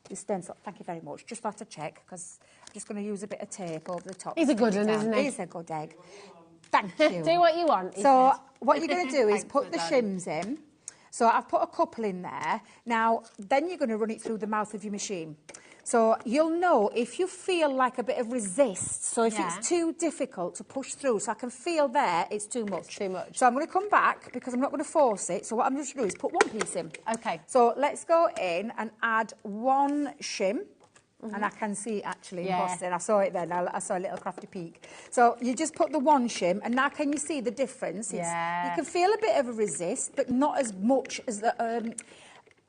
This stencil, thank you very much. Just have to check, because I'm just going to use a bit of tape over the top. He's a good one, isn't he? He's a good egg. Thank you. Do what you want. So what you're going to do is put the shims in. So I've put a couple in there. Now, then you're going to run it through the mouth of your machine. So you'll know if you feel like a bit of resist. So if it's too difficult to push through, so I can feel there it's too much. It's too much. So I'm going to come back because I'm not going to force it. So what I'm just going to do is put one piece in. Okay. So let's go in and add one shim. And I can see actually embossing. I saw it then. I saw a little crafty peek. So you just put the one shim, and now can you see the difference? You can feel a bit of a resist, but not as much as the...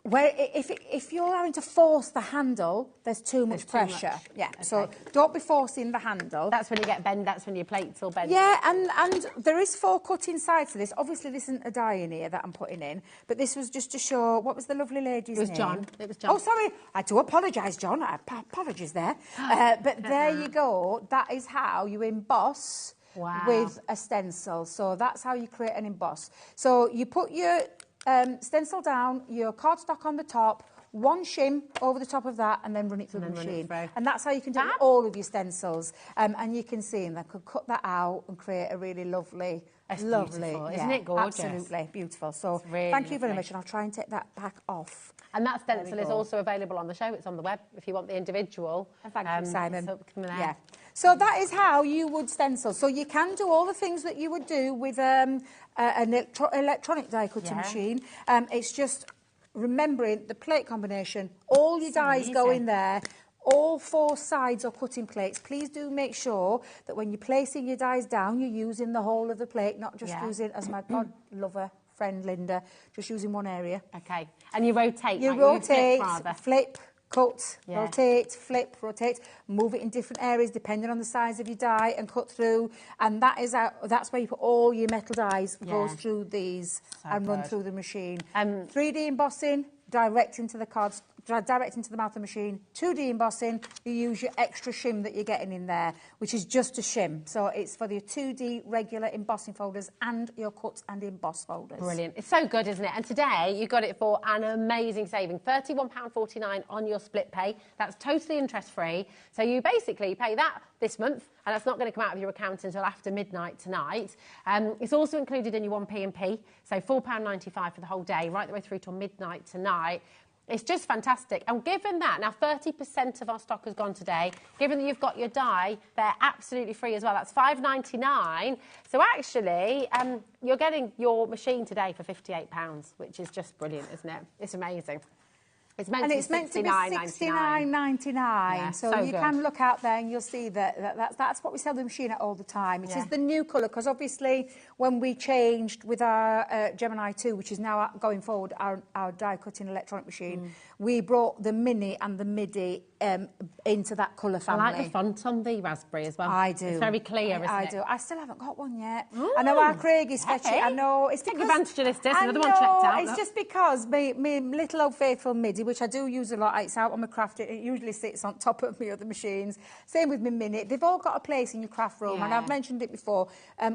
where if you're having to force the handle, there's too much pressure. Yeah, okay. So don't be forcing the handle. That's when you get bend, that's when your plates all bend. Yeah, and there is 4 cutting sides to this. Obviously, this isn't a die in here that I'm putting in, but this was just to show, what was the lovely lady's name? It was John. Oh, sorry, I do apologise, John. Apologies there. But there you go. That is how you emboss with a stencil. So that's how you create an emboss. So you put your... stencil down, your cardstock on the top, one shim over the top of that, and then run it through the machine. And that's how you can do all of your stencils. And you can see, and I could cut that out and create a really lovely, isn't it gorgeous? Absolutely beautiful. So really thank you very much, and I'll try and take that back off. And that stencil is also available on the show. It's on the web if you want the individual. And thank you, Simon. Yeah. So that is how you would stencil. So you can do all the things that you would do with an electronic die cutting machine. It's just remembering the plate combination. All your dies go in there. All 4 sides are cutting plates. Please do make sure that when you're placing your dies down, you're using the whole of the plate, not just using, as my God lover friend Linda, just using one area. Okay. And you rotate. You rotate, flip, cut, rotate, flip, rotate, move it in different areas depending on the size of your die, and cut through. And that's where you put all your metal dies, goes through these and run through the machine. 3D embossing, direct into the cards, direct into the mouth of the machine. 2D embossing, you use your extra shim that you're getting in there, which is just a shim. So it's for your 2D regular embossing folders and your cut and emboss folders. Brilliant. It's so good, isn't it? And today you got it for an amazing saving, £31.49 on your split pay. That's totally interest-free. So you basically pay that this month, and that's not going to come out of your account until after midnight tonight. It's also included in your 1p&p, so £4.95 for the whole day, right the way through till midnight tonight. It's just fantastic. And given that, now 30% of our stock has gone today, given that you've got your die, they're absolutely free as well. That's £5.99. So actually, you're getting your machine today for £58, which is just brilliant, isn't it? It's amazing. It's meant and to it's be meant to be $69.99. $69.99. Yeah, so so you good. can look out there and you'll see that's what we sell the machine at all the time. It is the new colour, because obviously when we changed with our Gemini 2, which is now going forward our die cutting electronic machine, we brought the mini and the midi into that colour family. I like the font on the raspberry as well. I do. It's very clear, isn't it? I do. I still haven't got one yet. Ooh, I know our Craig is fetching. hey. I know. It's Take because advantage of this, Des. I Another one know, checked out, It's look. just because my little old faithful midi, which I do use a lot, it's out on my craft. It usually sits on top of my other machines. Same with my mini. They've all got a place in your craft room, and I've mentioned it before.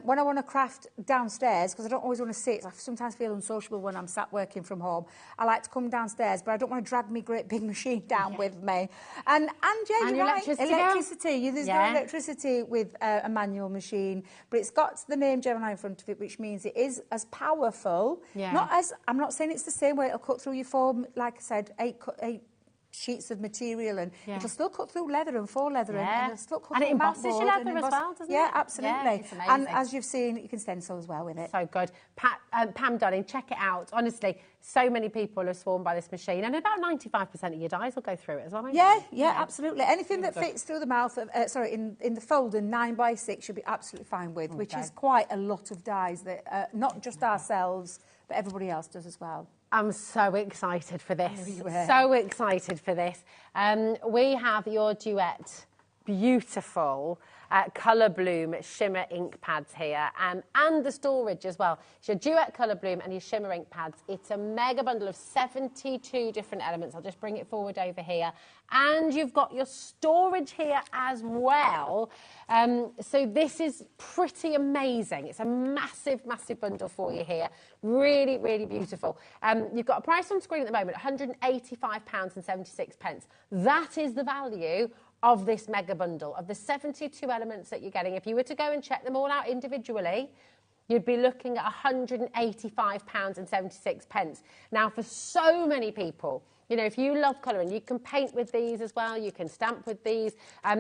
When I want to craft downstairs, because I don't always want to sit, I sometimes feel unsociable when I'm sat working from home. I like to come downstairs, but I don't want to drag my great big machine down with me. And yeah, you're right. Electricity. There's no electricity with a manual machine, but it's got the name Gemini in front of it, which means it is as powerful. I'm not saying it's the same way it'll cut through your foam, like I said, eight sheets of material, and it'll still cut through leather and faux leather, and it'll still cut and it through embosses your leather as well, doesn't it? Yeah, absolutely. Yeah, it's amazing. And as you've seen, you can stencil as well with it. So good. Pam Dunning, check it out. Honestly, so many people are sworn by this machine, and about 95% of your dies will go through it as well. Yeah, absolutely. Anything that fits through the mouth of, in the folder 9x6 should be absolutely fine with, which is quite a lot of dies that not just ourselves, but everybody else does as well. I'm so excited for this. So excited for this. We have your Duet beautiful Colour Bloom shimmer ink pads here, and the storage as well. It's your Duet Colour Bloom and your shimmer ink pads. It's a mega bundle of 72 different elements. I'll just bring it forward over here. And you've got your storage here as well. So this is pretty amazing. It's a massive, massive bundle for you here. Really, really beautiful. You've got a price on screen at the moment, £185.76. That is the value of this mega bundle, of the 72 elements that you're getting. If you were to go and check them all out individually, you'd be looking at £185.76. Now, for so many people, you know, if you love colouring, you can paint with these as well, you can stamp with these,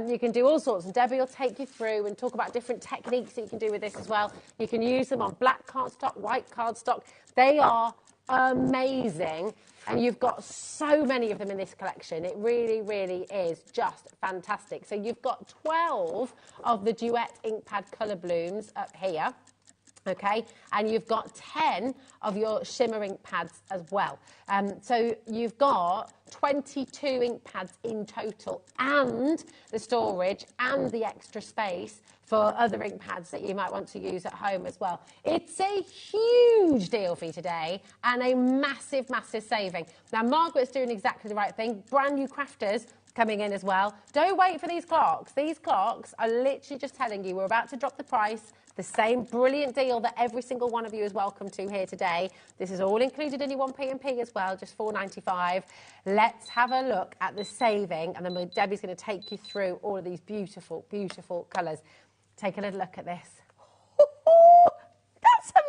you can do all sorts, and Debbie will take you through and talk about different techniques that you can do with this as well. You can use them on black cardstock, white cardstock. They are amazing, and you've got so many of them in this collection. It really, really is just fantastic. So you've got 12 of the Duet ink pad Colour Blooms up here. Okay, and you've got 10 of your shimmer ink pads as well. So you've got 22 ink pads in total, and the storage and the extra space for other ink pads that you might want to use at home as well. It's a huge deal for you today, and a massive, massive saving. Now, Margaret's doing exactly the right thing. Brand new crafters coming in as well. Don't wait for these clocks. These clocks are literally just telling you we're about to drop the price. The same brilliant deal that every single one of you is welcome to here today. This is all included in your 1p&p as well, just $4.95. Let's have a look at the saving, and then Debbie's going to take you through all of these beautiful, beautiful colours. Take a little look at this. That's a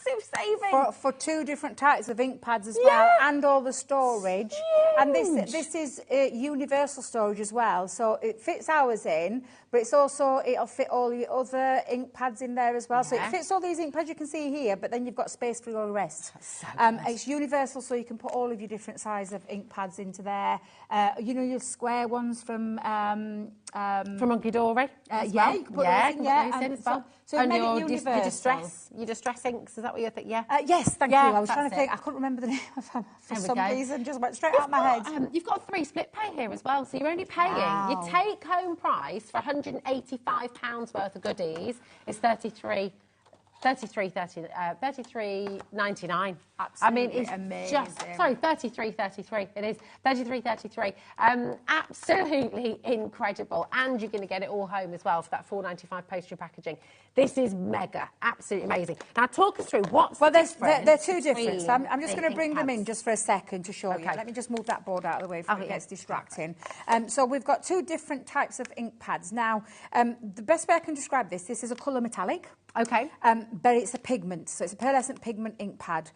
massive saving. For two different types of ink pads as well, and all the storage. Huge. And this is universal storage as well, so it fits ours in, but it's also, it'll fit all your other ink pads in there as well. So it fits all these ink pads you can see here, but then you've got space for all the rest. So it's universal, so you can put all of your different size of ink pads into there. You know, your square ones from Monkey Dory. You can put those in, as well. So and made it your universal. Your distress inks, is that what you're thinking? Yeah. Yes, thank you. I was trying to that's think. it. I couldn't remember the name of them for There we some go. reason. Just went straight out of my head. You've got 3 split pay here as well, so you're only paying. Your take-home price for £185 worth of goodies is $33.99. I mean, it's amazing. just $33.33. It is $33.33. Absolutely incredible, and you're going to get it all home as well for that $4.95 postage packaging. This is mega, absolutely amazing. Now, talk us through what's the difference. They're two different. So I'm just going to bring them in pads. just for a second to show you. Let me just move that board out of the way before it gets distracting. So we've got two different types of ink pads. Now, the best way I can describe this is a colour metallic. Okay. But it's a pigment, so it's a pearlescent pigment ink pad.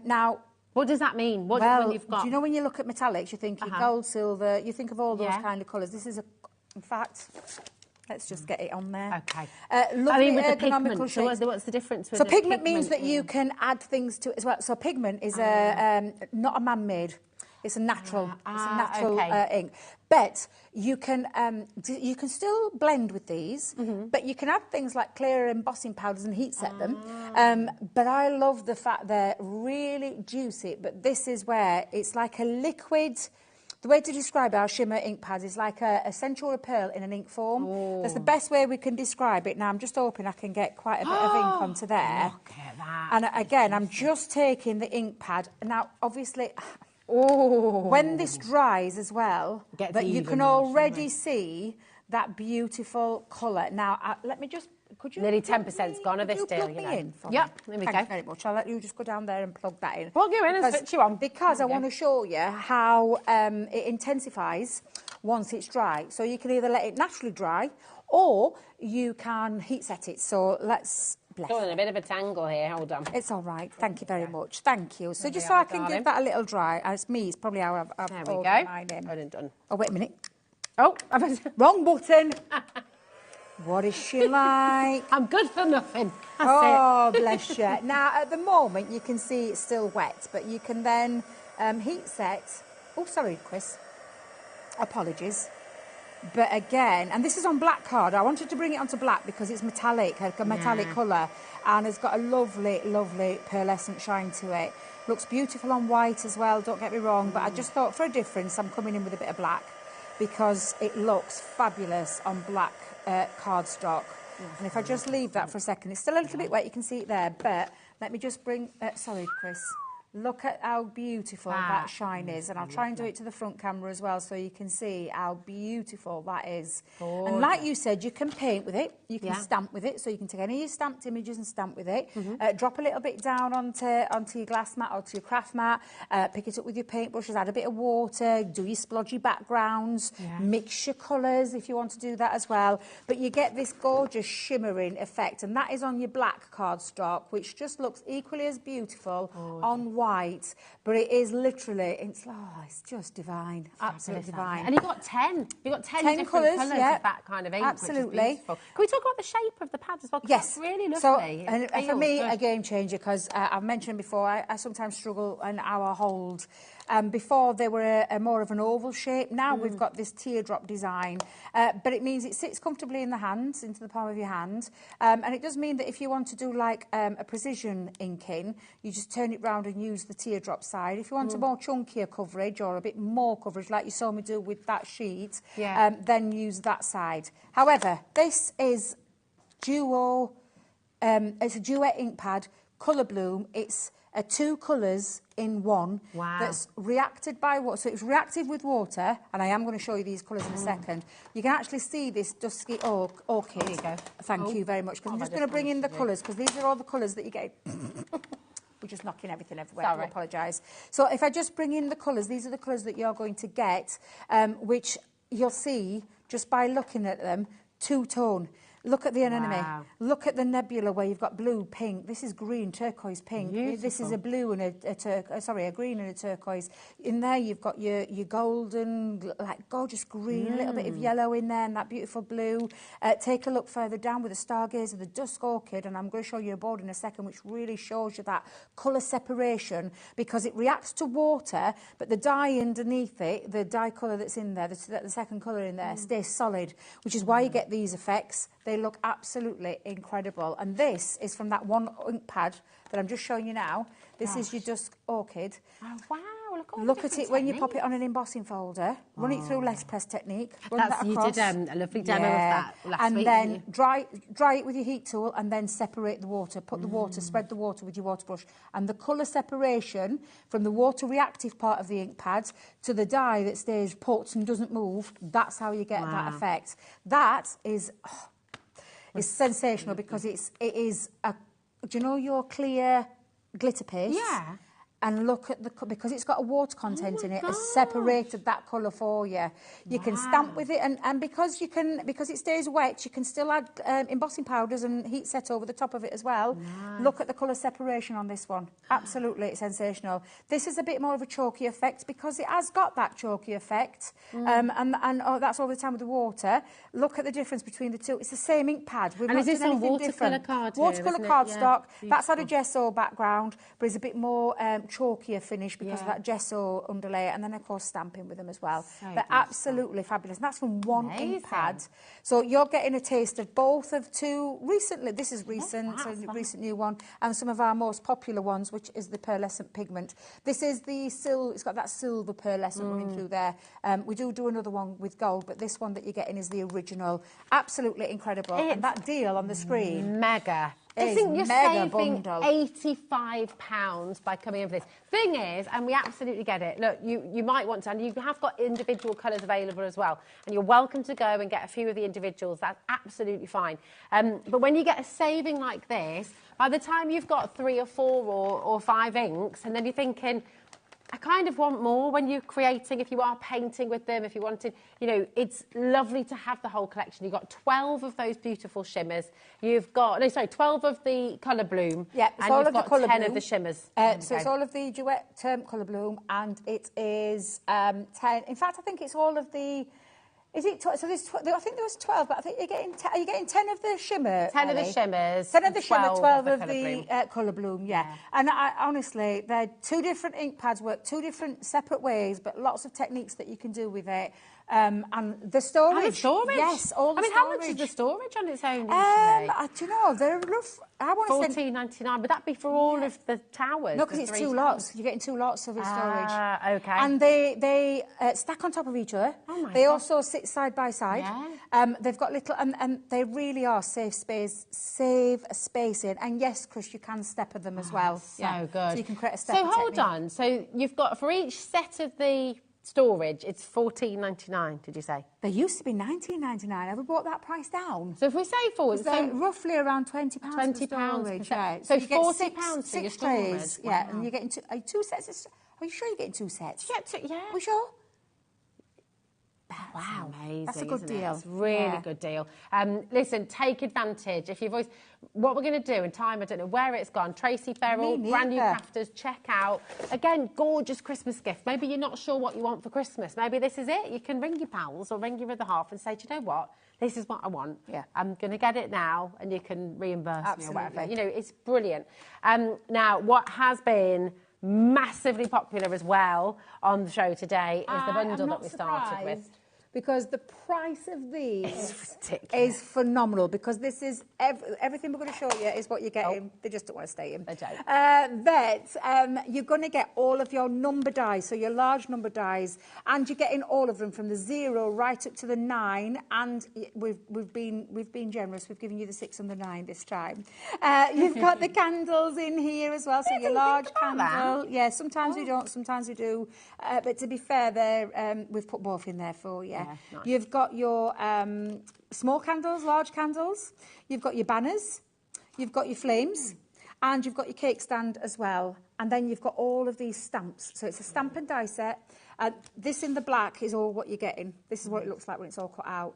Now, what does that mean? When you've got... do you know when you look at metallics, you think gold, silver, you think of all those kind of colours. This is in fact, let's just get it on there. Okay. Lovely with the ergonomical pigment, shapes. so what's the difference with So the pigment means that in? you can add things to it as well. So pigment is not a man-made. It's a natural, ink. But you can still blend with these, but you can add things like clear embossing powders and heat set them. But I love the fact they're really juicy, but this is where it's like a liquid. The way to describe our shimmer ink pads is like a central pearl in an ink form. That's the best way we can describe it. Now, I'm just hoping I can get quite a bit of ink onto there. Look at that. And again, I'm just taking the ink pad. Now, obviously, when this dries as well, but you can already see that beautiful colour. Now, let me just... Could you nearly 10%'s gone of this deal, you know. Yep, there we go. Thank you very much. I'll let you just go down there and plug that in. Plug you in and switch you on. Because I want to show you how it intensifies once it's dry. So you can either let it naturally dry or you can heat set it. So let's... Going in a bit of a tangle here, hold on. It's all right, thank you very much, thank you. So just so I can give that a little dry, it's me, it's probably how I've there we go. mine in. Done. Oh, wait a minute. Oh, wrong button. What is she like? I'm good for nothing. That's it. Bless you. Now, at the moment, you can see it's still wet, but you can then heat set. Oh, sorry, Chris. Apologies. But again, and this is on black card. I wanted to bring it onto black because it's metallic, a metallic colour, and it's got a lovely, lovely pearlescent shine to it. Looks beautiful on white as well, don't get me wrong, but I just thought for a difference, I'm coming in with a bit of black because it looks fabulous on black cardstock. And if I just leave that for a second, it's still a little bit wet, you can see it there, but let me just bring... sorry, Chris. Look at how beautiful that shine is. And I'll try and do it to the front camera as well so you can see how beautiful that is. And like you said, you can paint with it. You can stamp with it. So you can take any of your stamped images and stamp with it. Drop a little bit down onto your glass mat or to your craft mat. Pick it up with your paintbrushes. Add a bit of water. Do your splodgy backgrounds. Mix your colours if you want to do that as well. But you get this gorgeous shimmering effect. And that is on your black cardstock, which just looks equally as beautiful on white, but it is literally, it's just divine, absolutely divine. And you've got 10 different colours of that kind of ink, absolutely. Which is beautiful. Can we talk about the shape of the pads as well? Yes. That's really lovely. So, and for me, a game changer, because I've mentioned before, I sometimes struggle in our hold. Before they were more of an oval shape. Now we've got this teardrop design, but it means it sits comfortably in the hand, into the palm of your hand. And it does mean that if you want to do like a precision inking, you just turn it round and use the teardrop side. If you want a more chunkier coverage or a bit more coverage, like you saw me do with that sheet, then use that side. However, this is duo, it's a duet ink pad, colour bloom. It's 2 colours in one that's reacted by water. So it's reactive with water, and I am going to show you these colours in a second. You can actually see this dusky orchid. There you go. Thank you very much. Because I'm just going to bring in the colours, because these are all the colours that you get. We're just knocking everything everywhere. I apologise. So if I just bring in the colours, these are the colours that you're going to get, which you'll see just by looking at them, two-tone. Look at the anemone. Look at the nebula where you've got blue, pink. This is green, turquoise, pink. Beautiful. This is a blue and a green and a turquoise. In there you've got your golden, like gorgeous green, a little bit of yellow in there and that beautiful blue. Take a look further down with the stargazer, the dusk orchid, and I'm going to show you a board in a second which really shows you that colour separation because it reacts to water, but the dye underneath it, the dye colour that's in there, the second colour in there, stays solid, which is why you get these effects. They look absolutely incredible. And this is from that one ink pad that I'm just showing you now. This is your dusk orchid. Oh, wow. Look at it when you pop it on an embossing folder. Run it through less press technique. Run that across. You did a lovely demo of that last week. And then dry it with your heat tool and then separate the water. Put the water, spread the water with your water brush. And the colour separation from the water reactive part of the ink pad to the dye that stays put and doesn't move, that's how you get that effect. That is... It's sensational because it is a... Do you know your clear glitter paste? Yeah. And look at because it's got a water content in it, has separated that colour for you. You can stamp with it, and because it stays wet, you can still add embossing powders and heat set over the top of it as well. Look at the colour separation on this one. Absolutely sensational. This is a bit more of a chalky effect because it has got that chalky effect, and that's all the time with the water. Look at the difference between the two. It's the same ink pad. We've not done anything different. Card watercolour cardstock. That's had a gesso background, but it's a bit more chalkier finish because of that gesso underlay, and then of course stamping with them as well. So They're absolutely fabulous, and that's from one Amazing. ink pad. So you're getting a taste of both of two recently. This is recent, wow, a recent new one, and some of our most popular ones, which is the pearlescent pigment. This is the silver. It's got that silver pearlescent running through there. We do another one with gold, but this one that you're getting is the original. Absolutely incredible. And that deal on the screen, mega. I is think you're mega saving bundle. £85 by coming in for this. Thing is, and we absolutely get it, look, you might want to, and you have got individual colours available as well, and you're welcome to go and get a few of the individuals. That's absolutely fine. But when you get a saving like this, by the time you've got 3 or 4 or 5 inks, and then you're thinking, I kind of want more when you're creating, if you are painting with them, if you wanted, you know, it's lovely to have the whole collection. You've got 12 of those beautiful shimmers. You've got, 12 of the colour bloom. Yeah, it's and all you've of the got colour 10 bloom. of the shimmers. So it's all of the duet colour bloom, and it is 10. In fact, I think it's all of the. Is it? So there's. I think there was 12, but I think you're getting. Are you getting 10 of the shimmer? 10 of the shimmers. 10 of the shimmer, 12 of colour the bloom. colour bloom. Yeah. And honestly, they're 2 different ink pads, work 2 different separate ways, but lots of techniques that you can do with it. And the storage. And the storage? Yes, all the storage. how much is the storage on its own usually? Do you know, they're rough. I want to say $14.99. Would that be for all of the towers? no, because it's 2 lots. You're getting 2 lots of the storage. Okay. And they stack on top of each other. Oh my they God. also sit side by side. Yeah. They've got little, and they really are save spacing. And yes, Chris, you can stepper them as well. So good. So you can create a stepper So hold technique. on. So you've got, for each set of the storage, it's $14.99, did you say? They used to be $19.99. Have we brought that price down? So if we say forward, So roughly around £20 £20 for storage. per set. Yeah. So you get £40 six for your trays. storage. Yeah, Wow. and you're getting 2 sets. Are you sure you're getting 2 sets? Yeah. Are we sure? Wow, amazing. That's a good isn't it? deal. It's a really good deal. Listen, take advantage. If you've always, what we're going to do in time, I don't know where it's gone. Tracy Ferrell, Me Brand New neither. Crafters, check out. Again, gorgeous Christmas gift. Maybe you're not sure what you want for Christmas. Maybe this is it. You can ring your pals or ring your other half and say, do you know what? This is what I want. Yeah. I'm going to get it now, and you can reimburse me or Absolutely. whatever. You know, it's brilliant. Now, what has been massively popular as well on the show today is the bundle that we started with. Because the price of these It's ridiculous. is phenomenal, because this is everything we're going to show you is what you're getting. They just don't want to stay in. They don't. You're going to get all of your number dies, so your large number dies, and you're getting all of them from the 0 right up to the 9. And we've been generous. We've given you the 6 and the 9 this time. You've got the candles in here as well, so your large candle. Yeah, sometimes we don't, sometimes we do. But to be fair, we've put both in there for you. Yeah, nice. You've got your small candles, large candles. You've got your banners. You've got your flames. And you've got your cake stand as well. And then you've got all of these stamps. So it's a stamp and die set. This in the black is all what you're getting. This is what it looks like when it's all cut out.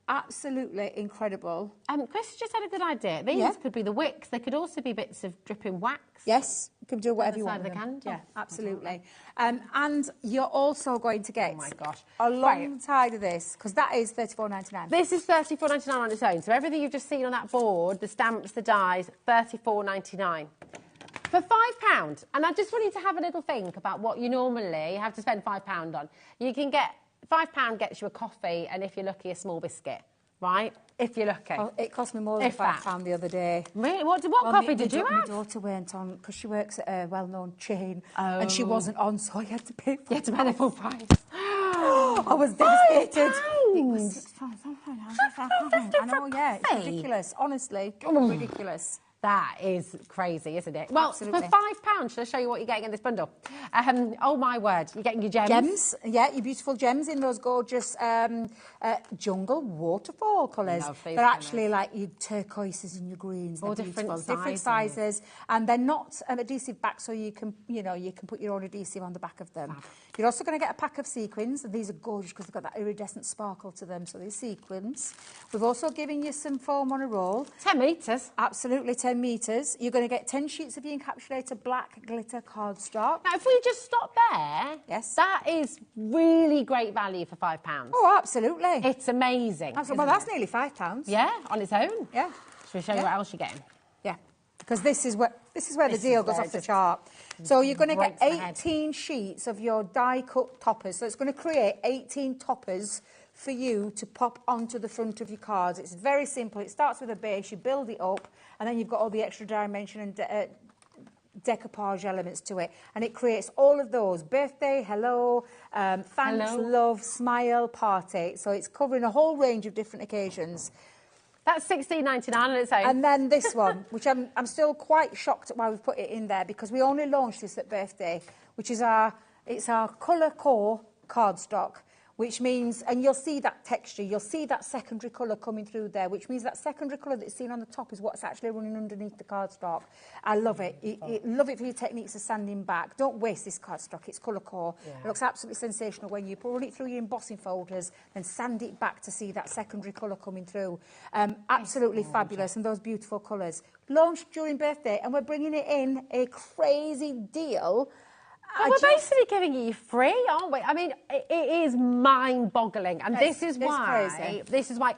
Absolutely incredible. Chris just had a good idea. These could be the wicks. They could also be bits of dripping wax. Yes, you can do whatever you Other want. side of the with them. candle. Yeah, absolutely. And you're also going to get, Oh my gosh. alongside of this, because that is $34.99. This is $34.99 on its own. So everything you've just seen on that board, the stamps, the dies, $34.99. For £5, and I just want you to have a little think about what you normally have to spend £5 on. You can get, £5 gets you a coffee, and if you're lucky, a small biscuit, right? If you're lucky. Oh, it cost me more than £5 the other day. Really? What coffee did you have? My daughter went on, because she works at a well-known chain, and she wasn't on, so I had to pay for You had to pay the full price. I was devastated. £5? It was I know, yeah, it's coffee? ridiculous. Honestly, ridiculous. That is crazy, isn't it? Well, Absolutely. for £5, shall I show you what you're getting in this bundle? Oh, my word. You're getting your gems. Gems, yeah, your beautiful gems in those gorgeous jungle waterfall colours. Love these They're colours. actually like your turquoises and your greens. All They're different beautiful. Different sizes. sizes, and they're not adhesive back, so you can put your own adhesive on the back of them. You're also going to get a pack of sequins, and these are gorgeous because they've got that iridescent sparkle to them. So these sequins. We've also given you some foam on a roll. 10 metres. Absolutely 10 metres. You're going to get 10 sheets of your encapsulator black glitter cardstock. Now, if we just stop there, Yes. that is really great value for £5. Oh, absolutely. It's amazing. Well, isn't that's it? nearly £5. Yeah, on its own. Yeah. Shall we show you what else you're getting? Yeah. Because this is what This is where the deal goes off the chart. So you're going to get 18 sheets of your die-cut toppers. So it's going to create 18 toppers for you to pop onto the front of your cards. It's very simple. It starts with a base, you build it up, and then you've got all the extra dimension and decoupage elements to it. And it creates all of those. Birthday, hello, thanks, love, smile, party. So it's covering a whole range of different occasions. That's $16.99 on its own. And then this one, which I'm still quite shocked at why we've put it in there, because we only launched this at birthday, which is our colour core cardstock, which means, and you'll see that texture, you'll see that secondary colour coming through there, which means that secondary colour that's seen on the top is what's actually running underneath the cardstock. I love it. Love it for your techniques of sanding back. Don't waste this cardstock. It's colour core. Yeah. It looks absolutely sensational when you run it through your embossing folders and sand it back to see that secondary colour coming through. Absolutely fabulous, and those beautiful colours. Launched during birthday, and we're bringing it in a crazy deal. Well, we're basically giving you free, aren't we? I mean, it is mind-boggling, and this is why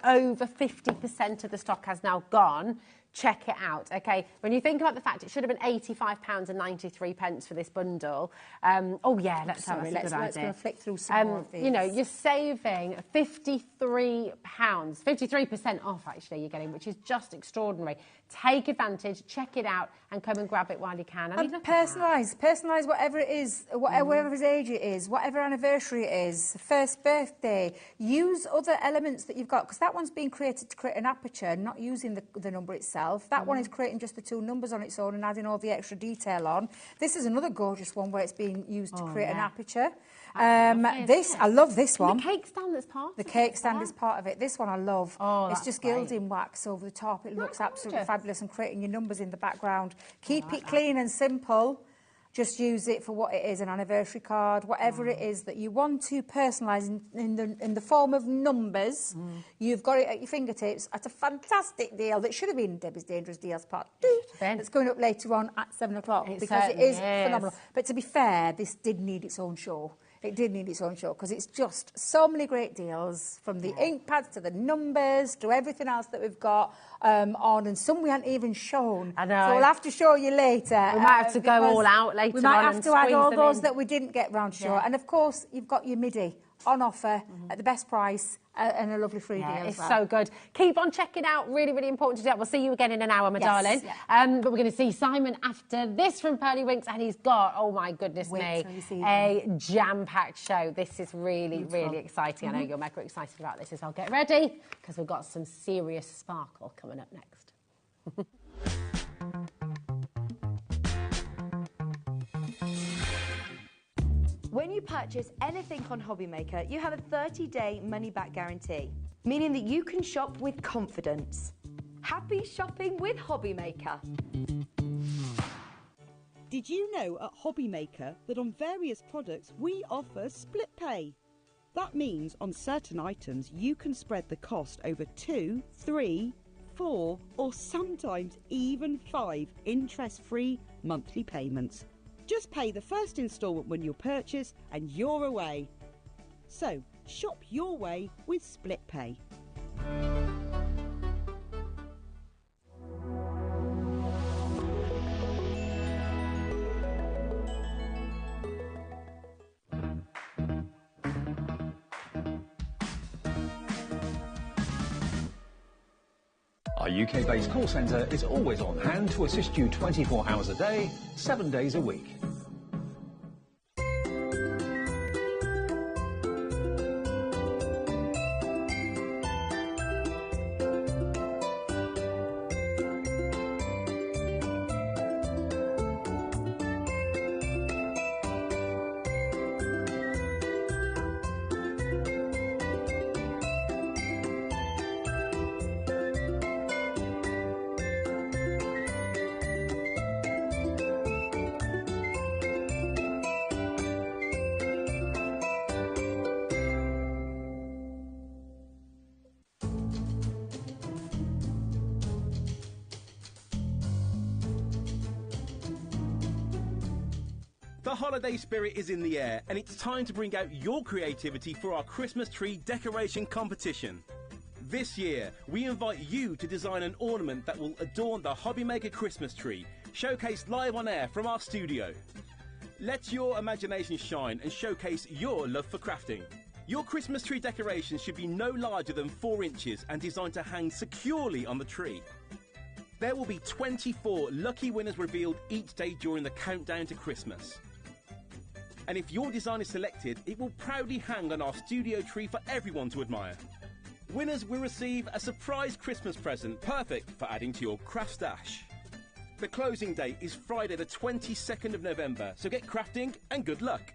over 50% of the stock has now gone. Check it out, okay? When you think about the fact it should have been £85.93 for this bundle. Oh yeah, let's go flick through some more of these. You know, you're saving £53, 53% off actually you're getting, which is just extraordinary. Take advantage, check it out, and come and grab it while you can. I mean, and personalise whatever it is, whatever his age it is, whatever anniversary it is, first birthday. Use other elements that you've got, because that one's been created to create an aperture, not using the number itself. That one is creating just the two numbers on its own and adding all the extra detail on. This is another gorgeous one where it's being used to create an aperture. I love this one. The cake stand that's part of it. The cake stand is part of it. This one I love. Oh, it's just gilding wax over the top. It looks absolutely fabulous, and creating your numbers in the background. Keep it clean and simple. Just use it for what it is, an anniversary card, whatever it is that you want to personalise in the form of numbers. You've got it at your fingertips at a fantastic deal that should have been Debbie's Dangerous Deals Part 2. It's going up later on at 7 o'clock because it is phenomenal. But to be fair, this did need its own show. It did need its own show because it's just so many great deals, from the ink pads to the numbers to everything else that we've got on, and some we haven't even shown. I know. So we'll have to show you later. We might have to go all out later on. We might have to add all those that we didn't get round to show. And of course, you've got your MIDI on offer at the best price and a lovely free deal as well. It's so good. Keep on checking out. Really, really important to do that. We'll see you again in an hour, my darling. But we're going to see Simon after this from Pearly Winks, and he's got, oh my goodness me, a jam-packed show. This is really, really exciting. I know you're mega excited about this as well. Get ready, because we've got some serious sparkle coming up next. When you purchase anything on HobbyMaker, you have a 30-day money-back guarantee, meaning that you can shop with confidence. Happy shopping with HobbyMaker. Did you know at HobbyMaker that on various products we offer split pay? That means on certain items you can spread the cost over 2, 3, 4 or sometimes even 5 interest-free monthly payments. Just pay the first instalment when you purchase and you're away. So, shop your way with Split Pay. Our UK-based call centre is always on hand to assist you 24 hours a day, 7 days a week. The holiday spirit is in the air, and it's time to bring out your creativity for our Christmas tree decoration competition. This year, we invite you to design an ornament that will adorn the HobbyMaker Christmas tree, showcased live on air from our studio. Let your imagination shine and showcase your love for crafting. Your Christmas tree decorations should be no larger than 4 inches and designed to hang securely on the tree. There will be 24 lucky winners revealed each day during the countdown to Christmas. And if your design is selected, it will proudly hang on our studio tree for everyone to admire. Winners will receive a surprise Christmas present, perfect for adding to your craft stash. The closing date is Friday the 22nd of November, so get crafting and good luck.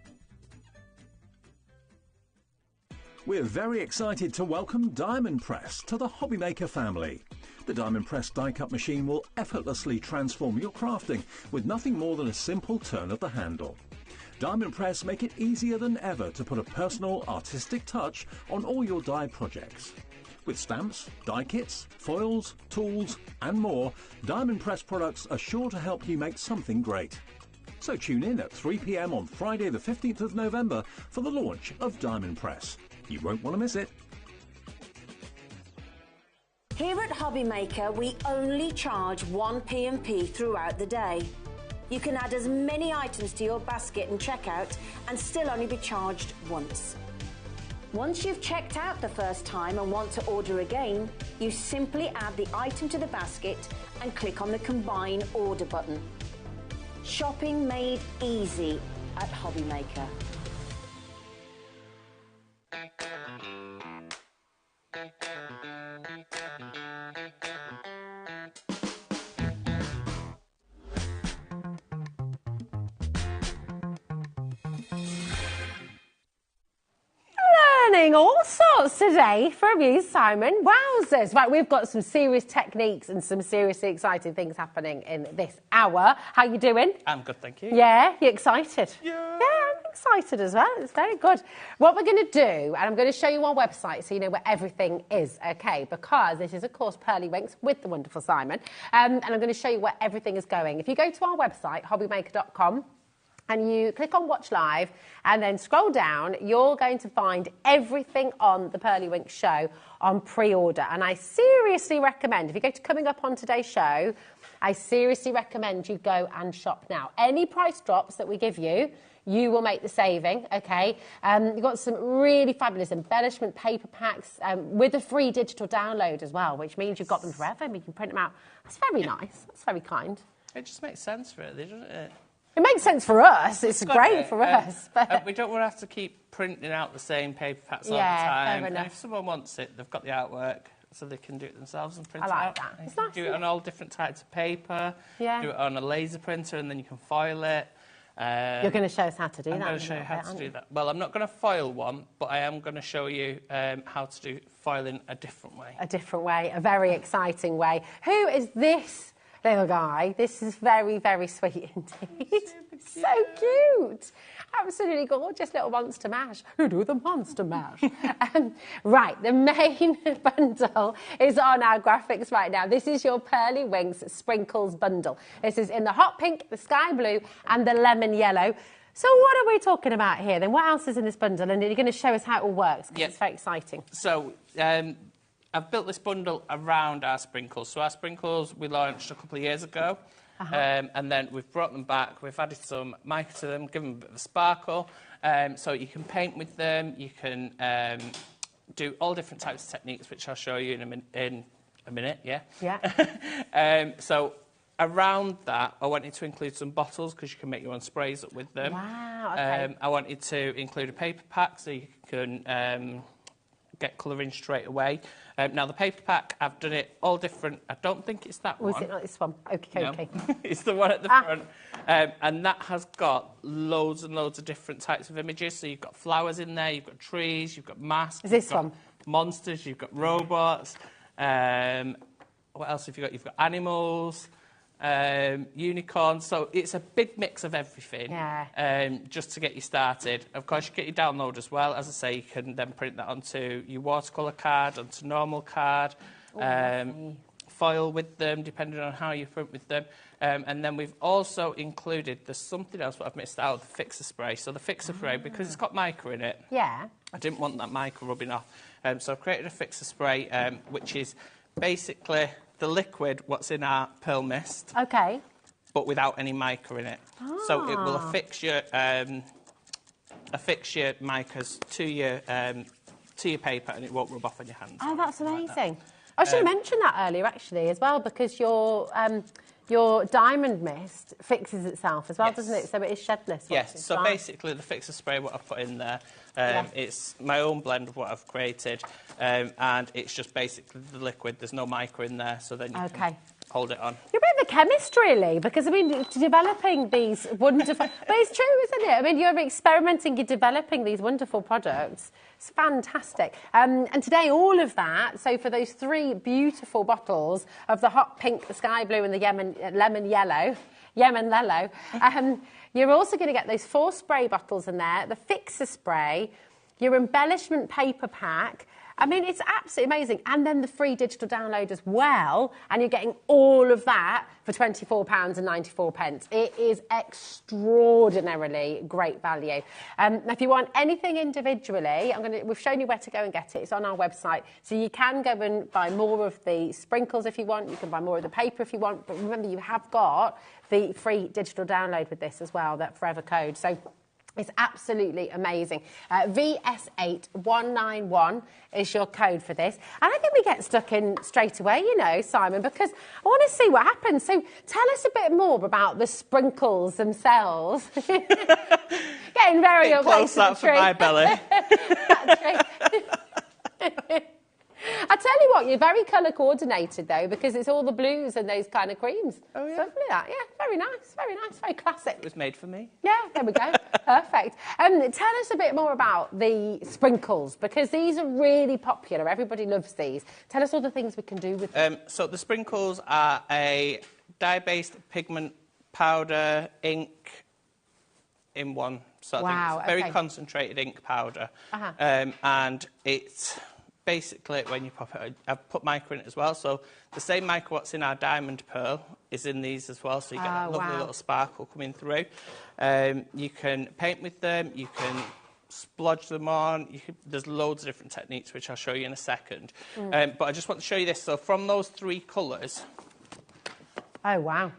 We're very excited to welcome Diamond Press to the HobbyMaker family. The Diamond Press die-cut machine will effortlessly transform your crafting with nothing more than a simple turn of the handle. Diamond Press make it easier than ever to put a personal, artistic touch on all your die projects. With stamps, die kits, foils, tools and more, Diamond Press products are sure to help you make something great. So tune in at 3 p.m. on Friday the 15th of November for the launch of Diamond Press. You won't want to miss it. Here at HobbyMaker, we only charge 1 P&P throughout the day. You can add as many items to your basket and checkout and still only be charged once. Once you've checked out the first time and want to order again, you simply add the item to the basket and click on the Combine Order button. Shopping made easy at HobbyMaker. Learning all sorts today from you, Simon. Wowzers. Right, we've got some serious techniques and some seriously exciting things happening in this hour. How you doing? I'm good, thank you. Yeah, you excited? Yeah. I'm excited as well. It's very good. What we're going to do, and I'm going to show you our website so you know where everything is, okay? Because this is, of course, Pearly Winks with the wonderful Simon. And I'm going to show you where everything is going. If you go to our website, hobbymaker.com, and you click on Watch Live and then scroll down, you're going to find everything on the Pearly Winks show on pre-order. And I seriously recommend, if you go to Coming Up on Today's show, I seriously recommend you go and shop now. Any price drops that we give you, you will make the saving, okay? You've got some really fabulous embellishment paper packs with a free digital download as well, which means you've got them forever and you can print them out. That's very nice. That's very kind. It just makes sense for it, doesn't it? It makes sense for us. It's great for us. But we don't want to have to keep printing out the same paper packs all the Yeah, time. fair And enough. if someone wants it, they've got the artwork, so they can do it themselves and print I it like out. that. And It's you nice, can do isn't it on all different types of paper. Yeah. Do it on a laser printer, and then you can foil it. You're going to show us how to do that. I'm going in to a show you little how bit, to aren't do you? that. Well, I'm not going to foil one, but I am going to show you how to do foiling a different way. A different way, a very exciting way. Who is this little guy? This is very, very sweet indeed. So cute. Absolutely gorgeous little monster mash. Who do the monster mash? Right, the main bundle is on our graphics right now. This is your Pearly Winks Sprinkles bundle. This is in the hot pink, the sky blue and the lemon yellow. So what are we talking about here then? What else is in this bundle? And you're going to show us how it all works, because it's very exciting. So, I've built this bundle around our sprinkles. So our sprinkles we launched a couple of years ago. And then we've brought them back, we've added some mica to them, given them a bit of a sparkle. So you can paint with them, you can do all different types of techniques, which I'll show you in a minute, yeah? So around that, I wanted to include some bottles, because you can make your own sprays up with them. Wow, okay. I wanted to include a paper pack, so you can get colouring straight away. Now, the paper pack, I've done it all different. I don't think it's that one. Was it not this one? Okay, okay. No. It's the one at the front. And that has got loads and loads of different types of images. So you've got flowers in there, you've got trees, you've got masks. Is this you've got one? monsters, you've got robots. What else have you got? You've got animals, unicorns. So it's a big mix of everything, just to get you started. Of course, you get your download as well. As I say, you can then print that onto your watercolour card, onto normal card, foil with them, depending on how you print with them. And then we've also included, there's something else that I've missed out, the fixer spray. So the fixer spray, because it's got mica in it, I didn't want that mica rubbing off. So I've created a fixer spray, which is basically the liquid what's in our pearl mist. Okay. but without any mica in it. So it will affix your micas to your paper, and it won't rub off on your hands. Oh, that's amazing. I should have mentioned that earlier, actually, as well, because your diamond mist fixes itself as well, doesn't it? So it is shedless. Yes, so basically the fixer spray, what I've put in there, it's my own blend of what I've created, and it's just basically the liquid. There's no mica in there, so then you can hold it on. You're a bit of a chemist, really, because, I mean, developing these wonderful... but it's true, isn't it? I mean, you're experimenting, you're developing these wonderful products. It's fantastic. And today, all of that, so for those 3 beautiful bottles of the hot pink, the sky blue and the lemon yellow, you're also going to get those 4 spray bottles in there, the fixer spray, your embellishment paper pack. I mean, it's absolutely amazing. And then the free digital download as well. And you're getting all of that for £24.94. It is extraordinarily great value. Now, if you want anything individually, we've shown you where to go and get it. It's on our website. So you can go and buy more of the sprinkles if you want. You can buy more of the paper if you want. But remember, you have got the free digital download with this as well, that forever code. So it's absolutely amazing. VS8191 is your code for this. And I think we get stuck in straight away, you know, Simon, because I want to see what happens. So tell us a bit more about the sprinkles themselves. Getting very up close that for my belly. I tell you what, you're very colour coordinated though, because it's all the blues and those kind of creams. Oh yeah, lovely that. Yeah, very nice, very classic. It was made for me. Yeah, there we go. Perfect. Tell us a bit more about the sprinkles, because these are really popular. Everybody loves these. Tell us all the things we can do with them. So the sprinkles are a dye-based pigment powder ink in one. So I think it's very concentrated ink powder, and it's basically, when you pop it, I've put mica in it as well. So the same mica what's in our diamond pearl is in these as well. So you get that lovely little sparkle coming through. You can paint with them. You can splodge them on. There's loads of different techniques, which I'll show you in a second. But I just want to show you this. So from those 3 colours. Oh, wow.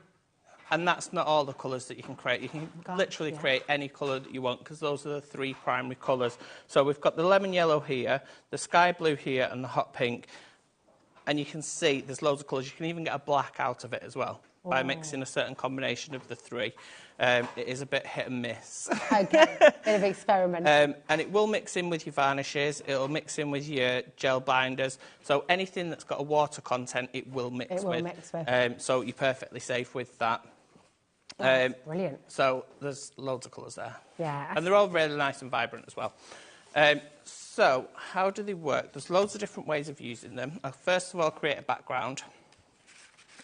And that's not all the colours that you can create. You can literally create any colour that you want, because those are the 3 primary colours. So we've got the lemon yellow here, the sky blue here, and the hot pink. And you can see there's loads of colours. You can even get a black out of it as well by mixing a certain combination of the 3. It is a bit hit and miss. Okay, bit of experiment. And it will mix in with your varnishes. It'll mix in with your gel binders. So anything that's got a water content, it will mix with. So you're perfectly safe with that. Brilliant. So there's loads of colours there. Yeah. And they're all really nice and vibrant as well. So how do they work? There's loads of different ways of using them. I'll first of all create a background.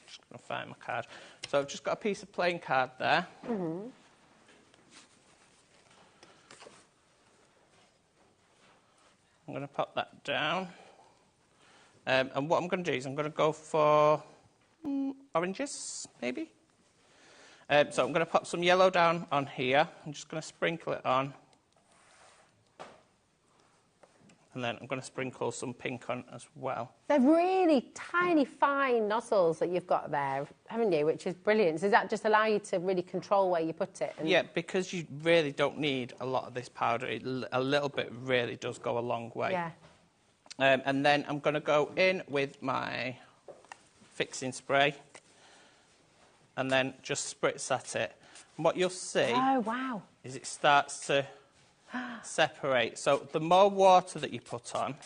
Just going to find my card. So I've just got a piece of plain card there. I'm going to pop that down. And what I'm going to do is I'm going to go for oranges, maybe. So I'm going to pop some yellow down on here. I'm just going to sprinkle it on. And then I'm going to sprinkle some pink on as well. They're really tiny, fine nozzles that you've got there, haven't you? Which is brilliant. So does that just allow you to really control where you put it? Yeah, because you really don't need a lot of this powder. A little bit really does go a long way. Yeah. And then I'm going to go in with my fixing spray. And then just spritz at it. And what you'll see is it starts to separate. So the more water that you put on,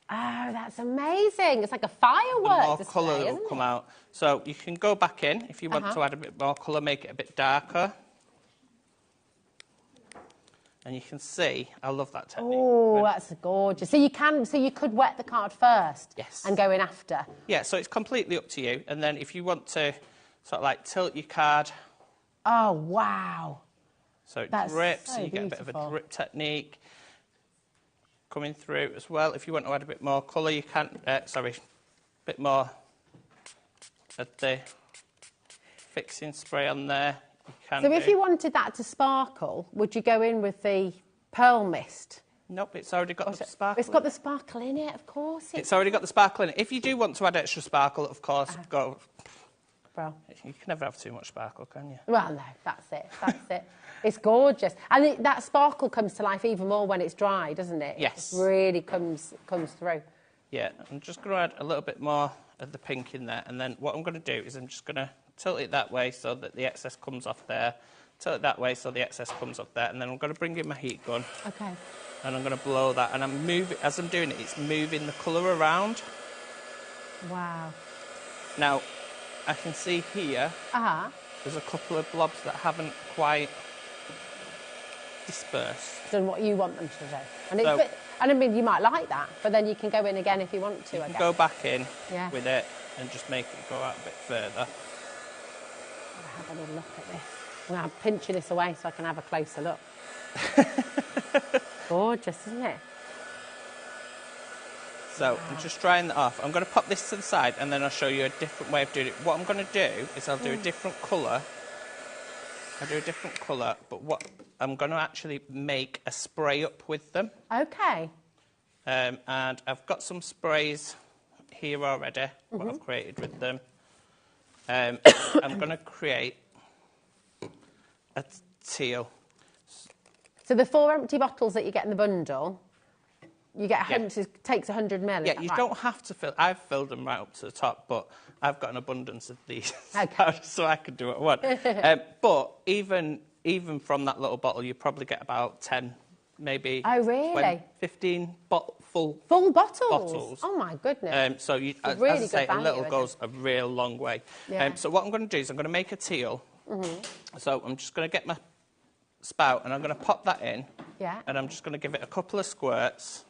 that's amazing. It's like a firework. the more colour that will come out. So you can go back in if you want to add a bit more colour, make it a bit darker. And you can see, I love that technique. Oh, that's gorgeous. So you could wet the card first, and go in after. Yeah, so it's completely up to you. And then if you want to sort of like tilt your card. Oh, wow. So it drips, so you get a bit of a drip technique coming through as well. If you want to add a bit more colour, you can, a bit more of the fixing spray on there. You can so if you wanted that to sparkle, would you go in with the pearl mist? Nope, it's already got the sparkle. It's got the sparkle in it, of course. It's already got the sparkle in it. If you do want to add extra sparkle, of course, go Bro. You can never have too much sparkle, can you? Well, no, that's it. That's it. It's gorgeous. And that sparkle comes to life even more when it's dry, doesn't it? Yes. It really comes through. Yeah, I'm just going to add a little bit more of the pink in there. And then what I'm going to do is I'm just going to tilt it that way so that the excess comes off there. Tilt it that way so the excess comes off there. And then I'm going to bring in my heat gun. Okay. And I'm going to blow that. And I'm moving, as I'm doing it, it's moving the colour around. Wow. Now, I can see here, there's a couple of blobs that haven't quite dispersed. Done what you want them to do. And, So, and I mean, you might like that, but then you can go in again if you want to, you I can guess. go back in Yeah. with it and just make it go out a bit further. I'll have a little look at this. I'm pinching this away so I can have a closer look. Gorgeous, isn't it? So I'm just drying that off. I'm going to pop this to the side and then I'll show you a different way of doing it. What I'm going to do is I'll do a different colour. I'll do a different colour, but what I'm going to actually make a spray up with them. Okay. And I've got some sprays here already, what I've created with them. I'm going to create a teal. So the 4 empty bottles that you get in the bundle, you get it takes 100 ml. Yeah, you don't have to fill. I've filled them right up to the top, but I've got an abundance of these, so I can do what I want. But even from that little bottle, you probably get about 10, maybe. Oh, really? 15 full bottles. Oh my goodness. So you, as really I say, good a little value, goes a real long way. Yeah. So what I'm going to do is I'm going to make a teal. So I'm just going to get my spout and I'm going to pop that in. Yeah. And I'm just going to give it a couple of squirts.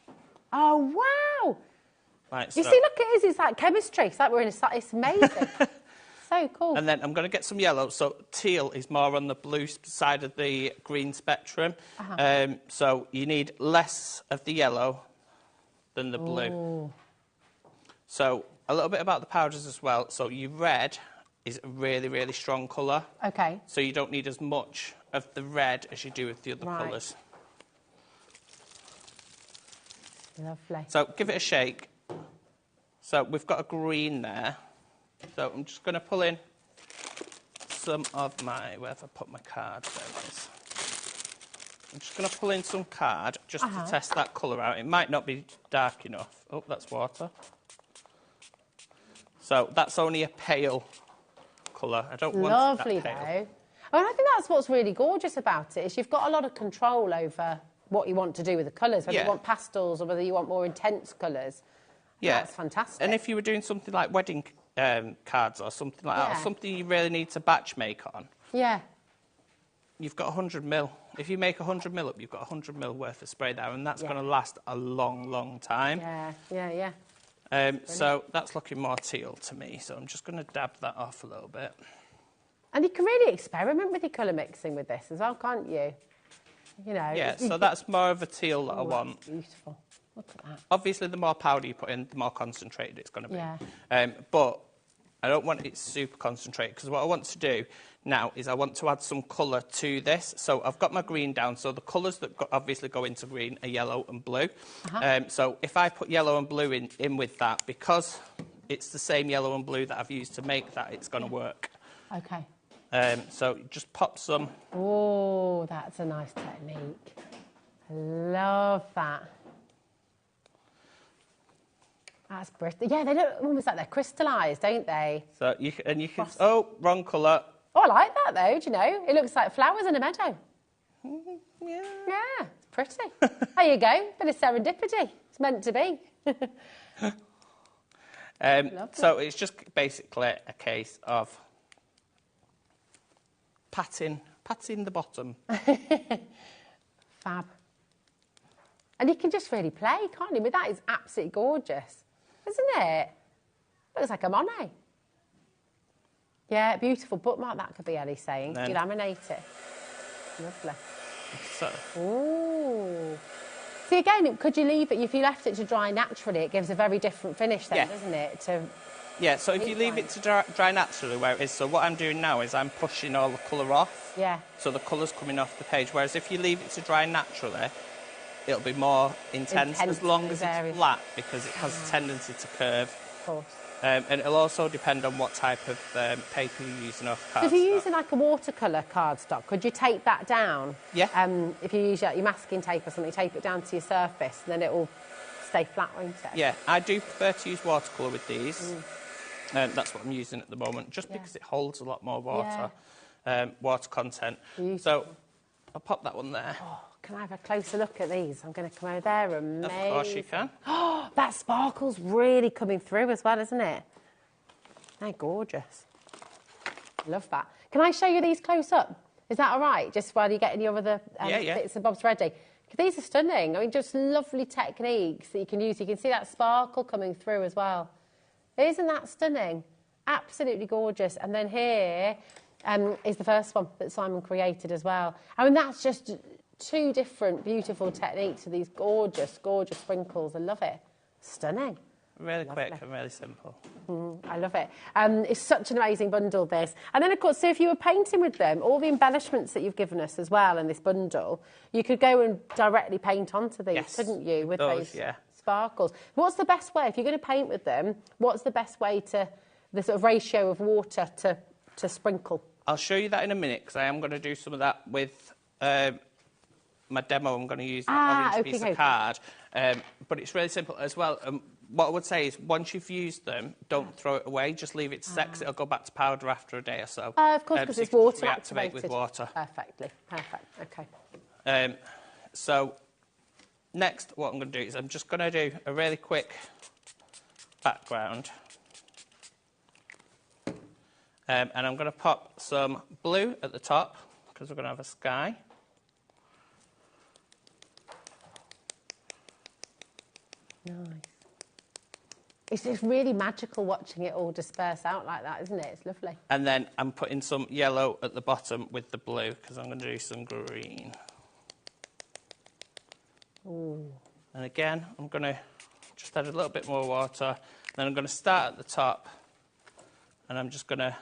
Oh wow! Right, you see, look, it's like chemistry. It's like we're in it's amazing. So cool. And then I'm going to get some yellow. So teal is more on the blue side of the green spectrum. So you need less of the yellow than the blue. Ooh. So a little bit about the powders as well. So your red is a really, really strong colour. Okay. So you don't need as much of the red as you do with the other colours. Lovely. So give it a shake. So we've got a green there. So I'm just going to pull in some of my, where have I put my card? There it is. I'm just going to pull in some card just to test that colour out. It might not be dark enough. Oh, that's water. So that's only a pale colour. I don't want that pale. Lovely though. Oh, and I think that's what's really gorgeous about it, is you've got a lot of control over what you want to do with the colours, whether you want pastels or whether you want more intense colours. Yeah. That's fantastic. And if you were doing something like wedding cards or something like that, or something you really need to batch make on, you've got 100 ml. If you make 100 ml up, you've got 100 ml worth of spray there, and that's going to last a long, long time. So that's looking more teal to me, so I'm just going to dab that off a little bit. And you can really experiment with your colour mixing with this as well, can't you? You know. Yeah, so that's more of a teal that I want. Beautiful. Look at that. Obviously, the more powder you put in, the more concentrated it's going to be. Yeah. But I don't want it super concentrated, because what I want to do now is I want to add some colour to this. So I've got my green down, so the colours that obviously go into green are yellow and blue. So if I put yellow and blue in with that, because it's the same yellow and blue that I've used to make that, it's going to work. Okay. So just pop some. Oh, that's a nice technique. I love that. That's brilliant. Yeah, they look almost like they're crystallised, don't they? So you can. Oh, wrong colour. Oh, I like that though. Do you know? It looks like flowers in a meadow. Yeah. Yeah, it's pretty. There you go. Bit of serendipity. It's meant to be. So it's just basically a case of patting the bottom. Fab. And you can just really play, can't you? But that is absolutely gorgeous, isn't it? Looks like a Monet. Yeah, beautiful bookmark that could be, Ellie's saying. You laminate it. Lovely. So. Ooh. See, again, could you leave it, if you left it to dry naturally, it gives a very different finish then, doesn't it? Yeah, so if you leave it to dry naturally where it is, so what I'm doing now is I'm pushing all the colour off. Yeah. So the colour's coming off the page, whereas if you leave it to dry naturally, it'll be more intense as long as it's flat, because it has a tendency to curve. Of course. And it'll also depend on what type of paper you're using off cardstock. So if you're using like a watercolour cardstock, could you tape that down? Yeah. If you use your masking tape or something, tape it down to your surface, and then it will stay flat, won't it? Yeah, I do prefer to use watercolour with these. That's what I'm using at the moment, just because it holds a lot more water, water content. Beautiful. So I'll pop that one there. Oh, can I have a closer look at these? I'm going to come over there. Amazing. Of course you can. Oh, that sparkle's really coming through as well, isn't it? They're gorgeous. Love that. Can I show you these close up? Is that all right? Just while you're getting your other bits and bobs ready. These are stunning. I mean, just lovely techniques that you can use. You can see that sparkle coming through as well. Isn't that stunning? Absolutely gorgeous. And then here is the first one that Simon created as well. I mean, that's just 2 different beautiful techniques of these gorgeous, gorgeous sprinkles. I love it. Stunning. Really quick and really simple. I love it. It's such an amazing bundle, this. And then, of course, so if you were painting with them, all the embellishments that you've given us as well in this bundle, you could go and directly paint onto these, couldn't you, with those sparkles. What's the best way, if you're going to paint with them, what's the best way to, the sort of ratio of water to sprinkle? I'll show you that in a minute, because I am going to do some of that with my demo. I'm going to use that orange piece of card. But it's really simple as well. What I would say is, once you've used them, don't throw it away. Just leave it to set, 'cause it'll go back to powder after a day or so. Of course, because it's water reactivate with water. Perfectly. Perfect. Okay. So next, what I'm going to do is I'm just going to do a really quick background. And I'm going to pop some blue at the top, because we're going to have a sky. Nice. It's just really magical watching it all disperse out like that, isn't it? It's lovely. And then I'm putting some yellow at the bottom with the blue, because I'm going to do some green. Ooh. And again, I'm going to just add a little bit more water. Then I'm going to start at the top, and I'm just going to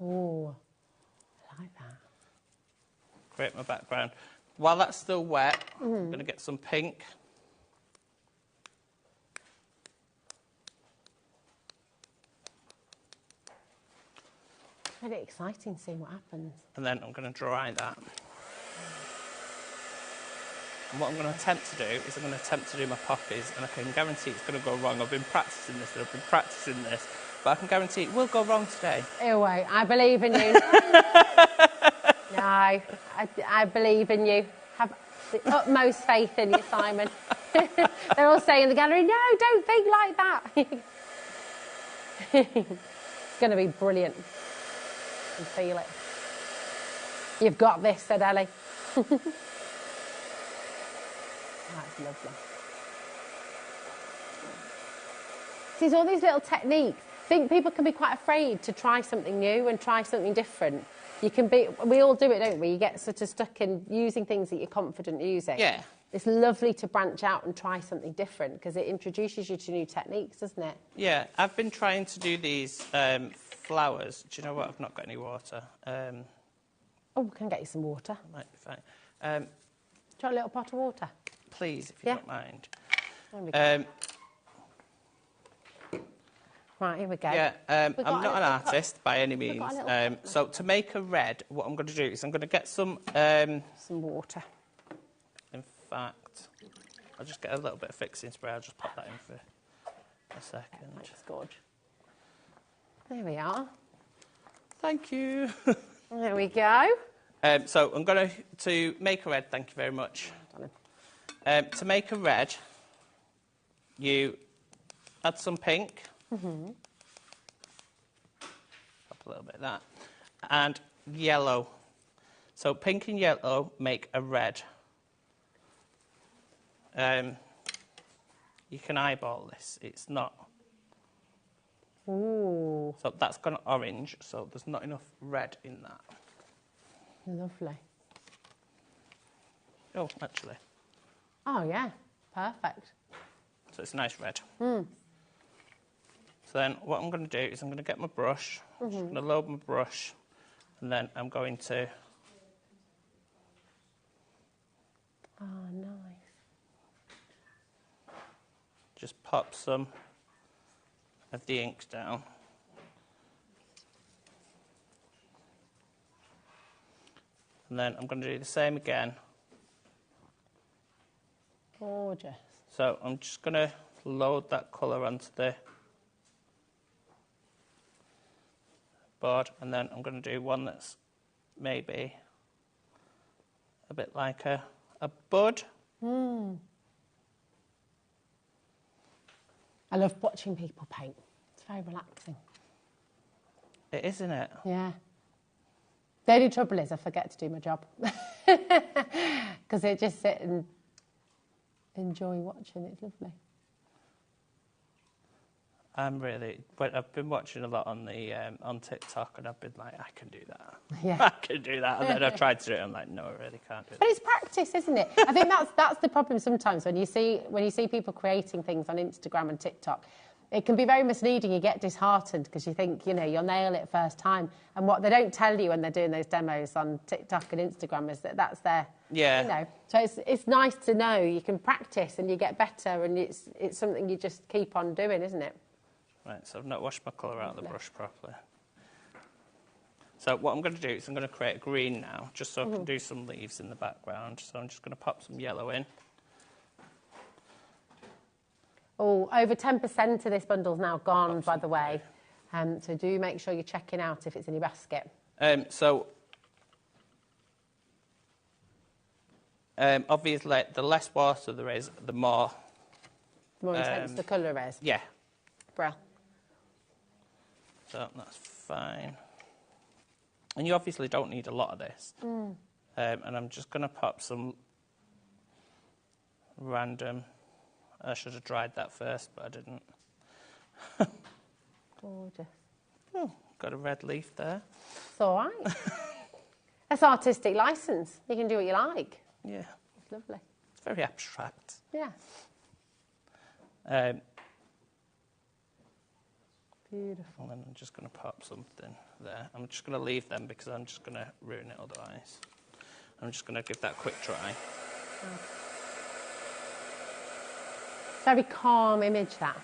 oh, I like that. Create my background. While that's still wet, I'm going to get some pink. Really exciting seeing what happens. And then I'm going to dry that. And what I'm going to attempt to do is I'm going to attempt to do my poppies, and I can guarantee it's going to go wrong. I've been practising this and I've been practising this, but I can guarantee it will go wrong today. Anyway, I believe in you. No, I believe in you. Have the utmost faith in you, Simon. They're all saying in the gallery, no, don't think like that. It's going to be brilliant. I can feel it. You've got this, said Ellie. That's lovely. See, all these little techniques. I think people can be quite afraid to try something new and try something different. We all do it, don't we? You get sort of stuck in using things that you're confident using. Yeah. It's lovely to branch out and try something different, because it introduces you to new techniques, doesn't it? Yeah, I've been trying to do these flowers. Do you know what? I've not got any water. Oh, we can get you some water. Might be fine. Do you want a little pot of water? Please, if you don't mind. There we go. Right, here we go. Yeah, I'm not an artist by any means. So to make a red, what I'm going to do is I'm going to get some water. In fact, I'll just get a little bit of fixing spray. I'll just pop that in for a second. That's good. There we are. Thank you. There we go. So I'm going to make a red. Thank you very much. To make a red, you add some pink. Pop a little bit of that. And yellow. So pink and yellow make a red. You can eyeball this. It's not. Ooh. So that's gone orange, so there's not enough red in that. Lovely. Oh, actually. Oh, yeah. Perfect. So it's a nice red. So then what I'm going to do is I'm going to get my brush. I'm just going to load my brush, and then I'm going to Oh, nice. Just pop some of the ink down. And then I'm going to do the same again. Gorgeous. So I'm just going to load that colour onto the board, and then I'm going to do one that's maybe a bit like a bud. I love watching people paint. It's very relaxing. It is, isn't it? Yeah. The only trouble is I forget to do my job. Because I just sit and enjoy watching. It's lovely. I've been watching a lot on the on TikTok, and I've been like, I can do that. Yeah. I can do that. And then I've tried to do it, I'm like, no, I really can't do that. But it's practice, isn't it? I think that's the problem sometimes when you see people creating things on Instagram and TikTok. It can be very misleading. You get disheartened because you think, you know, you'll nail it first time. And what they don't tell you when they're doing those demos on TikTok and Instagram is that that's their, you know. So it's nice to know you can practice and you get better, and it's something you just keep on doing, isn't it? Right, so I've not washed my colour out of the brush properly. So what I'm going to do is I'm going to create a green now, just so I can do some leaves in the background. So I'm just going to pop some yellow in. Oh, over 10% of this bundle's now gone, by the way. So do make sure you're checking out if it's in your basket. Obviously, the less water there is, the more... The more intense the colour is. Yeah. Brill. So that's fine. And you obviously don't need a lot of this. And I'm just going to pop some random... I should have dried that first, but I didn't. Gorgeous. Oh, got a red leaf there. It's all right. That's artistic licence. You can do what you like. Yeah. It's lovely. It's very abstract. Yeah. Beautiful. And then I'm just going to pop something there. I'm just going to leave them because I'm just going to ruin it otherwise. I'm just going to give that a quick dry. Very calm image, that.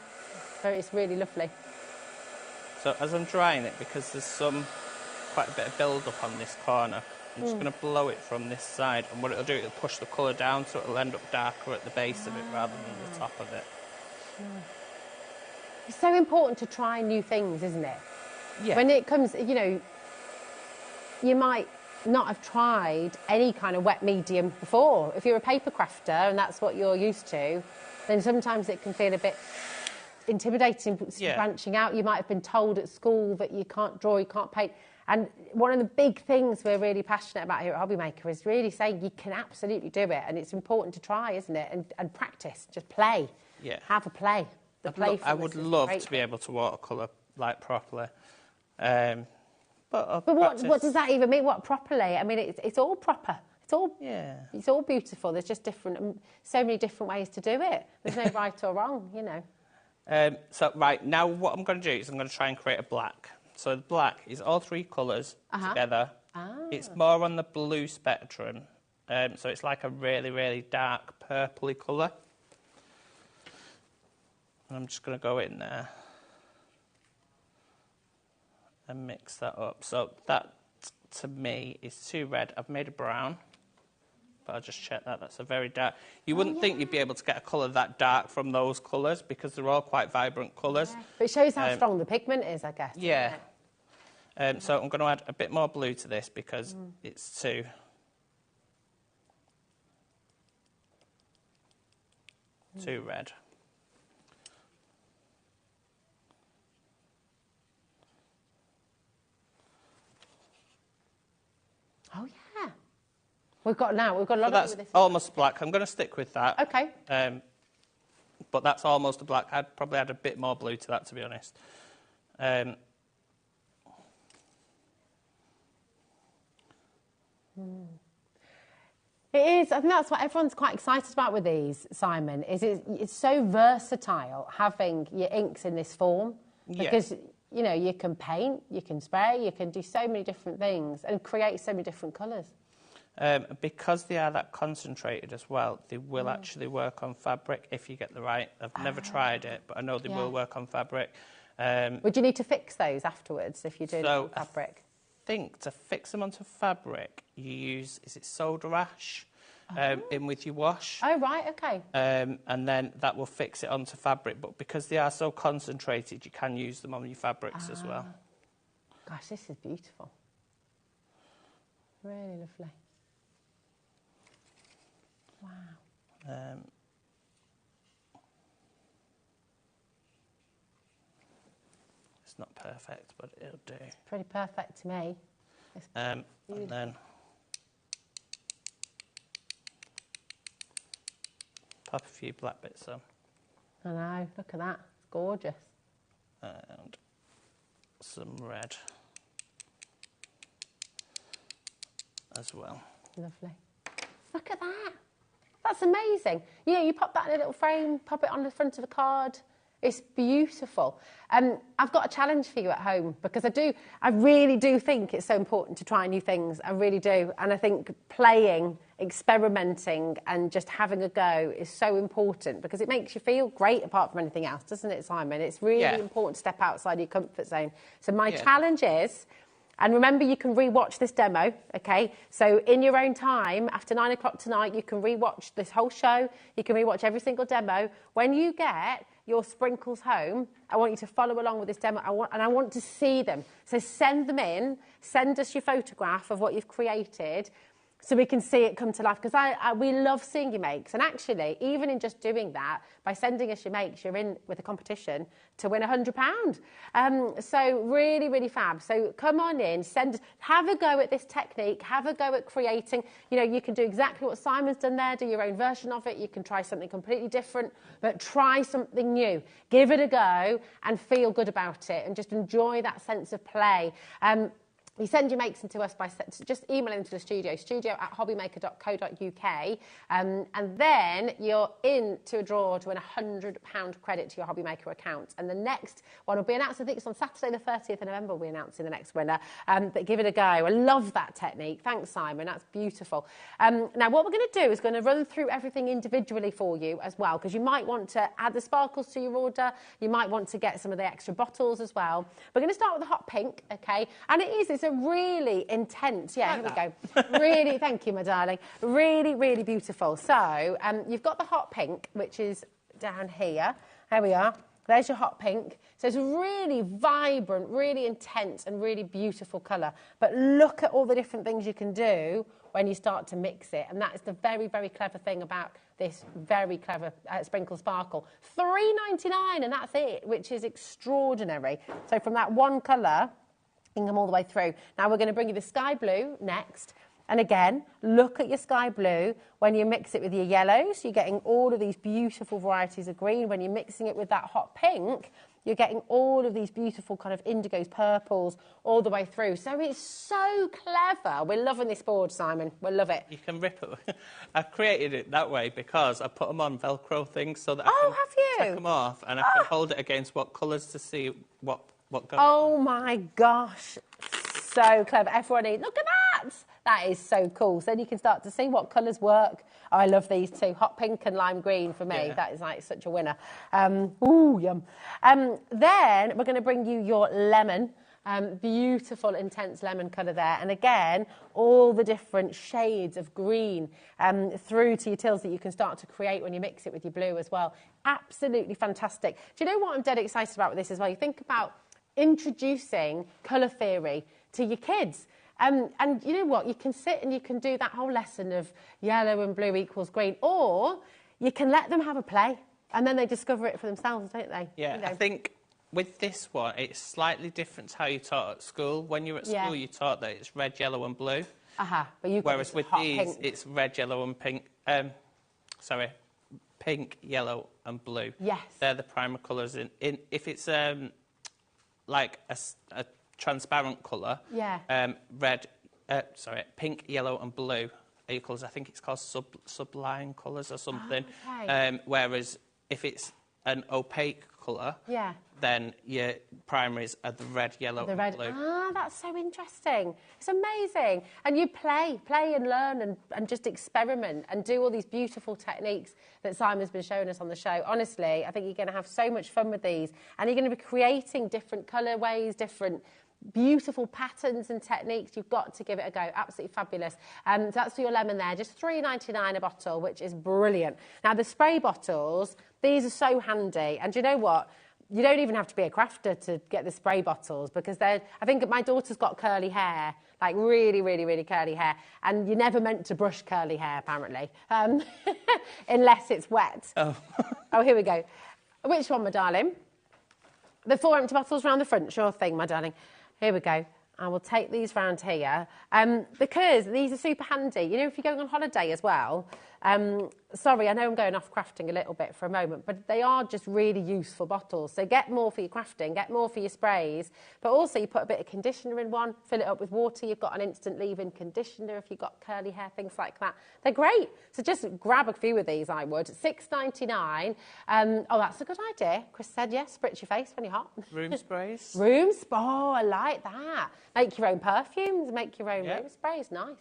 It's really lovely. So as I'm drying it, because there's quite a bit of build-up on this corner, I'm just going to blow it from this side, and what it'll do, it'll push the colour down, so it'll end up darker at the base of it rather than the top of it. It's so important to try new things, isn't it? Yeah. When it comes, you know, you might not have tried any kind of wet medium before. If you're a paper crafter and that's what you're used to, then sometimes it can feel a bit intimidating, branching out. You might have been told at school that you can't draw, you can't paint. And one of the big things we're really passionate about here at HobbyMaker is really saying you can absolutely do it, and it's important to try, isn't it? And practice, just play. Yeah. Have a play. I would love to be able to watercolour like properly. But what does that even mean? What properly? I mean, it's all proper. It's all beautiful. There's just so many different ways to do it. There's no right or wrong, you know. So right now, what I'm going to do is I'm going to try and create a black. So the black is all three colours together. It's more on the blue spectrum, so it's like a really, really dark purpley colour. And I'm just going to go in there and mix that up. So that, to me, is too red. I've made a brown, but I'll just check that. That's a very dark... You wouldn't think you'd be able to get a colour that dark from those colours because they're all quite vibrant colours. Yeah. But it shows how strong the pigment is, I guess. Yeah. So I'm going to add a bit more blue to this because it's too red. Oh, yeah. We've got a lot of that's this. Almost black. I'm going to stick with that. Okay. But that's almost a black. I'd probably add a bit more blue to that, to be honest. It is. I think that's what everyone's quite excited about with these, Simon, is it's so versatile having your inks in this form. Because, you know, you can paint, you can spray, you can do so many different things and create so many different colours. Because they are that concentrated as well, they will actually work on fabric if you get the right. I've never tried it, but I know they will work on fabric. Would you need to fix those afterwards if you do it on fabric? I think to fix them onto fabric, you use, is it soda ash in with your wash? Oh, right, okay. And then that will fix it onto fabric. But because they are so concentrated, you can use them on your fabrics as well. Gosh, this is beautiful. Really lovely. Wow. It's not perfect, but it'll do. It's pretty perfect to me. And then pop a few black bits on. I know, look at that. It's gorgeous. And some red as well. Lovely. Look at that. That's amazing. You know, you pop that in a little frame, pop it on the front of a card. It's beautiful. I've got a challenge for you at home because I really do think it's so important to try new things. I really do. And I think playing, experimenting and just having a go is so important because it makes you feel great apart from anything else, doesn't it, Simon? It's really important to step outside your comfort zone. So my challenge is, and remember you can re-watch this demo, okay? So in your own time, after 9 o'clock tonight, you can re-watch this whole show. You can re-watch every single demo. When you get your sprinkles home, I want you to follow along with this demo, and I want to see them. So send them in, send us your photograph of what you've created so we can see it come to life, because we love seeing your makes. And actually, even in just doing that, by sending us your makes, you're in with a competition to win £100. So really, really fab. So come on in, have a go at this technique, have a go at creating. You know, you can do exactly what Simon's done there, do your own version of it. You can try something completely different, but try something new. Give it a go and feel good about it and just enjoy that sense of play. You send your makes into us by just emailing into the studio@hobbymaker.co.uk, and then you're in to a draw to win £100 credit to your HobbyMaker account. And the next one will be announced, I think it's on Saturday the 30th of November, we'll be announcing the next winner. But give it a go. I love that technique. Thanks, Simon. That's beautiful. Now, what we're going to do is going to run through everything individually for you as well, because you might want to add the sparkles to your order. You might want to get some of the extra bottles as well. We're going to start with the hot pink, okay? And it's a really intense, here we go. Really, thank you, my darling. Really, really beautiful. So, you've got the hot pink, which is down here. There we are. There's your hot pink. So it's a really vibrant, really intense and really beautiful colour. But look at all the different things you can do when you start to mix it. And that is the very, very clever thing about this very clever Sprinkle Sparkle. $3.99 and that's it, which is extraordinary. So from that one colour, you can come all the way through. Now we're going to bring you the sky blue next. And again, look at your sky blue. When you mix it with your yellows, you're getting all of these beautiful varieties of green. When you're mixing it with that hot pink, you're getting all of these beautiful kind of indigos, purples, all the way through. So it's so clever. We're loving this board, Simon. We love it. You can rip it. I created it that way because I put them on Velcro things so that I can take them off and I can hold it against what colours to see what goes. Oh my gosh, so clever. Everyone, look at that. That is so cool. So then you can start to see what colours work. Oh, I love these two, hot pink and lime green for me. Yeah. That is like such a winner. Ooh, yum. Then we're going to bring you your lemon. Beautiful, intense lemon colour there. And again, all the different shades of green through to your teals that you can start to create when you mix it with your blue as well. Absolutely fantastic. Do you know what I'm dead excited about with this as well? You think about introducing colour theory to your kids. And you know what? You can sit and you can do that whole lesson of yellow and blue equals green, or you can let them have a play and then they discover it for themselves, don't they? Yeah, you know. I think with this one, it's slightly different to how you taught at school. When you were at school, you taught that it's red, yellow and blue. But you whereas with these, pink. It's red, yellow and pink. Pink, yellow and blue. Yes. They're the primer colours. If it's like a transparent colour, pink, yellow and blue equals, I think it's called sublime colours or something. Oh, okay. Whereas if it's an opaque colour, then your primaries are the red, yellow, and blue. Ah, that's so interesting. It's amazing. And you play and learn and just experiment and do all these beautiful techniques that Simon's been showing us on the show. Honestly, I think you're going to have so much fun with these. And you're going to be creating different colourways, different beautiful patterns and techniques. You've got to give it a go. Absolutely fabulous. So that's for your lemon there. Just $3.99 a bottle, which is brilliant. Now, the spray bottles, these are so handy. And do you know what? You don't even have to be a crafter to get the spray bottles, because I think my daughter's got curly hair, like really, really, really curly hair, and you're never meant to brush curly hair, apparently, unless it's wet. Oh. Oh, here we go. Which one, my darling? The 4 empty bottles round the front, sure thing, my darling. Here we go. I will take these round here because these are super handy. You know, if you're going on holiday as well, sorry, I know I'm going off crafting a little bit for a moment, but they are just really useful bottles. So get more for your crafting, get more for your sprays, but also you put a bit of conditioner in one, fill it up with water. You've got an instant leave-in conditioner if you've got curly hair, things like that. They're great. So just grab a few of these, I would. $6.99. Oh, that's a good idea. Chris said, yes, spritz your face when you're hot. Room sprays. Oh, I like that. Make your own perfumes, make your own room sprays. Nice.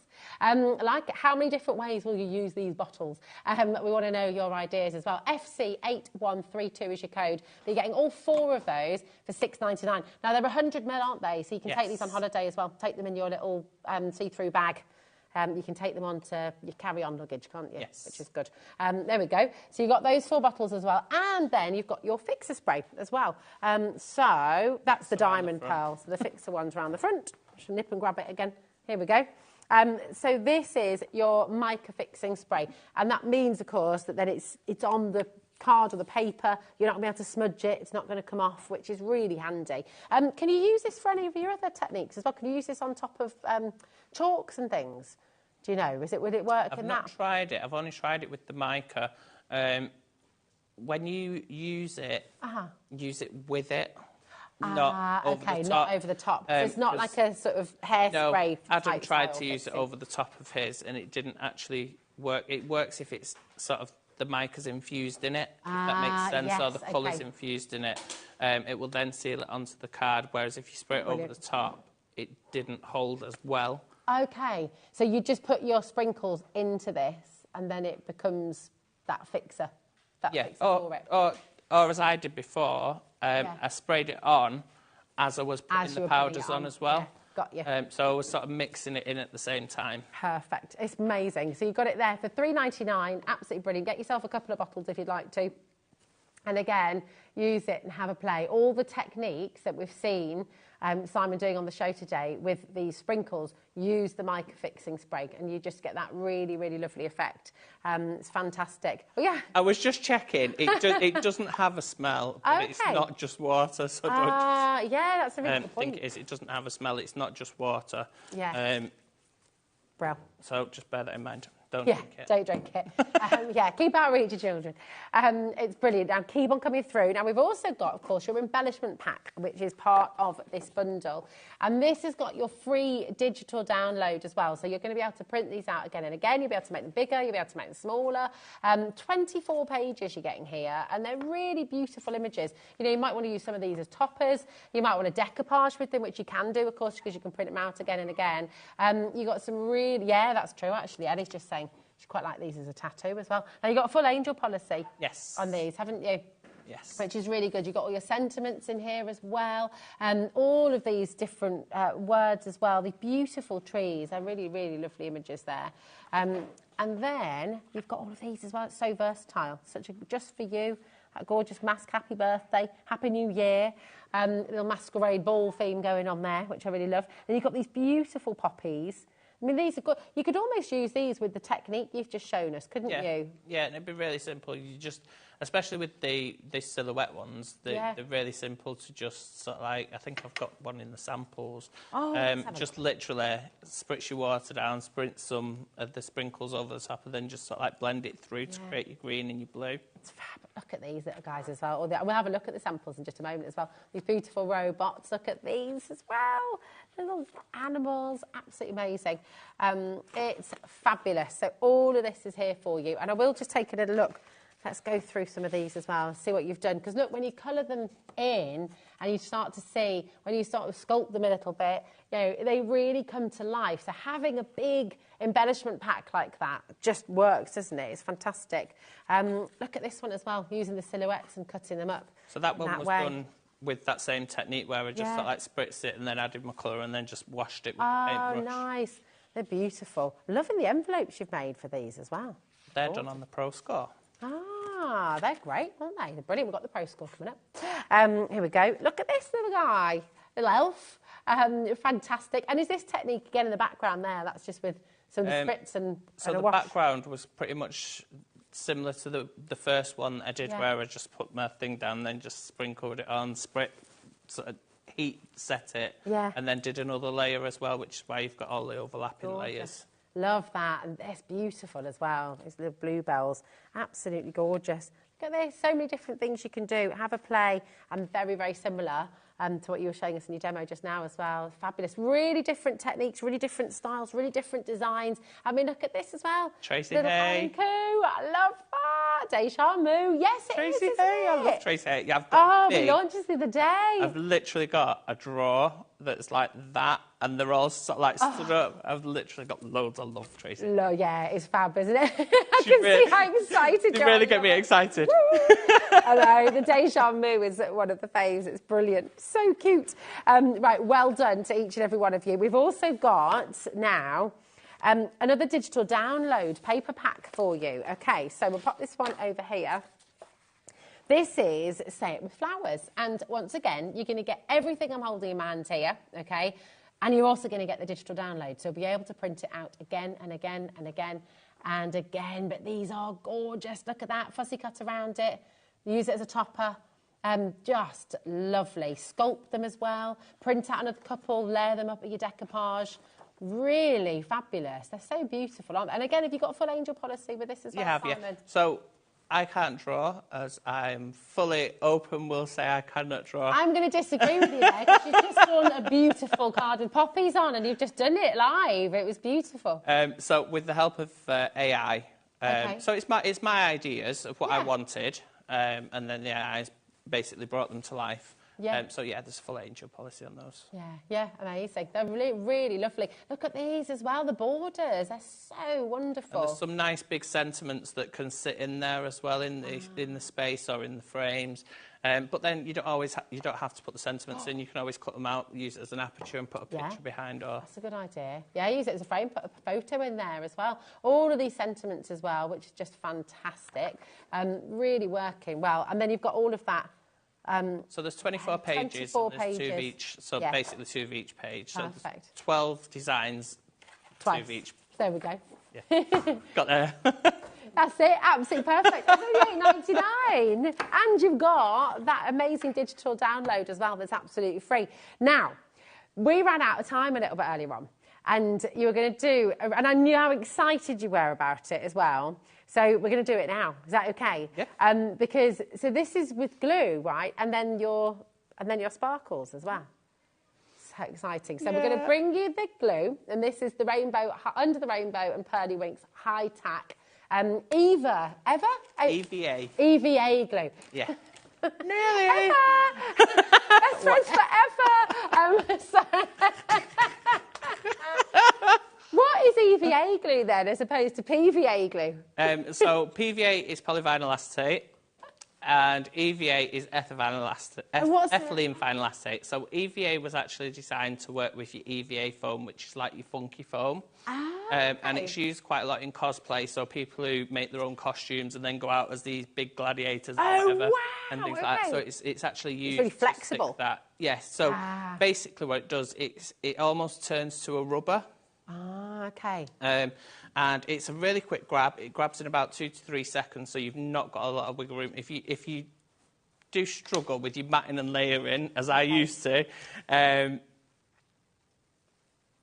Like it. How many different ways will you use these bottles? We want to know your ideas as well. FC8132 is your code. You're getting all 4 of those for $6.99. Now, they're 100ml, aren't they? So you can take these on holiday as well. Take them in your little see-through bag. You can take them onto your carry-on luggage, can't you? Yes. Which is good. There we go. So you've got those 4 bottles as well. And then you've got your fixer spray as well. So that's the diamond pearl. So the fixer one's around the front. I should nip and grab it again. Here we go. So this is your mica fixing spray. And that means, of course, that then it's on the card or the paper. You're not going to be able to smudge it. It's not going to come off, which is really handy. Can you use this for any of your other techniques as well? Can you use this on top of chalks and things? Do you know? Would it work in that? I've not tried it. I've only tried it with the mica. When you use it, use it with it. Not over the top. Not over the top. So it's not like a sort of hairspray. No, Adam tried to use it over the top of his, and it didn't actually work. It works if it's sort of the mica's infused in it, if that makes sense, yes, or the colour's infused in it. It will then seal it onto the card, whereas if you spray it over the top, it didn't hold as well. Okay, so you just put your sprinkles into this, and then it becomes that fixer. For it. Or as I did before, I sprayed it on as I was putting the powders on as well. Yeah, got you. So I was sort of mixing it in at the same time. Perfect. It's amazing. So you've got it there for $3.99. Absolutely brilliant. Get yourself a couple of bottles if you'd like to. And again, use it and have a play. All the techniques that we've seen Simon doing on the show today with these sprinkles, use the mica fixing spray and you just get that really, really lovely effect. It's fantastic. Oh, yeah. I was just checking. It doesn't have a smell, but it's not just water. So don't yeah, that's a really good point. I think it is. It doesn't have a smell. It's not just water. Yeah. Bro. So just bear that in mind. Don't drink it. Don't drink it. Keep out of reach of children. It's brilliant. Now, keep on coming through. Now, we've also got, of course, your embellishment pack, which is part of this bundle. And this has got your free digital download as well. So you're going to be able to print these out again and again. You'll be able to make them bigger. You'll be able to make them smaller. 24 pages you're getting here. And they're really beautiful images. You know, you might want to use some of these as toppers. You might want to decoupage with them, which you can do, of course, because you can print them out again and again. You've got some really... Yeah, that's true, actually. Eddie's just saying she quite like these as a tattoo as well. Now, you've got a full angel policy on these, haven't you? Yes. Which is really good. You've got all your sentiments in here as well. All of these different words as well. These beautiful trees. They're really, really lovely images there. And then you've got all of these as well. It's so versatile. Just for you. That gorgeous mask. Happy birthday. Happy New Year. Little masquerade ball theme going on there, which I really love. And you've got these beautiful poppies. I mean, these are good. You could almost use these with the technique you've just shown us, couldn't you? Yeah, and it'd be really simple. You just, especially with the silhouette ones, they're really simple to just sort of like, I think I've got one in the samples. Just literally spritz your water down, sprint some of the sprinkles over the top, and then just sort of like blend it through to create your green and your blue. It's fab. Look at these little guys as well. We'll have a look at the samples in just a moment as well. These beautiful robots. Look at these as well. Little animals. Absolutely amazing. It's fabulous. So all of this is here for you. And I will just take a little look Let's go through some of these as well, see what you've done. Because look, when you colour them in and you start to see, when you sort of sculpt them a little bit, you know, they really come to life. So having a big embellishment pack like that just works, doesn't it? It's fantastic. Look at this one as well, using the silhouettes and cutting them up. So that one was done with that same technique where I just sort of like spritzed it and then added my colour and then just washed it with a paintbrush. Oh, nice. They're beautiful. Loving the envelopes you've made for these as well. They're done on the Pro Score. Ah, they're great, aren't they? They're brilliant. We've got the Pro Score coming up. Here we go. Look at this little guy, little elf. Fantastic. And is this technique again in the background there? That's just with some spritz and so a the wash. background was pretty much similar to the first one I did, where I just put my thing down, and then just sprinkled it on, sort of heat set it, and then did another layer as well, which is why you've got all the overlapping layers. Love that, and it's beautiful as well. These little bluebells, absolutely gorgeous. Look at this, so many different things you can do. Have a play, and very, very similar to what you were showing us in your demo just now as well. Fabulous. Really different techniques, really different styles, really different designs. I mean, look at this as well. Tracy little Hay. haiku. I love that. Deja Mu. Yes, it Tracy is, Hay. isn't I love it? Tracy Hay. Yeah, I've got we launched this the other day. I've literally got a drawer that's like that, and they're all sort of like stood up. I've literally got loads. I love Tracy. Yeah, it's fab, isn't it? I can see how excited you really get me excited. I know, the Deja Mu is one of the faves. It's brilliant. So cute. Right, well done to each and every one of you. We've also got now another digital download paper pack for you. Okay, so we'll pop this one over here. This is Say It With Flowers. And once again, you're going to get everything I'm holding in my hand here, okay? And you're also going to get the digital download. So you'll be able to print it out again and again and again and again. But these are gorgeous. Look at that. Fussy cut around it. Use it as a topper. Just lovely. Sculpt them as well. Print out another couple. Layer them up with your decoupage. Really fabulous. They're so beautiful, aren't they? And again, have you got a full angel policy with this as well, Simon? Yeah. So I can't draw, as I'm fully open, will say I cannot draw. I'm going to disagree with you there, because you've just done a beautiful card with poppies on, and you've just done it live. It was beautiful. So with the help of AI, so it's my ideas of what I wanted, and then the AI basically brought them to life. So yeah, there's a full angel policy on those. Yeah, amazing. They're really, really lovely. Look at these as well, the borders. They're so wonderful. And there's some nice big sentiments that can sit in there as well in the space or in the frames. But then you don't have to put the sentiments in. You can always cut them out, use it as an aperture, and put a picture behind. Or that's a good idea. Yeah, use it as a frame, put a photo in there as well. All of these sentiments as well, which is just fantastic. Really working well. And then you've got all of that. So there's 24 pages, 24 and there's pages. two of each, so basically 2 of each page. Perfect. So there's 12 designs, Twice. 2 of each. There we go. Yeah. Got there. That's it, absolutely perfect. It's only $8.99. And you've got that amazing digital download as well that's absolutely free. Now, we ran out of time a little bit earlier on, and you were going to do, and I knew how excited you were about it as well. So we're going to do it now. Is that okay? Yeah. Because so this is with glue, right? And then your sparkles as well. So exciting. So we're going to bring you the glue, and this is the rainbow, Under the Rainbow and Pearly Winks high tack. EVA glue. Yeah. Nearly. Best friends forever. What is EVA glue then, as opposed to PVA glue? So PVA is polyvinyl acetate, and EVA is ethylene vinyl acetate. So EVA was actually designed to work with your EVA foam, which is like your funky foam. Okay. And it's used quite a lot in cosplay, so people who make their own costumes and then go out as these big gladiators or whatever, and things like that. So it's actually used. It's really flexible. To stick that. Yes. So basically, what it does, it almost turns to a rubber. Okay. And it's a really quick grab. It grabs in about 2 to 3 seconds, so you've not got a lot of wiggle room. If you do struggle with your matting and layering, as I used to,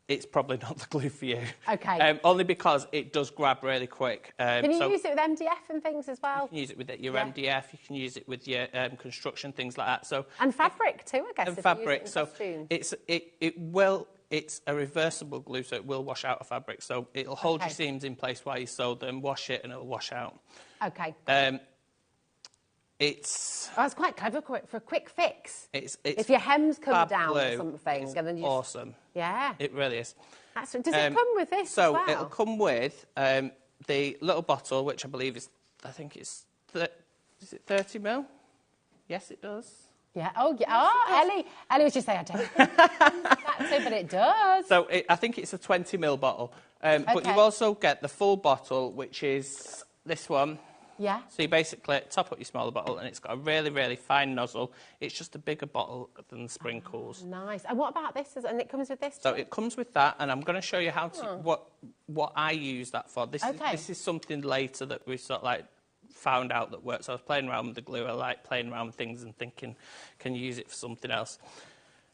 it's probably not the glue for you. Okay. Only because it does grab really quick. Can you use it with MDF and things as well? You can use it with your MDF. You can use it with your construction, things like that. So and fabric too, I guess. And fabric. So it's a reversible glue, so it will wash out a fabric. So it'll hold your seams in place while you sew them, wash it, and it'll wash out. Okay. It's... Oh, it's quite clever for a quick fix. It's if your hems come down glue, or something. It's and then you awesome. Yeah. It really is. Does it come with this So as well? it'll come with the little bottle, which I believe is, I think it's, is it 30 ml? Yes, it does. Yeah. Oh, yeah. Oh, Ellie was just saying, I don't think that's it, but it does. So I think it's a 20 ml bottle. But you also get the full bottle, which is this one. Yeah. So you basically top up your smaller bottle, and it's got a really, really fine nozzle. It's just a bigger bottle than the sprinkles. Nice. And what about this? And it comes with this too? So it comes with that, and I'm going to show you how to what I use that for. This is something later that we sort of like found out that works. I was playing around with the glue. I like playing around with things and thinking, can you use it for something else?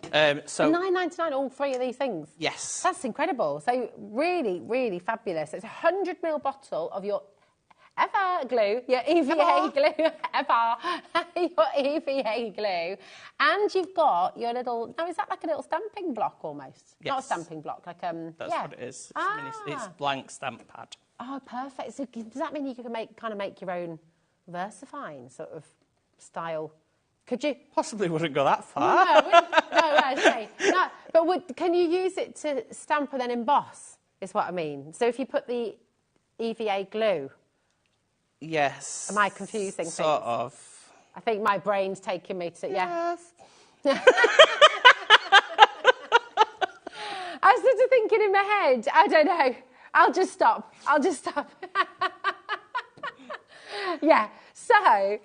So $9.99, all three of these things? Yes. That's incredible. So really, really fabulous. It's a 100 ml bottle of your Ever glue, your EVA glue, your EVA glue. And you've got your little, now is that like a little stamping block almost? Yes. Not a stamping block, like That's what it is. It's blank stamp pad. Oh, perfect. So does that mean you can make your own VersaFine sort of style? Could you? Possibly wouldn't go that far. No, but can you use it to stamp and then emboss, is what I mean. So if you put the EVA glue... Yes. Am I confusing things? Sort of. I think my brain's taking me to... Yeah. Yes. I was sort of thinking in my head, I don't know. I'll just stop. Yeah. So,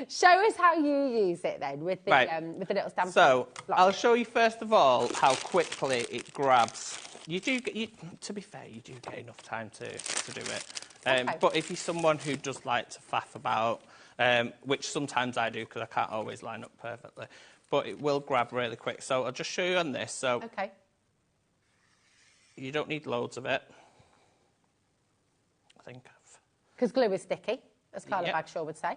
show us how you use it then with the little stamp. So, block. I'll show you first of all how quickly it grabs. To be fair, you do get enough time to do it. But if you're someone who does like to faff about, which sometimes I do because I can't always line up perfectly, but it will grab really quick. So I'll just show you on this. So you don't need loads of it. I think because glue is sticky, as Carla Bagshaw would say.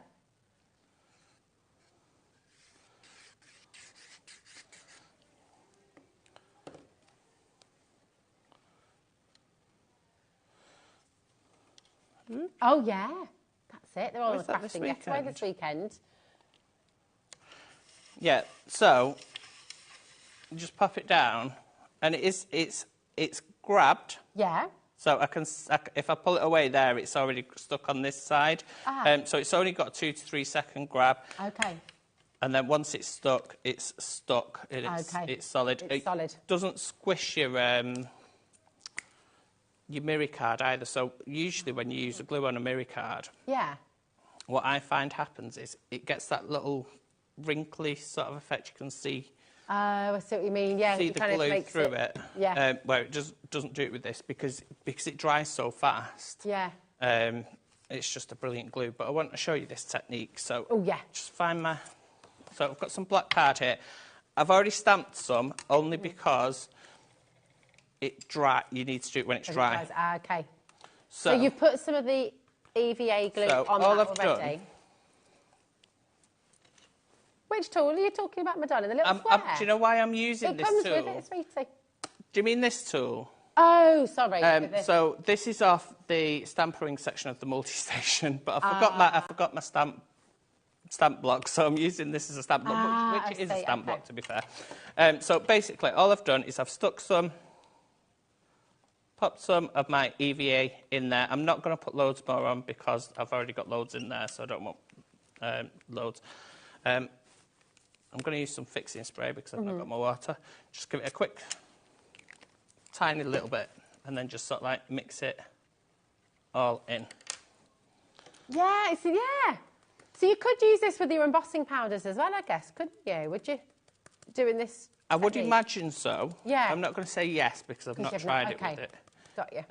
Oh, yeah. That's it. They're all crafting getaway this weekend. Yeah, so you just pop it down, and it's grabbed. Yeah. So if I pull it away there, it's already stuck on this side. So it's only got a 2 to 3 second grab. Okay. And then once it's stuck, it's stuck. It's solid. It's solid. It doesn't squish your mirror card either. So usually when you use the glue on a mirror card, what I find happens is it gets that little wrinkly sort of effect. You can see. Oh, I see what you mean. Yeah, see the glue through it. Yeah. Where it just doesn't do it with this because it dries so fast. Yeah. It's just a brilliant glue. But I want to show you this technique. So just find my. So I've got some black card here. I've already stamped some only because it dry. You need to do it when it's dry. Okay. So you've put some of the EVA glue on that already. Which tool are you talking about, Madonna? The little square? Do you know why I'm using this tool? It comes with it, sweetie. Do you mean this tool? Oh, sorry. So this is off the stampering section of the multi-station, but I forgot my stamp block, so I'm using this as a stamp block, which is a stamp block, to be fair. So basically, all I've done is I've popped some of my EVA in there. I'm not going to put loads more on because I've already got loads in there, so I don't want loads. I'm going to use some fixing spray because I've not got my water. Just give it a quick, tiny little bit, and then just sort of like mix it all in. Yeah, So you could use this with your embossing powders as well, I guess, couldn't you? Would you? Doing this I would imagine so. Yeah. I'm not going to say yes because I've not tried it with it. Got you.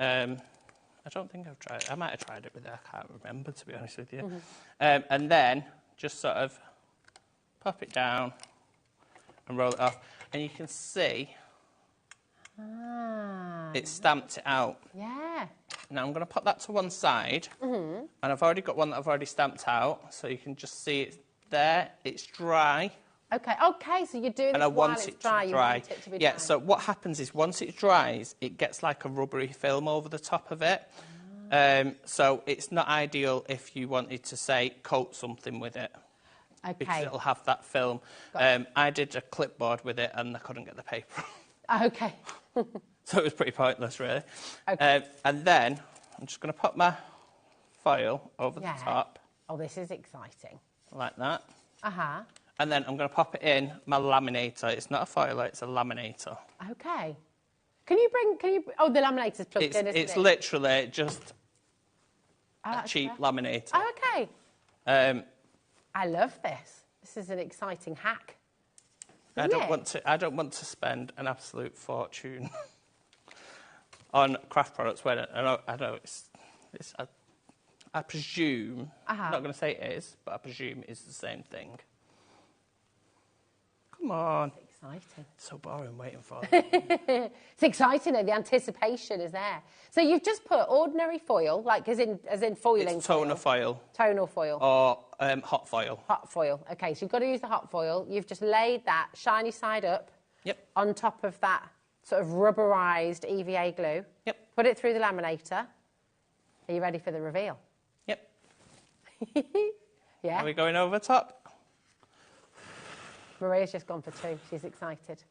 I don't think I've tried it. I might have tried it with it. I can't remember, to be honest with you. And then just sort of pop it down and roll it off. And you can see it stamped it out. Yeah. Now I'm going to put that to one side. And I've already got one that I've already stamped out. So you can just see it there. It's dry. Okay, so you're doing and this I want while it it's dry. to dry. You want it to be yeah, dry. so what happens is once it dries, it gets like a rubbery film over the top of it. So it's not ideal if you wanted to, say, coat something with it. Okay. Because it'll have that film. I did a clipboard with it and I couldn't get the paper. Okay. So it was pretty pointless, really. Okay. And then I'm just going to put my foil over the top. Oh, this is exciting. Like that. Uh-huh. And then I'm going to pop it in my laminator. It's not a foiler, it's a laminator. Okay. Can you, oh, the laminator's plugged in, isn't it? It's literally just a cheap laminator. Oh, okay. I love this. This is an exciting hack. I don't want to spend an absolute fortune on craft products when I know it's I presume, I'm not going to say it is, but I presume it's the same thing. Come on. It's exciting. It's so boring waiting for it. It's exciting though, the anticipation is there. So you've just put ordinary foil, like as in foiling. It's toner foil. Tonal foil. Or hot foil. Hot foil. Okay, so you've got to use the hot foil. You've just laid that shiny side up. Yep. On top of that sort of rubberised EVA glue. Yep. Put it through the laminator. Are you ready for the reveal? Yep. Yeah. Are we going over top? Maria's just gone for 2. She's excited.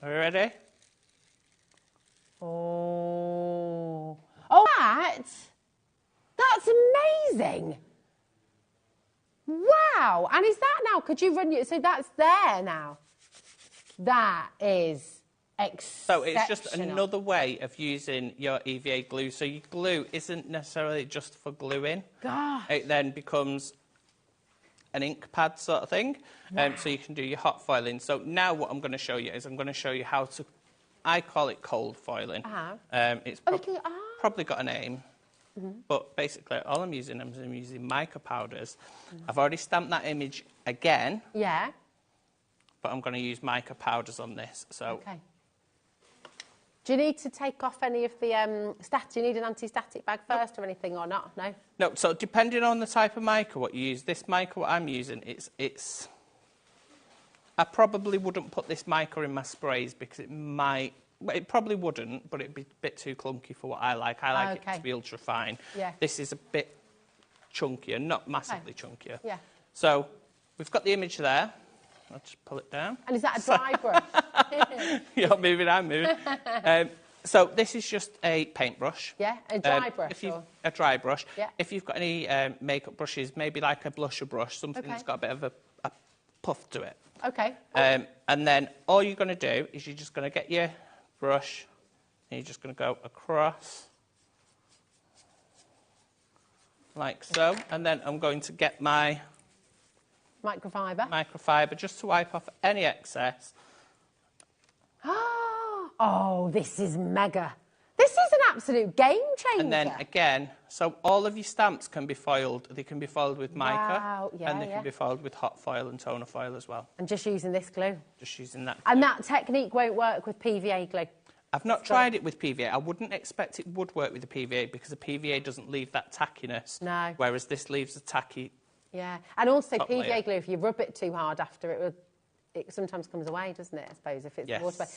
Are we ready? Oh. Oh, that's amazing. Wow. And is that now, could you run, so that's there now. That is exceptional. So it's just another way of using your EVA glue. So your glue isn't necessarily just for gluing. Gosh. It then becomes an ink pad sort of thing. Wow. So you can do your hot foiling. So now what I'm going to show you is I'm going to show you how to, I call it cold foiling. It's probably got a name. But basically, all I'm using mica powders. I've already stamped that image again. Yeah. But I'm going to use mica powders on this. So. Okay. Do you need to take off any of the do you need an anti-static bag first or anything or not? No? No, so depending on the type of mica what you use, this mica what I'm using, it's I probably wouldn't put this mica in my sprays because it might, well, it probably wouldn't, but it'd be a bit too clunky for what I like. I like it to be ultra fine. Yeah. This is a bit chunkier, not massively chunkier. Yeah. So we've got the image there. I'll just pull it down. And is that a dry brush? You're moving, I'm moving. So this is just a paintbrush. Yeah, a dry brush? A dry brush. Yeah. If you've got any makeup brushes, maybe like a blusher brush, something that's got a bit of a puff to it. Okay. And then all you're going to do is you're just going to get your brush and you're just going to go across like so. And then I'm going to get my microfiber just to wipe off any excess. Oh, this is mega. This is an absolute game changer. And then again, so all of your stamps can be foiled. They can be foiled with mica. Wow. Yeah, and they can be foiled with hot foil and toner foil as well. And just using this glue? Just using that glue. And that technique won't work with PVA glue? I've not tried it with PVA. I wouldn't expect it would work with the PVA because the PVA doesn't leave that tackiness. No. Whereas this leaves a tacky. Yeah. And also top PVA layer. glue, if you rub it too hard after, it sometimes comes away, doesn't it, I suppose, if it's water.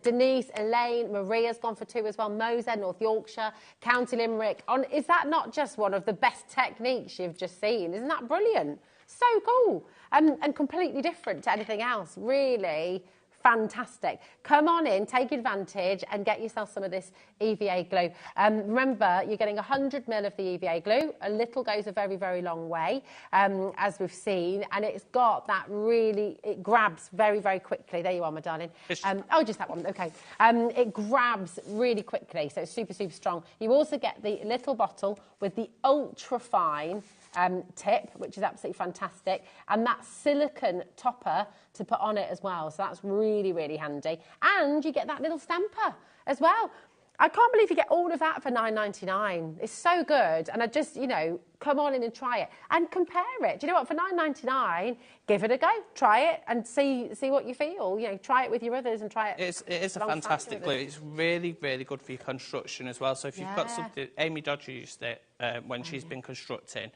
Denise, Elaine, Maria's gone for 2 as well. Moser, North Yorkshire, County Limerick. Is that not just one of the best techniques you've just seen? Isn't that brilliant? So cool. And completely different to anything else. Really fantastic. Come on in, take advantage and get yourself some of this EVA glue. Remember, you're getting 100 ml of the EVA glue. A little goes a very, very long way, as we've seen. And it's got that really, it grabs very, very quickly. There you are, my darling. Just that one, okay. It grabs really quickly, so it's super, super strong. You also get the little bottle with the ultra fine tip, which is absolutely fantastic, and that silicone topper to put on it as well, so that's really, really handy. And you get that little stamper as well. I can't believe you get all of that for $9.99. It's so good, and I just, come on in and try it and compare it. Do you know what? For £9.99, give it a go. Try it and see what you feel. You know, try it with your others and try it. It is a fantastic glue. It's really, really good for your construction as well. So if you've got something, Amy Dodger used it when she's been constructing.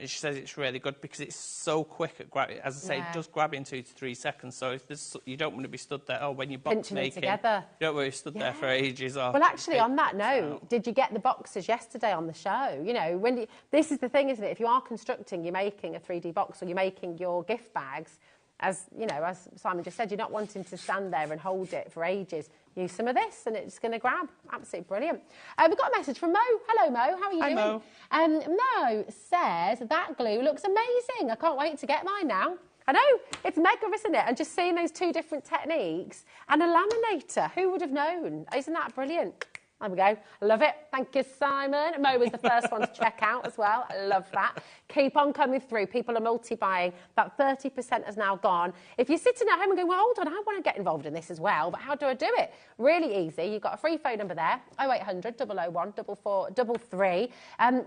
She says it's really good because it's so quick at grabbing. As I say, it does grab in 2 to 3 seconds. So if there's, you don't want to be stood there. Oh, when you're box making, you don't want to be stood there for ages. Or well, actually, on that note, did you get the boxes yesterday on the show? You know, when this is the thing, isn't it? If you are constructing, you're making a 3D box or you're making your gift bags. As you know, as Simon just said, you're not wanting to stand there and hold it for ages. Use some of this and it's going to grab. Absolutely brilliant. We've got a message from Mo. Hello, Mo. How are you doing? Mo. Mo says, that glue looks amazing. I can't wait to get mine now. I know, it's mega, isn't it? And just seeing those 2 different techniques and a laminator. Who would have known? Isn't that brilliant? There we go. I love it. Thank you, Simon. Mo was the first one to check out as well. I love that. Keep on coming through. People are multi-buying. About 30% has now gone. If you're sitting at home and going, well, hold on, I want to get involved in this as well, but how do I do it? Really easy. You've got a free phone number there, 0800 001 4433.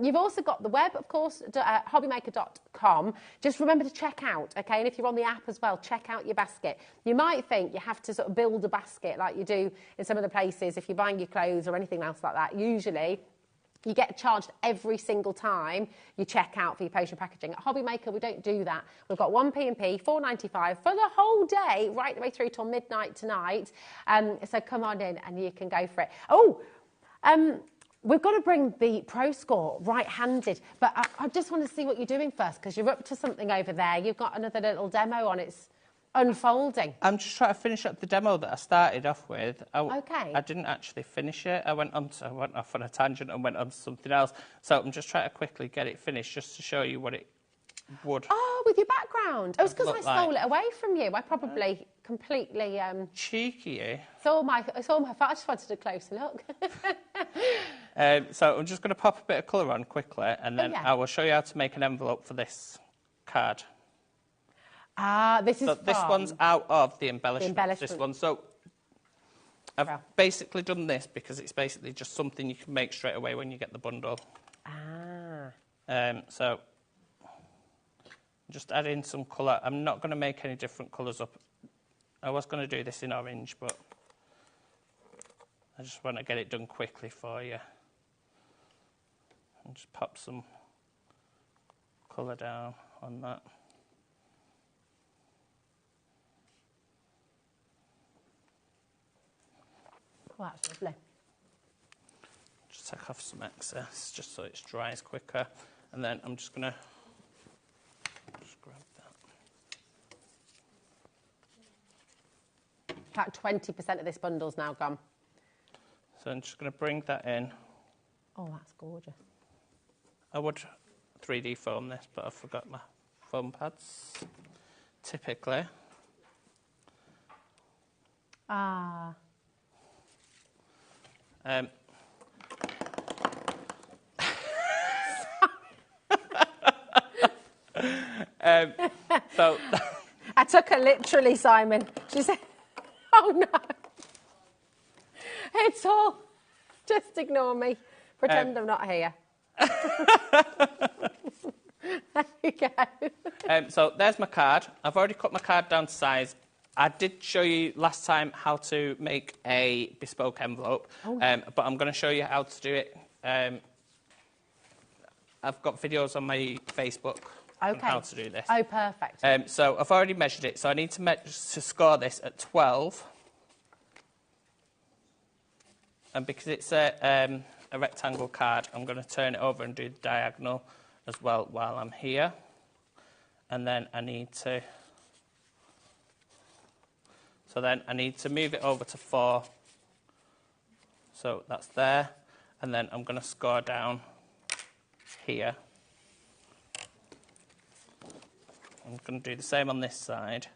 You've also got the web, of course, hobbymaker.com. Just remember to check out, OK? And if you're on the app as well, check out your basket. You might think you have to sort of build a basket like you do in some of the places if you're buying your clothes or anything else like that. Usually you get charged every single time you check out for your potion packaging. At HobbyMaker, we don't do that. We've got 1 P&P, £4.95 for the whole day, right the way through till midnight tonight. So come on in and you can go for it. We've got to bring the Pro Score right-handed, but I just want to see what you're doing first, because you're up to something over there. You've got another little demo on. It's unfolding. I'm just trying to finish up the demo that I started off with. Okay. I didn't actually finish it. I went off on a tangent and went on to something else. So I'm just trying to quickly get it finished just to show you what it would. Oh, with your background. Oh, it's because I stole it away from you. I probably completely cheeky. It's all my fault. I just wanted a closer look. So I'm just going to pop a bit of colour on quickly, and then I will show you how to make an envelope for this card. This is this one's out of the embellishment. This one. So I've basically done this because it's basically just something you can make straight away when you get the bundle. So just add in some colour. I'm not going to make any different colours up. I was going to do this in orange, but I just want to get it done quickly for you. And just pop some colour down on that. Oh, that's lovely. Just take off some excess, just so it dries quicker. And then I'm just going to grab that. About 20% of this bundle's now gone. So I'm just going to bring that in. Oh, that's gorgeous. I would 3D foam this, but I forgot my foam pads. Typically. So I took her literally, Simon. She said, oh no. It's all, just ignore me. Pretend I'm not here. There you go. So there's my card. I've already cut my card down to size. I did show you last time how to make a bespoke envelope, but I'm going to show you how to do it. I've got videos on my Facebook on how to do this. Oh, perfect. So I've already measured it, so I need to score this at 12. And because it's a rectangle card, I'm going to turn it over and do the diagonal as well while I'm here. And then I need to... So then I need to move it over to 4. So that's there. And then I'm going to score down here. I'm going to do the same on this side.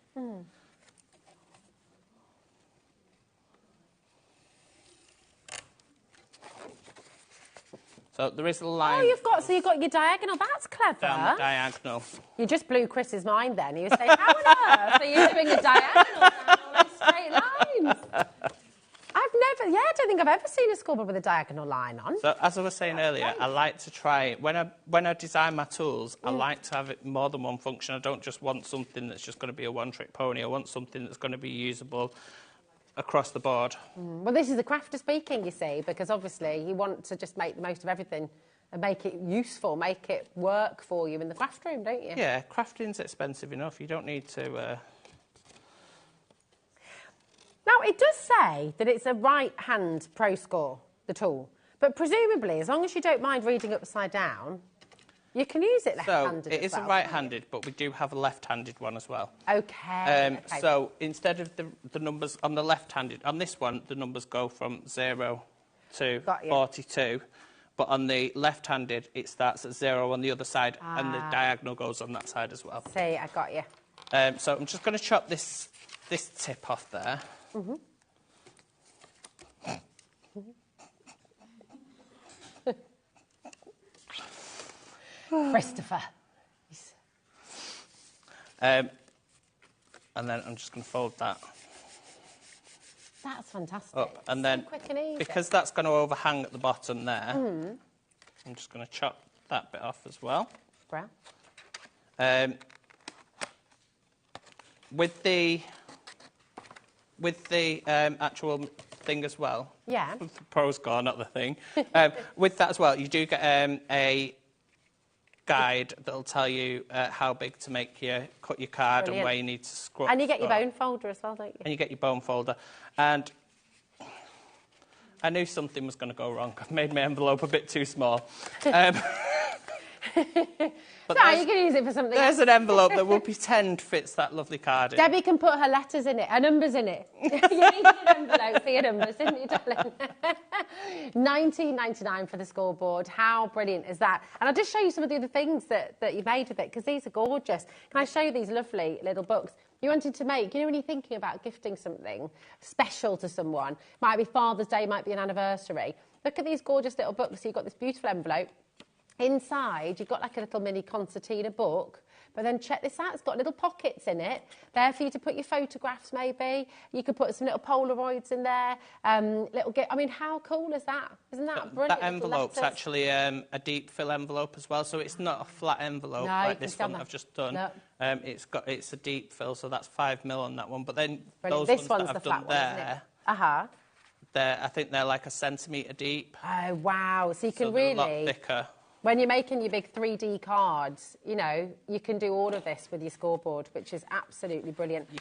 So there is a line. Oh, you've got your diagonal. That's clever. Down the diagonal. You just blew Chris's mind then. He was saying, how on earth are you doing a diagonal down all those straight lines? I don't think I've ever seen a scoreboard with a diagonal line on. So, as I was saying earlier, I like to try, when I design my tools, I like to have it more than one function. I don't just want something that's just going to be a one-trick pony. I want something that's going to be usable across the board. Well, this is the crafter speaking, you see, because obviously you want to just make the most of everything and make it useful, make it work for you in the craft room, don't you? Yeah, crafting's expensive enough. You don't need to... Now, it does say that it's a right-hand pro score, the tool, but presumably, as long as you don't mind reading upside down, you can use it left-handed. So, it is a right-handed, but we do have a left-handed one as well. Okay. So, instead of the numbers on the left-handed, on this one, the numbers go from 0 to 42. But on the left-handed, it starts at 0 on the other side, and the diagonal goes on that side as well. See, I got you. So I'm just going to chop this tip off there. Christopher. And then I'm just going to fold that. That's fantastic. Up. And then, so quick and easy. Because that's going to overhang at the bottom there, I'm just going to chop that bit off as well. Brown. With the actual thing as well. Yeah. The pros score, not the thing. With that as well, you do get a guide that'll tell you how big to cut your card. Brilliant. And where you need to scrub. And you get your bone folder as well, don't you? And you get your bone folder. And I knew something was going to go wrong. I've made my envelope a bit too small. But no, you can use it for something There's an envelope that will pretend fits that lovely card in. Debbie can put her letters in it, her numbers in it. You needed an envelope for your numbers, didn't you, darling? $19.99 for the scoreboard. How brilliant is that? And I'll just show you some of the other things that you made with it, because these are gorgeous. Can I show you these lovely little books? You wanted to make, when you're thinking about gifting something special to someone, might be Father's Day, might be an anniversary. Look at these gorgeous little books. So you've got this beautiful envelope. Inside, you've got like a little mini concertina book, but then check this out, it's got little pockets in it, there for you to put your photographs maybe. You could put some little Polaroids in there, I mean, how cool is that? Isn't that brilliant? That envelope's actually a deep fill envelope as well, so it's not a flat envelope like this one that I've just done. No. It's a deep fill, so that's 5mm on that one, but then those ones that I've done there, I think they're like a centimetre deep. Oh, wow, so you can they're really... a lot thicker. When you're making your big 3D cards, you can do all of this with your scoreboard, which is absolutely brilliant. You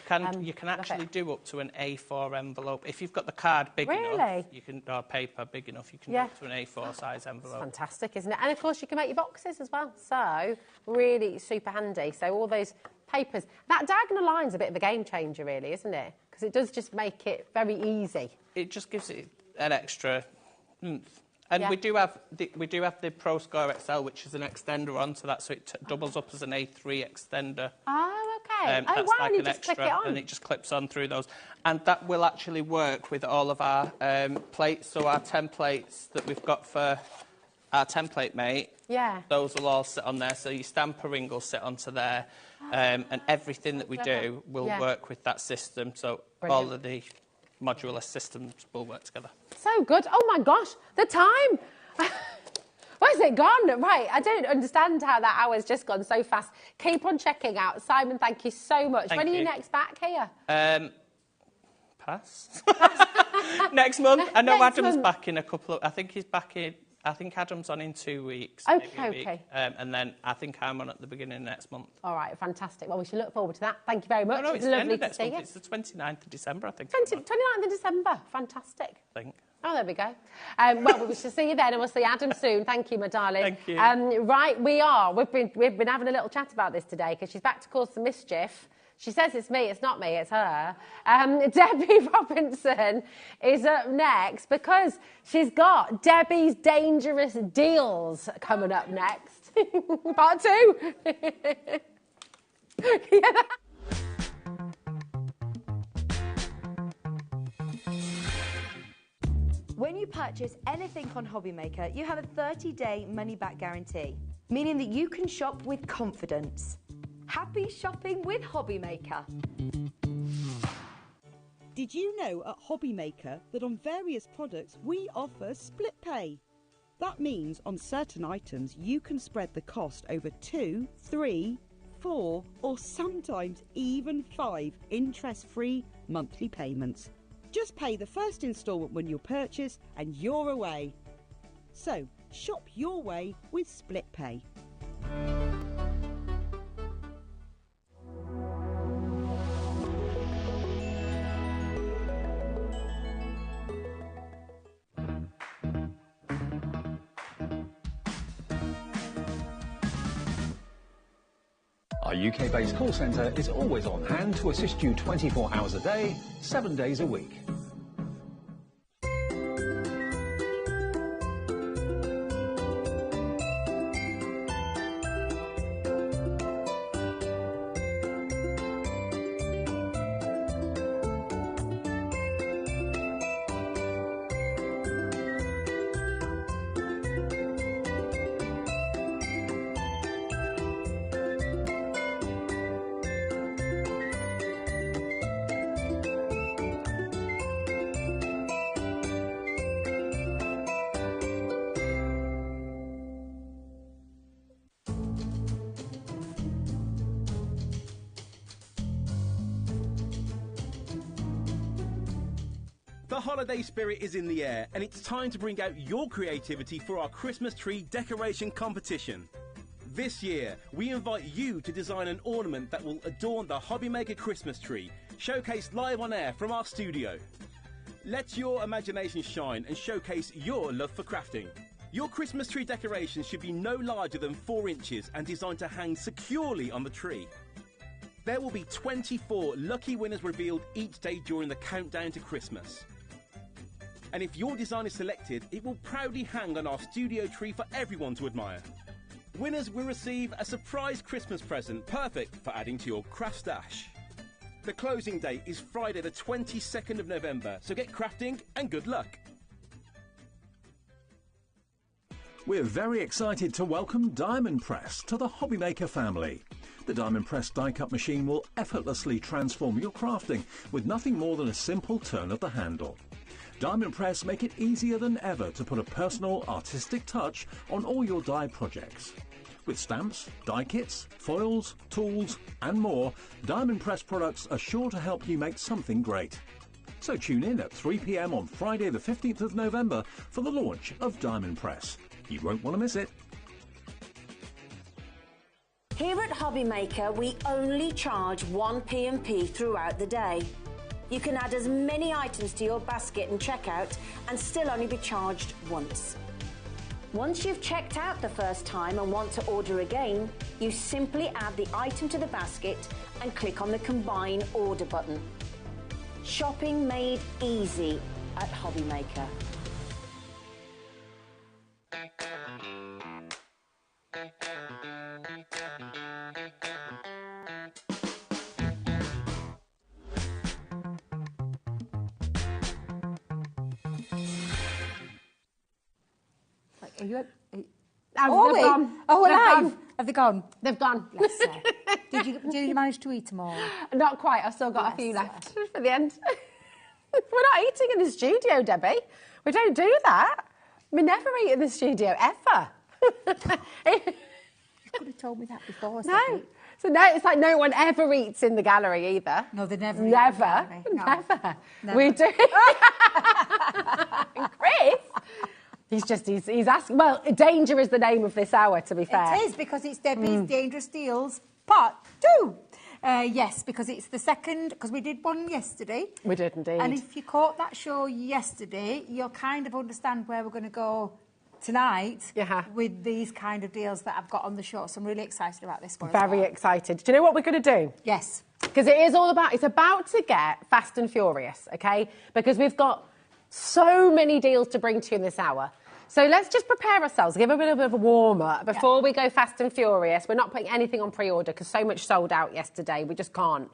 can actually do up to an A4 envelope. If you've got the card big enough, or paper big enough, you can do up to an A4 size envelope. That's fantastic, isn't it? And of course, you can make your boxes as well. So, really super handy. So, all those papers. That diagonal line's a bit of a game changer, really, isn't it? Because it does just make it very easy. It just gives it an extra oomph. And we do have the Pro Score XL, which is an extender onto that, so it doubles up as an A3 extender. Oh, okay. That's wow, like and you an just extra, click it on. and it just clips on through those. And that will actually work with all of our plates. So our templates that we've got for our template mate, those will all sit on there. So your stamper ring will sit onto there, and everything that we do will work with that system. So all of the modular systems will work together. So good. Oh my gosh, the time. Where's it gone? Right, I don't understand how that hour's just gone so fast. Keep on checking out. Simon, thank you so much. When are you next back here? Pass. Next month. I know Adam's back in a couple of... I think he's back in... I think Adam's on in 2 weeks. Okay. And then I think I'm on at the beginning of next month. All right, fantastic. Well, we should look forward to that. Thank you very much. No, it's lovely to see you. It's the 29th of December, I think. 29th of December. Fantastic. I think. Oh, there we go. Well, we shall see you then, and we'll see Adam soon. Thank you, my darling. Thank you. Right, we are. We've been having a little chat about this today because she's back to cause some mischief. She says it's me, it's not me, it's her. Debbie Robinson is up next because she's got Debbie's Dangerous Deals coming up next. Part 2. When you purchase anything on HobbyMaker, you have a 30-day money-back guarantee, meaning that you can shop with confidence. Happy shopping with HobbyMaker. Did you know at HobbyMaker that on various products we offer split pay? That means on certain items you can spread the cost over 2, 3, 4 or sometimes even 5 interest-free monthly payments. Just pay the first instalment when you purchase and you're away. So shop your way with split pay. Our UK-based call centre is always on hand to assist you 24 hours a day, 7 days a week. The holiday spirit is in the air, and it's time to bring out your creativity for our Christmas tree decoration competition. This year, we invite you to design an ornament that will adorn the HobbyMaker Christmas tree, showcased live on air from our studio. Let your imagination shine and showcase your love for crafting. Your Christmas tree decoration should be no larger than 4 inches and designed to hang securely on the tree. There will be 24 lucky winners revealed each day during the countdown to Christmas. And if your design is selected, it will proudly hang on our studio tree for everyone to admire. Winners will receive a surprise Christmas present, perfect for adding to your craft stash. The closing date is Friday the 22nd of November, so get crafting and good luck. We're very excited to welcome Diamond Press to the HobbyMaker family. The Diamond Press die-cut machine will effortlessly transform your crafting with nothing more than a simple turn of the handle. Diamond Press make it easier than ever to put a personal, artistic touch on all your die projects. With stamps, die kits, foils, tools and more, Diamond Press products are sure to help you make something great. So tune in at 3 p.m. on Friday the 15th of November for the launch of Diamond Press. You won't want to miss it. Here at HobbyMaker, we only charge 1 P&P throughout the day. You can add as many items to your basket and checkout and still only be charged once. Once you've checked out the first time and want to order again, you simply add the item to the basket and click on the Combine Order button. Shopping made easy at HobbyMaker. Are you? They've gone. Oh, alive! Have they gone? They've gone. Bless her. Did you manage to eat them all? Not quite. I've still got a few left for the end. We're not eating in the studio, Debbie. We don't do that. We never eat in the studio, ever. You could have told me that before. No. So no, it's like no one ever eats in the gallery either. No, they never. Never. No. Never. Never. We do. Chris. He's asking. Well, danger is the name of this hour, to be fair. It is, because it's Debbie's Dangerous Deals Part 2. Yes, because it's the second, because we did one yesterday. We did indeed. And if you caught that show yesterday, you'll kind of understand where we're going to go tonight with these kind of deals that I've got on the show. So I'm really excited about this one. Very excited. Do you know what we're going to do? Yes. Because it's about to get fast and furious, okay? Because we've got so many deals to bring to you in this hour. So let's just prepare ourselves, give a bit of a warm-up before we go fast and furious. We're not putting anything on pre-order because so much sold out yesterday. We just can't.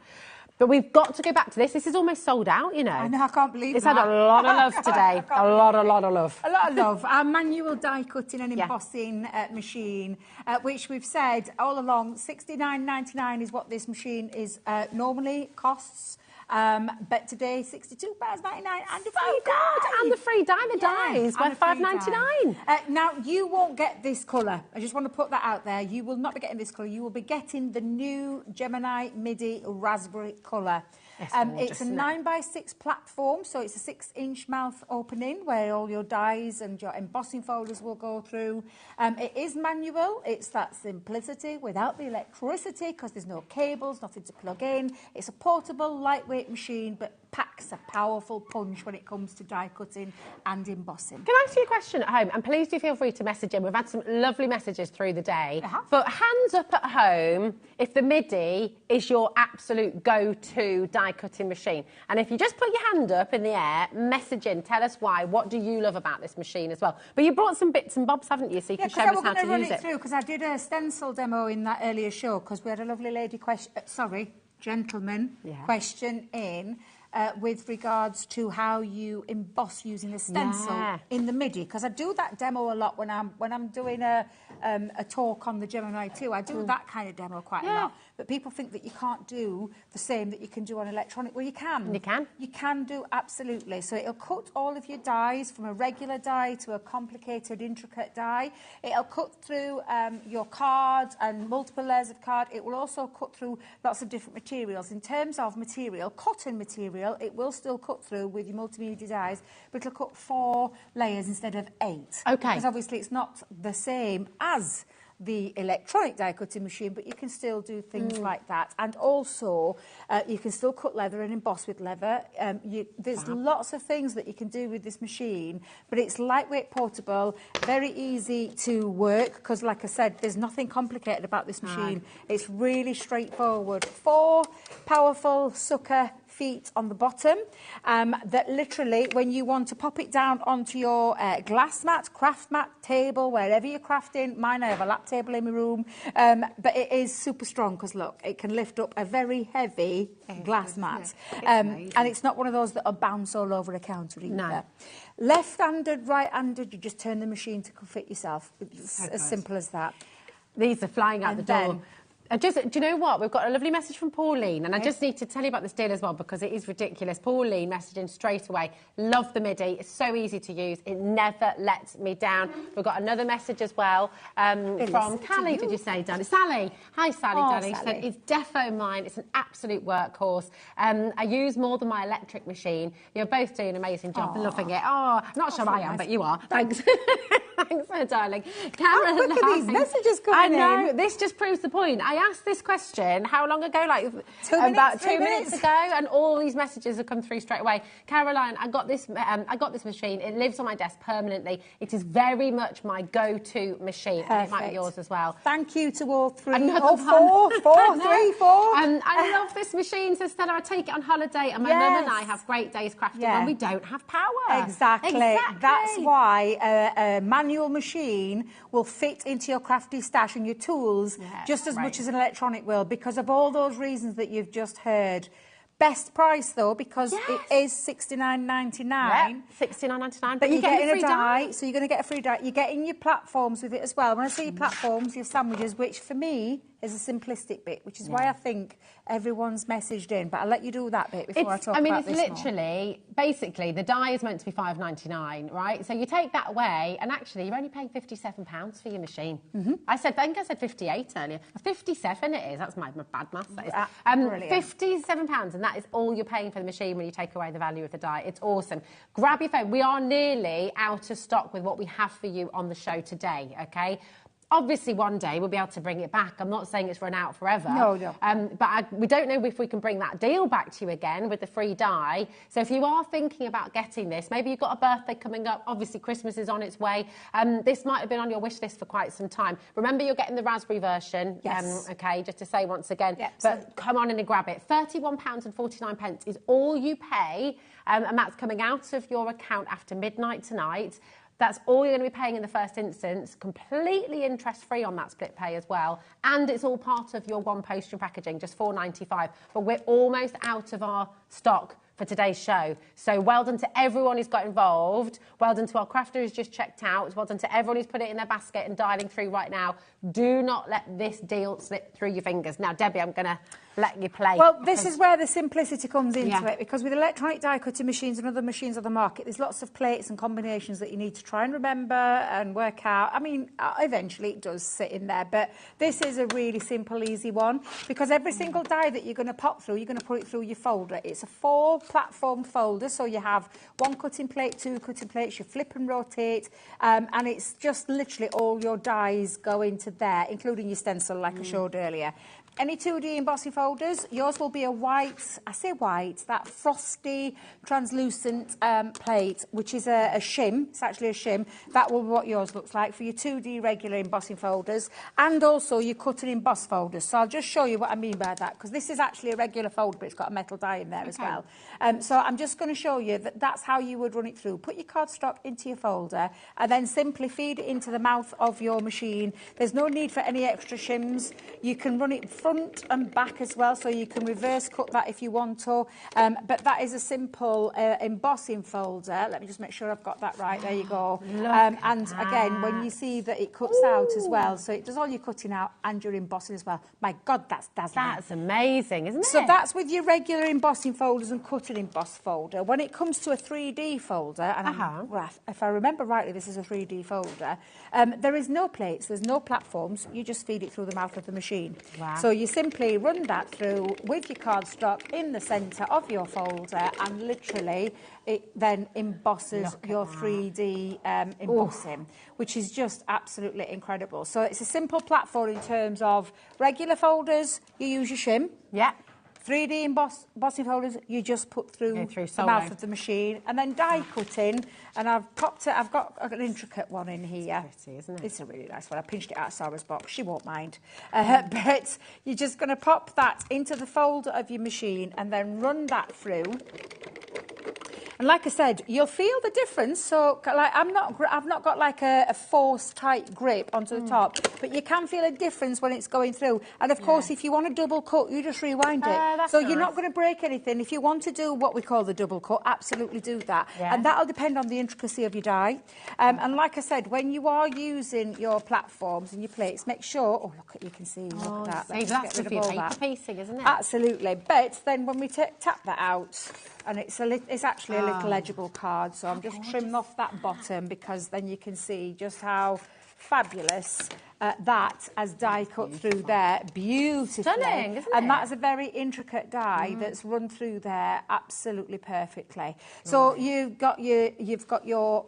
But we've got to go back to this. This is almost sold out, you know. I know, I can't believe it's that. It's had a lot of love today. A lot of love. A lot of love. Our manual die cutting and embossing machine, which we've said all along, $69.99 is what this machine is normally costs. But today, £62.99 and a free die. And the free die, the dies, worth $5.99. Now, you won't get this colour. I just want to put that out there. You will not be getting this colour. You will be getting the new Gemini Midi Raspberry colour. It's a 9x6 platform, so it's a 6-inch mouth opening where all your dies and your embossing folders will go through. It is manual. It's that simplicity without the electricity because there's no cables, nothing to plug in. It's a portable, lightweight machine, but packs a powerful punch when it comes to die cutting and embossing. Can I ask you a question at home? And please do feel free to message in. We've had some lovely messages through the day. But hands up at home if the Midi is your absolute go-to die cutting machine. And if you just put your hand up in the air, message in, tell us why. What do you love about this machine as well? But you brought some bits and bobs, haven't you? So you can show us how to use it. Because I did a stencil demo in that earlier show because we had a lovely lady question, gentleman question in. With regards to how you emboss using a stencil in the Midi, because I do that demo a lot when I'm doing a talk on the Gemini 2. I do that kind of demo quite a lot. But people think that you can't do the same that you can do on electronic. Well, you can. You can. You can do, absolutely. So it'll cut all of your dies from a regular die to a complicated, intricate die. It'll cut through your cards and multiple layers of card. It will also cut through lots of different materials. In terms of material, cotton material, it will still cut through with your multimedia dies, but it'll cut 4 layers instead of 8. Okay. Because obviously it's not the same as the electronic die cutting machine, but you can still do things like that. And also, you can still cut leather and emboss with leather. There's lots of things that you can do with this machine, but it's lightweight, portable, very easy to work, because like I said, there's nothing complicated about this machine. It's really straightforward. 4 powerful sucker feet on the bottom that literally, when you want to pop it down onto your glass mat, craft mat, table, wherever you're crafting. Mine, I have a lap table in my room, but it is super strong because look, it can lift up a very heavy glass mat, and it's not one of those that'll bounce all over a counter either. No. Left-handed, right-handed, you just turn the machine to fit yourself. It's as simple as that. These are flying out the door. Do you know what? We've got a lovely message from Pauline, and I just need to tell you about this deal as well because it is ridiculous. Pauline messaging straight away. Love the Midi. It's so easy to use. It never lets me down. We've got another message as well from Callie, did you say, Danny? Sally. Hi, Sally, Danny. She said, it's defo mine. It's an absolute workhorse. I use more than my electric machine. You're both doing an amazing job. Loving it. Oh, not sure I am, but you are. Thanks. Thanks, darling. Karen, look at these messages coming in. I know. This just proves the point. I asked this question how long ago? Like about 2 minutes ago, and all these messages have come through straight away. Caroline, I got this machine. It lives on my desk permanently. It is very much my go-to machine. And it might be yours as well. Thank you to all three. Another four. I love this machine. Says Stella, I take it on holiday, and my mum and I have great days crafting when we don't have power. Exactly. That's why a manual machine will fit into your crafty stash and your tools just as much as an electronic will, because of all those reasons that you've just heard. Best price though, because it is $69.99. $69.99. But you're getting a die, so you're going to get a free die. You're getting your platforms with it as well. When I say your platforms, your sandwiches, which for me is a simplistic bit, which is why I think everyone's messaged in. But I'll let you do that bit before I talk about this. It's literally, basically, the die is meant to be $5.99, right? So you take that away, and actually, you're only paying £57 for your machine. I think I said 58 earlier. 57 it is. That's my bad maths. That is. £57, and that is all you're paying for the machine when you take away the value of the die. It's awesome. Grab your phone. We are nearly out of stock with what we have for you on the show today, okay? Obviously, one day we'll be able to bring it back. I'm not saying it's run out forever. No. But we don't know if we can bring that deal back to you again with the free die. So if you are thinking about getting this, maybe you've got a birthday coming up. Obviously, Christmas is on its way. This might have been on your wish list for quite some time. Remember, you're getting the raspberry version. Yes. Okay, just to say once again. Yep, but come on in and grab it. £31.49 is all you pay, and that's coming out of your account after midnight tonight. That's all you're going to be paying in the first instance, completely interest-free on that split pay as well. And it's all part of your one postage and packaging, just $4.95. But we're almost out of our stock for today's show. So well done to everyone who's got involved. Well done to our crafter who's just checked out. Well done to everyone who's put it in their basket and dialing through right now. Do not let this deal slip through your fingers. Now, Debbie, I'm going to letting you play. Well, this is where the simplicity comes into it, because with electronic die cutting machines and other machines on the market, there's lots of plates and combinations that you need to try and remember and work out. I mean, eventually it does sit in there, but this is a really simple, easy one, because every single die that you're going to pop through, you're going to put it through your folder. It's a 4-platform folder, so you have 1 cutting plate, 2 cutting plates, you flip and rotate, and it's just literally all your dies go into there, including your stencil, like I showed earlier. Any 2D embossing folders, yours will be a white, I say white, that frosty, translucent plate, which is a shim. It's actually a shim. That will be what yours looks like for your 2D regular embossing folders, and also your cut and emboss folders. So I'll just show you what I mean by that, because this is actually a regular folder, but it's got a metal die in there as well. So I'm just going to show you that that's how you would run it through. Put your cardstock into your folder, and then simply feed it into the mouth of your machine. There's no need for any extra shims. You can run it front and back as well, so you can reverse cut that if you want to. But that is a simple embossing folder. Let me just make sure I've got that right. There you go. And again, when you see that it cuts out as well, so it does all your cutting out and your embossing as well. My God, that's dazzling. That's amazing, isn't it? So that's with your regular embossing folders and cut and emboss folder. When it comes to a 3D folder, and if I remember rightly, this is a 3D folder, there is no plates, there's no platforms. You just feed it through the mouth of the machine. Wow. So you simply run that through with your cardstock in the centre of your folder, and literally it then embosses your 3D embossing, which is just absolutely incredible. So it's a simple platform in terms of regular folders, you use your shim. Yeah. 3D embossing folders, you just put through the mouth of the machine, and then die cutting. And I've popped it. I've got an intricate one in here. It's pretty, isn't it? It's a really nice one. I pinched it out of Sarah's box. She won't mind. But you're just going to pop that into the folder of your machine and then run that through. And like I said, you'll feel the difference. So, like, I've not got like a force tight grip onto the top, but you can feel a difference when it's going through. And of course, if you want a double cut, you just rewind it. So you're not going to break anything. If you want to do what we call the double cut, absolutely do that. And that'll depend on the intricacy of your die. And like I said, when you are using your platforms and your plates, make sure. Oh, look, you can see. Look at that. That's good for your paper piecing, isn't it? Absolutely. But then when we tap that out, and it's actually a little legible card, so I'm just trimming off that bottom, because then you can see just how fabulous that as die cut through there beautifully. Stunning, isn't it? And that's a very intricate die that's run through there absolutely perfectly. So you've got your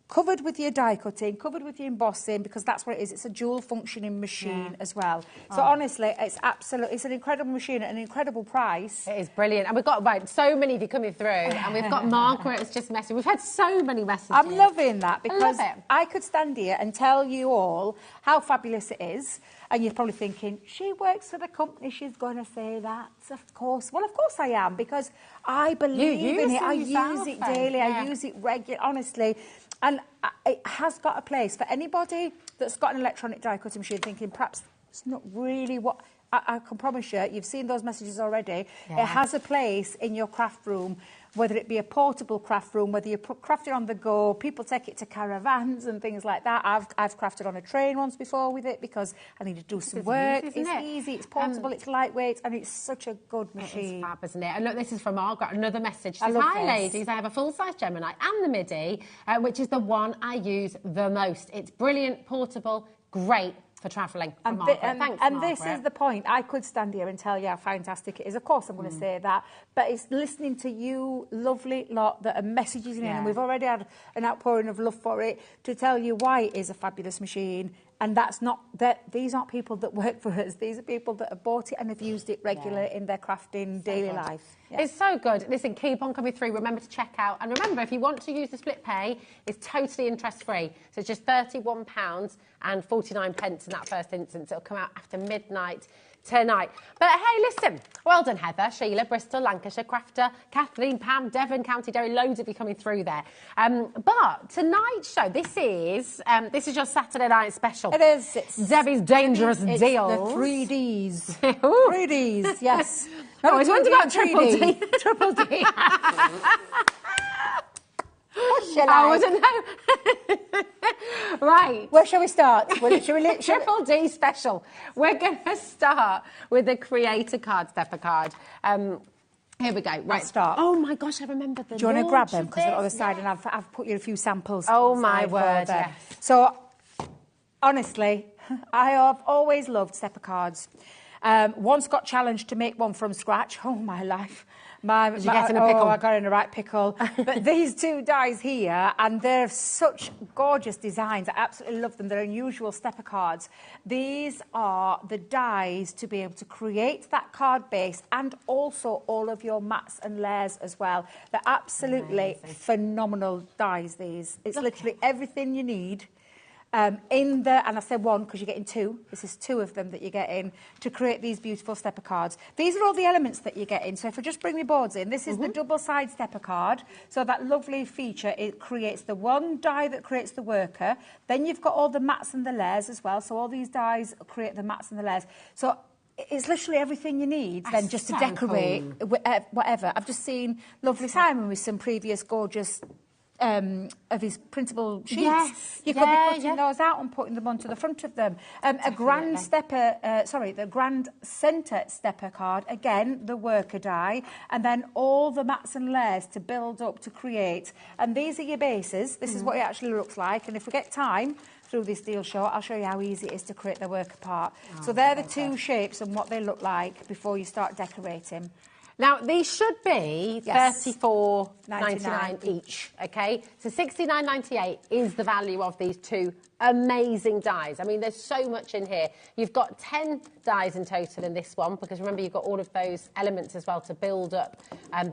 covered with your die cutting, covered with your embossing, because that's what it is. It's a dual functioning machine as well. So honestly, it's an incredible machine at an incredible price. It is brilliant. And we've got so many of you coming through, and we've got Margaret's just messaging. We've had so many messages. I'm loving that, because I could stand here and tell you all how fabulous it is. And you're probably thinking, she works for the company, she's going to say that. Of course. Well, of course I am, because I believe in it. I use it daily. I use it regularly, honestly. And it has got a place for anybody that's got an electronic die cutting machine thinking perhaps it's not really what... I can promise you, you've seen those messages already. It has a place in your craft room, whether it be a portable craft room, whether you're crafting on the go. People take it to caravans and things like that. I've crafted on a train once before with it, because I need to do some work. It's easy, it's portable, it's lightweight, and it's such a good machine. It's fab, isn't it? And look, this is from Margaret, another message. She says, hi, ladies, I have a full-size Gemini and the MIDI, which is the one I use the most. It's brilliant, portable, great for travelling. And this is the point. I could stand here and tell you how fantastic it is. Of course, I'm going to say that. But it's listening to you, lovely lot, that are messaging in, and we've already had an outpouring of love for it, to tell you why it is a fabulous machine. And that's not that these aren't people that work for us. These are people that have bought it and have used it regularly in their crafting daily life. It's so good. Listen, keep on coming through. Remember to check out. And remember, if you want to use the split pay, it's totally interest-free. So it's just £31 and 49 pence in that first instance. It'll come out after midnight tonight. But hey, listen, well done, Heather, Sheila, Bristol, Lancashire, Crafter, Kathleen, Pam, Devon, County Derry, loads of you coming through there. But tonight's show, this is your Saturday night special. It is. It's Debbie's Dangerous Deals. The 3Ds. 3Ds, yes. No, I was wondering about Triple D. Triple D. I wasn't know. Right. Where shall we start? Triple D special. We're going to start with the Creator card, stepper card. Here we go. Right. Let's start. Oh my gosh, I remember the. Do you want to grab them? Because they're on the this. side, and I've put you a few samples. Oh my inside word, for them. yes. So, honestly, I have always loved stepper cards. Once got challenged to make one from scratch. Oh, my life. Did you get in a pickle? Oh, I got in a right pickle. But these two dies here, and they're such gorgeous designs. I absolutely love them. They're unusual stepper cards. These are the dies to be able to create that card base and also all of your mats and layers as well. They're absolutely phenomenal dies, these. It's literally everything you need. And I say one because you're getting two. This is two of them that you're getting to create these beautiful stepper cards. These are all the elements that you're getting. So if I just bring my boards in, this is the double-side stepper card. So that lovely feature, it creates the one die that creates the worker. Then you've got all the mats and the layers as well. So all these dies create the mats and the layers. So it's literally everything you need then just to decorate whatever. I've just seen lovely Simon with some previous gorgeous of his printable sheets. Yes. You could be cutting those out and putting them onto the front of them. A grand stepper, the grand centre stepper card, again, the worker die, and then all the mats and layers to build up to create. And these are your bases. This is what it actually looks like. And if we get time through this deal show, I'll show you how easy it is to create the worker part. So they're the two shapes and what they look like before you start decorating. Now, these should be $34.99 each, okay? So $69.98 is the value of these two amazing dies. I mean, there's so much in here. You've got 10 dies in total in this one, because remember, you've got all of those elements as well to build up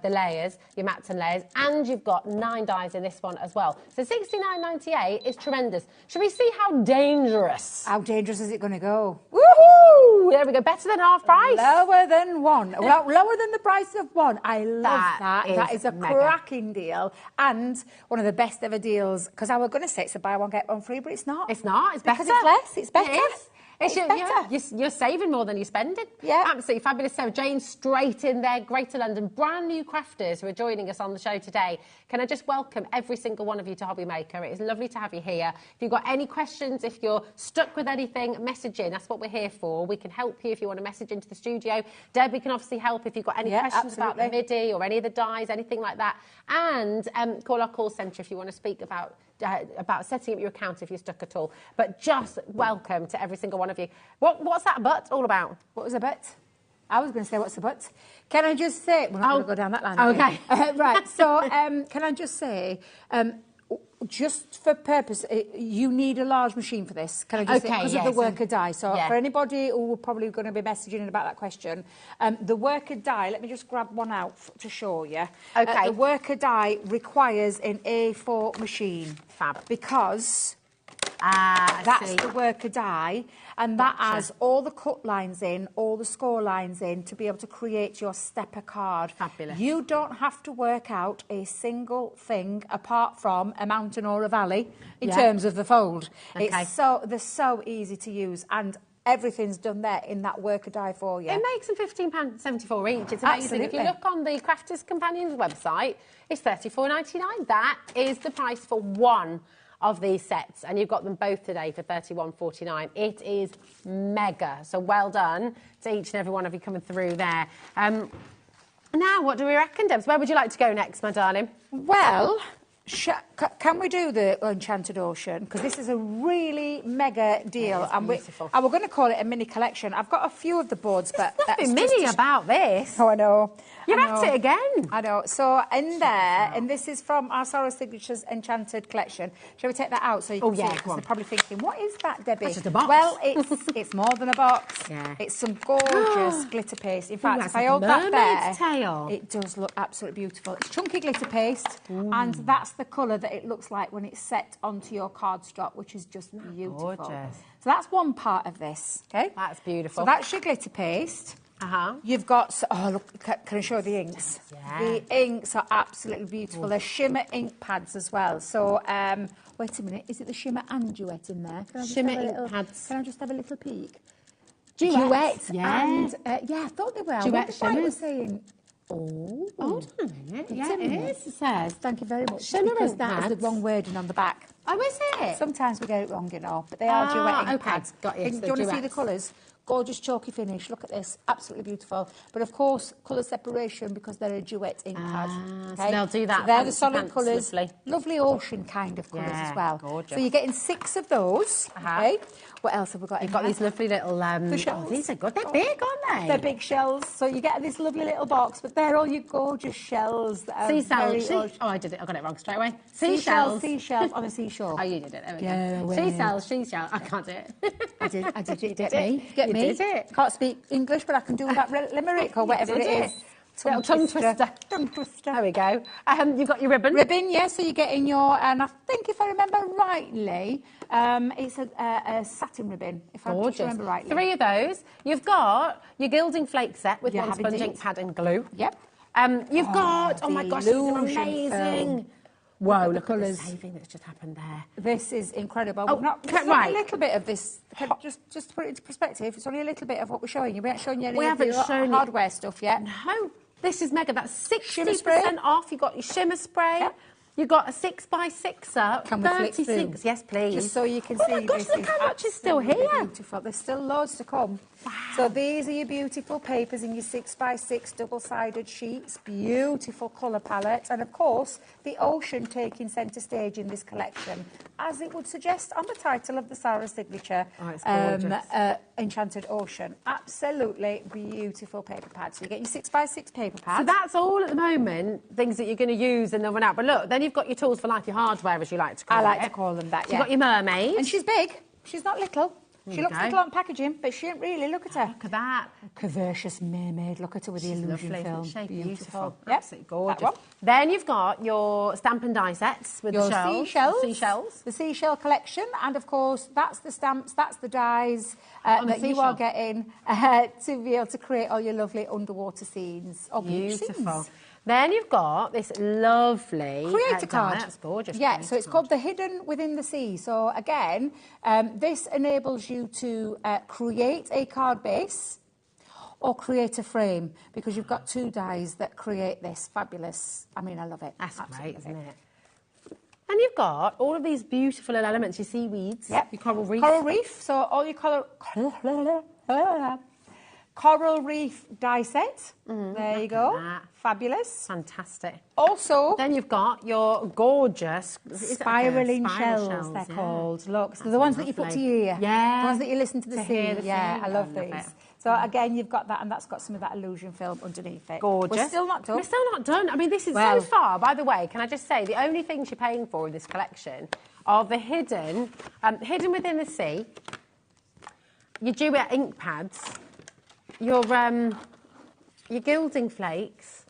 the layers, your mats and layers, and you've got 9 dies in this one as well. So $69.98 is tremendous. Should we see how dangerous? How dangerous is it going to go? Woohoo! There we go. Better than half price. Lower than one. Well, lower than the price of one. I love that. That is a cracking deal. And one of the best ever deals, because I was going to say it's a buy one, get one free, but it's not. It's not. It's better. Because it's less. It's better. It is. It's better. You're saving more than you're spending. Yeah. Absolutely fabulous. So Jane, straight in there, Greater London, brand new crafters who are joining us on the show today. Can I just welcome every single one of you to HobbyMaker? It is lovely to have you here. If you've got any questions, if you're stuck with anything, message in. That's what we're here for. We can help you if you want to message into the studio. Debbie can obviously help if you've got any questions about the MIDI or any of the dies, anything like that. And call our call centre if you want to speak about setting up your account if you're stuck at all. But just welcome to every single one of you. What's that but all about? What was a but? I was going to say, what's the but? Can I just say... We're not going to go down that line. Okay. Right, so can I just say... just for purpose, you need a large machine for this. Can I just say, because of the worker die. So for anybody who are probably going to be messaging in about that question, the worker die, let me just grab one out to show you. Okay. The worker die requires an A4 machine. Fab. Because that's the worker die, and that has all the cut lines in, all the score lines in, to be able to create your stepper card. Fabulous. You don't have to work out a single thing apart from a mountain or a valley in terms of the fold. Okay. They're so easy to use, and everything's done there in that worker die for you. It makes them £15.74 each. It's amazing. Absolutely. If you look on the Crafters Companions website, it's $34.99. That is the price for one of these sets, and you've got them both today for $31.49. It is mega. So well done to each and every one of you coming through there. Now, what do we reckon, Debs? Where would you like to go next, my darling? Well, can we do the Enchanted Ocean? Because this is a really mega deal. And we're going to call it a mini collection. I've got a few of the boards, but nothing mini about this. Oh, I know. You're at it again. I know. So in there, and this is from our Sorrow Signatures Enchanted collection. Shall we take that out so you can see it? Because they're probably thinking, what is that, Debbie? That's just a box. Well, it's more than a box. Yeah. It's some gorgeous glitter paste. In fact, if I hold that there, tail. it does look absolutely beautiful. It's chunky glitter paste, and that's the colour that it looks like when it's set onto your cardstock, which is just beautiful. Gorgeous. So that's one part of this, okay? That's beautiful. So that's your glitter paste. You've got... Oh, look, can I show the inks? Yeah. The inks are absolutely beautiful. They're shimmer ink pads as well. So, wait a minute. Is it the shimmer and duet in there? Shimmer ink pads. Can I just have a little peek? Duet. And, I thought they were. Duet I wonder why it was shimmers. saying... Oh, hold on a minute. Yeah, in it there. is, it says. Thank you very much. Shimmer Because ink that is the pads. wrong wording on the back. Oh, is it? Sometimes we get it wrong, you know, but they are duet ink okay. pads. Got you. Do So you want to see the duets. colours? Gorgeous chalky finish. Look at this. Absolutely beautiful. But of course, colour separation because they're a duet ink pad. So they'll do that. So they're the fancy solid pants, colours. lovely. Lovely ocean kind of colours Yeah, as well. gorgeous. So you're getting 6 of those. Okay. What else have we got? You've got these lovely little... The shells. Oh, these are good. They're big, aren't they? They're big shells. So you get this lovely little box, but they're all your gorgeous shells. That are very Seashells. ocean- Oh, I did it. I got it wrong straight away. Seashells. Seashells. Seashells on a seashore. Oh, you did it. There we Yeah, go. well. Seashells. I can't do it. I did it. You did Get me. it. Get You me. did it. Can't speak English, but I can do that limerick or whatever did it it. is. Little tongue twister. Tongue twister. There we go. You've got your ribbon. Ribbon, yeah, so you're getting your, and I think if I remember rightly, it's a satin ribbon, if I just remember rightly. 3 of those. You've got your gilding flake set with You one have sponge indeed. ink pad and glue. Yep. You've got, oh my the gosh, these are illusion amazing. film. Whoa, the look at the colours. saving that's just happened there. This is incredible. Oh, We've not, okay, there's only right. a little bit of this. Just to put it into perspective, it's only a little bit of what we're showing you. We haven't shown you any We of the haven't shown you- hardware stuff yet. No, this is mega. That's Shimmer spray. 60% off. You've got your shimmer spray. Yep. You've got a 6x6er. Can we flick through? 36. Yes, please. Just so you can Oh see. my gosh, this look how much is still absolutely here. Beautiful. There's still loads to come. Wow. So these are your beautiful papers in your 6x6 double-sided sheets. Beautiful colour palette. And of course, the ocean taking centre stage in this collection, as it would suggest on the title of the Sarah signature. Oh, it's gorgeous. Enchanted Ocean. Absolutely beautiful paper pads. So you get your 6x6 paper pads. So that's all at the moment, things that you're going to use and then run out. But look, then you've got your tools for life, your hardware, as you like to call I it. like to call them that, So yeah. you've got your mermaid. And she's big. She's not little. She you looks go. little on packaging, but she ain't really. Look at her. Look at that. Curvaceous mermaid. Look at her with the She's illusion lovely, film. isn't she? Beautiful. Yep. Absolutely gorgeous. That one. Then you've got your stamp and die sets with Your the shells. seashells. Seashells. The seashell collection. And of course, that's the stamps, that's the dies On a that you are seashell. getting to be able to create all your lovely underwater scenes. Or beach Beautiful. scenes. Then you've got this lovely Creator die. card. That's gorgeous. Yeah, creator so it's card. called the Hidden Within the Sea. So again, this enables you to create a card base or create a frame, because you've got 2 dies that create this fabulous. I mean, I love it. That's Absolutely great, love isn't it? And you've got all of these beautiful little elements, your seaweeds, Yep. your coral reef. Coral reef. So all your coral reef die set. There you go. that. Fabulous. Fantastic. Also, Then you've got your gorgeous... is that like a spiralling spiral shells, they're yeah. called. Look, so That's the ones that you put to lovely. your ear. Yeah. The ones that you listen to the To sea. hear the Yeah, sea. I love I love these. it. So again, you've got that, and that's got some of that illusion film underneath it. Gorgeous. We're still not done. We're still not done. I mean, this is Well- so far. By the way, can I just say, the only things you're paying for in this collection are the hidden within the sea, your duet ink pads, your gilding flakes.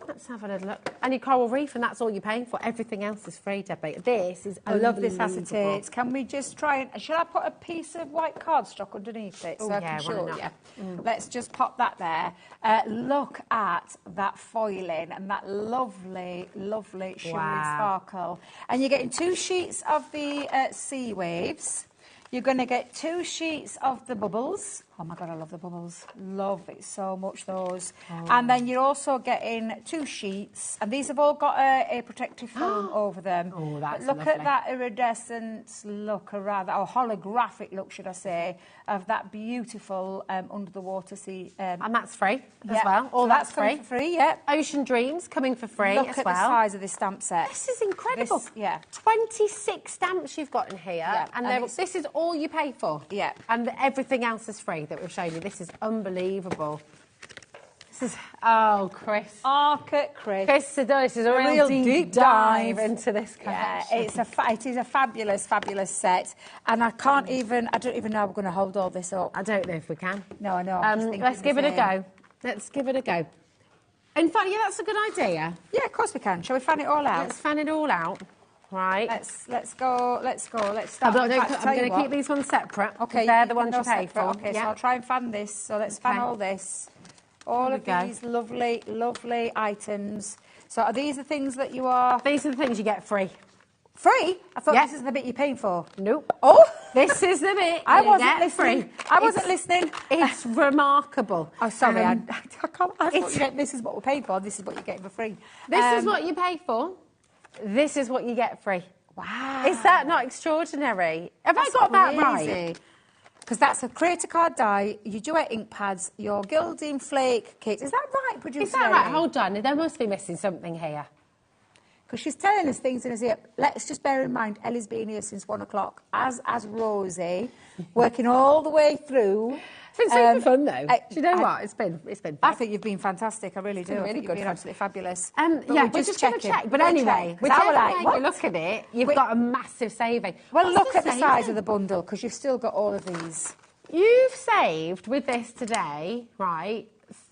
Let's have a little look. And your coral reef, and that's all you're paying for. Everything else is free, Debbie. This is I love this unbelievable. acetate. Can we just try and... Should I put a piece of white cardstock underneath it so Oh, I yeah, can why show not? you? Let's just pop that there. Look at that foiling and that lovely, lovely shimmery Wow. sparkle. And you're getting 2 sheets of the sea waves. You're going to get 2 sheets of the bubbles. Oh my God, I love the bubbles. Love it so much, those. And then you're also getting 2 sheets, and these have all got a protective film over them. Oh, that's But look lovely. at that iridescent look, or rather, or holographic look, should I say, of that beautiful under the water sea. And that's free as Yeah. well. All So that's coming free. for free, yeah. Ocean Dreams coming for free Look as at well. the size of this stamp set. This is incredible. This- yeah. 26 stamps you've got in here, Yeah, and and it's- this is all you pay for. Yeah. And everything else is free that we've shown you. This is unbelievable. This is, oh, Chris. Chris. This is a real deep dive into this Yeah, collection. it is a fabulous, fabulous set. And I don't even know how we're going to hold all this up. I don't know if we can. No, I know. I'm just thinking Let's the give it a same. go. Let's give it a go. In fact, yeah, that's a good idea. Yeah, of course we can. Shall we fan it all out? Let's fan it all out. Right. Let's go. Let's start. I'm In fact, I'll tell you going to what. keep these ones separate. Okay, They're you the can ones go you pay separate. for. Okay, yeah. so I'll try and fan this. So let's fan Okay. all this. All There of we go. these lovely, lovely items. So are these the things that you are... These are the things you get free. Free? I thought Yeah. this is the bit you're paying for. Nope. Oh! This is the bit I you wasn't get listening. free. I wasn't listening. It's remarkable. Oh, sorry. I can't. I it's- thought you meant this is what we're paying for. This is what you're getting for free. This is what you pay for. This is what you get free. Wow. Is that not extraordinary? Have I got that right? Because that's a creator card die, your duet ink pads, your gilding flake kit. Is that right, producer? Is that right? Hold on. There must be missing something here. Because she's telling us things in his ear. Let's just bear in mind, Ellie's been here since 1 o'clock, as Rosie, working all the way through. It's been super fun, though. Do you know what? It's been fun. I think you've been fantastic. I really do. been I really think good you've been fun. absolutely fabulous. Yeah, we're just going to check. But anyway, whichever way you look at it, you've got a massive saving. Well, look at the size of the bundle, because you've still got all of these. You've saved with this today, right,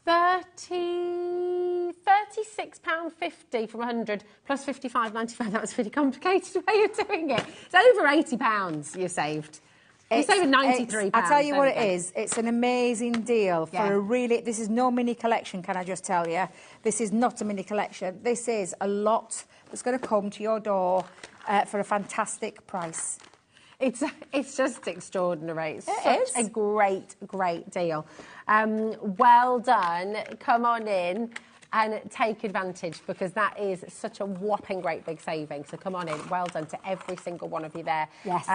£36.50 from 100 plus 55.95. That was a really complicated way of doing it. It's over £80 you saved. You're saving £93. I tell you what it is. It's an amazing deal for a really... This is no mini collection, can I just tell you? This is not a mini collection. This is a lot that's going to come to your door for a fantastic price. It's just extraordinary. It's such a great deal. Well done. Come on in and take advantage, because that is such a whopping great big saving. So come on in. Well done to every single one of you there. Yes,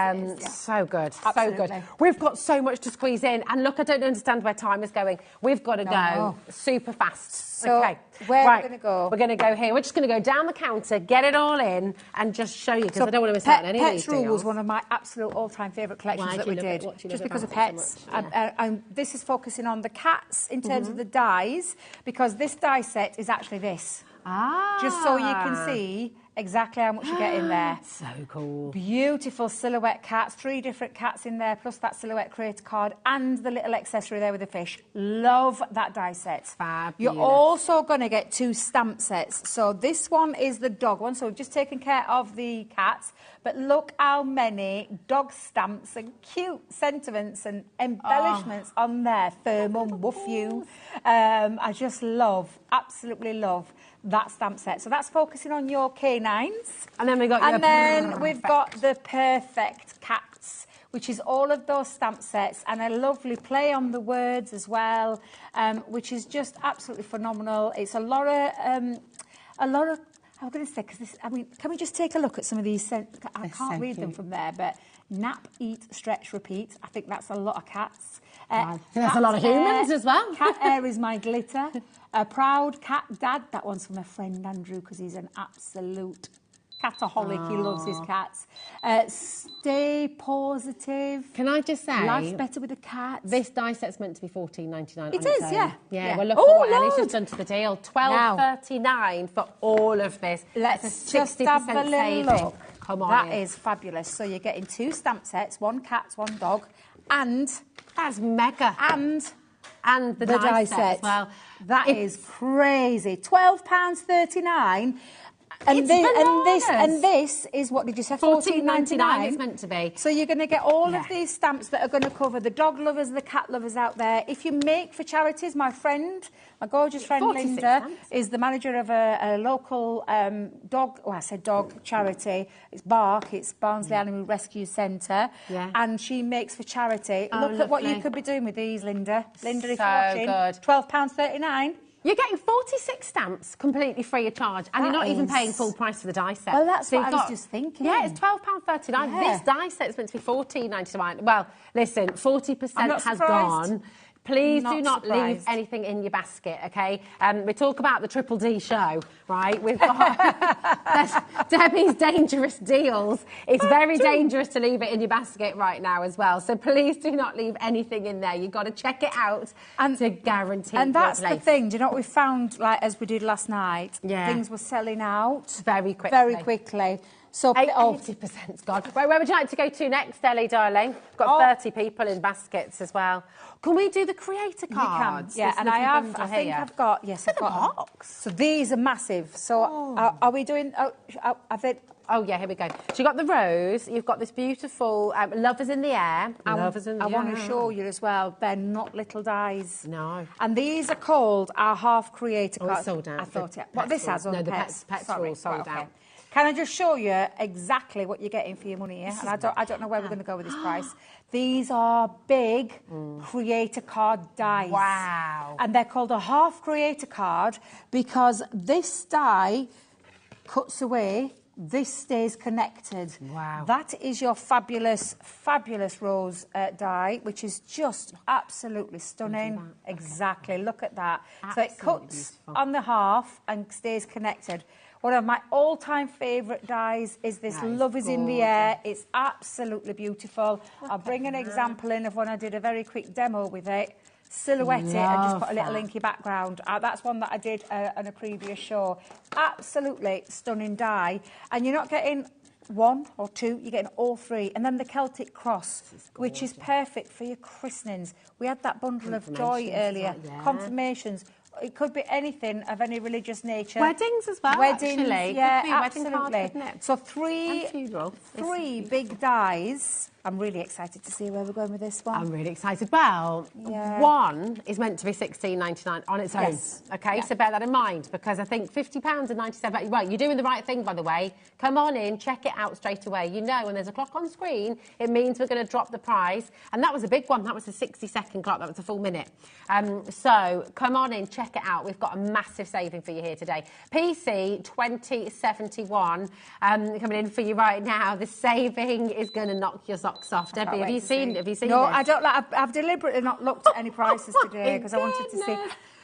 So good. Absolutely. So good. We've got so much to squeeze in. And look, I don't understand where time is going. We've got to go super fast. So okay. where are we going to go? We're going to go here. We're just going to go down the counter, get it all in, and just show you, because I don't want to miss out on any of these Pets Rule deals. was one of my absolute all-time favourite collections that we did. Just because of pets. And this is focusing on the cats in terms of the dies, because this die set is actually this. Just so you can see exactly how much you get in there. So cool. Beautiful silhouette cats, 3 different cats in there, plus that silhouette creator card and the little accessory there with the fish. Love that die set. Fabulous. You're also going to get 2 stamp sets. So this one is the dog one, so we've just taken care of the cats, but look how many dog stamps and cute sentiments and embellishments on there. Fur Mum, Woof You. I just love, absolutely love that stamp set. So that's focusing on your canines. And then we've got we've got the perfect cats, which is all of those stamp sets, and a lovely play on the words as well, which is just absolutely phenomenal. It's a lot of I'm going to say, because this, I mean, can we just take a look at some of these? I can't read them from there, but nap, eat, stretch, repeat. I think that's a lot of cats. There's a lot of humans as well. Cat hair is my glitter. A proud cat dad. That one's from a friend, Andrew, because he's an absolute cataholic. He loves his cats. Stay positive. Can I just say, life's better with a cat. This die set's meant to be $14.99. It is, yeah. Well, look at what Ellie's just done to the deal. $12.39 for all of this. Let's That's a 60% just have a little saving. look. Come on, that is fabulous. So you're getting 2 stamp sets, 1 cat, 1 dog, and that's mega. And the die set as well. That is crazy. £12.39. And this is, what did you say? $14.99 it's meant to be. So you're going to get all of these stamps that are going to cover the dog lovers, the cat lovers out there. If you make for charities, my gorgeous friend Linda is the manager of a local dog charity. It's BARC, it's Barnsley Animal Rescue Centre. And she makes for charity. Look at what you could be doing with these, Linda. Linda, if you're watching. £12.39. You're getting 46 stamps completely free of charge, and you're not even paying full price for the die set. Well, that's what I was just thinking. Yeah, it's £12.39. This die set's meant to be $14.99. Well, listen, 40% has gone. Please do not leave anything in your basket, OK? We talk about the Triple D show, right? We've got Debbie's dangerous deals. It's very dangerous to leave it in your basket right now as well. So please do not leave anything in there. You've got to check it out to guarantee And that's the thing. Do you know what we found, like, as we did last night? Things were selling out. Very quickly. Very quickly. So 80%'s gone. Where would you like to go to next, Ellie, darling? We've got 30 people in baskets as well. Can we do the creator cards? You can, and I think I've got, I've got a box. So these are massive. So are we doing, Oh, yeah, here we go. So you've got the rose, you've got this beautiful Lovers in the Air. I want to show you as well, they're not little dies. No. And these are called our half creator cards. It's sold out. I thought it. What this has on the Pets Rule sold out. Can I just show you exactly what you're getting for your money here? And I don't know where we're going to go with this price. These are big creator card dies. Wow. And they're called a half creator card because this die cuts away, this stays connected. Wow. That is your fabulous, fabulous rose die, which is just absolutely stunning. Exactly, look at that. Absolutely so it cuts beautiful. on the half and stays connected. One of my all-time favourite dies is this Love is in the Air. It's absolutely beautiful. I'll bring an example in of when I did a very quick demo with it. Silhouette it and just put a little inky background. That's one that I did on a previous show. Absolutely stunning die. And you're not getting one or two, you're getting all three. And then the Celtic Cross, which is perfect for your christenings. We had that bundle of joy earlier. Confirmations. It could be anything of any religious nature. Weddings as well, Weddings, actually. yeah, Could be a wedding absolutely. card, couldn't it? So And three big dies. I'm really excited to see where we're going with this one. I'm really excited. Well, one is meant to be £16.99 on its own. Yes. Okay, Yeah. so bear that in mind because I think £50 and 97. Well, you're doing the right thing, by the way. Come on in, check it out straight away. You know, when there's a clock on screen, it means we're going to drop the price. And that was a big one. That was a 60-second clock. That was a full minute. So come on in, check it out. We've got a massive saving for you here today. PC 2071 coming in for you right now. The saving is going to knock your socks off. Debbie, have you seen No, this? I don't. I've deliberately not looked at any prices today because I wanted to see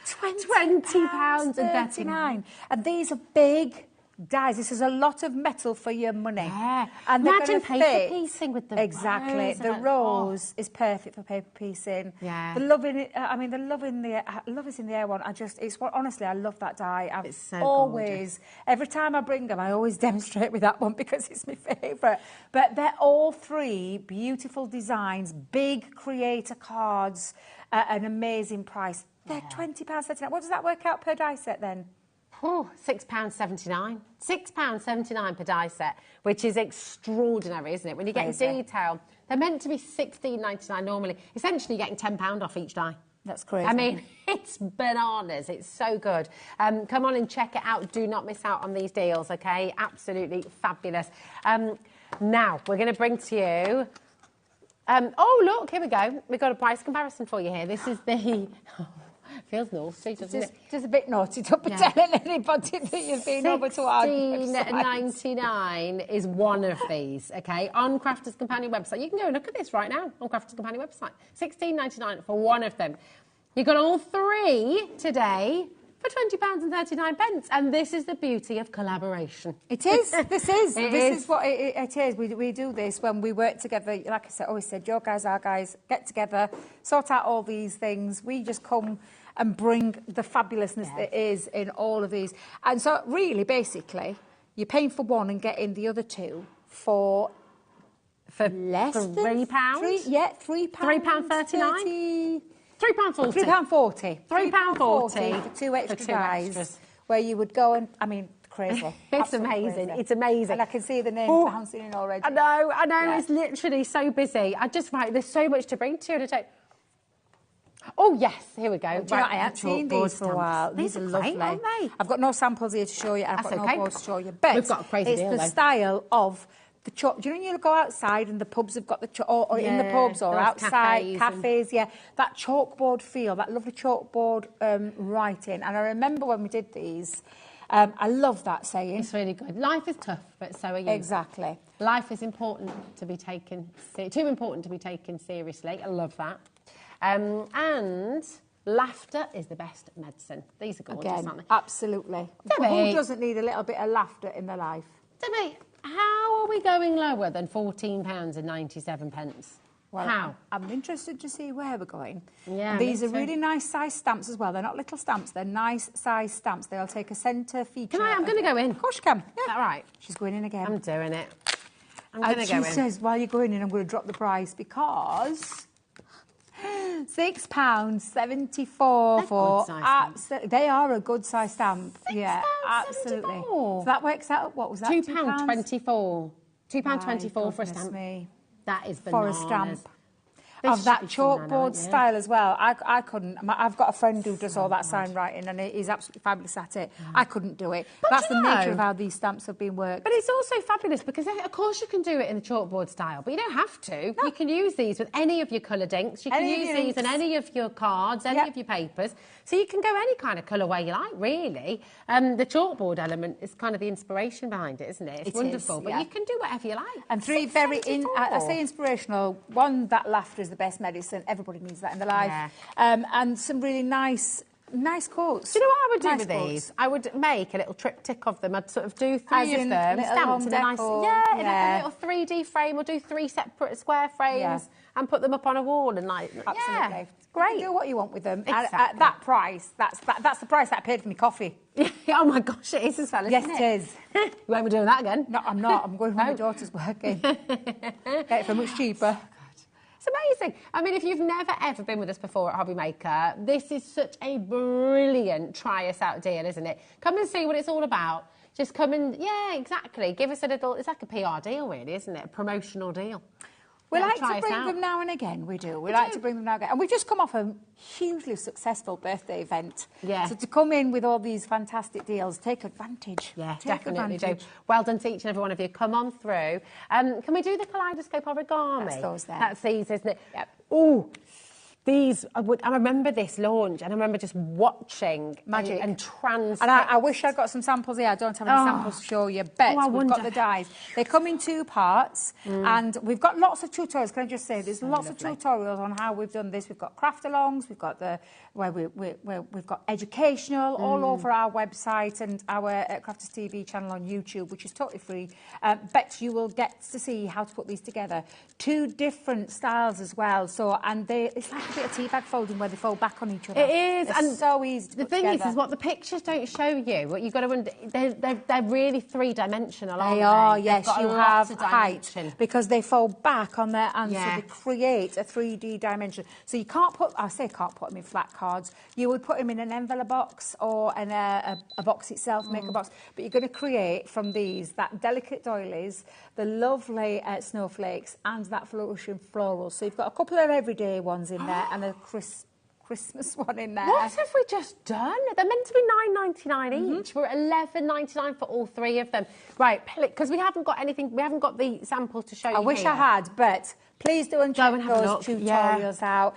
£20.39. And these are big dies. This is a lot of metal for your money. Yeah. And Imagine paper piecing with the exactly. rose. The rose is perfect for paper piecing. Yeah. The love in it. I mean, the love in the love is in the air one. Honestly, I love that die. It's so always, every time I bring them, I always demonstrate with that one because it's my favourite. But they're all three beautiful designs, big creator cards, an amazing price. They're £20.39. What does that work out per die set then? Oh, £6.79. £6.79 per die set, which is extraordinary, isn't it? When you get in detail, they're meant to be £16.99 normally. Essentially, you're getting £10 off each die. That's crazy. I mean, it's bananas. It's so good. Come on and check it out. Do not miss out on these deals, okay? Absolutely fabulous. Now, we're going to bring to you... oh, look, here we go. We've got a price comparison for you here. This is the... Feels naughty, doesn't it? Just a bit naughty. Don't be telling anybody that you've been over to our website. £16.99 is one of these, okay? On Crafters Companion website. You can go and look at this right now on Crafters Companion website. £16.99 for one of them. You got all three today for £20.39. And this is the beauty of collaboration. It is. This is. This is what it is. We do this when we work together. Like I said, always said, your guys, our guys, get together, sort out all these things. We just come and bring the fabulousness that is in all of these. And so really, basically, you're paying for one and getting the other two for less than £3? £3. £3.39? £3.40. £3.40. £3.40 for two extra dies. Where you would go and, I mean, crazy. It's amazing. Crazy. It's amazing. And I can see the names bouncing in already. I know. Yeah. It's literally so busy. There's so much to bring to you today. Oh, yes, here we go. Do you know, I haven't seen these for a while. These are lovely. Great, aren't they? I've got no samples here to show you. I've got no boards to show you. But we've got a crazy it's deal, the though. style of the chalk. Do you know when you go outside and the pubs have got the chalk, or in the pubs or those outside, cafes, that chalkboard feel, that lovely chalkboard writing. And I remember when we did these, I love that saying. It's really good. Life is tough, but so are you. Exactly. Life is important to be taken, too important to be taken seriously. I love that. And laughter is the best medicine. These are gorgeous, aren't they? Absolutely. Debbie, who doesn't need a little bit of laughter in their life? Debbie, how are we going lower than £14.97? Well, how? I'm interested to see where we're going. Yeah, and these me are too. really nice size stamps as well. They're not little stamps. They're nice size stamps. They'll take a centre feature. I'm going to go in. Of course you can. Yeah. Is that right? She's going in again. I'm doing it. I'm going to go in. She says, while you're going in, I'm going to drop the price because... £6.74 for absolutely. They are a good size stamp. Yeah, absolutely. So that works out. What was that? £2.24. £2.24 for a stamp. Me. That is for bananas. a stamp. of that chalkboard style as well. I couldn't. I've got a friend who does all that sign writing and he's absolutely fabulous at it. I couldn't do it. But that's the nature of how these stamps have been worked. But it's also fabulous because, of course, you can do it in the chalkboard style, but you don't have to. No. You can use these with any of your coloured inks. You can use these in any of your cards, any of your papers. So you can go any kind of colour way you like, really. The chalkboard element is kind of the inspiration behind it, isn't it? It's wonderful, but you can do whatever you like. And three very, I say inspirational. One, that laughter is the best medicine. Everybody needs that in their life. Yeah. And some really nice quotes. Do you know what I would do with these? I would make a little triptych of them. I'd sort of do three of them, stamped in a nice, in like a little 3D frame, or do 3 separate square frames and put them up on a wall and like, absolutely. Great. You can do what you want with them. Exactly. At that price, that's the price that I paid for my coffee. Oh my gosh, it is as well, isn't it? Yes, it is. You won't be doing that again? No, I'm not. I'm going when my daughter's working. Get it for much cheaper. It's amazing. I mean, if you've never, ever been with us before at HobbyMaker, this is such a brilliant try-us-out deal, isn't it? Come and see what it's all about. Just come and, exactly. Give us a little, it's like a PR deal, really, isn't it? A promotional deal. We like to bring them now and again, we do. We like to bring them now and again. And we've just come off a hugely successful birthday event. Yeah. So to come in with all these fantastic deals, take advantage. Yeah, definitely do. Well done to each and every one of you. Come on through. Can we do the kaleidoscope origami? That's those there. That's these, isn't it? Yep. Oh, these, I remember this launch and I remember just watching magic and transfixed. And I wish I'd got some samples here. I don't have any samples to show you, but we've got the dies. They come in 2 parts and we've got lots of tutorials. Can I just say, there's lots of tutorials on how we've done this. We've got craft-alongs, we've got where we've got educational all over our website and our Crafters TV channel on YouTube, which is totally free. But you will get to see how to put these together. 2 different styles as well. So, and it's like a bit of tea bag folding where they fold back on each other. It is, and so easy to put together. The thing is what the pictures don't show you. What you've got to they're really 3-dimensional, aren't they? They are, yes. You have height because they fold back on their answer. They create a 3D dimension. So you can't put, I say can't put them in flat cards. You would put them in an envelope box or in a box itself, maker box. But you're going to create from these that delicate doilies, the lovely snowflakes, and that flourishing floral. So you've got a couple of everyday ones in there and a Christmas one in there. What have we just done? They're meant to be $9.99 each. We're $11.99 for all 3 of them. Right, because we haven't got anything. We haven't got the samples to show you. I wish I had, but please do check those tutorials out.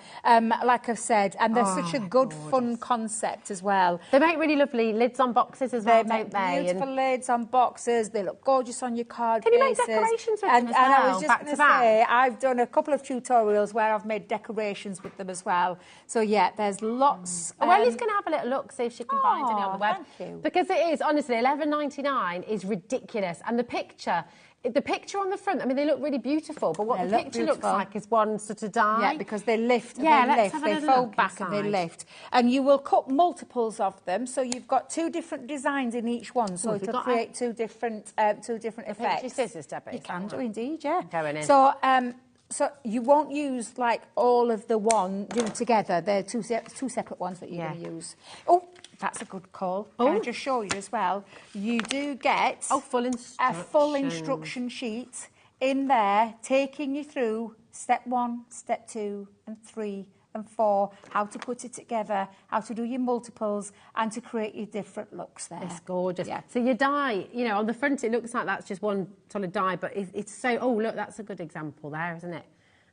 Like I've said, and they're such a good, fun concept as well. They make really lovely lids on boxes as well, don't they? Beautiful lids on boxes. They look gorgeous on your card Can you make decorations with them as well? And I was just going to say, I've done a couple of tutorials where I've made decorations with them as well. So yeah, there's lots. Ellie's going to have a little look, see if she can find any on the web. Thank you. Because it is, honestly, $11.99 is ridiculous. And the picture on the front, I mean, they look really beautiful, but what the picture looks like is one sort of die. Yeah, because they lift and they lift. They fold back and they lift. And you will cut multiples of them, so you've got 2 different designs in each one, so it'll create 2 different effects. Your scissors, Debbie. You can do indeed, yeah. Going in. So you won't use like all of the one together. They're two separate ones that you're going to use. Oh, that's a good call. Can I just show you as well? You do get a full instruction sheet in there, taking you through step 1, step 2, and 3, and 4, how to put it together, how to do your multiples, and to create your different looks there. It's gorgeous. Yeah. So your die, on the front it looks like that's just one solid die, but it's so, look, that's a good example there, isn't it?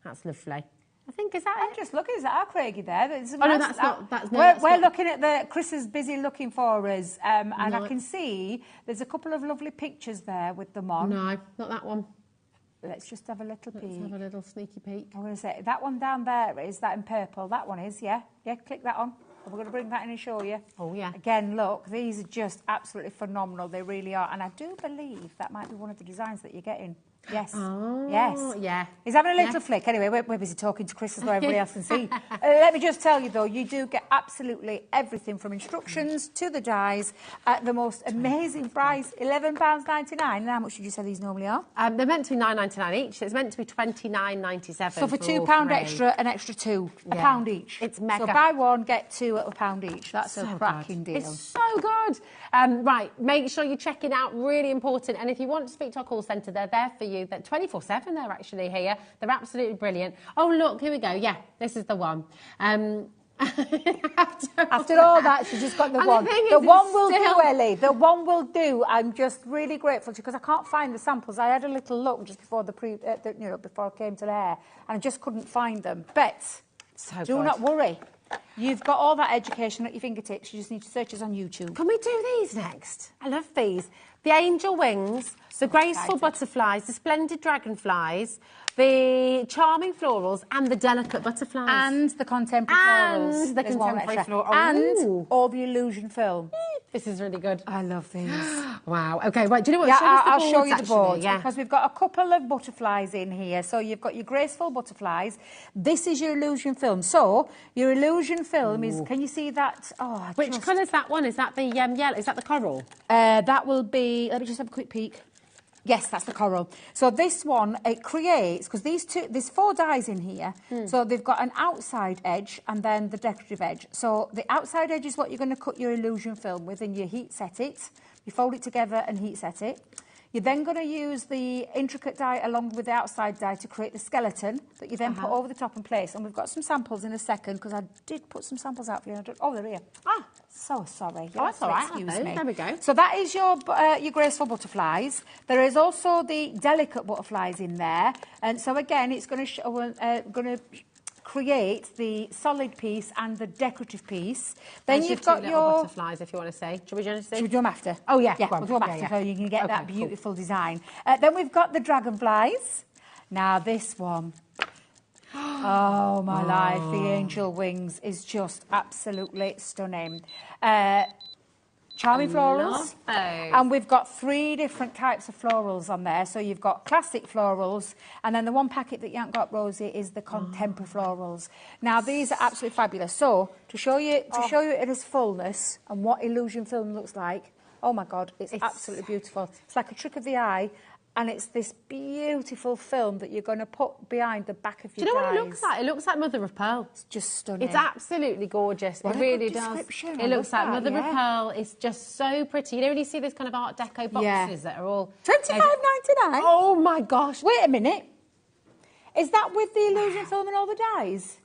That's lovely. I think, is that I'm just looking, is that our Craigie there? No, that's not. We're looking at Chris is busy looking for us, and I can see there's a couple of lovely pictures there with them on. No, not that one. Let's just have a little peek. Let's have a little sneaky peek. I'm going to say, that one down there is, that in purple, that one is, yeah? Yeah, click that on. We're going to bring that in and show you. Oh, yeah. Again, look, these are just absolutely phenomenal. They really are. And I do believe that might be one of the designs that you're getting. Yes. Oh, yes. Yeah. He's having a little flick. Anyway, we're busy talking to Chris so everybody else can see. Let me just tell you, though, you do get absolutely everything from instructions to the dies at the most amazing price, £11.99. And how much did you say these normally are? They're meant to be $9.99 each. It's meant to be £29.97. So for £2 extra, an extra 2, £1 each. It's mega. So buy 1, get 2 at £1 each. That's so a cracking deal. It's so good. Right, make sure you check it out. Really important. And if you want to speak to our call centre, they're there for you. you that 24/7 they're actually here. They're absolutely brilliant. Oh, look, here we go. Yeah, this is the one. After all that, she's just got the one. The one will do, Ellie. The one will do. I'm just really grateful to you because I can't find the samples. I had a little look just before before I came to the hair, and I just couldn't find them. But do not worry. You've got all that education at your fingertips. You just need to search us on YouTube. Can we do these next? I love these. The angel wings, the graceful butterflies, the splendid dragonflies, the charming florals, and the delicate butterflies. And the contemporary florals. And the contemporary florals. And all the illusion film. This is really good. I love these. Wow. Okay, right. Do you know what? Yeah, I'll show you the board yeah. because we've got a couple of butterflies in here. So you've got your graceful butterflies. This is your illusion film. So your illusion film is. Can you see that? Oh, which colour is that one? Is that the yellow? Is that the coral? That will be. Let me just have a quick peek. Yes, that's the coral. So this one, it creates, because there's 4 dies in here. So they've got an outside edge and then the decorative edge. So the outside edge is what you're going to cut your illusion film with, and you heat set it. You fold it together and heat set it. You're then going to use the intricate die along with the outside die to create the skeleton that you then put over the top and place. And we've got some samples in a second because I did put some samples out for you. Oh, they're here. Ah, so sorry. Oh, that's all right. Excuse me. There we go. So that is your graceful butterflies. There is also the delicate butterflies in there. And so again, it's going to create the solid piece and the decorative piece. Then you've got your butterflies, if you want to say. Should we do them after? Oh yeah, we'll do them after, so you can get that beautiful design. Then we've got the dragonflies. Now this one. Oh my life, the angel wings is just absolutely stunning. Charming florals, and we've got 3 different types of florals on there. So you've got classic florals, and then the one packet that you haven't got, Rosie, is the contemporary florals. Now these are absolutely fabulous. So to show you in its fullness and what illusion film looks like, oh my God, it's absolutely beautiful. It's like a trick of the eye. And it's this beautiful film that you're going to put behind the back of your dies. Do you know dies. what it looks like? It looks like Mother of Pearl. It's just stunning. It's absolutely gorgeous. What it a really good does. description. It looks like Mother of Pearl. It's just so pretty. You know when you see those kind of Art Deco boxes that are all... $25.99? Oh my gosh. Wait a minute. Is that with the illusion film and all the dies?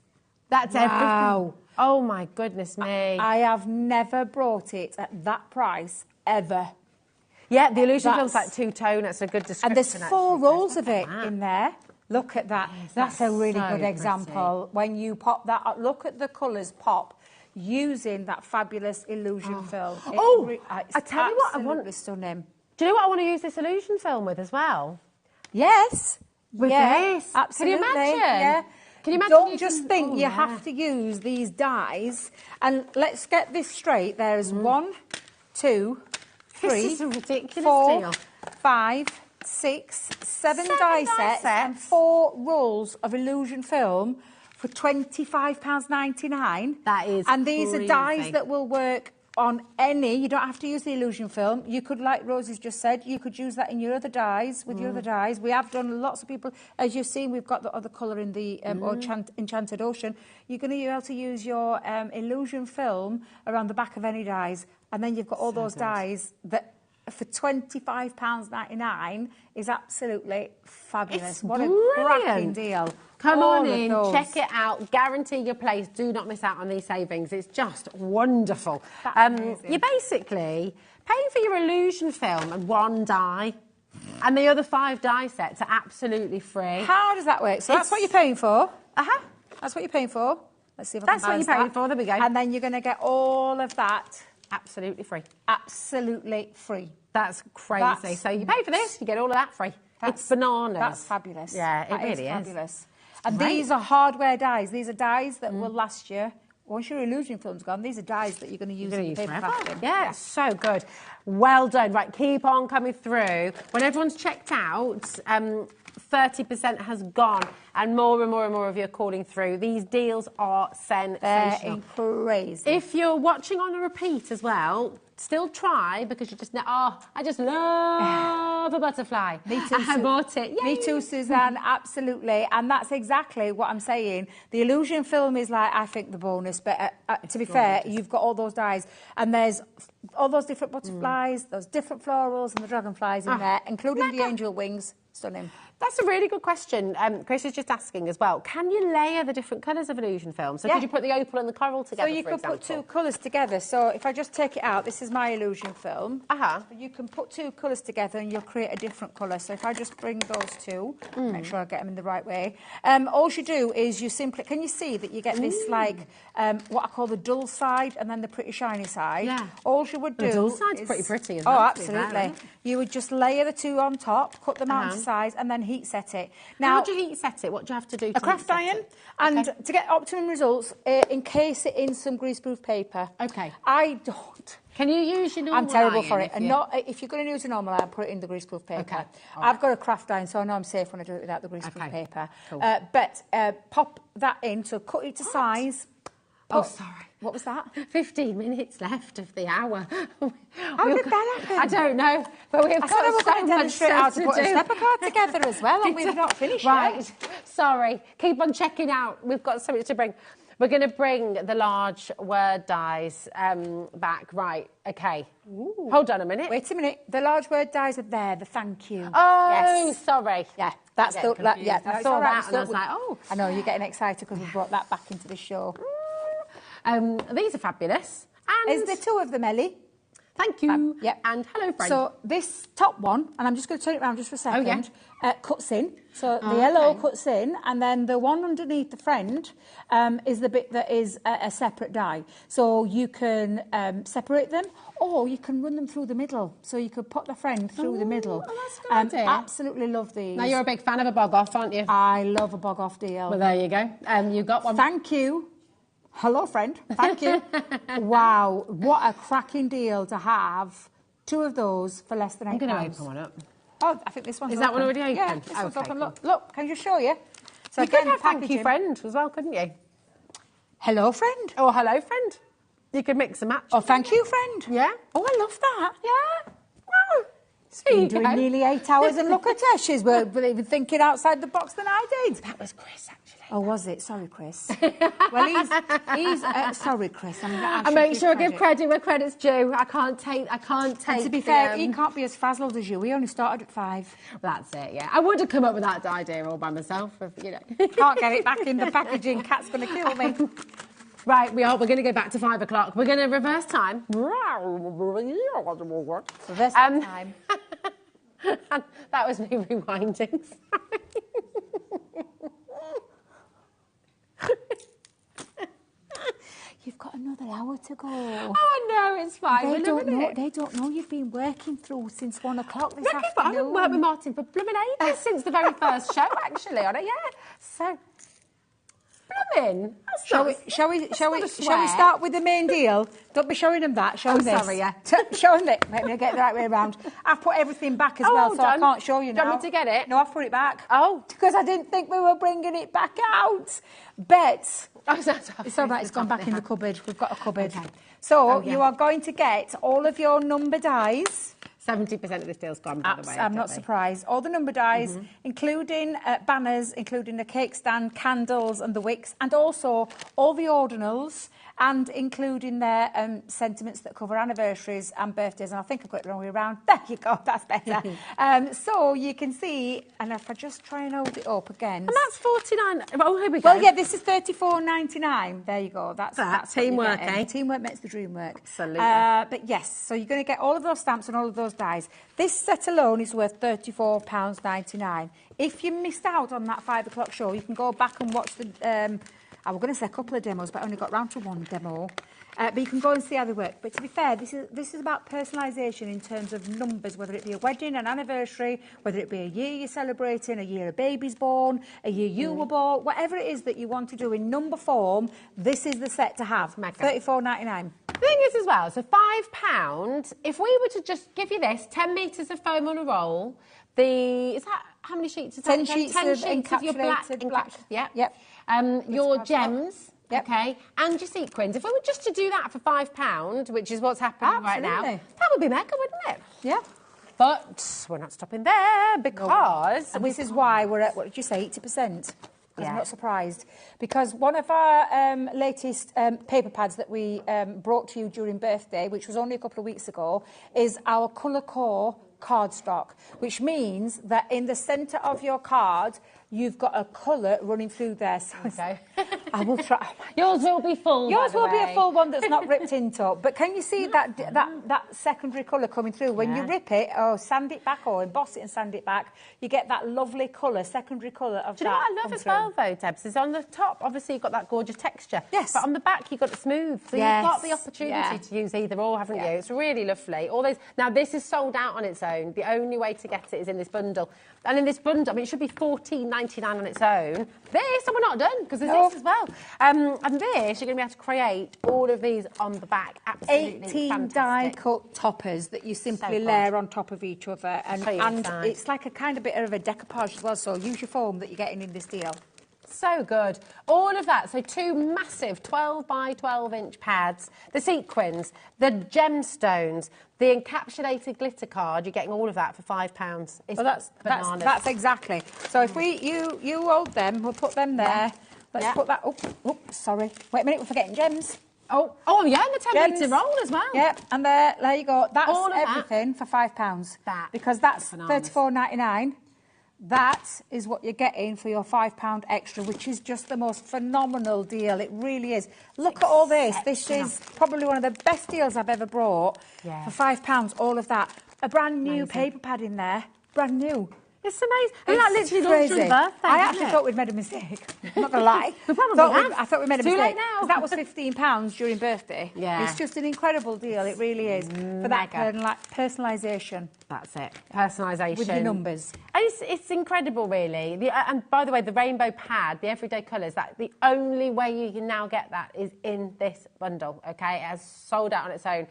That's everything. Oh my goodness me. I have never brought it at that price, ever. Yeah, the illusion film's like 2-tone. That's a good description. And there's 4 rolls of it in there. Look at that. Yes, that's a really good example. When you pop that up, look at the colours pop using that fabulous illusion film. I tell you what, I want... stunning. Do you know what I want to use this illusion film with as well? Yes. With this? Absolutely. Can you imagine? Yeah. Can you imagine? Don't just think you have to use these dies. And let's get this straight. There's 1, 2... 3, this is a ridiculous 4, deal. 5, 6, 7 die sets and 4 rolls of illusion film for £25.99. That is And these crazy. are dies that will work on any. You don't have to use the illusion film. You could, like Rosie's just said, you could use that in your other dies, with your other dies. We have done lots of people. As you've seen, we've got the other colour in the Enchanted Ocean. You're going to be able to use your illusion film around the back of any dies. And then you've got all those dies that for £25.99 is absolutely fabulous. What a cracking deal. Come on in, check it out. Guarantee your place. Do not miss out on these savings. It's just wonderful. You're basically paying for your illusion film and 1 die, and the other 5 die sets are absolutely free. How does that work? So that's what you're paying for. That's what you're paying for. Let's see if I can That's what you're paying for. There we go. And then you're going to get all of that absolutely free. Absolutely free. That's crazy. So you pay for this, you get all of that free. It's bananas. That's fabulous. Yeah, it really is. Fabulous. And these are hardware dies. These are dies that will last you. Once your illusion film's gone, these are dies that you're going to use in your paper crafting. Yeah, it's so good. Well done. Right, keep on coming through. When everyone's checked out, 30% has gone, and more and more and more of you are calling through. These deals are sensational. They're crazy. If you're watching on a repeat as well, still try, because you just know, I just love a butterfly. Me too. I bought it. Yay. Me too, Suzanne, absolutely. And that's exactly what I'm saying. The illusion film is like, I think, the bonus. But to be fair, you've got all those dies. And there's all those different butterflies, those different florals and the dragonflies in there, including the angel wings. Stunning. That's a really good question. Chris is just asking as well, can you layer the different colours of illusion film? So could you put the opal and the coral together, So you for could example? put two colours together. So if I just take it out, this is my illusion film. You can put two colours together and you'll create a different colour. So if I just bring those two, make sure I get them in the right way. All you do is you simply, can you see that you get this like, what I call the dull side and then the pretty shiny side? Yeah. All you would do The dull side's is, pretty pretty as well. Oh, to be fair, absolutely. isn't it? You would just layer the two on top, cut them out into size and then heat set it. Now, how do you heat set it? What do you have to do to a craft iron, and to get optimum results, encase it in some greaseproof paper. Okay. I don't. Can you use your normal I'm terrible iron for it. if And you- not if you're going to use a normal iron, put it in the greaseproof paper. Okay. I've got a craft iron, so I know I'm safe when I do it without the greaseproof paper. Cool. But pop that in, so cut it to size. Oh, sorry. What was that? 15 minutes left of the hour. How did that happen? I don't know, but we've I said I was got going so to much demonstrate how to put a do. stepper card together as well, and we've not finished Right. yet. Sorry. Keep on checking out. We've got so much to bring. We're going to bring the large word dies back. Right. Okay. Ooh. Hold on a minute. Wait a minute. The large word dies are there. The thank you. Oh, yes. sorry. Yeah, that's the. Yeah, I that's saw all right. that and I was like, oh. I know you're getting excited because we brought that back into the show. These are fabulous. And Is there two of them, Ellie? Thank you. Yep. And hello, friend. So this top one, and I'm just going to turn it around just for a second, cuts in. So the Oh, yellow okay. cuts in, and then the one underneath the friend is the bit that is a separate die. So you can separate them, or you can run them through the middle. So you could put the friend through the middle. Oh, that's a good idea. Absolutely love these. Now, you're a big fan of a bog off, aren't you? I love a bog off deal. Well, there you go. You got one. Thank you. Hello, friend. Thank you. Wow, what a cracking deal to have two of those for less than £8. I'm going to open one up. Oh, I think this one's Is that one open. already Yeah, open? this one's Okay, open. cool. Look, can you show you? So You could again, have thank you, packaging. friend, as well, couldn't you? Hello, friend. Oh, hello, friend. You could mix and match. Oh, thank you, friend. Yeah. Oh, I love that. Yeah. Wow. Been doing nearly 8 hours, and look at her. She's even thinking outside the box than I did. That was Chris, actually. Oh, was it? Sorry, Chris. Well, he's sorry, Chris. I make sure I give credit where credit's due. I can't take. And to be fair, he can't be as frazzled as you. We only started at 5. Well, that's it. Yeah, I would have come up with that idea all by myself. If, you know. Can't get it back in the packaging. Cat's going to kill me. Right, we are. We're going to go back to 5 o'clock. We're going to reverse time. Reverse time. And that was me rewinding. You've got another hour to go. Oh, I know, it's fine. They don't know you've been working through since 1 o'clock this afternoon. I haven't worked with Martin for blooming ages since the very first show, actually, on it. Yeah. So, blooming. Shall we start with the main deal? Don't be showing them that. Show them this. Sorry, yeah. Show them it. Let me get it the right way around. I've put everything back as well, so I can't show you now. Do you want me to get it? No, I've put it back. Oh. Because I didn't think we were bringing it back out. Bet. Oh, It's all right, it's gone back in the cupboard. We've got a cupboard. Okay. So you are going to get all of your number dies. 70% of this deal's gone, by the way. I'm not surprised. All the number dies, including banners, including the cake stand, candles and the wicks, and also all the ordinals, and including their sentiments that cover anniversaries and birthdays. And I think I've got it the wrong way around. There you go, that's better. So you can see, and if I just try and hold it up again. And that's 49. Oh, here we go. Well, yeah, this is $34.99. There you go. That's teamwork, eh? Teamwork makes the dream work. Absolutely. But yes, so you're going to get all of those stamps and all of those dies. This set alone is worth £34.99. If you missed out on that 5 o'clock show, you can go back and watch the... I was going to say a couple of demos, but I only got round to one demo. But you can go and see how they work. But to be fair, this is about personalisation in terms of numbers, whether it be a wedding, an anniversary, whether it be a year you're celebrating, a year a baby's born, a year you were born, whatever it is that you want to do in number form, this is the set to have. $34.99. The thing is as well, so £5, if we were to just give you this, 10 metres of foam on a roll, is that, how many sheets is that? 10 sheets of your black. Yeah. Yep. Your gems. Yep. Okay, and your sequins. If we were just to do that for £5, which is what's happening right now, that would be mega, wouldn't it? Yeah. But we're not stopping there because... And this is why we're at, what did you say, 80%? Because I'm not surprised. Because one of our latest paper pads that we brought to you during birthday, which was only a couple of weeks ago, is our Colour Core cardstock, which means that in the centre of your card, you've got a colour running through there. So I will try. Oh, yours will be full. Yours will be a full one that's not ripped into. But can you see that secondary colour coming through? When you rip it, or sand it back, or emboss it and sand it back, you get that lovely colour, secondary colour of that. Do you know what I love as well, though, Debs? Is on the top, obviously, you've got that gorgeous texture. Yes. But on the back, you've got it smooth. So you've got the opportunity to use either or, haven't you? It's really lovely. All those. Now, this is sold out on its own. The only way to get it is in this bundle. And in this bundle, I mean, it should be $14.99 on its own. This, and we're not done, because there's this as well. And this, you're going to be able to create all of these on the back. Absolutely 18 die-cut toppers that you simply layer on top of each other. And it's like a kind of bit of a decoupage as well, so use your foam that you're getting in this deal. So good. All of that. So 2 massive 12 by 12 inch pads, the sequins, the gemstones, the encapsulated glitter card. You're getting all of that for £5. Well, that's exactly. So if you hold them, we'll put them there. Let's put that. Oh, sorry. Wait a minute, we're forgetting gems. Oh, yeah, and the 10 litre roll as well. Yep, and there you go. That's everything for £5. Because that's $34.99. That is what you're getting for your £5 extra, which is just the most phenomenal deal. It really is. Look at all this. This is probably one of the best deals I've ever brought. For £5, all of that. A brand new paper pad in there. Brand new. It's amazing. I mean, that literally launched your birthday. I actually thought we'd made a mistake. I'm not going to lie. I thought we made a mistake. Too late now. That was £15 during birthday. Yeah. It's just an incredible deal. It really is. For that personalisation. That's it. Personalisation. With the numbers. And it's incredible, really. And by the way, the rainbow pad, the everyday colours, the only way you can now get that is in this bundle, OK? It has sold out on its own.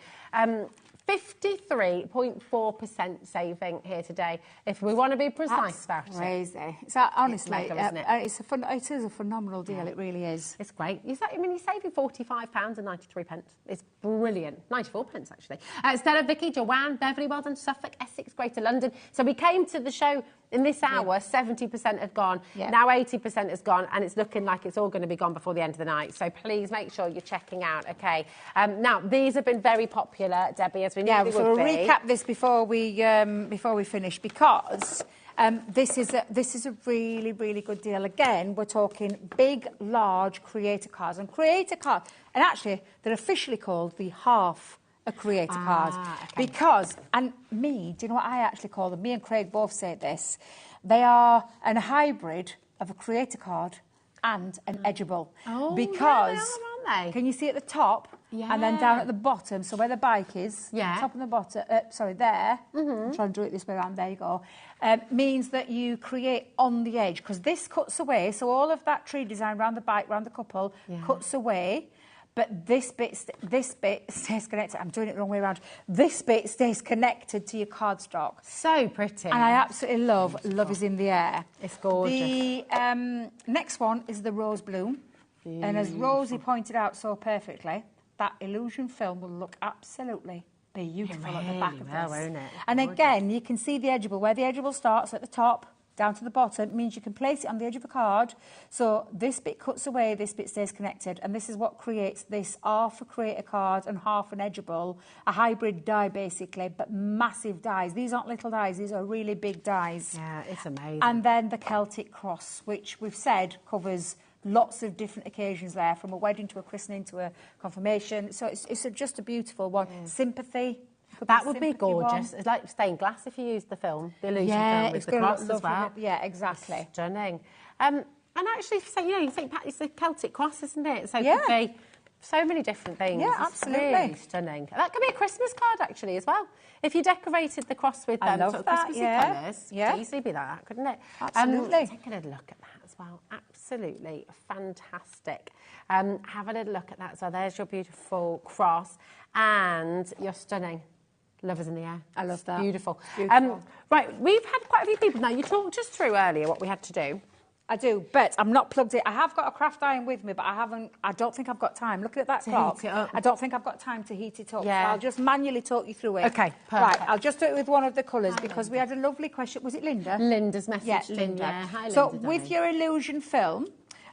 53.4% saving here today, if we want to be precise about it. Crazy. So honestly, it is a phenomenal deal. It really is. It's great. You're saving £45.93. It's brilliant. 94 pence actually. Stella, Vicky, Joanne, Beverly, well done, Suffolk, Essex, Greater London. So we came to the show. In this hour, 70% have gone. Now 80% has gone, and it's looking like it's all going to be gone before the end of the night. So please make sure you're checking out, OK? Now, these have been very popular, Debbie, as we knew they would be. So we'll recap this before we finish, because this is a really, really good deal. Again, we're talking big, large creator cards. And creator cards, and actually, they're officially called the half a creator card. Because, and do you know what I actually call them? Me and Craig both say this. They are a hybrid of a creator card and an edgeable. Because, aren't they? Can you see at the top? And then down at the bottom, so where the bike is, top and the bottom, there, I'm trying to do it this way around, there you go, means that you create on the edge, because this cuts away, so all of that tree design around the bike, around the couple, cuts away. But this bit stays connected. I'm doing it the wrong way around. This bit stays connected to your cardstock. So pretty. And I absolutely love is in the air. It's gorgeous. The next one is the rose bloom. Beautiful. And as Rosie pointed out so perfectly, that illusion film will look absolutely beautiful at the back of this. Won't it? And again, you can see the edgeable. Where the edgeable starts at the top, down to the bottom, means you can place it on the edge of a card. So this bit cuts away, this bit stays connected. And this is what creates this half a creator card and half an edgeable, a hybrid die basically, but massive dies. These aren't little dies, these are really big dies. Yeah, it's amazing. And then the Celtic cross, which we've said covers lots of different occasions there, from a wedding to a christening to a confirmation. So it's just a beautiful one. Sympathy. That would be gorgeous. It's like stained glass if you used the film, the illusion film with the cross as well. Yeah, exactly. It's stunning. And actually, so, you think it's a Celtic cross, isn't it? So it could be so many different things. Yeah, absolutely. It's really stunning. That could be a Christmas card, actually, as well. If you decorated the cross with them sort of Christmassy colours, it could easily be that, couldn't it? Absolutely. Take a little look at that as well. Absolutely fantastic. Have a little look at that. So there's your beautiful cross and your stunning Lovers in the Air. I love that. Beautiful. Beautiful. Right, we've had quite a few people. Now, you talked us through earlier what we had to do. I do, but I'm not plugged in. I have got a craft iron with me, but I don't think I've got time. Looking at that clock, heat it up. I don't think I've got time to heat it up. Yeah. So I'll just manually talk you through it. Okay, perfect. Right, I'll just do it with one of the colours because we had a lovely question. Was it Linda? Linda's message. Yes, Linda. Yeah. Hi, Linda, so with your illusion film,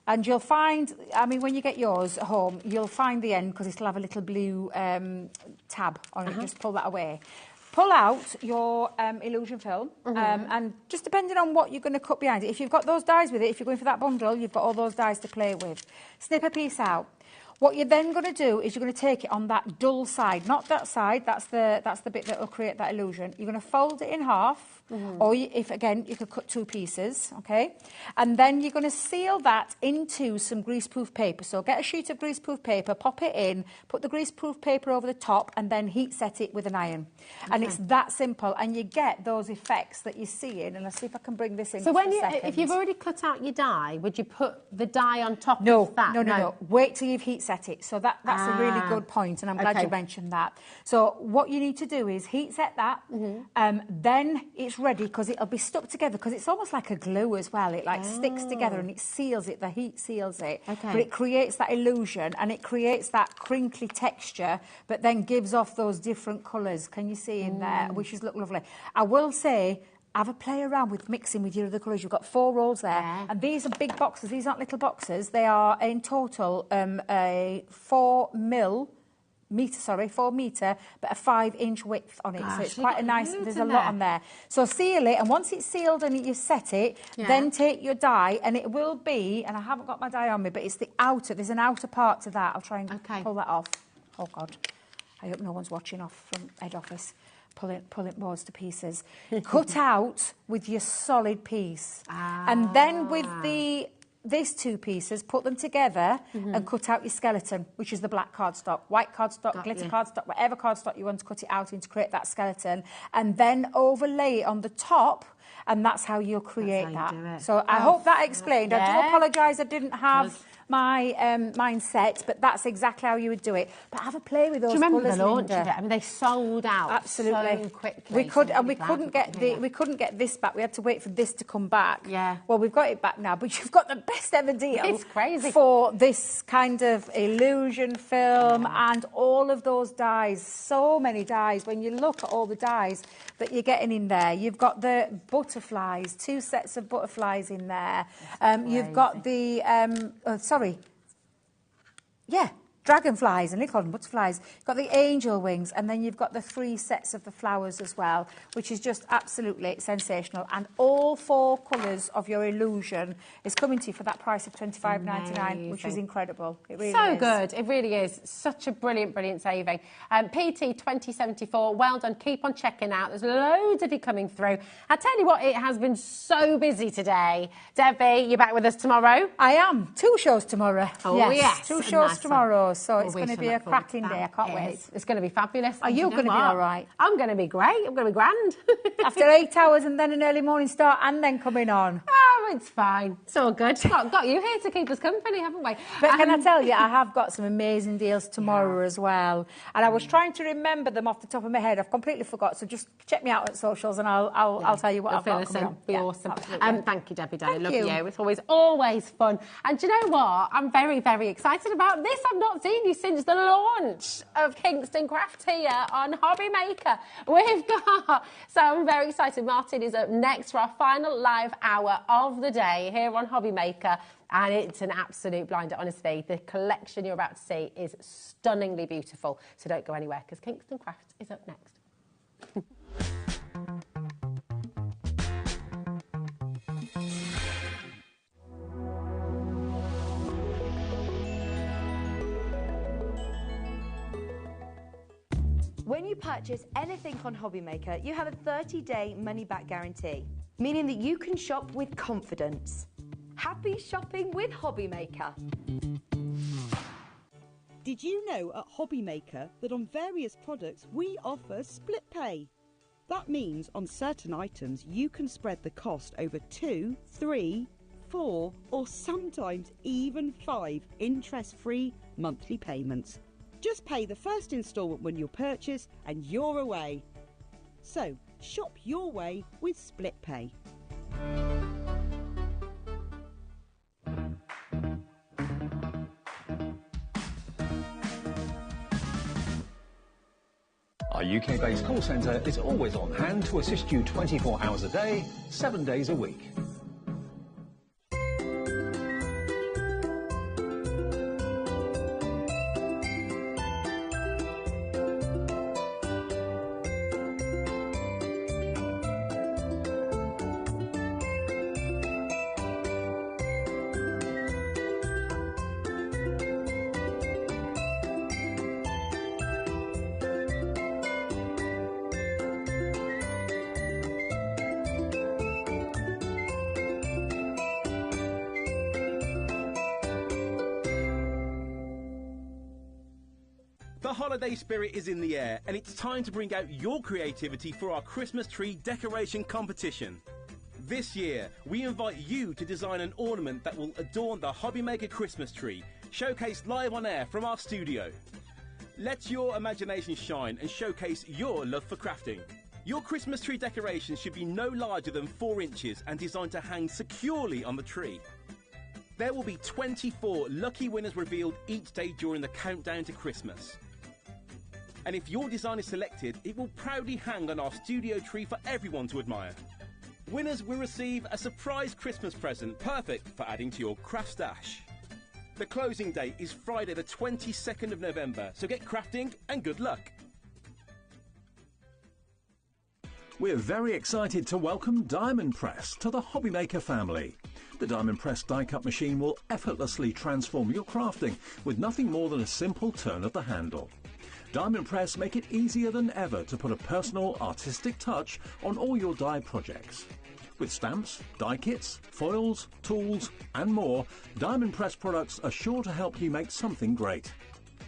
and you'll find, I mean, when you get yours at home, you'll find the end because it'll have a little blue tab on it. Just pull that away. pull out your illusion film, and just depending on what you're going to cut behind it, if you've got those dies with it, if you're going for that bundle, you've got all those dies to play with. Snip a piece out. What you're then going to do is you're going to take it on that dull side, not that side, that's the bit that will create that illusion. You're going to fold it in half, or if again, you could cut 2 pieces, okay? And then you're going to seal that into some greaseproof paper. So get a sheet of greaseproof paper, pop it in, put the greaseproof paper over the top, and then heat set it with an iron. Okay. And it's that simple, and you get those effects that you're seeing. And let's see if I can bring this in. So when if you've already cut out your die, would you put the die on top of that? No. Wait till you've heat set it. So that's a really good point, and I'm glad you mentioned that. So what you need to do is heat set that, then it's ready, because it'll be stuck together, because it's almost like a glue as well. It like sticks together and it seals it, the heat seals it. But it creates that illusion, and it creates that crinkly texture, but then gives off those different colours. Can you see in there, which is look lovely. I will say, have a play around with mixing with your other colours. You've got 4 rolls there, and these are big boxes. These aren't little boxes. They are in total a 4 metre, but a 5-inch width on it. So it's quite a nice, there's a lot on there. So seal it, and once it's sealed and you set it, then take your die, and it will be, and I haven't got my die on me, but it's the outer, there's an outer part to that. I'll try and pull that off. Oh God, I hope no one's watching off from head office. Pull it boards to pieces. Cut out with your solid piece. And then with these 2 pieces, put them together and cut out your skeleton, which is the black cardstock, white cardstock, glitter cardstock, whatever cardstock you want to cut it out in to create that skeleton, and then overlay it on the top, and that's how you'll create that. So I hope that explained. I do apologise I didn't have my mindset, but that's exactly how you would do it. But have a play with those colours. Do you remember the launch of it? I mean, they sold out so quickly. We couldn't get this back. We had to wait for this to come back. Yeah. Well, we've got it back now, but you've got the best ever deal. It's crazy for this kind of illusion film and all of those dies. So many dies. When you look at all the dies that you're getting in there, you've got the butterflies, 2 sets of butterflies in there. You've got the dragonflies, and they call them butterflies. You've got the angel wings, and then you've got the 3 sets of the flowers as well, which is just absolutely sensational. And all 4 colours of your illusion is coming to you for that price of $25.99, which is incredible. It really is. So good. It really is. Such a brilliant, brilliant saving. PT 2074, well done. Keep on checking out. There's loads of you coming through. I tell you what, it has been so busy today. Debbie, you're back with us tomorrow? I am. 2 shows tomorrow. Oh, yes. 2 shows tomorrow. So it's going to be a cracking day. I can't wait. It's going to be fabulous. Are you going to be all right? I'm going to be great. I'm going to be grand. After 8 hours and then an early morning start and then coming on. Oh, it's fine. It's all good. Got you here to keep us company, haven't we? But can I tell you, I have got some amazing deals tomorrow as well. And I was trying to remember them off the top of my head. I've completely forgot. So just check me out at socials and I'll tell you what I've got coming on. Be awesome. Thank you, Debbie Day. Love you. It's always fun. And do you know what? I'm very, very excited about this. I've not seen you since the launch of Kingston Craft here on HobbyMaker. So I'm very excited. Martin is up next for our final live hour of the day here on HobbyMaker. And it's an absolute blinder, honestly. The collection you're about to see is stunningly beautiful. So don't go anywhere, because Kingston Craft is up next. When you purchase anything on HobbyMaker, you have a 30-day money-back guarantee, meaning that you can shop with confidence. Happy shopping with HobbyMaker. Did you know at HobbyMaker that on various products we offer split pay? That means on certain items you can spread the cost over 2, 3, 4 or sometimes even 5 interest-free monthly payments. Just pay the first instalment when you purchase and you're away. So, shop your way with Split Pay. Our UK-based call centre is always on hand to assist you 24 hours a day, 7 days a week. The holiday spirit is in the air, and it's time to bring out your creativity for our Christmas tree decoration competition. This year, we invite you to design an ornament that will adorn the HobbyMaker Christmas tree, showcased live on air from our studio. Let your imagination shine and showcase your love for crafting. Your Christmas tree decoration should be no larger than 4 inches and designed to hang securely on the tree. There will be 24 lucky winners revealed each day during the countdown to Christmas. And if your design is selected, it will proudly hang on our studio tree for everyone to admire. Winners will receive a surprise Christmas present, perfect for adding to your craft stash. The closing date is Friday the 22nd of November, so get crafting and good luck. We're very excited to welcome Diamond Press to the HobbyMaker family. The Diamond Press die-cut machine will effortlessly transform your crafting with nothing more than a simple turn of the handle. Diamond Press make it easier than ever to put a personal, artistic touch on all your die projects. With stamps, die kits, foils, tools and more, Diamond Press products are sure to help you make something great.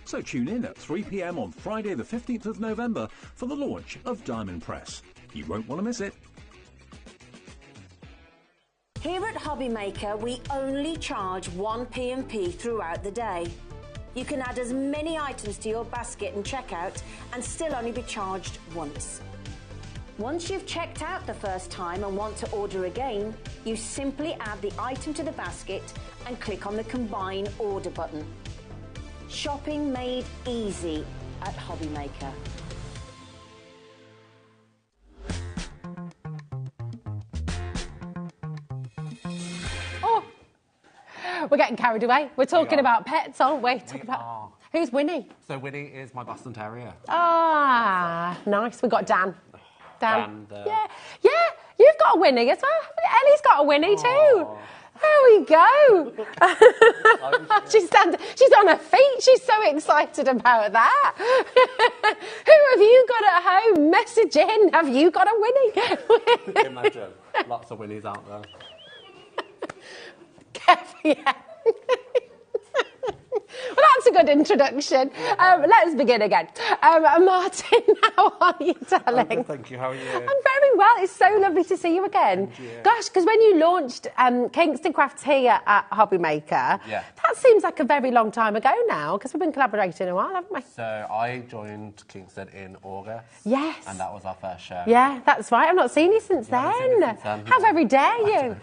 So tune in at 3 p.m. on Friday the 15th of November for the launch of Diamond Press. You won't want to miss it. Here at HobbyMaker, we only charge 1 P&P throughout the day. You can add as many items to your basket and checkout and still only be charged once. Once you've checked out the first time and want to order again, you simply add the item to the basket and click on the Combine Order button. Shopping made easy at HobbyMaker. We're getting carried away. We're talking about pets, aren't we? Who's Winnie? So Winnie is my Boston Terrier. Ah, nice. We've got Dan. Yeah, you've got a Winnie as well. Ellie's got a Winnie too. There we go. She's on her feet. She's so excited about that. Who have you got at home? Message in. Have you got a Winnie? Imagine. Lots of Winnies out there. Yeah. Well, that's a good introduction. Let's begin again. Martin, how are you, darling? Thank you. How are you? I'm very well. It's so lovely to see you again. Gosh, because when you launched Kingston Crafts here at HobbyMaker, that seems like a very long time ago now, because we've been collaborating a while, haven't we? So I joined Kingston in August. Yes. And that was our first show. Yeah, that's right. I've not seen you since then. How very dare you?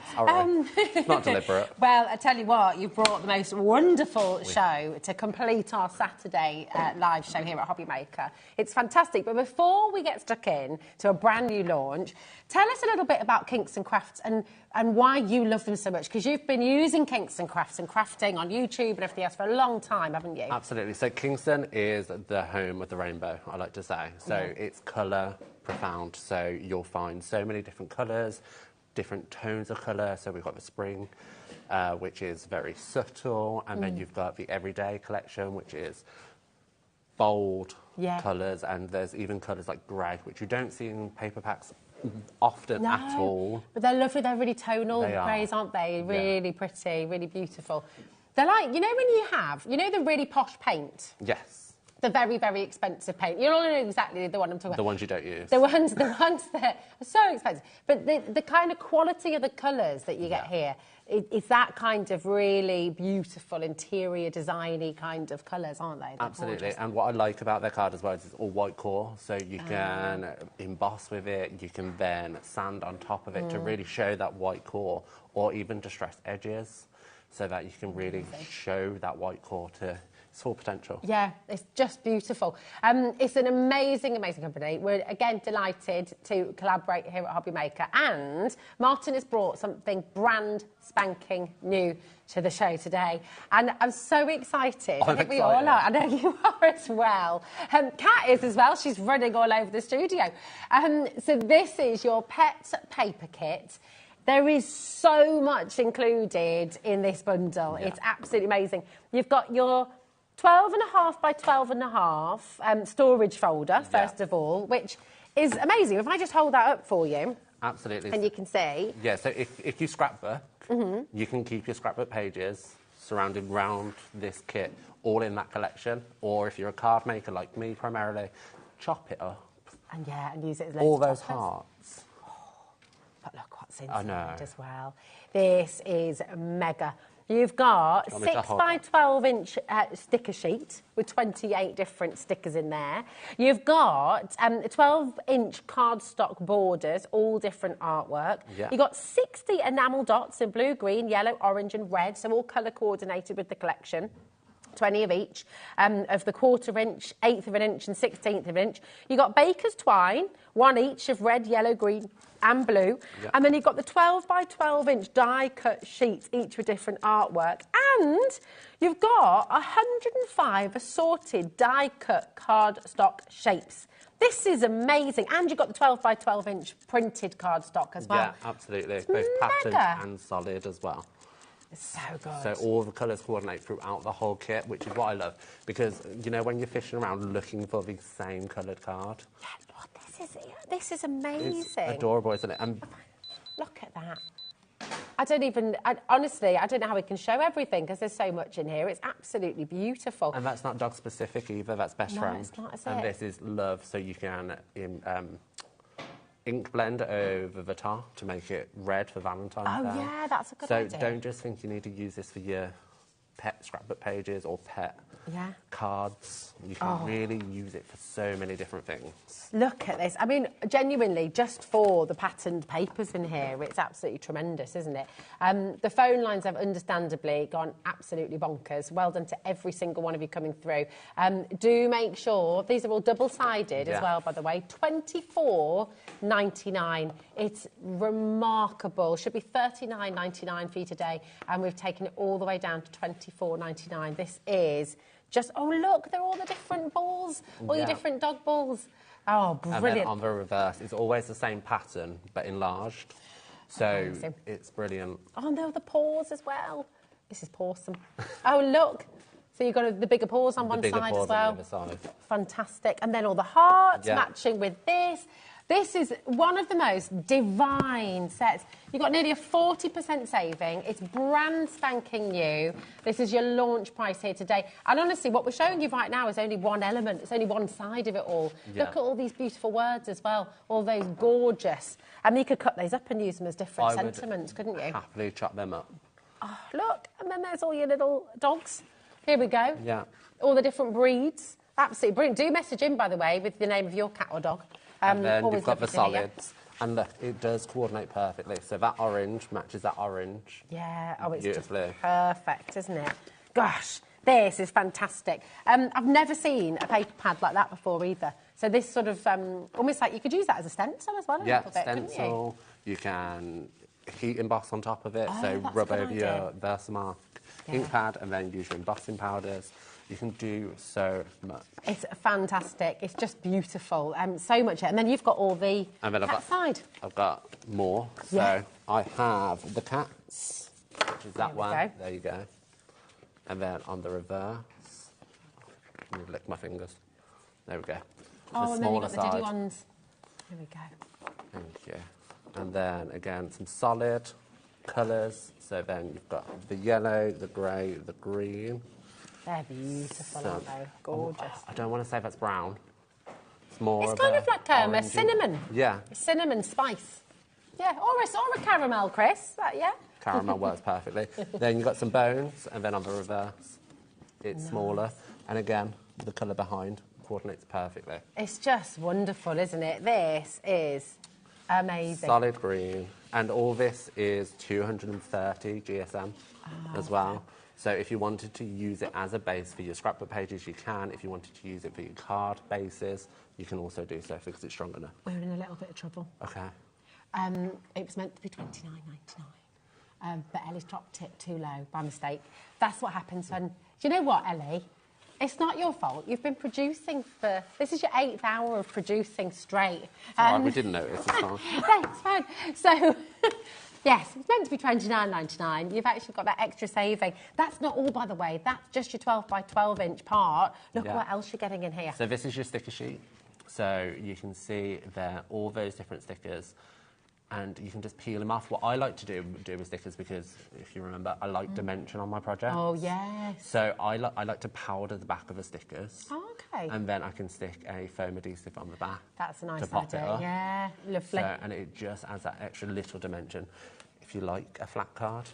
It's not deliberate. Well, I tell you what, you brought the most wonderful show to complete our Saturday live show here at HobbyMaker. It's fantastic. But before we get stuck in to a brand new launch, tell us a little bit about Kingston Crafts and why you love them so much, because you've been using Kingston Crafts and crafting on YouTube and everything else for a long time, haven't you? Absolutely. So Kingston is the home of the rainbow, I like to say. So it's colour profound. So you'll find so many different colours, different tones of colour. So we've got the spring, which is very subtle, and then you've got the everyday collection, which is bold colours, and there's even colours like grey, which you don't see in paper packs often at all. But they're lovely, they're really tonal greys, aren't they? Really pretty, really beautiful. They're like, you know when you have, you know the really posh paint? Yes. The very, very expensive paint. You all know exactly the one I'm talking about. The ones you don't use. The ones that are so expensive. But the kind of quality of the colours that you get here, it's that kind of really beautiful interior designy kind of colours, aren't they? They're Absolutely. gorgeous. And what I like about their card as well is it's all white core, so you can emboss with it, you can then sand on top of it to really show that white core, or even distress edges, so that you can really show that white core to its full potential. Yeah, it's just beautiful. It's an amazing, amazing company. We're, again, delighted to collaborate here at HobbyMaker. And Martin has brought something brand spanking new to the show today. And I'm so excited. I think we all are. I know you are as well. Kat is as well. She's running all over the studio. So this is your pet paper kit. There is so much included in this bundle. It's absolutely amazing. You've got your 12.5 by 12.5 storage folder, first of all, which is amazing. If I just hold that up for you. Absolutely. And you can see. Yeah, so if you scrapbook, you can keep your scrapbook pages surrounded round this kit, all in that collection. Or if you're a card maker like me primarily, chop it up. And yeah, and use it as loads All of those toppers. hearts. But look what's I inside know. as well. This is mega. You've got Do you want me to 6 hold by it? 12 inch sticker sheet with 28 different stickers in there. You've got 12 inch cardstock borders, all different artwork. Yeah. You've got 60 enamel dots in blue, green, yellow, orange and red, so all colour coordinated with the collection. 20 of each, of the 1/4 inch, 1/8 of an inch and 16th of an inch. You've got baker's twine, 1 each of red, yellow, green and blue. Yeah. And then you've got the 12 by 12 inch die cut sheets, each with different artwork. And you've got 105 assorted die cut cardstock shapes. This is amazing. And you've got the 12 by 12 inch printed cardstock as well. Yeah, absolutely. Both patterned mega. and solid as well. It's so good. So all the colours coordinate throughout the whole kit, which is what I love. Because, you know, when you're fishing around looking for the same coloured card, Yeah, look, this is amazing. it's adorable, isn't it? And Look at that. Honestly, I don't know how we can show everything because there's so much in here. It's absolutely beautiful. And that's not dog specific either, that's best No, friend. it's not, is And it? this is love, so you can ink blend over the top to make it red for Valentine's Oh, Day. yeah, that's a good so idea. don't just think you need to use this for your pet scrapbook pages or pet Yeah. cards. You can really use it for so many different things. Look at this. I mean, genuinely, just for the patterned papers in here, it's absolutely tremendous, isn't it? The phone lines have understandably gone absolutely bonkers. Well done to every single one of you coming through. Do make sure, these are all double-sided as Yeah. well, by the way. $24.99. It's remarkable. Should be $39.99 for you today, and we've taken it all the way down to $24.99. This is just, oh, look, they're all the different balls, all your Yeah. different dog balls. Oh, And then brilliant. on the reverse, it's always the same pattern, but enlarged. So Amazing. it's brilliant. Oh, no, the paws as well. This is awesome. Oh, look. So you've got the bigger paws on one the bigger side paws as well. on the other side. Fantastic. And then all the hearts Yeah. matching with this. This is one of the most divine sets. You've got nearly a 40% saving. It's brand spanking new. This is your launch price here today. And honestly, what we're showing you right now is only one element. It's only one side of it all. Yeah. Look at all these beautiful words as well. All those gorgeous. And you could cut those up and use them as different I would sentiments, couldn't you? happily chop them up. Oh, look. And then there's all your little dogs. Here we go. Yeah. All the different breeds. Absolutely brilliant. Do message in, by the way, with the name of your cat or dog. And then Always you've got the lovely to hear you. solids. And look, it does coordinate perfectly. So that orange matches that orange. Yeah, oh, it's just Beautifully. perfect, isn't it? Gosh, this is fantastic. I've never seen a paper pad like that before either. So this sort of, almost like you could use that as a stencil as well. a Yeah, little bit, couldn't you? stencil. You can heat emboss on top of it. Oh, So that's a rub good over idea. your Versamark Yeah. ink pad and then use your embossing powders. You can do so much. It's fantastic. It's just beautiful. So much. And then you've got all the And then cat side. I've got more. So Yeah. I have the cats, which is that There we one. go. There you go. And then on the reverse, let me lick my fingers. There we go. Oh, and then you've got the diddy side. ones. Here we go. Thank you. And then again, some solid colours. So then you've got the yellow, the grey, the green. They're beautiful, So- aren't they? Gorgeous. I don't want to say that's brown. It's more It's of kind a of like a orangey- cinnamon. Yeah, Cinnamon spice. Yeah, or a caramel, Chris. Yeah. caramel works perfectly. Then you've got some bones, and then on the reverse, it's smaller. And again, the colour behind coordinates perfectly. It's just wonderful, isn't it? This is amazing. Solid green. And all this is 230 GSM as well. So if you wanted to use it as a base for your scrapbook pages, you can. If you wanted to use it for your card bases, you can also do so because it's strong enough. We're in a little bit of trouble. Okay. It was meant to be $29.99, but Ellie's dropped it too low by mistake. That's what happens when... Do you know what, Ellie? It's not your fault. You've been producing for... This is your 8th hour of producing straight. Alright, we didn't notice. It's fine. No, it's fine. So, yes, it's meant to be $29.99. You've actually got that extra saving. That's not all, by the way. That's just your 12 by 12 inch part. Look Yeah. what else you're getting in here. So this is your sticker sheet. So you can see there all those different stickers and you can just peel them off. What I like to do with stickers, because if you remember, I like dimension on my projects. Oh, yes. So I like to powder the back of the stickers. Oh, okay. And then I can stick a foam adhesive on the back. That's a nice to pop idea. it up. Yeah, lovely. So, and it just adds that extra little dimension. If you like a flat card,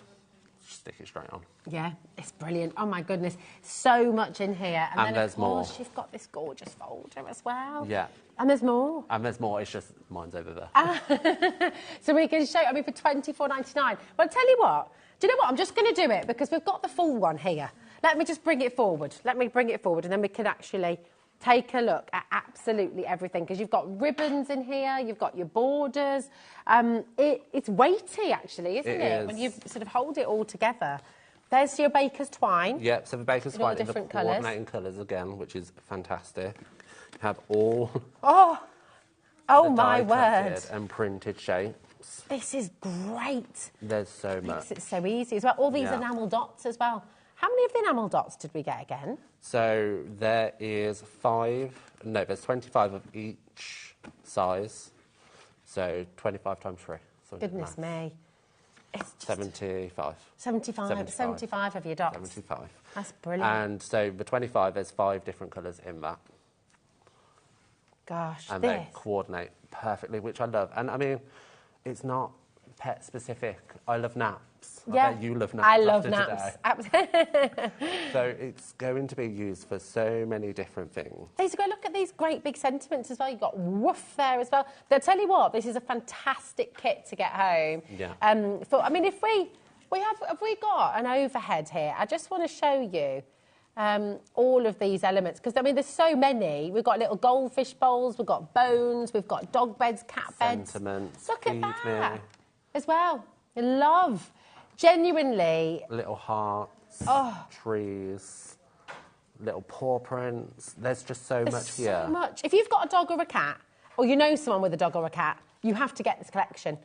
just stick it straight on. Yeah, it's brilliant. Oh my goodness, so much in here. And then there's of course more. you've got this gorgeous folder as well. Yeah. And there's more. And there's more, it's just mine's over there. So we can show, I mean, for $24.99. Well, I'll tell you what, do you know what? I'm just going to do it because we've got the full one here. Let me just bring it forward. Let me bring it forward and then we can actually take a look at absolutely everything because you've got ribbons in here, you've got your borders. It's weighty, actually, isn't it? When you sort of hold it all together. There's your baker's twine. Yep, so the baker's twine in the different coordinating colours again, which is fantastic. You have all oh my die-cutted word. and printed shapes. This is great. There's so much. Makes it so easy as well. All these enamel dots as well. How many of the enamel dots did we get again? So there is there's 25 of each size. So 25 times 3. So Goodness me. It's just 75. 75 of your dots. 75. That's brilliant. And so the 25, there's 5 different colours in that. Gosh, and they coordinate perfectly, which I love. And I mean, it's not pet specific. I love naps. Yeah, I bet you love naps. I love naps. So it's going to be used for so many different things. These go. Look at these great big sentiments as well. You've got woof there as well. They'll tell you what, this is a fantastic kit to get home. Yeah. I mean, if have we got an overhead here? I just want to show you. All of these elements, because I mean there's so many. We've got little goldfish bowls, we've got bones, we've got dog beds, cat beds. Sentiments. Look at that as well. I love, genuinely. Little hearts, trees, little paw prints. There's just so much here. So much. If you've got a dog or a cat, or you know someone with a dog or a cat, you have to get this collection.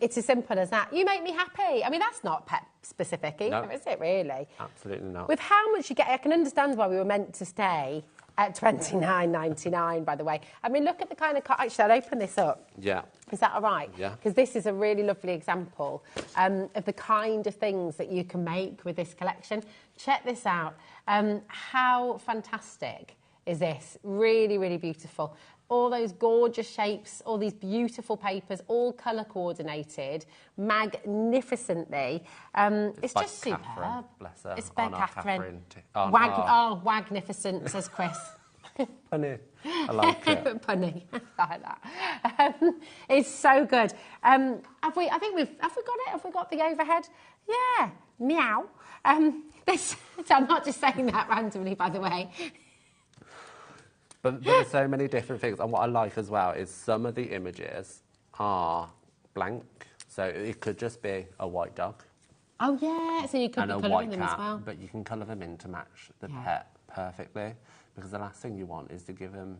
It's as simple as that. You make me happy. I mean, that's not pet specific either, is it, really? Absolutely not. With how much you get, I can understand why we were meant to stay at $29.99, by the way. I mean, look at the kind of... Actually, I'll open this up. Yeah. Is that all right? Yeah. Because this is a really lovely example of the kind of things that you can make with this collection. Check this out. How fantastic is this? Really, really beautiful. All those gorgeous shapes, all these beautiful papers, all colour coordinated, magnificently. It's just superb. Catherine, bless her. It's by Catherine. Magnificent, says Chris. Punny. I like it. Punny. I like that. It's so good. Have we got it? Have we got the overhead? Yeah. Meow. So I'm not just saying that randomly, by the way. But there's so many different things. And what I like as well is some of the images are blank. So it could just be a white dog. Oh, yeah. So you could be colouring them as well. But you can colour them in to match the pet perfectly. Because the last thing you want is to give them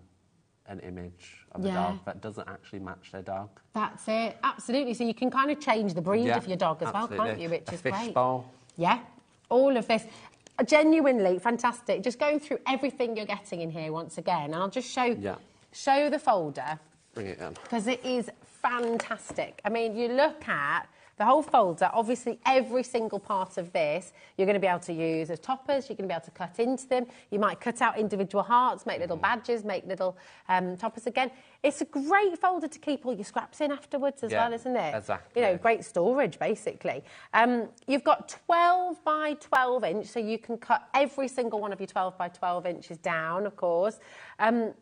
an image of a dog that doesn't actually match their dog. That's it. Absolutely. So you can kind of change the breed of your dog as well, can't you? Which is great. A fish bowl. Yeah. All of this. Genuinely fantastic. Just going through everything you're getting in here once again. And I'll just show the folder. Bring it in. Because it is fantastic. I mean, you look at the whole folder, obviously every single part of this you're going to be able to use as toppers, you're going to be able to cut into them, you might cut out individual hearts, make little badges, make little toppers again. It's a great folder to keep all your scraps in afterwards as well, isn't it? Exactly. You know, great storage basically. You've got 12 by 12 inch, so you can cut every single one of your 12 by 12 inches down, of course.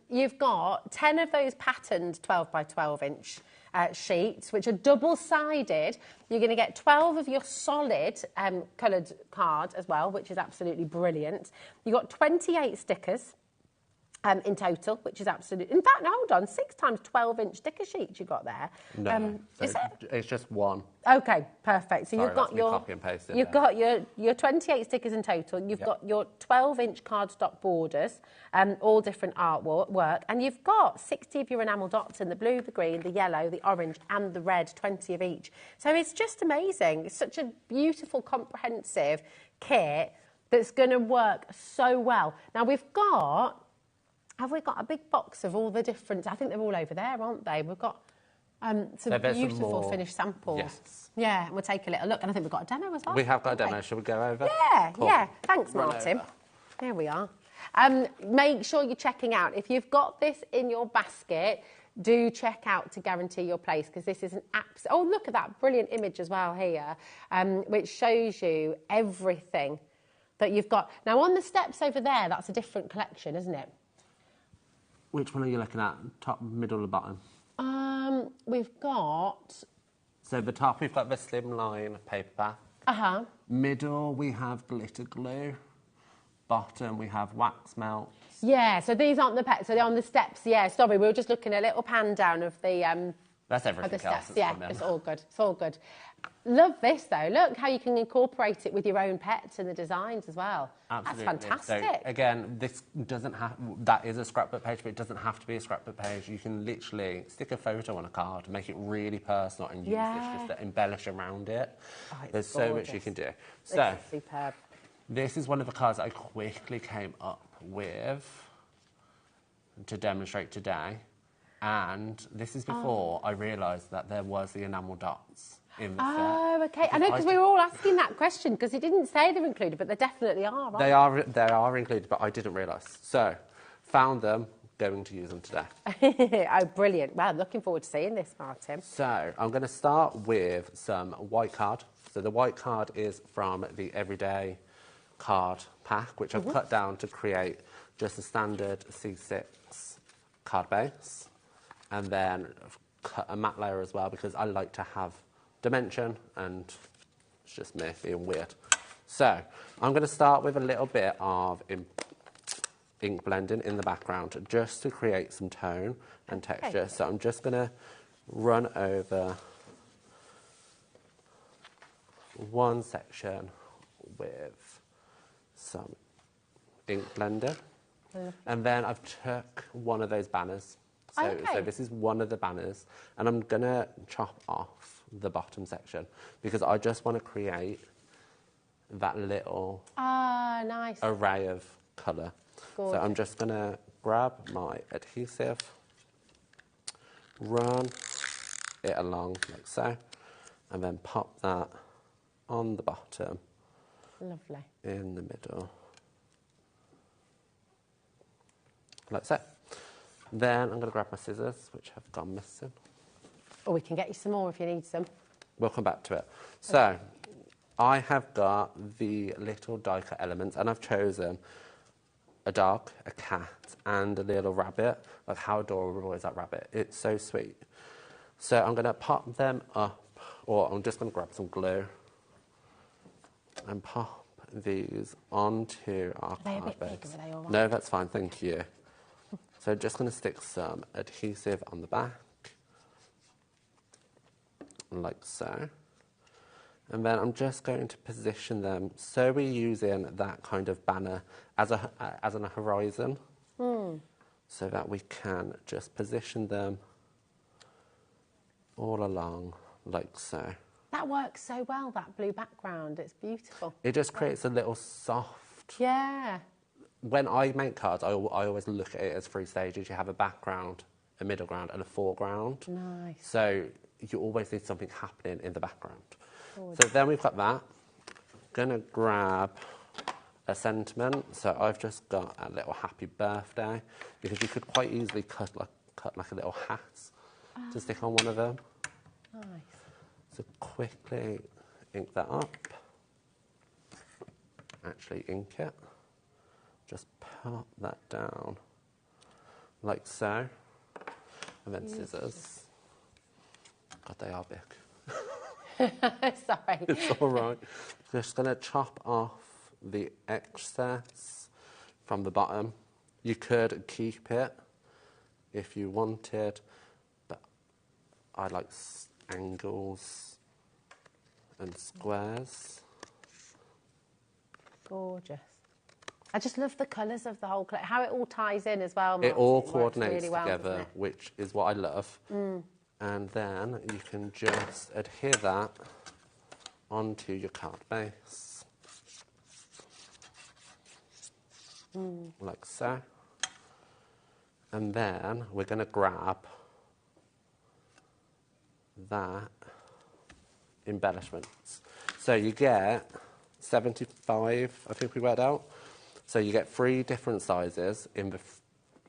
You've got 10 of those patterned 12 by 12 inch sheets, which are double-sided. You're going to get 12 of your solid coloured card as well, which is absolutely brilliant. You've got 28 stickers in total, which is absolutely... In fact, no, hold on, 6 times 12-inch sticker sheets you got there. No, it's just one. OK, perfect. So you've got your... Copy and paste you've got your 28 stickers in total. You've got your 12-inch cardstock borders, all different artwork, and you've got 60 of your enamel dots in the blue, the green, the yellow, the orange, and the red, 20 of each. So it's just amazing. It's such a beautiful, comprehensive kit that's going to work so well. Now we've got... Have we got a big box of all the different... I think they're all over there, aren't they? We've got Some there's some beautiful more- finished samples. Yes. Yeah, and we'll take a little look. And I think we've got a demo as well. We have got a haven't demo. Shall we go over? Yeah, Cool. yeah. Thanks, Run Martin. over. There we are. Make sure you're checking out. If you've got this in your basket, do check out to guarantee your place, because this is an absolute... Oh, look at that brilliant image as well here, which shows you everything that you've got. Now, on the steps over there, that's a different collection, isn't it? Which one are you looking at? Top, middle, or bottom? We've got... So the top, we've got the slimline paper. Uh-huh. Middle, we have glitter glue. Bottom, we have wax melt. Yeah, so these aren't the pets, so they're on the steps. Yeah, sorry, we were just looking at a little pan down of the... That's everything of the else steps. that's Yeah, come in. it's all good. It's all good. Love this, though. Look how you can incorporate it with your own pets and the designs as well. Absolutely. That's fantastic. So, again, this doesn't have... That is a scrapbook page, but it doesn't have to be a scrapbook page. You can literally stick a photo on a card, make it really personal, and use this just to embellish around it. Oh, it's There's so much gorgeous. you can do. So, It's superb. this is one of the cards I quickly came up with to demonstrate today. And this is before I realised that there was the enamel dots in the set. Oh, okay. I know, because we were all asking that question, because it didn't say they were included, but they definitely are, right? They are included, but I didn't realise. So, found them, going to use them today. Oh, brilliant. Well, looking forward to seeing this, Martin. So, I'm going to start with some white card. So, the white card is from the Everyday card pack, which I've cut down to create just a standard C6 card base. And then I've cut a matte layer as well, because I like to have dimension, and it's just me being weird. So, I'm going to start with a little bit of ink blending in the background, just to create some tone and texture. So I'm just going to run over one section with some ink blender. And then I've took one of those banners. So this is one of the banners, and I'm going to chop off the bottom section, because I just want to create that little nice array of colour. So I'm just going to grab my adhesive, run it along like so, and then pop that on the bottom. Lovely. In the middle. Like so. Then I'm going to grab my scissors, which have gone missing. Or we can get you some more if you need some. We'll come back to it. So, I have got the little die cut elements, and I've chosen a dog, a cat, and a little rabbit. Like, how adorable is that rabbit? It's so sweet. So I'm going to pop them up, or I'm just going to grab some glue and pop these onto our card base. Are they all right? No, that's fine, thank you. So just going to stick some adhesive on the back, like so. And then I'm just going to position them so we're using that kind of banner as an horizon, so that we can just position them all along, like so. That works so well, that blue background. It's beautiful. It just creates a little soft... Yeah. When I make cards, I always look at it as 3 stages. You have a background, a middle ground, and a foreground. Nice. So you always need something happening in the background. So then we've got that. Gonna grab a sentiment. So I've just got a little happy birthday, because you could quite easily cut like a little hat to stick on one of them. Nice. So quickly ink that up. Actually ink it. Just pop that down like so. And then scissors. God, they are big. Sorry. It's all right. Just going to chop off the excess from the bottom. You could keep it if you wanted, but I like angles and squares. Gorgeous. I just love the colours of the whole collection, how it all ties in as well. It all works coordinates really well, together, doesn't it? which is what I love. And then you can just adhere that onto your card base. Like so. And then we're going to grab that embellishments. So you get 75, I think we worked out. So you get 3 different sizes in the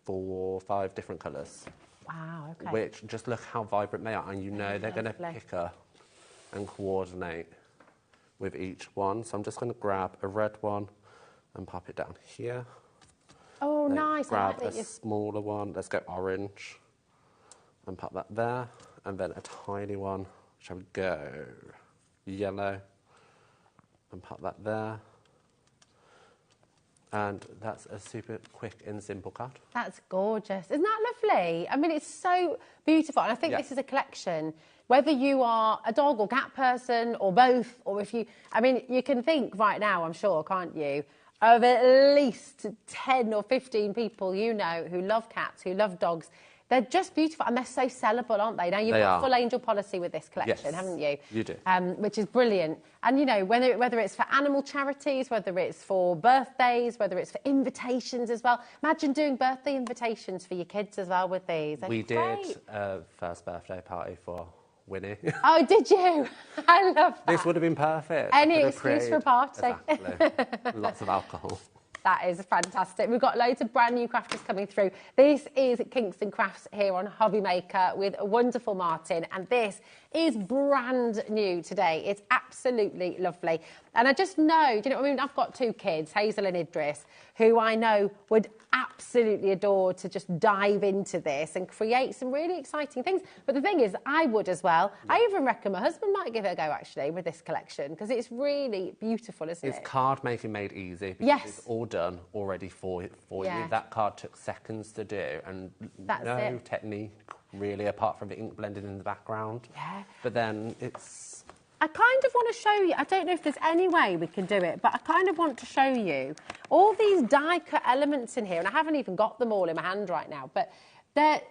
4 or 5 different colours. Wow, okay. Which, just look how vibrant they are, and you know they're going to pick up and coordinate with each one. So I'm just going to grab a red one and pop it down here. Oh, then nice. Grab I like a smaller one. Let's go orange and pop that there. And then a tiny one. Shall we go yellow and pop that there. And that's a super quick and simple card. That's gorgeous. Isn't that lovely? I mean, it's so beautiful. And I think this is a collection, whether you are a dog or cat person or both, or if you, I mean, you can think right now, I'm sure, can't you, of at least 10 or 15 people you know who love cats, who love dogs. They're just beautiful, and they're so sellable, aren't they? Now, you've got full angel policy with this collection, haven't you? You do. Which is brilliant. And, you know, whether it's for animal charities, whether it's for birthdays, whether it's for invitations as well. Imagine doing birthday invitations for your kids as well with these. We did a first birthday party for Winnie. Oh, did you? I love that. This would have been perfect. Any excuse for a party. Exactly. Lots of alcohol. That is fantastic. We've got loads of brand new crafters coming through. This is Kingston Crafts here on HobbyMaker with a wonderful Martin, and this is brand new today. It's absolutely lovely. And I just know, do you know what I mean? I've got 2 kids, Hazel and Idris, who I know would absolutely adore to just dive into this and create some really exciting things. But the thing is, I would as well. I even reckon my husband might give it a go, actually, with this collection, because it's really beautiful, isn't it? It's card making made easy, because it's all done already for you. That card took seconds to do, and no technique really, apart from the ink blending in the background. Yeah. But then it's... I kind of want to show you, I don't know if there's any way we can do it, but I kind of want to show you all these die-cut elements in here, and I haven't even got them all in my hand right now, but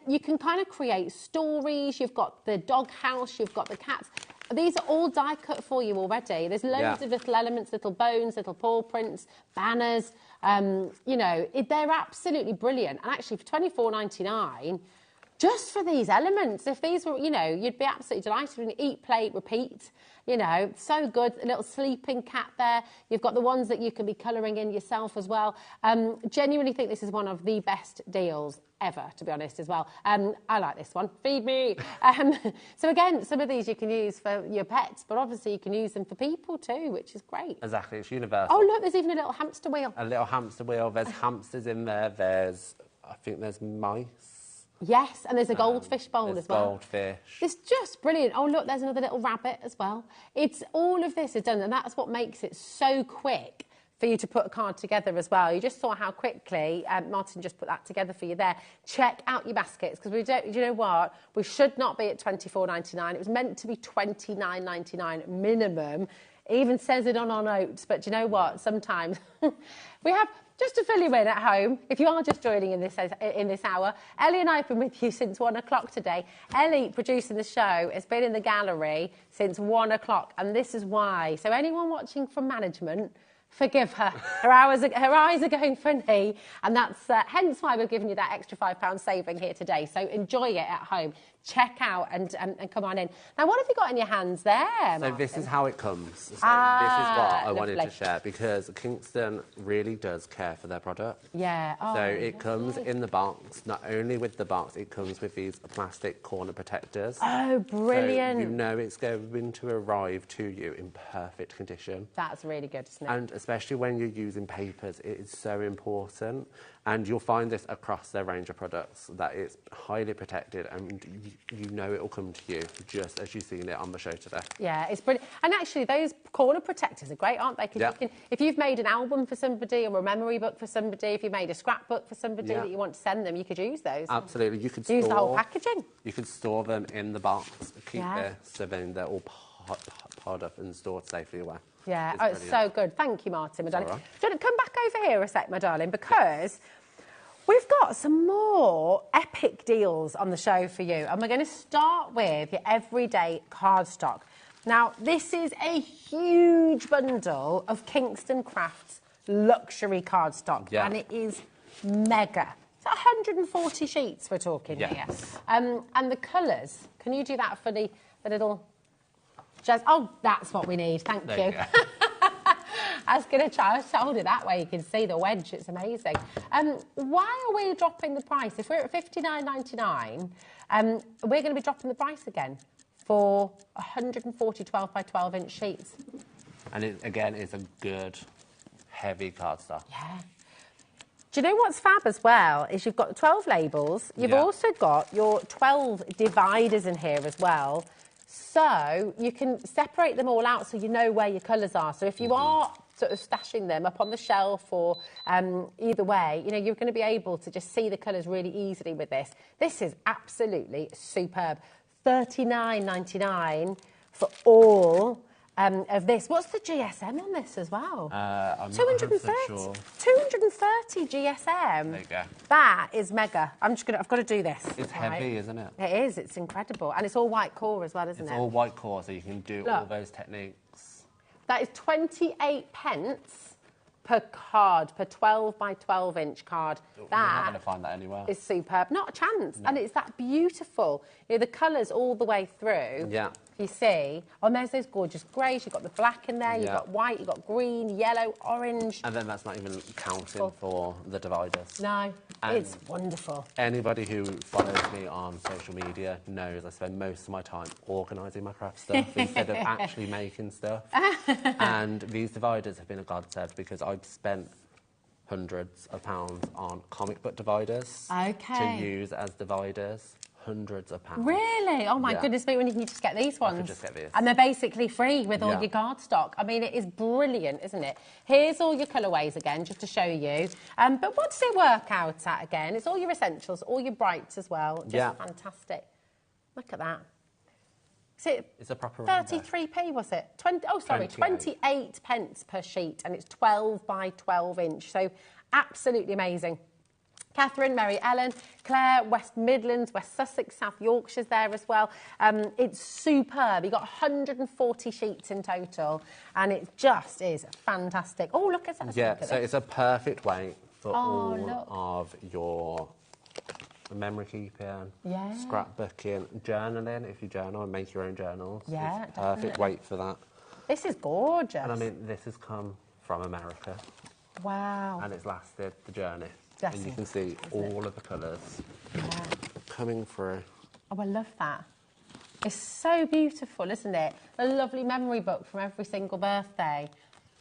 you can kind of create stories. You've got the dog house, you've got the cats. These are all die-cut for you already. There's loads of little elements, little bones, little paw prints, banners. You know, they're absolutely brilliant. And actually, for $24.99, just for these elements, if these were, you know, you'd be absolutely delighted. Eat, play, repeat. You know, so good. A little sleeping cat there. You've got the ones that you can be colouring in yourself as well. Genuinely think this is one of the best deals ever, to be honest, as well. I like this one. Feed me. So again, some of these you can use for your pets, but obviously you can use them for people too, which is great. Exactly, it's universal. Oh, look, there's even a little hamster wheel. A little hamster wheel. There's hamsters in there. I think there's mice. Yes, and there's a goldfish bowl as well. Goldfish. It's just brilliant. Oh, look, there's another little rabbit as well. It's all of this is done, and that's what makes it so quick for you to put a card together as well. You just saw how quickly Martin just put that together for you there. Check out your baskets, because you know what? We should not be at $24.99. It was meant to be $29.99 minimum. It even says it on our notes, but do you know what? Sometimes we have... Just to fill you in at home, if you are just joining in this hour, Ellie and I have been with you since 1 o'clock today. Ellie, producing the show, has been in the gallery since 1 o'clock, and this is why. So anyone watching from management, forgive her. Her eyes are going funny, and that's hence why we're giving you that extra £5 saving here today. So enjoy it at home. Check out and come on in. Now, what have you got in your hands there, Martin? So this is how it comes. So this is what I wanted to share, because Kingston really does care for their product. Yeah. Oh, so it comes in the box. Not only with the box, it comes with these plastic corner protectors. Oh, brilliant. So you know it's going to arrive to you in perfect condition. That's really good, isn't it? And especially when you're using papers, it is so important. And you'll find this across their range of products, that it's highly protected, and you know it will come to you just as you've seen it on the show today. Yeah, it's brilliant. And actually, those corner protectors are great, aren't they? Because if you've made an album for somebody or a memory book for somebody, if you've made a scrapbook for somebody that you want to send them, you could use those. Absolutely. You could use the whole packaging. You could store them in the box, keep this, so then they're all piled up and stored safely away. Yeah, it's so good. Thank you, Martin, my darling. Right. Do you want to come back over here a sec, my darling, because we've got some more epic deals on the show for you, and we're going to start with your everyday cardstock. Now, this is a huge bundle of Kingston Crafts luxury cardstock, and it is mega. It's 140 sheets we're talking here. And the colours, can you do that for the the little jazz. Oh, that's what we need. Thank There you. you go. I was going to try to hold it that way. You can see the wedge. It's amazing. Why are we dropping the price? If we're at $59.99, we're going to be dropping the price again for 140 12 by 12 inch sheets. And it, again, is a good, heavy cardstock. Yeah. Do you know what's fab as well is you've got 12 labels. You've also got your 12 dividers in here as well. So you can separate them all out so you know where your colours are. So if you are sort of stashing them up on the shelf or either way, you know, you're going to be able to just see the colours really easily with this. This is absolutely superb. $39.99 for all of this. What's the GSM on this as well? I'm 230. not sure. 230 GSM. There you go. That is mega. I've got to do this. It's heavy, isn't it? It is. It's incredible. And it's all white core as well, isn't it? It's all white core, so you can do all those techniques. That is 28 pence per card, per 12 by 12 inch card. You're not going to find that anywhere. Is superb. Not a chance. No. And it's that beautiful. You know, the colours all the way through. Yeah. You see. Oh, and there's those gorgeous greys. You've got the black in there. You've got white. You've got green, yellow, orange. And then that's not even counting for the dividers. No. And it's wonderful. Anybody who follows me on social media knows I spend most of my time organising my craft stuff instead of actually making stuff. And these dividers have been a godsend because I've spent hundreds of pounds on comic book dividers to use as dividers. Hundreds of pounds. Really? Oh my goodness me, when you can just get these ones. I could just get these. And they're basically free with all your cardstock. I mean, it is brilliant, isn't it? Here's all your colourways again, just to show you. But what does it work out at again? It's all your essentials, all your brights as well. Just fantastic. Look at that. It's a proper 33p, was it? 28 pence per sheet, and it's 12 by 12 inch. So absolutely amazing. Catherine, Mary Ellen, Claire, West Midlands, West Sussex, South Yorkshire's there as well. It's superb. You've got 140 sheets in total, and it just is fantastic. Oh, look at that. Yeah, so it's a perfect weight for all of your memory keeping, scrapbooking, journaling, if you journal and make your own journals. Yeah, it's perfect weight for that. This is gorgeous. And I mean, this has come from America. Wow. And it's lasted the journey. That's and you can see all of the colours coming through. Oh, I love that. It's so beautiful, isn't it? A lovely memory book from every single birthday.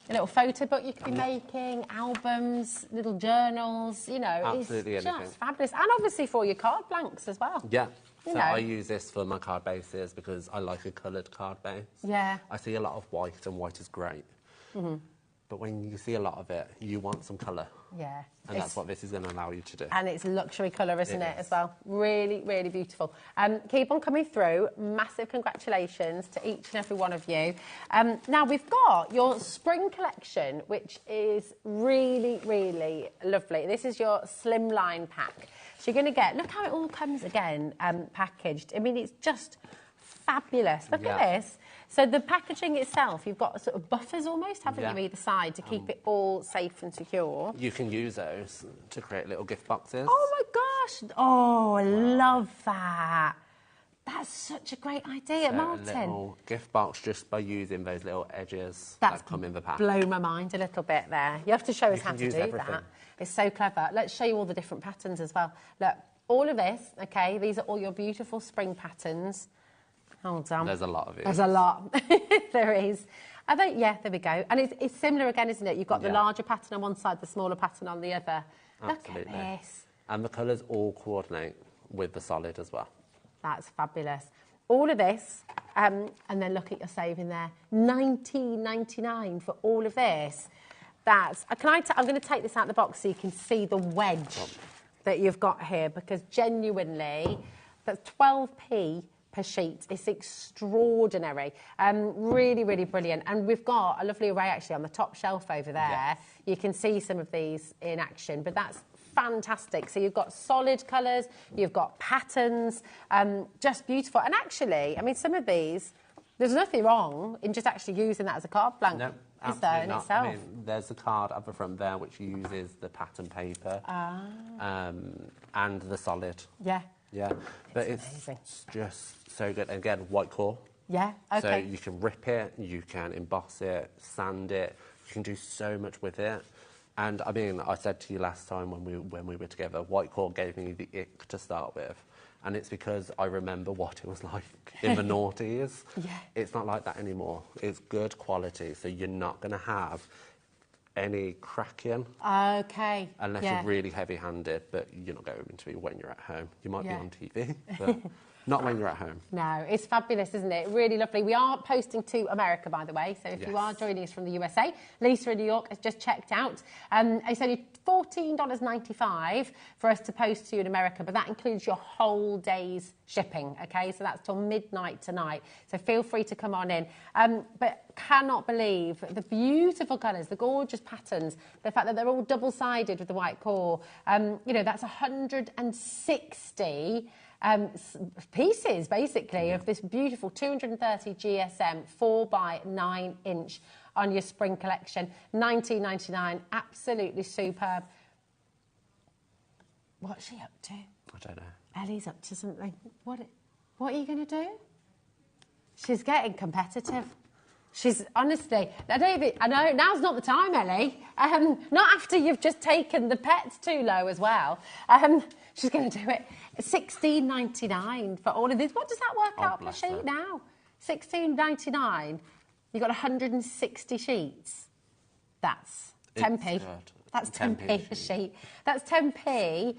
A little photo book you could be making, albums, little journals, you know. Absolutely it's anything. Just fabulous. And obviously for your card blanks as well. Yeah. You So know. I use this for my card bases because I like a coloured card base. Yeah. I see a lot of white, and white is great. But when you see a lot of it, you want some colour. Yeah. And that's what this is going to allow you to do. And it's luxury colour, isn't it, as well? Really, really beautiful. Keep on coming through. Massive congratulations to each and every one of you. Now, we've got your spring collection, which is really, really lovely. This is your slimline pack. So you're going to get, look how it all comes again, packaged. I mean, it's just fabulous. Look at this. So the packaging itself, you've got sort of buffers almost, haven't you, either side to keep it all safe and secure. You can use those to create little gift boxes. Oh my gosh! Oh, I love that. That's such a great idea, Martin. A little gift box just by using those little edges that come in the pack. Blown my mind a little bit there. You have to show us how to do that. It's so clever. Let's show you all the different patterns as well. Look, all of this, okay, these are all your beautiful spring patterns. Hold on. There's a lot of it. There's a lot. There is. Yeah, there we go. And it's similar again, isn't it? You've got the larger pattern on one side, the smaller pattern on the other. Absolutely. Look at this. And the colours all coordinate with the solid as well. That's fabulous. All of this, and then look at your saving there. $19.99 for all of this. That's. I'm going to take this out of the box so you can see the wedge that you've got here, because genuinely, that's 12p per sheet. It's extraordinary. Really, really brilliant. And we've got a lovely array actually on the top shelf over there. Yes. You can see some of these in action, but that's fantastic. So you've got solid colours, you've got patterns, just beautiful. And actually, I mean, some of these, there's nothing wrong in just actually using that as a card blank. No, is there in not. itself? I mean, there's a card up the front there which uses the pattern paper and the solid. Yeah. Yeah, but it's just so good. Again, white core. Yeah, okay. So you can rip it, you can emboss it, sand it, you can do so much with it. And I mean, I said to you last time when we were together, white core gave me the ick to start with. And it's because I remember what it was like in the noughties. Yeah. It's not like that anymore. It's good quality, so you're not going to have any cracking. Okay. Unless you're really heavy-handed, but you're not going to be when you're at home. You might be on TV, but not when you're at home. No, it's fabulous, isn't it? Really lovely. We are posting to America, by the way, so if you are joining us from the USA, Lisa in New York has just checked out. It's only $14.95 for us to post to you in America, but that includes your whole day's shipping, okay? So that's till midnight tonight. So feel free to come on in. But cannot believe the beautiful colours, the gorgeous patterns, the fact that they're all double-sided with the white core. You know, that's 160 pieces, basically, of this beautiful 230 GSM 4x9 inch on your spring collection. $19.99, absolutely superb. What's she up to? I don't know. Ellie's up to something. What are you going to do? She's getting competitive. She's honestly, I know now's not the time, Ellie. Not after you've just taken the pets too low as well. She's going to do it. $16.99 for all of this. What does that work out per sheet now? $16.99. You've got 160 sheets. That's 10p. That's 10p a sheet. That's 10p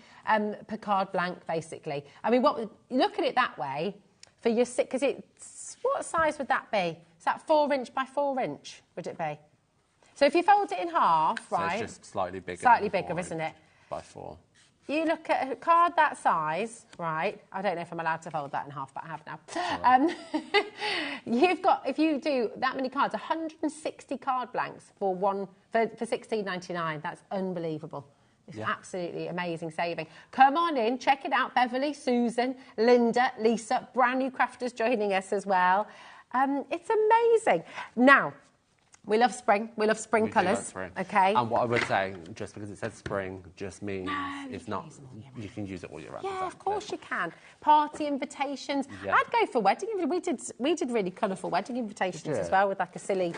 per card blank, basically. I mean, look at it that way for your because it's what size would that be? Is that 4 inch by 4 inch? Would it be? So if you fold it in half, right? So it's just slightly bigger. Slightly bigger, isn't it? By 4. You look at a card that size, right? I don't know if I'm allowed to fold that in half, but I have now. You've got, if you do that many cards, 160 card blanks for $16.99. That's unbelievable. It's absolutely amazing saving. Come on in, check it out. Beverly, Susan, Linda, Lisa, brand new crafters joining us as well. It's amazing. Now, we love spring. We love spring colours. Okay. And what I would say, just because it says spring, just means it's not. You can use it all year round. Yeah, of course you can. Party invitations. Yeah. I'd go for wedding. We did really colourful wedding invitations as well, with like a silly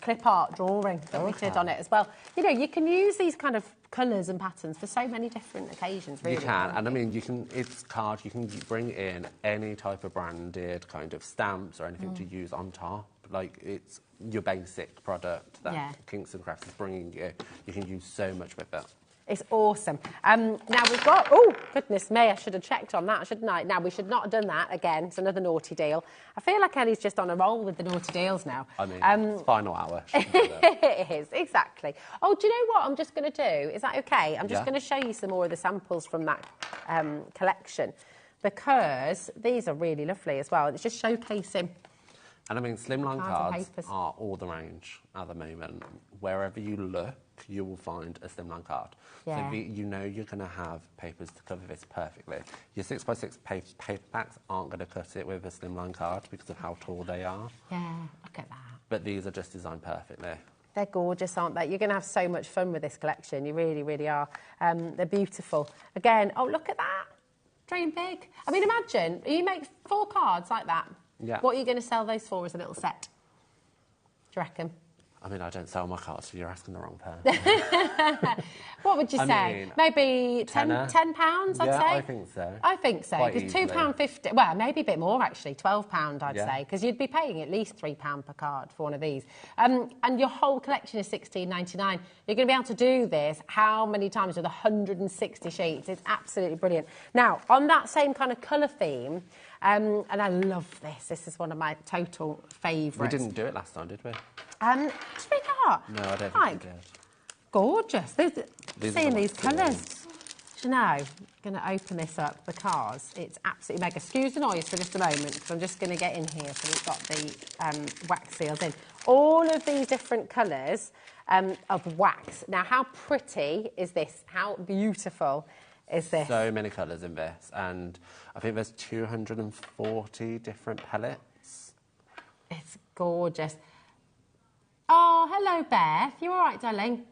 clip art drawing that we did on it as well. You know, you can use these kind of colours and patterns for so many different occasions. Really, you can, and I mean, you can. It's card. You can bring in any type of branded kind of stamps or anything to use on top. Like it's your basic product that Kingston Crafts is bringing you. You can use so much with it. It's awesome. Now we've got, oh, goodness me, I should have checked on that, shouldn't I? Now, we should not have done that again. It's another naughty deal. I feel like Ellie's just on a roll with the naughty deals now. I mean, it's final hour. It is, exactly. Oh, do you know what I'm just going to do? Is that okay? I'm just going to show you some more of the samples from that collection, because these are really lovely as well. It's just showcasing. And I mean, slimline cards are all the range at the moment. Wherever you look, you will find a slimline card. Yeah. So you know you're going to have papers to cover this perfectly. Your 6x6 paper packs aren't going to cut it with a slimline card because of how tall they are. Yeah, look at that. But these are just designed perfectly. They're gorgeous, aren't they? You're going to have so much fun with this collection. You really, really are. They're beautiful. Again, oh, look at that. Dream big. I mean, imagine you make 4 cards like that. Yeah. What are you going to sell those for as a little set? Do you reckon? I mean, I don't sell my cards, so you're asking the wrong person. What would you say? Mean, maybe £10, I'd say? Yeah, I think so. I think so, because £2.50, well, maybe a bit more, actually, £12, I'd say, because you'd be paying at least £3 per card for one of these. And your whole collection is $16.99. You're going to be able to do this how many times with 160 sheets? It's absolutely brilliant. Now, on that same kind of colour theme, and I love this. This is one of my total favourites. We didn't do it last time, did we? Did we not? No, I don't think we did. Gorgeous. Seeing these colours. Do you know, I'm going to open this up because it's absolutely mega. Excuse the noise for just a moment, because I'm just going to get in here so we've got the wax seals in. All of these different colours of wax. Now, how pretty is this? How beautiful is this? So many colours in this, and I think there's 240 different palettes. It's gorgeous. Oh, hello, Beth. You all right, darling?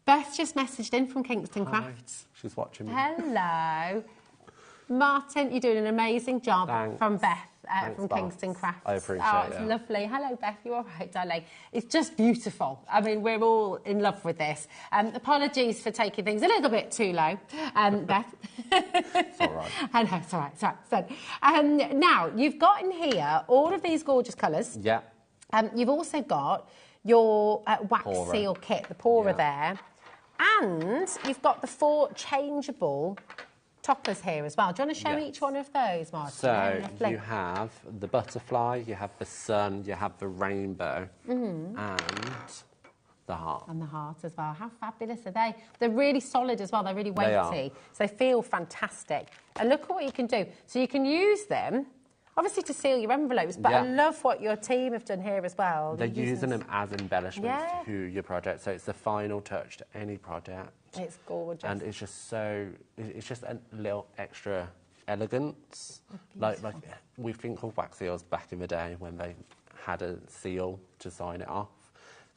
Beth just messaged in from Kingston Crafts. She's watching me. Hello. Martin, you're doing an amazing job. Thanks. From Beth Thanks, from Boss. Kingston Crafts. I appreciate it. it. It's lovely. Hello, Beth. You all right, darling? It's just beautiful. I mean, we're all in love with this. Apologies for taking things a little bit too low, Beth. It's all right. I know, it's all right. It's all right. So, now, you've got in here all of these gorgeous colours. Yeah. You've also got your wax Pourer. seal kit, the pourer Yeah. there. And you've got the 4 changeable toppers here as well. Do you want to show Yes. each one of those, Martin? So Yeah, lovely. you have the butterfly, you have the sun, you have the rainbow, Mm-hmm. and the heart. And the heart as well. How fabulous are they? They're really solid as well. They're really weighty. They are. So they feel fantastic. And look at what you can do. So you can use them, obviously, to seal your envelopes, but I Yeah. love what your team have done here as well. They're using them as embellishments Yeah. to your project, so it's the final touch to any project. It's gorgeous. And it's just so, it's just a little extra elegance. Like we think of wax seals back in the day when they had a seal to sign it off,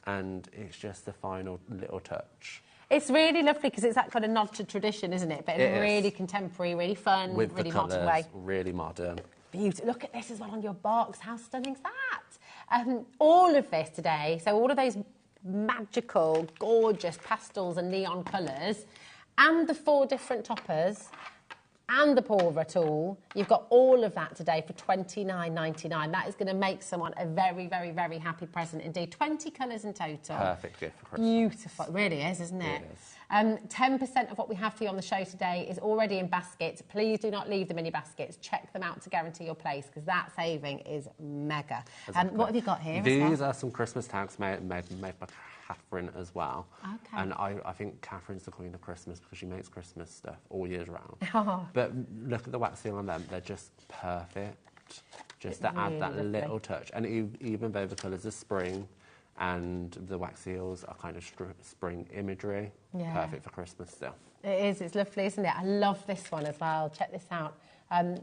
and it's just the final little touch. It's really lovely because it's that kind of nod to tradition, isn't it? But in It a is. really contemporary, really fun, With really the modern colours, way. really modern. Beautiful. Look at this as well on your box. How stunning is that? All of this today, so all of those magical, gorgeous pastels and neon colours, and the 4 different toppers, and the pourer tool, you've got all of that today for $29.99. That is going to make someone a very, very, very happy present indeed. 20 colours in total. Perfect gift for Christmas. Beautiful. It really is, isn't it? It is. 10% of what we have for you on the show today is already in baskets. Please do not leave them in your baskets. Check them out to guarantee your place because that saving is mega. Exactly. What have you got here as These well? are some Christmas tags made by Catherine as well. Okay. And I think Catherine's the queen of Christmas because she makes Christmas stuff all year round. Oh. But look at the wax seal on them. They're just perfect. Just to add that really little lovely. touch. And even though the colours are spring and the wax seals are kind of spring imagery, Yeah. perfect for Christmas still. It is. It's lovely, isn't it? I love this one as well. Check this out.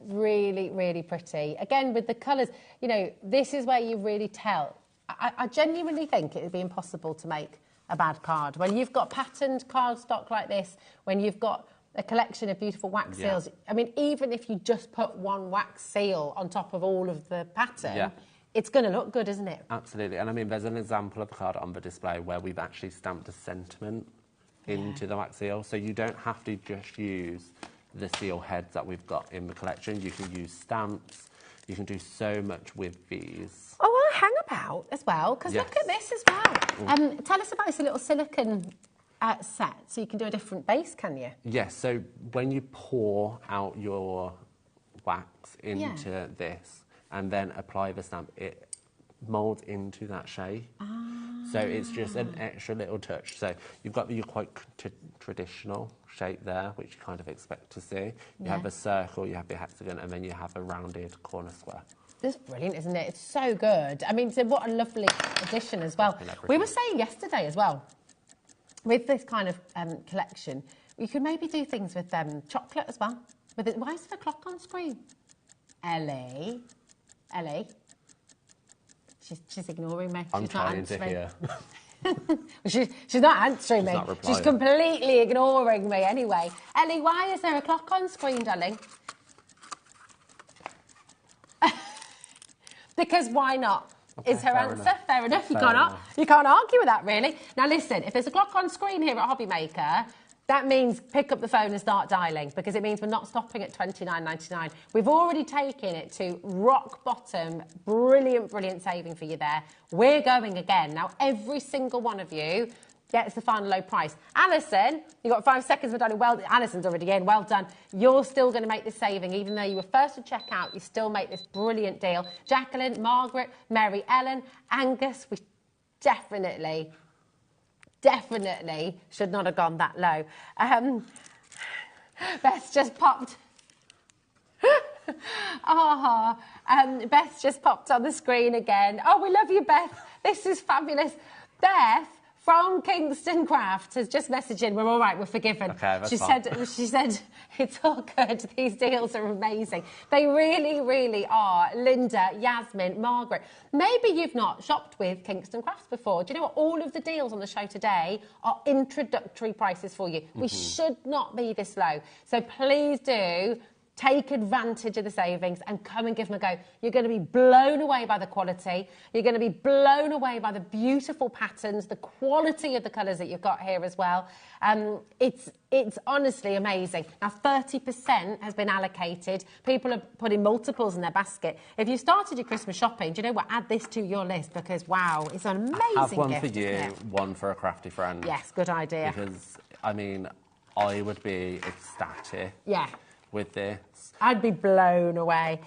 Really, really pretty. Again, with the colours, you know, this is where you really tell. I genuinely think it would be impossible to make a bad card. When you've got patterned cardstock like this, when you've got a collection of beautiful wax Yeah. seals, I mean, even if you just put one wax seal on top of all of the pattern, Yeah. it's going to look good, isn't it? Absolutely. And I mean, there's an example of the card on the display where we've actually stamped a sentiment into the wax seal. So you don't have to just use the seal heads that we've got in the collection. You can use stamps. You can do so much with these. Oh, well, hang about as well, because Yes. look at this as well. Tell us about this little silicone set, so you can do a different base, can you? Yes, so when you pour out your wax into this and then apply the stamp, it moulds into that shape. So it's just an extra little touch. So you've got your quite traditional shape there, which you kind of expect to see. You have a circle, you have the hexagon, and then you have a rounded corner square. This is brilliant, isn't it? It's so good. I mean, so what a lovely addition as well. We were saying yesterday as well, with this kind of collection, you could maybe do things with chocolate as well. With it. Why is there a clock on screen? Ellie? She's ignoring me. I'm She's trying not to answering. hear. She's not answering me. She's not replying. She's completely ignoring me anyway. Ellie, why is there a clock on screen, darling? Because why not? Okay, Is her fair answer. enough. Fair enough. Fair enough. You can't argue with that, really. Now, listen, if there's a clock on screen here at HobbyMaker, that means pick up the phone and start dialing, because it means we're not stopping at $29.99. We've already taken it to rock bottom. Brilliant, brilliant saving for you there. We're going again. Now, every single one of you gets the final low price. Alison, you've got 5 seconds for dialing. Well, Alison's already in. Well done. You're still going to make this saving. Even though you were first to check out, you still make this brilliant deal. Jacqueline, Margaret, Mary Ellen, Angus, we definitely should not have gone that low. Beth's just popped. Beth's just popped on the screen again. Oh, we love you, Beth. This is fabulous. Beth from Kingston Crafts has just messaged in. We're all right. We're forgiven. Okay, that's she fine. said it's all good. These deals are amazing. They really, really are. Linda, Yasmin, Margaret. Maybe you've not shopped with Kingston Crafts before. Do you know what? All of the deals on the show today are introductory prices for you. We should not be this low. So please do Take advantage of the savings and come and give them a go. You're going to be blown away by the quality. You're going to be blown away by the beautiful patterns, the quality of the colours that you've got here as well. It's honestly amazing. Now, 30% has been allocated. People are putting multiples in their basket. If you started your Christmas shopping, do you know what? Add this to your list because, wow, it's an amazing gift. Have one for you, one for a crafty friend. Yes, good idea. Because, I mean, I would be ecstatic. Yeah. With this. I'd be blown away.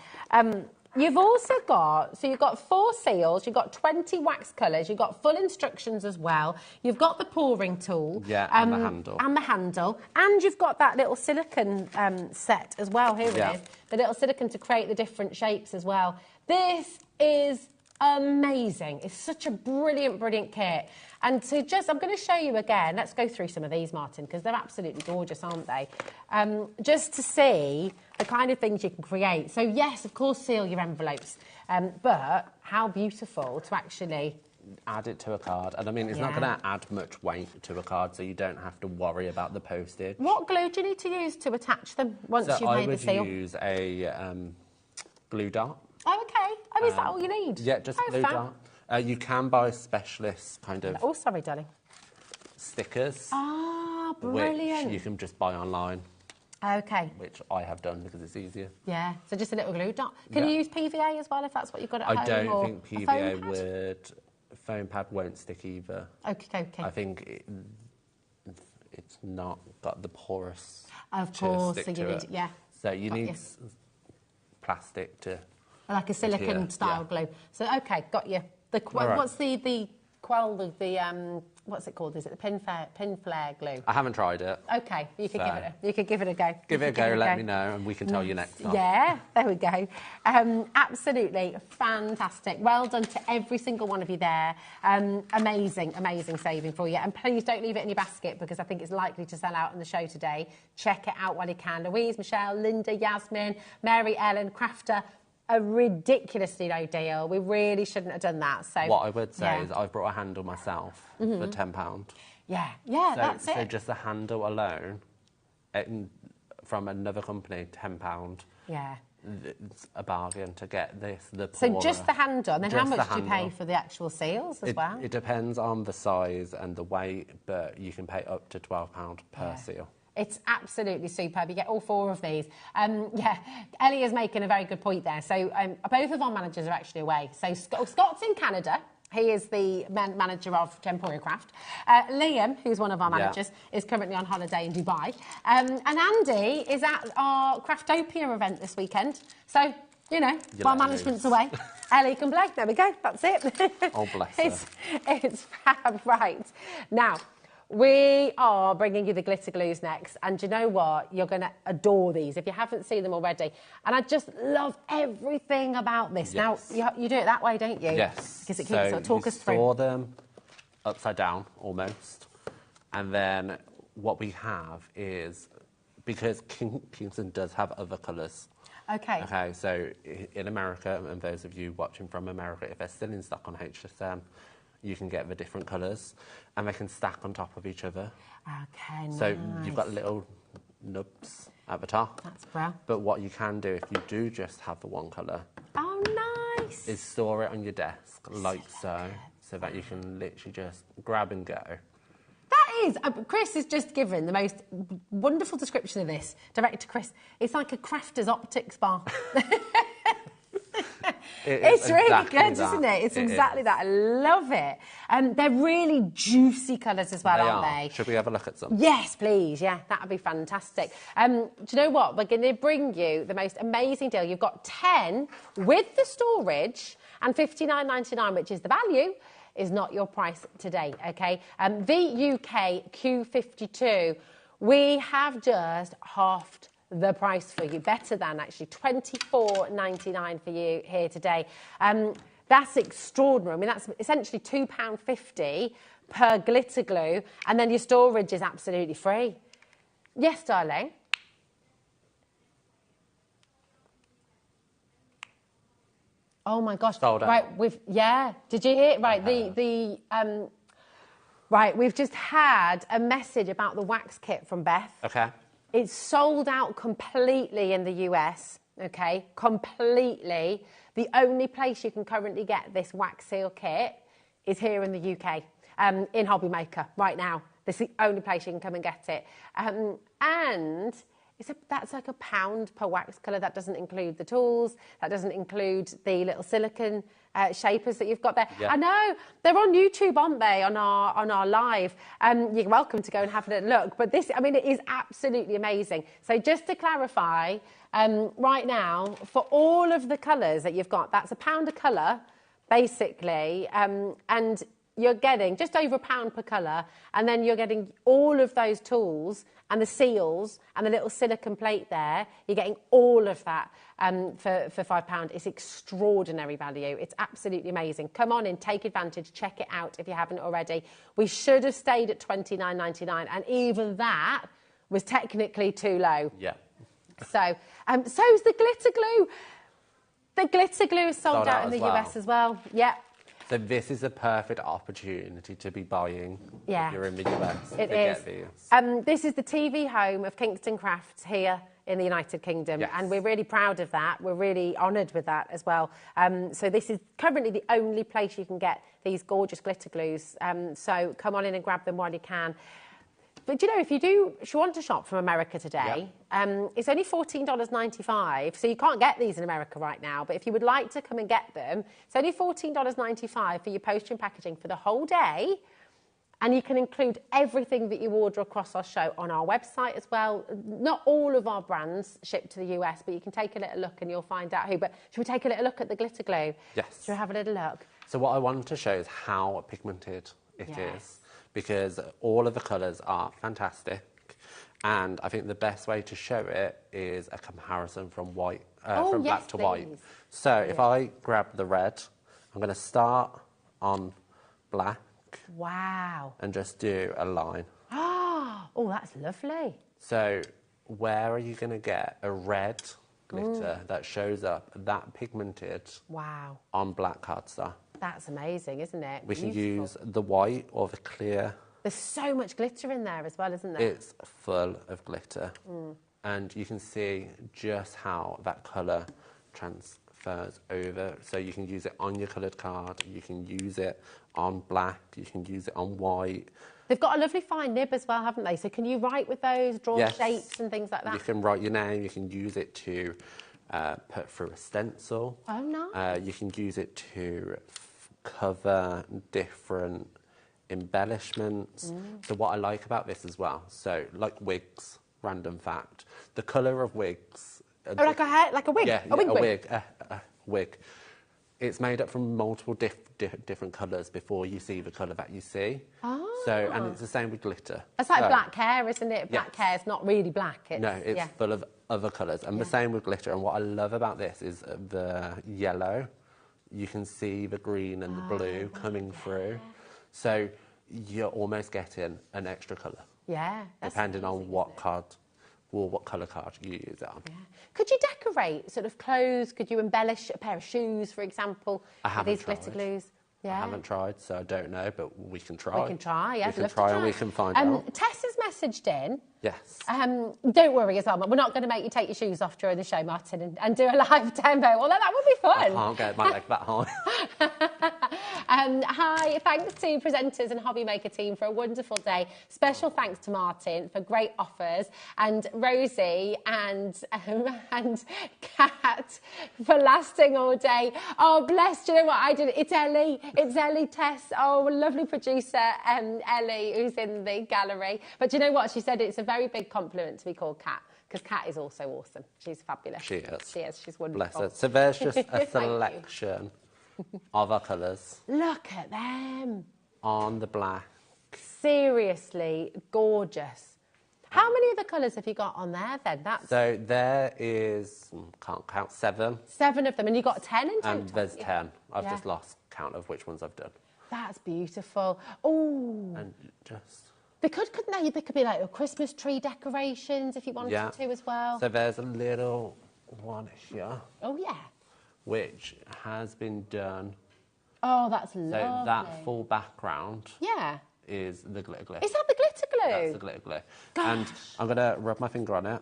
You've also got, so you've got 4 seals, you've got 20 wax colours, you've got full instructions as well, you've got the pouring tool. Yeah, and the handle. And the handle. And you've got that little silicone set as well, here it is. The little silicone to create the different shapes as well. This is amazing. It's such a brilliant, brilliant kit. And to just, I'm going to show you again, let's go through some of these, Martin, because they're absolutely gorgeous, aren't they? Just to see the kind of things you can create. So yes, of course, seal your envelopes, but how beautiful to actually add it to a card. And I mean, it's not going to add much weight to a card, so you don't have to worry about the postage. What glue do you need to use to attach them once you've made the seal? I would use a glue dart. Oh, okay. Oh, is that all you need? Yeah, just glue dart. You can buy specialist kind of... Oh, sorry, darling. Stickers. Ah, brilliant. Which you can just buy online. Okay. Which I have done because it's easier. Yeah, so just a little glue dot. Can you use PVA as well if that's what you've got at home? I don't think PVA would... Foam pad won't stick either. Okay. I think it's not got the porous of course, so you need, yeah. So you need plastic to... Like a silicone style glue. So, okay, got you. What's the quell, what's it called? Is it the pin flare glue? I haven't tried it. Okay, you could give it a go. Give it a go, let me know, and we can tell you next time. Yeah, there we go. Absolutely fantastic. Well done to every single one of you there. Amazing saving for you. And please don't leave it in your basket because I think it's likely to sell out on the show today. Check it out while you can. Louise, Michelle, Linda, Yasmin, Mary Ellen, Crafter. A ridiculously low deal. We really shouldn't have done that. So what I would say is I've brought a handle myself for £10. Yeah, that's it. So just the handle alone, from another company, £10. Yeah. It's a bargain to get this. So just the handle, and then how much do you pay for the actual seals as well? It depends on the size and the weight, but you can pay up to £12 per seal. It's absolutely superb. You get all 4 of these. Ellie is making a very good point there. So both of our managers are actually away. So Scott's in Canada. He is the manager of Papercraft. Liam, who's one of our managers, is currently on holiday in Dubai. And Andy is at our Craftopia event this weekend. So, while management's away, Ellie can play. There we go. That's it. Oh, bless her. It's fab, right. Now, we are bringing you the glitter glues next, and do you know what? You're going to adore these if you haven't seen them already. And I just love everything about this. Yes. Now, you do it that way, don't you? Yes. Because it keeps, so talk us through. Store them upside down, almost. And then what we have is, because Kingston does have other colours. Okay. Okay, so in America, and those of you watching from America, if they're still in stock on HSM, you can get the different colours, and they can stack on top of each other. Okay, nice. So you've got little nubs at the top. That's brilliant. But what you can do, if you do just have the one colour... Oh, nice! ...is store it on your desk, like so that you can literally just grab and go. That is... Chris has just given the most wonderful description of this. Director Chris. It's like a crafter's optics bar. It's really good, isn't it? It's exactly that. I love it. They're really juicy colours as well, aren't they? Should we have a look at some? Yes, please. Yeah, that would be fantastic. Do you know what? We're going to bring you the most amazing deal. You've got 10 with the storage and $59.99, which is the value, is not your price today, OK? The UK Q52, we have just halved the price for you, better than actually $24.99 for you here today. That's extraordinary. I mean, that's essentially £2.50 per glitter glue, and then your storage is absolutely free. Yes, darling? Oh my gosh! Sold out. Right, did you hear? Right, right, we've just had a message about the wax kit from Beth. Okay. It's sold out completely in the US, okay? Completely. The only place you can currently get this wax seal kit is here in the UK, in HobbyMaker right now. This is the only place you can come and get it. And that's like £1 per wax colour. That doesn't include the tools. That doesn't include the little silicone shapers that you've got there. Yeah. I know. They're on YouTube, aren't they, on our live? You're welcome to go and have a look. But this, I mean, it is absolutely amazing. So just to clarify, right now, for all of the colours that you've got, that's £1 a colour, basically, and you're getting just over £1 per colour, and then you're getting all of those tools and the seals and the little silicone plate there. You're getting all of that for £5. It's extraordinary value. It's absolutely amazing. Come on in, take advantage, check it out if you haven't already. We should have stayed at $29.99, and even that was technically too low. Yeah. So, so's the glitter glue. The glitter glue is sold out in the US as well. Yeah. So this is a perfect opportunity to be buying if you're in the US. It is. This is the TV home of Kingston Crafts here in the United Kingdom, and we're really proud of that. We're really honoured with that as well. So this is currently the only place you can get these gorgeous glitter glues. So come on in and grab them while you can. But you know, if you want to shop from America today, it's only $14.95. So you can't get these in America right now. But if you would like to come and get them, it's only $14.95 for your postage and packaging for the whole day. And you can include everything that you order across our show on our website as well. Not all of our brands ship to the US, but you can take a little look and you'll find out who. But should we take a little look at the glitter glue? Yes. Should we have a little look? So what I want to show is how pigmented it is, because all of the colours are fantastic, and I think the best way to show it is a comparison from white, from black to white. So if I grab the red, I'm going to start on black. Wow. And just do a line. Oh, that's lovely. So where are you going to get a red glitter that shows up that pigmented on black cardstock? That's amazing, isn't it? We can use the white or the clear. There's so much glitter in there as well, isn't there? It's full of glitter. And you can see just how that colour transfers over. So you can use it on your coloured card, you can use it on black, you can use it on white. They've got a lovely fine nib as well, haven't they? So can you write with those, draw shapes and things like that? You can write your name, you can use it to put through a stencil. Oh, nice. You can use it to cover different embellishments. So what I like about this as well, so like wigs, random fact, the colour of wigs. Like a hair, like a wig? Yeah, a wig. It's made up from multiple different colours before you see the colour that you see. So, and it's the same with glitter. It's like black hair, isn't it? Black hair is not really black. It's full of other colours. And the same with glitter. And what I love about this is the yellow. You can see the green and the blue coming through. So you're almost getting an extra colour. Yeah. Depending on what card or what colour card you use it on. Yeah. Could you decorate sort of clothes? Could you embellish a pair of shoes, for example, with these glitter glues? Yeah. I haven't tried, so I don't know, but we can try. We can try, yeah. We can try and we can find out. Tess has messaged in. Yes. Don't worry as well, we're not going to make you take your shoes off during the show, Martin, and do a live demo, although that would be fun. I can't get my leg that high. Hi, thanks to presenters and HobbyMaker team for a wonderful day. Special thanks to Martin for great offers, and Rosie and Kat for lasting all day. Oh, bless, do you know what I did? It's Ellie, Tess, oh, lovely producer, Ellie, who's in the gallery. But do you know what? She said it's a very big compliment to be called Kat, because Kat is also awesome. She's fabulous. She is. She is. She's wonderful. Bless her. So there's just a selection of our colours. Look at them. On the black. Seriously gorgeous. How many of the colours have you got on there then? So there is, can't count, 7. 7 of them, and you got 10 in total? And there's 10. I've just lost count of which ones I've done. That's beautiful. Oh. And just... They could, couldn't they? They could be like Christmas tree decorations if you wanted to as well. So there's a little one here. Oh, yeah. Which has been done. Oh, that's lovely. So that full background. Yeah. is the glitter glue. Is that the glitter glue? That's the glitter glue. Gosh. And I'm going to rub my finger on it.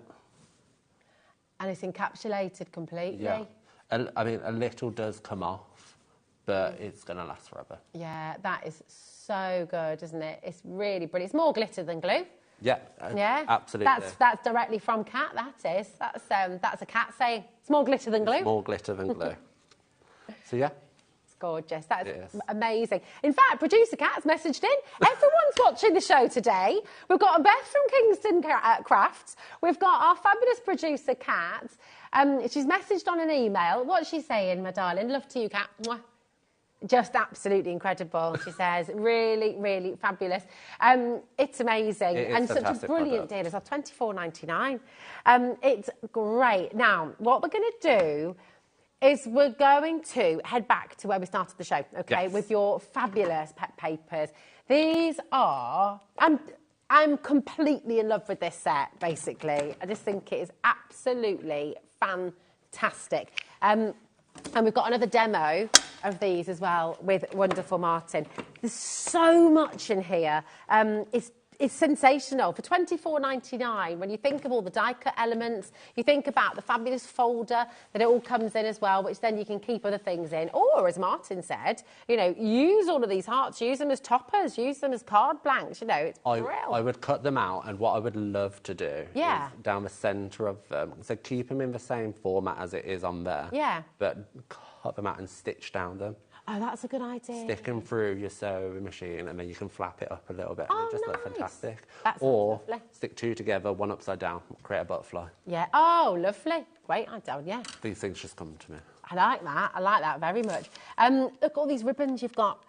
And it's encapsulated completely. Yeah. I mean, a little does come off, but it's going to last forever. Yeah, that is so good, isn't it? It's really brilliant. It's more glitter than glue. Yeah, yeah, absolutely. That's directly from Kat. That is. That's a Kat saying it's more glitter than glue. It's more glitter than glue. So yeah. It's gorgeous. That's amazing. In fact, producer Kat's messaged in. Everyone's watching the show today. We've got Beth from Kingston Crafts. We've got our fabulous producer Kat. She's messaged on an email. What's she saying, my darling? Love to you, Kat. Mwah. Just absolutely incredible, she says. Really, really fabulous. It's amazing. And such a brilliant deal. It's $24.99. It's great. Now, what we're going to do is we're going to head back to where we started the show, okay, with your fabulous pet papers. These are... I'm completely in love with this set, basically. I just think it is absolutely fantastic. And we've got another demo of these as well with wonderful Martin. There's so much in here. It's sensational. For $24.99, when you think of all the die cut elements, you think about the fabulous folder that it all comes in as well, which then you can keep other things in. Or, as Martin said, you know, use all of these hearts, use them as toppers, use them as card blanks, you know, it's brilliant. I would cut them out, and what I would love to do is down the centre of them, so keep them in the same format as it is on there, but cut them out and stitch down them. Oh, that's a good idea. Stick them through your sewing machine, and then you can flap it up a little bit, and it just looks fantastic. Or stick two together, one upside down, create a butterfly. Yeah. Oh, lovely. Great idea. Yeah. These things just come to me. I like that. I like that very much. Look, all these ribbons you've got,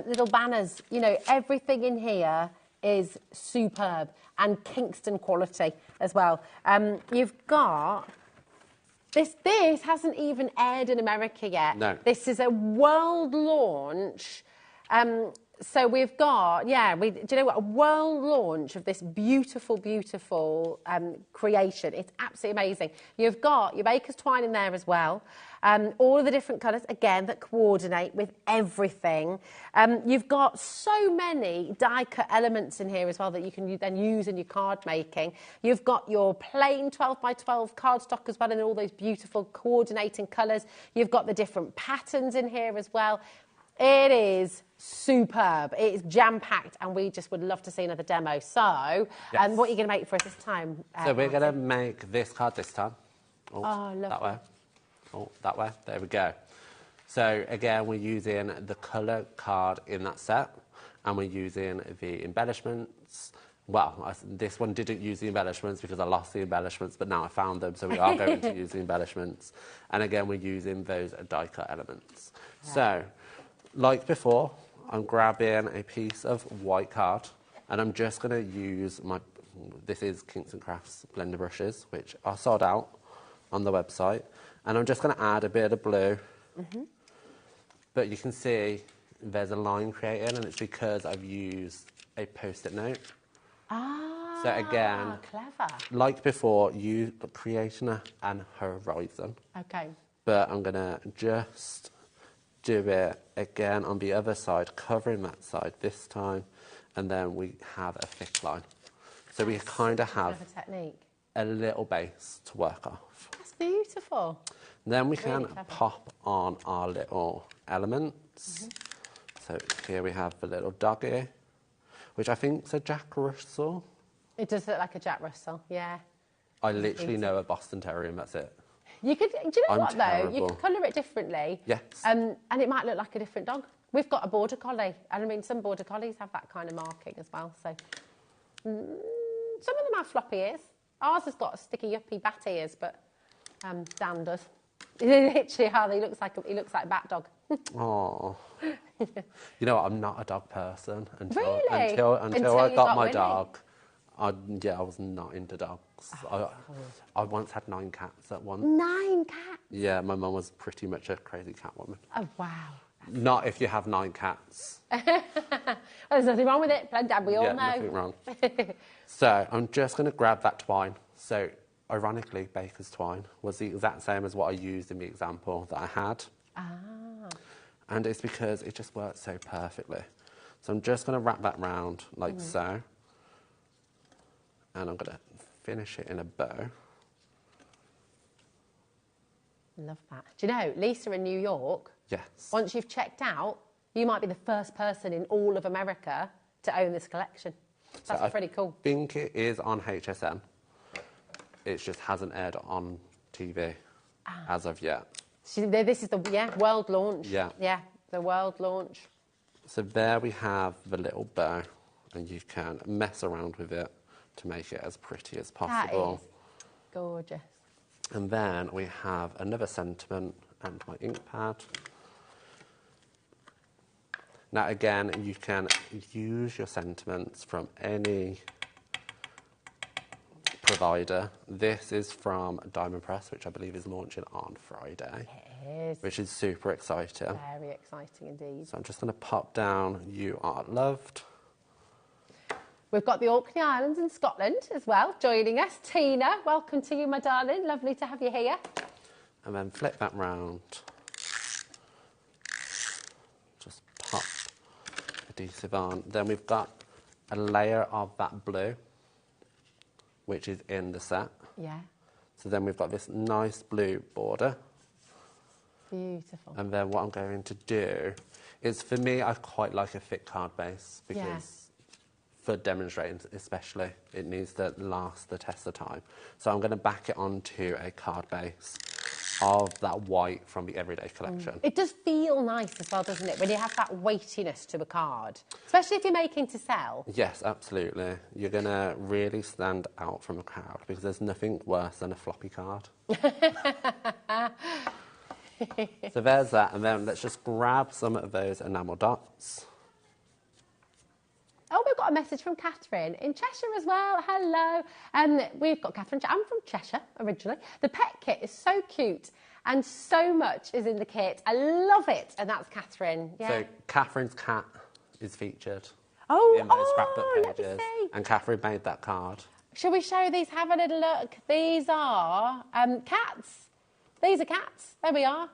little banners. You know, everything in here is superb and Kingston quality as well. You've got... This hasn't even aired in America yet. No. This is a world launch. So we've got, do you know what? A world launch of this beautiful, beautiful creation. It's absolutely amazing. You've got your baker's twine in there as well. All of the different colours, again, that coordinate with everything. You've got so many die-cut elements in here as well that you can then use in your card making. You've got your plain 12x12 cardstock as well in all those beautiful coordinating colours. You've got the different patterns in here as well. It is superb. It is jam-packed, and we just would love to see another demo. So, what are you going to make for us this time? So we're going to make this card this time. Oh, lovely. That way. Oh, that way. There we go. So, again, we're using the colour card in that set, and we're using the embellishments. Well, this one didn't use the embellishments because I lost the embellishments, but now I found them, so we are going to use the embellishments. And, again, we're using those die-cut elements. Yeah. So... like before, I'm grabbing a piece of white card, and I'm just going to use this is Kingston Crafts blender brushes, which are sold out on the website, and I'm just going to add a bit of blue. But you can see there's a line created, and it's because I've used a post-it note. So again, clever. Like before, you creating an horizon. Okay. But I'm going to just do it again on the other side, covering that side this time, and then we have a thick line. So we kind of have a little base to work off. That's beautiful. Then we can pop on our little elements. So here we have the little doggy, which I think is a Jack Russell. It does look like a Jack Russell, yeah. I literally know a Boston Terrier, and that's it. You could, do you know what terrible. though? You could colour it differently. Yes. And it might look like a different dog. We've got a border collie, and I mean some border collies have that kind of marking as well. So some of them have floppy ears. Ours has got sticky uppy bat ears, but Dan does. Literally, how he looks like a bat dog. Oh. You know what? I'm not a dog person until until I got my dog. I was not into dogs. I once had 9 cats at once. 9 cats? Yeah, my mum was pretty much a crazy cat woman. Oh, wow. Not if you have 9 cats. Well, there's nothing wrong with it. We all know. Nothing wrong. So I'm just going to grab that twine. So ironically, baker's twine was the exact same as what I used in the example that I had. And it's because it just works so perfectly. So I'm just going to wrap that round like so. And I'm going to finish it in a bow. Love that. Do you know, Lisa in New York, Yes. once you've checked out, you might be the first person in all of America to own this collection. That's pretty cool. I think it is on HSN. It just hasn't aired on TV as of yet. This is the world launch. Yeah. Yeah, the world launch. So there we have the little bow, and you can mess around with it to make it as pretty as possible. That is gorgeous. And then we have another sentiment and my ink pad. Now again, you can use your sentiments from any provider. This is from Diamond Press, which I believe is launching on Friday. It is. Which is super exciting. Very exciting indeed. So I'm just going to pop down You Are Loved. We've got the Orkney Islands in Scotland as well joining us. Tina, welcome to you, my darling. Lovely to have you here. And then flip that round. Just pop adhesive on. Then we've got a layer of that blue, which is in the set. Yeah. So then we've got this nice blue border. Beautiful. And then what I'm going to do is, for me, I quite like a thick card base because for demonstrating especially, it needs to last the test of time. So I'm going to back it onto a card base of that white from the Everyday collection. It does feel nice as well, doesn't it, when you have that weightiness to a card, especially if you're making to sell. Yes, absolutely. You're going to really stand out from a crowd because there's nothing worse than a floppy card. So there's that, and then let's just grab some of those enamel dots. Oh, we've got a message from Catherine in Cheshire as well. Hello. We've got Catherine. I'm from Cheshire originally. The pet kit is so cute and so much is in the kit. I love it. And that's Catherine. Yeah. So Catherine's cat is featured in in those let scrapbook me pages. see. And Catherine made that card. Shall we show these? Have a little look. These are cats. These are cats. There we are.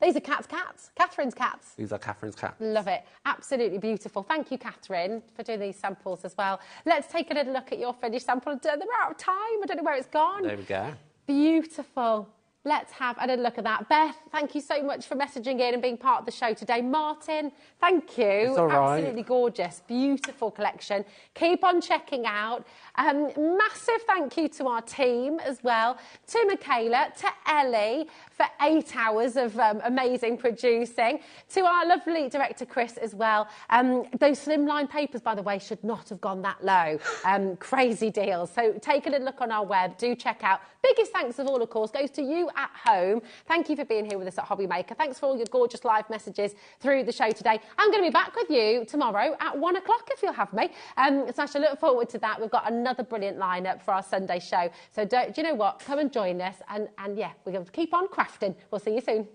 These are cats. Catherine's cats. These are Catherine's cats. Love it. Absolutely beautiful. Thank you, Catherine, for doing these samples as well. Let's take a little look at your finished sample. They're out of time. I don't know where it's gone. There we go. Beautiful. Let's have a little look at that. Beth, thank you so much for messaging in and being part of the show today. Martin, thank you. It's all right. Absolutely gorgeous. Beautiful collection. Keep on checking out. Massive thank you to our team as well. To Michaela, to Ellie for 8 hours of amazing producing. To our lovely director, Chris, as well. Those slimline papers, by the way, should not have gone that low. Crazy deals. So take a little look on our web. Do check out. Biggest thanks of all, of course, goes to you at home. Thank you for being here with us at HobbyMaker. Thanks for all your gorgeous live messages through the show today. I'm going to be back with you tomorrow at 1 o'clock if you'll have me. So I shall look forward to that. We've got another brilliant lineup for our Sunday show. So do you know what? Come and join us. And yeah, we're going to keep on crafting. We'll see you soon.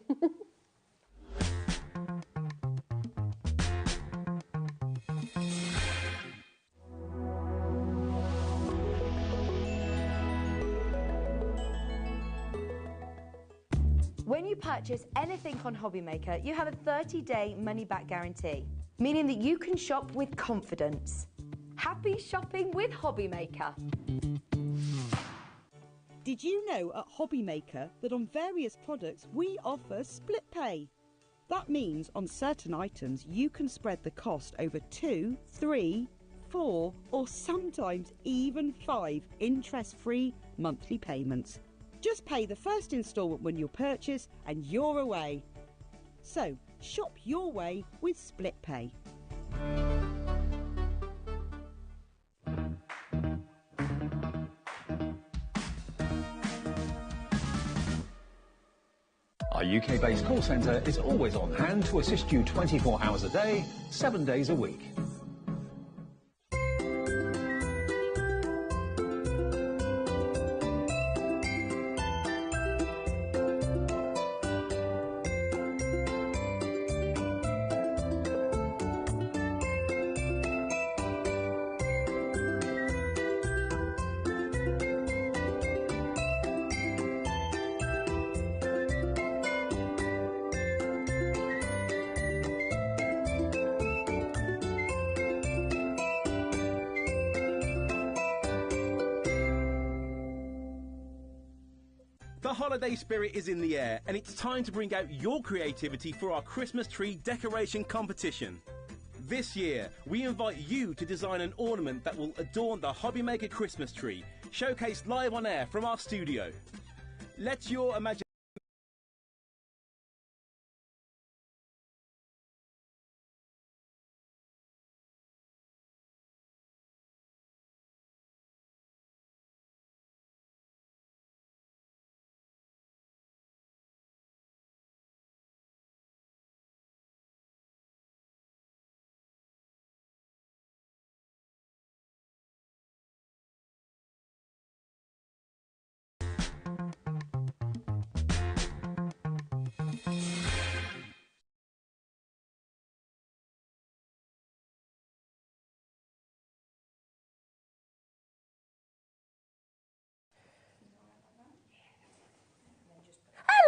When you purchase anything on HobbyMaker, you have a 30-day money-back guarantee, meaning that you can shop with confidence. Happy shopping with HobbyMaker. Did you know at HobbyMaker that on various products we offer split pay? That means on certain items you can spread the cost over 2, 3, 4 or sometimes even 5 interest-free monthly payments. Just pay the first instalment when you purchase and you're away. So, shop your way with split pay. Our UK-based call centre is always on hand to assist you 24 hours a day, 7 days a week. The holiday spirit is in the air, and it's time to bring out your creativity for our Christmas tree decoration competition. This year, we invite you to design an ornament that will adorn the HobbyMaker Christmas tree, showcased live on air from our studio. Let your imagination...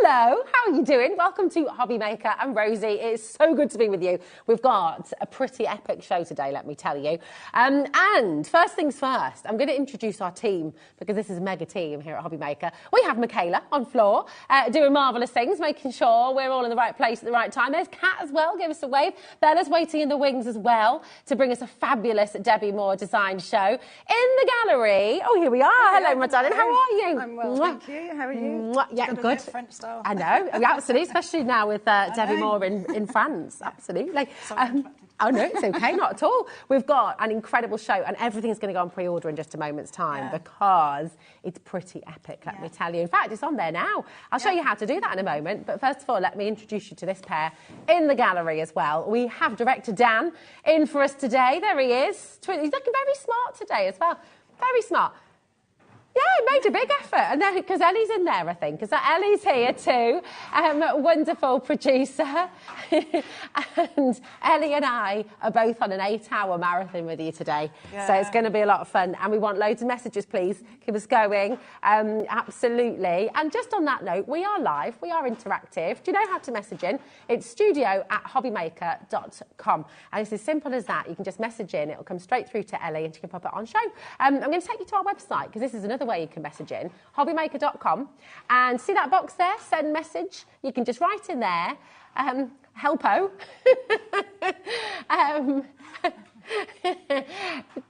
Hello, how are you doing? Welcome to HobbyMaker and Rosie. It's so good to be with you. We've got a pretty epic show today, let me tell you. And first things first, I'm going to introduce our team because this is a mega team here at HobbyMaker. We have Michaela on floor doing marvellous things, making sure we're all in the right place at the right time. There's Kat as well, give us a wave. Bella's waiting in the wings as well to bring us a fabulous Debbie Moore design show. In the gallery, oh, here we are. Hello, my darling. How are you? I'm well, thank you. How are you? Yeah, good. French style. I know, absolutely, especially now with Debbie Moore in France, absolutely. Oh no, it's okay, not at all. We've got an incredible show and everything's going to go on pre-order in just a moment's time because it's pretty epic, let me tell you. In fact, it's on there now. I'll show you how to do that in a moment, but first of all, let me introduce you to this pair in the gallery as well. We have director Dan in for us today. There he is. He's looking very smart today as well. Very smart. Yeah, made a big effort, and then because Ellie's in there, I think, because Ellie's here too, wonderful producer, and Ellie and I are both on an 8-hour marathon with you today, so it's going to be a lot of fun, and we want loads of messages, please, keep us going, absolutely. And just on that note, we are live, we are interactive. Do you know how to message in? It's studio@hobbymaker.com, and it's as simple as that. You can just message in, it'll come straight through to Ellie, and she can pop it on show. I'm going to take you to our website because this is another way you can message in, hobbymaker.com, and see that box there, send message. You can just write in there, helpo.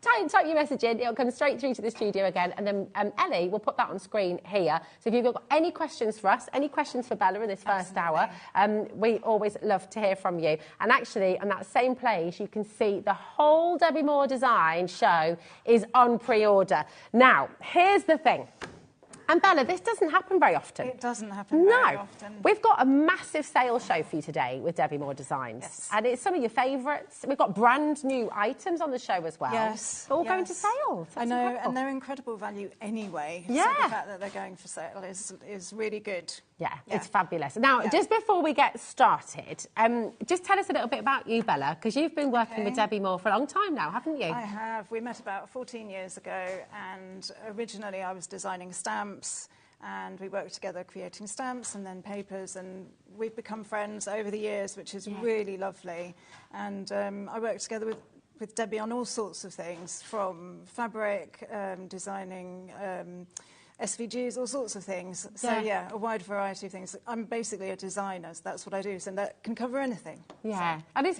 Type your message in, it'll come straight through to the studio again, and then Ellie will put that on screen here. So if you've got any questions for us, any questions for Bella in this first hour, we always love to hear from you. And actually, on that same place, you can see the whole Debbie Moore design show is on pre-order. Now, here's the thing. And Bella, this doesn't happen very often. It doesn't happen very often. We've got a massive sales show for you today with Debbie Moore Designs. Yes. And it's some of your favourites. We've got brand new items on the show as well. Yes. All going to sale. I know, and they're incredible value anyway. Yeah. So the fact that they're going for sale is really good. Yeah, it's fabulous. Now, just before we get started, just tell us a little bit about you, Bella, because you've been working with Debbie Moore for a long time now, haven't you? I have. We met about 14 years ago, and originally I was designing stamps, and we worked together creating stamps and then papers, and we've become friends over the years, which is really lovely. And I worked together with Debbie on all sorts of things, from fabric, designing SVGs, all sorts of things. So yeah, a wide variety of things. I'm basically a designer, so that's what I do, so that can cover anything. Yeah, so, and it's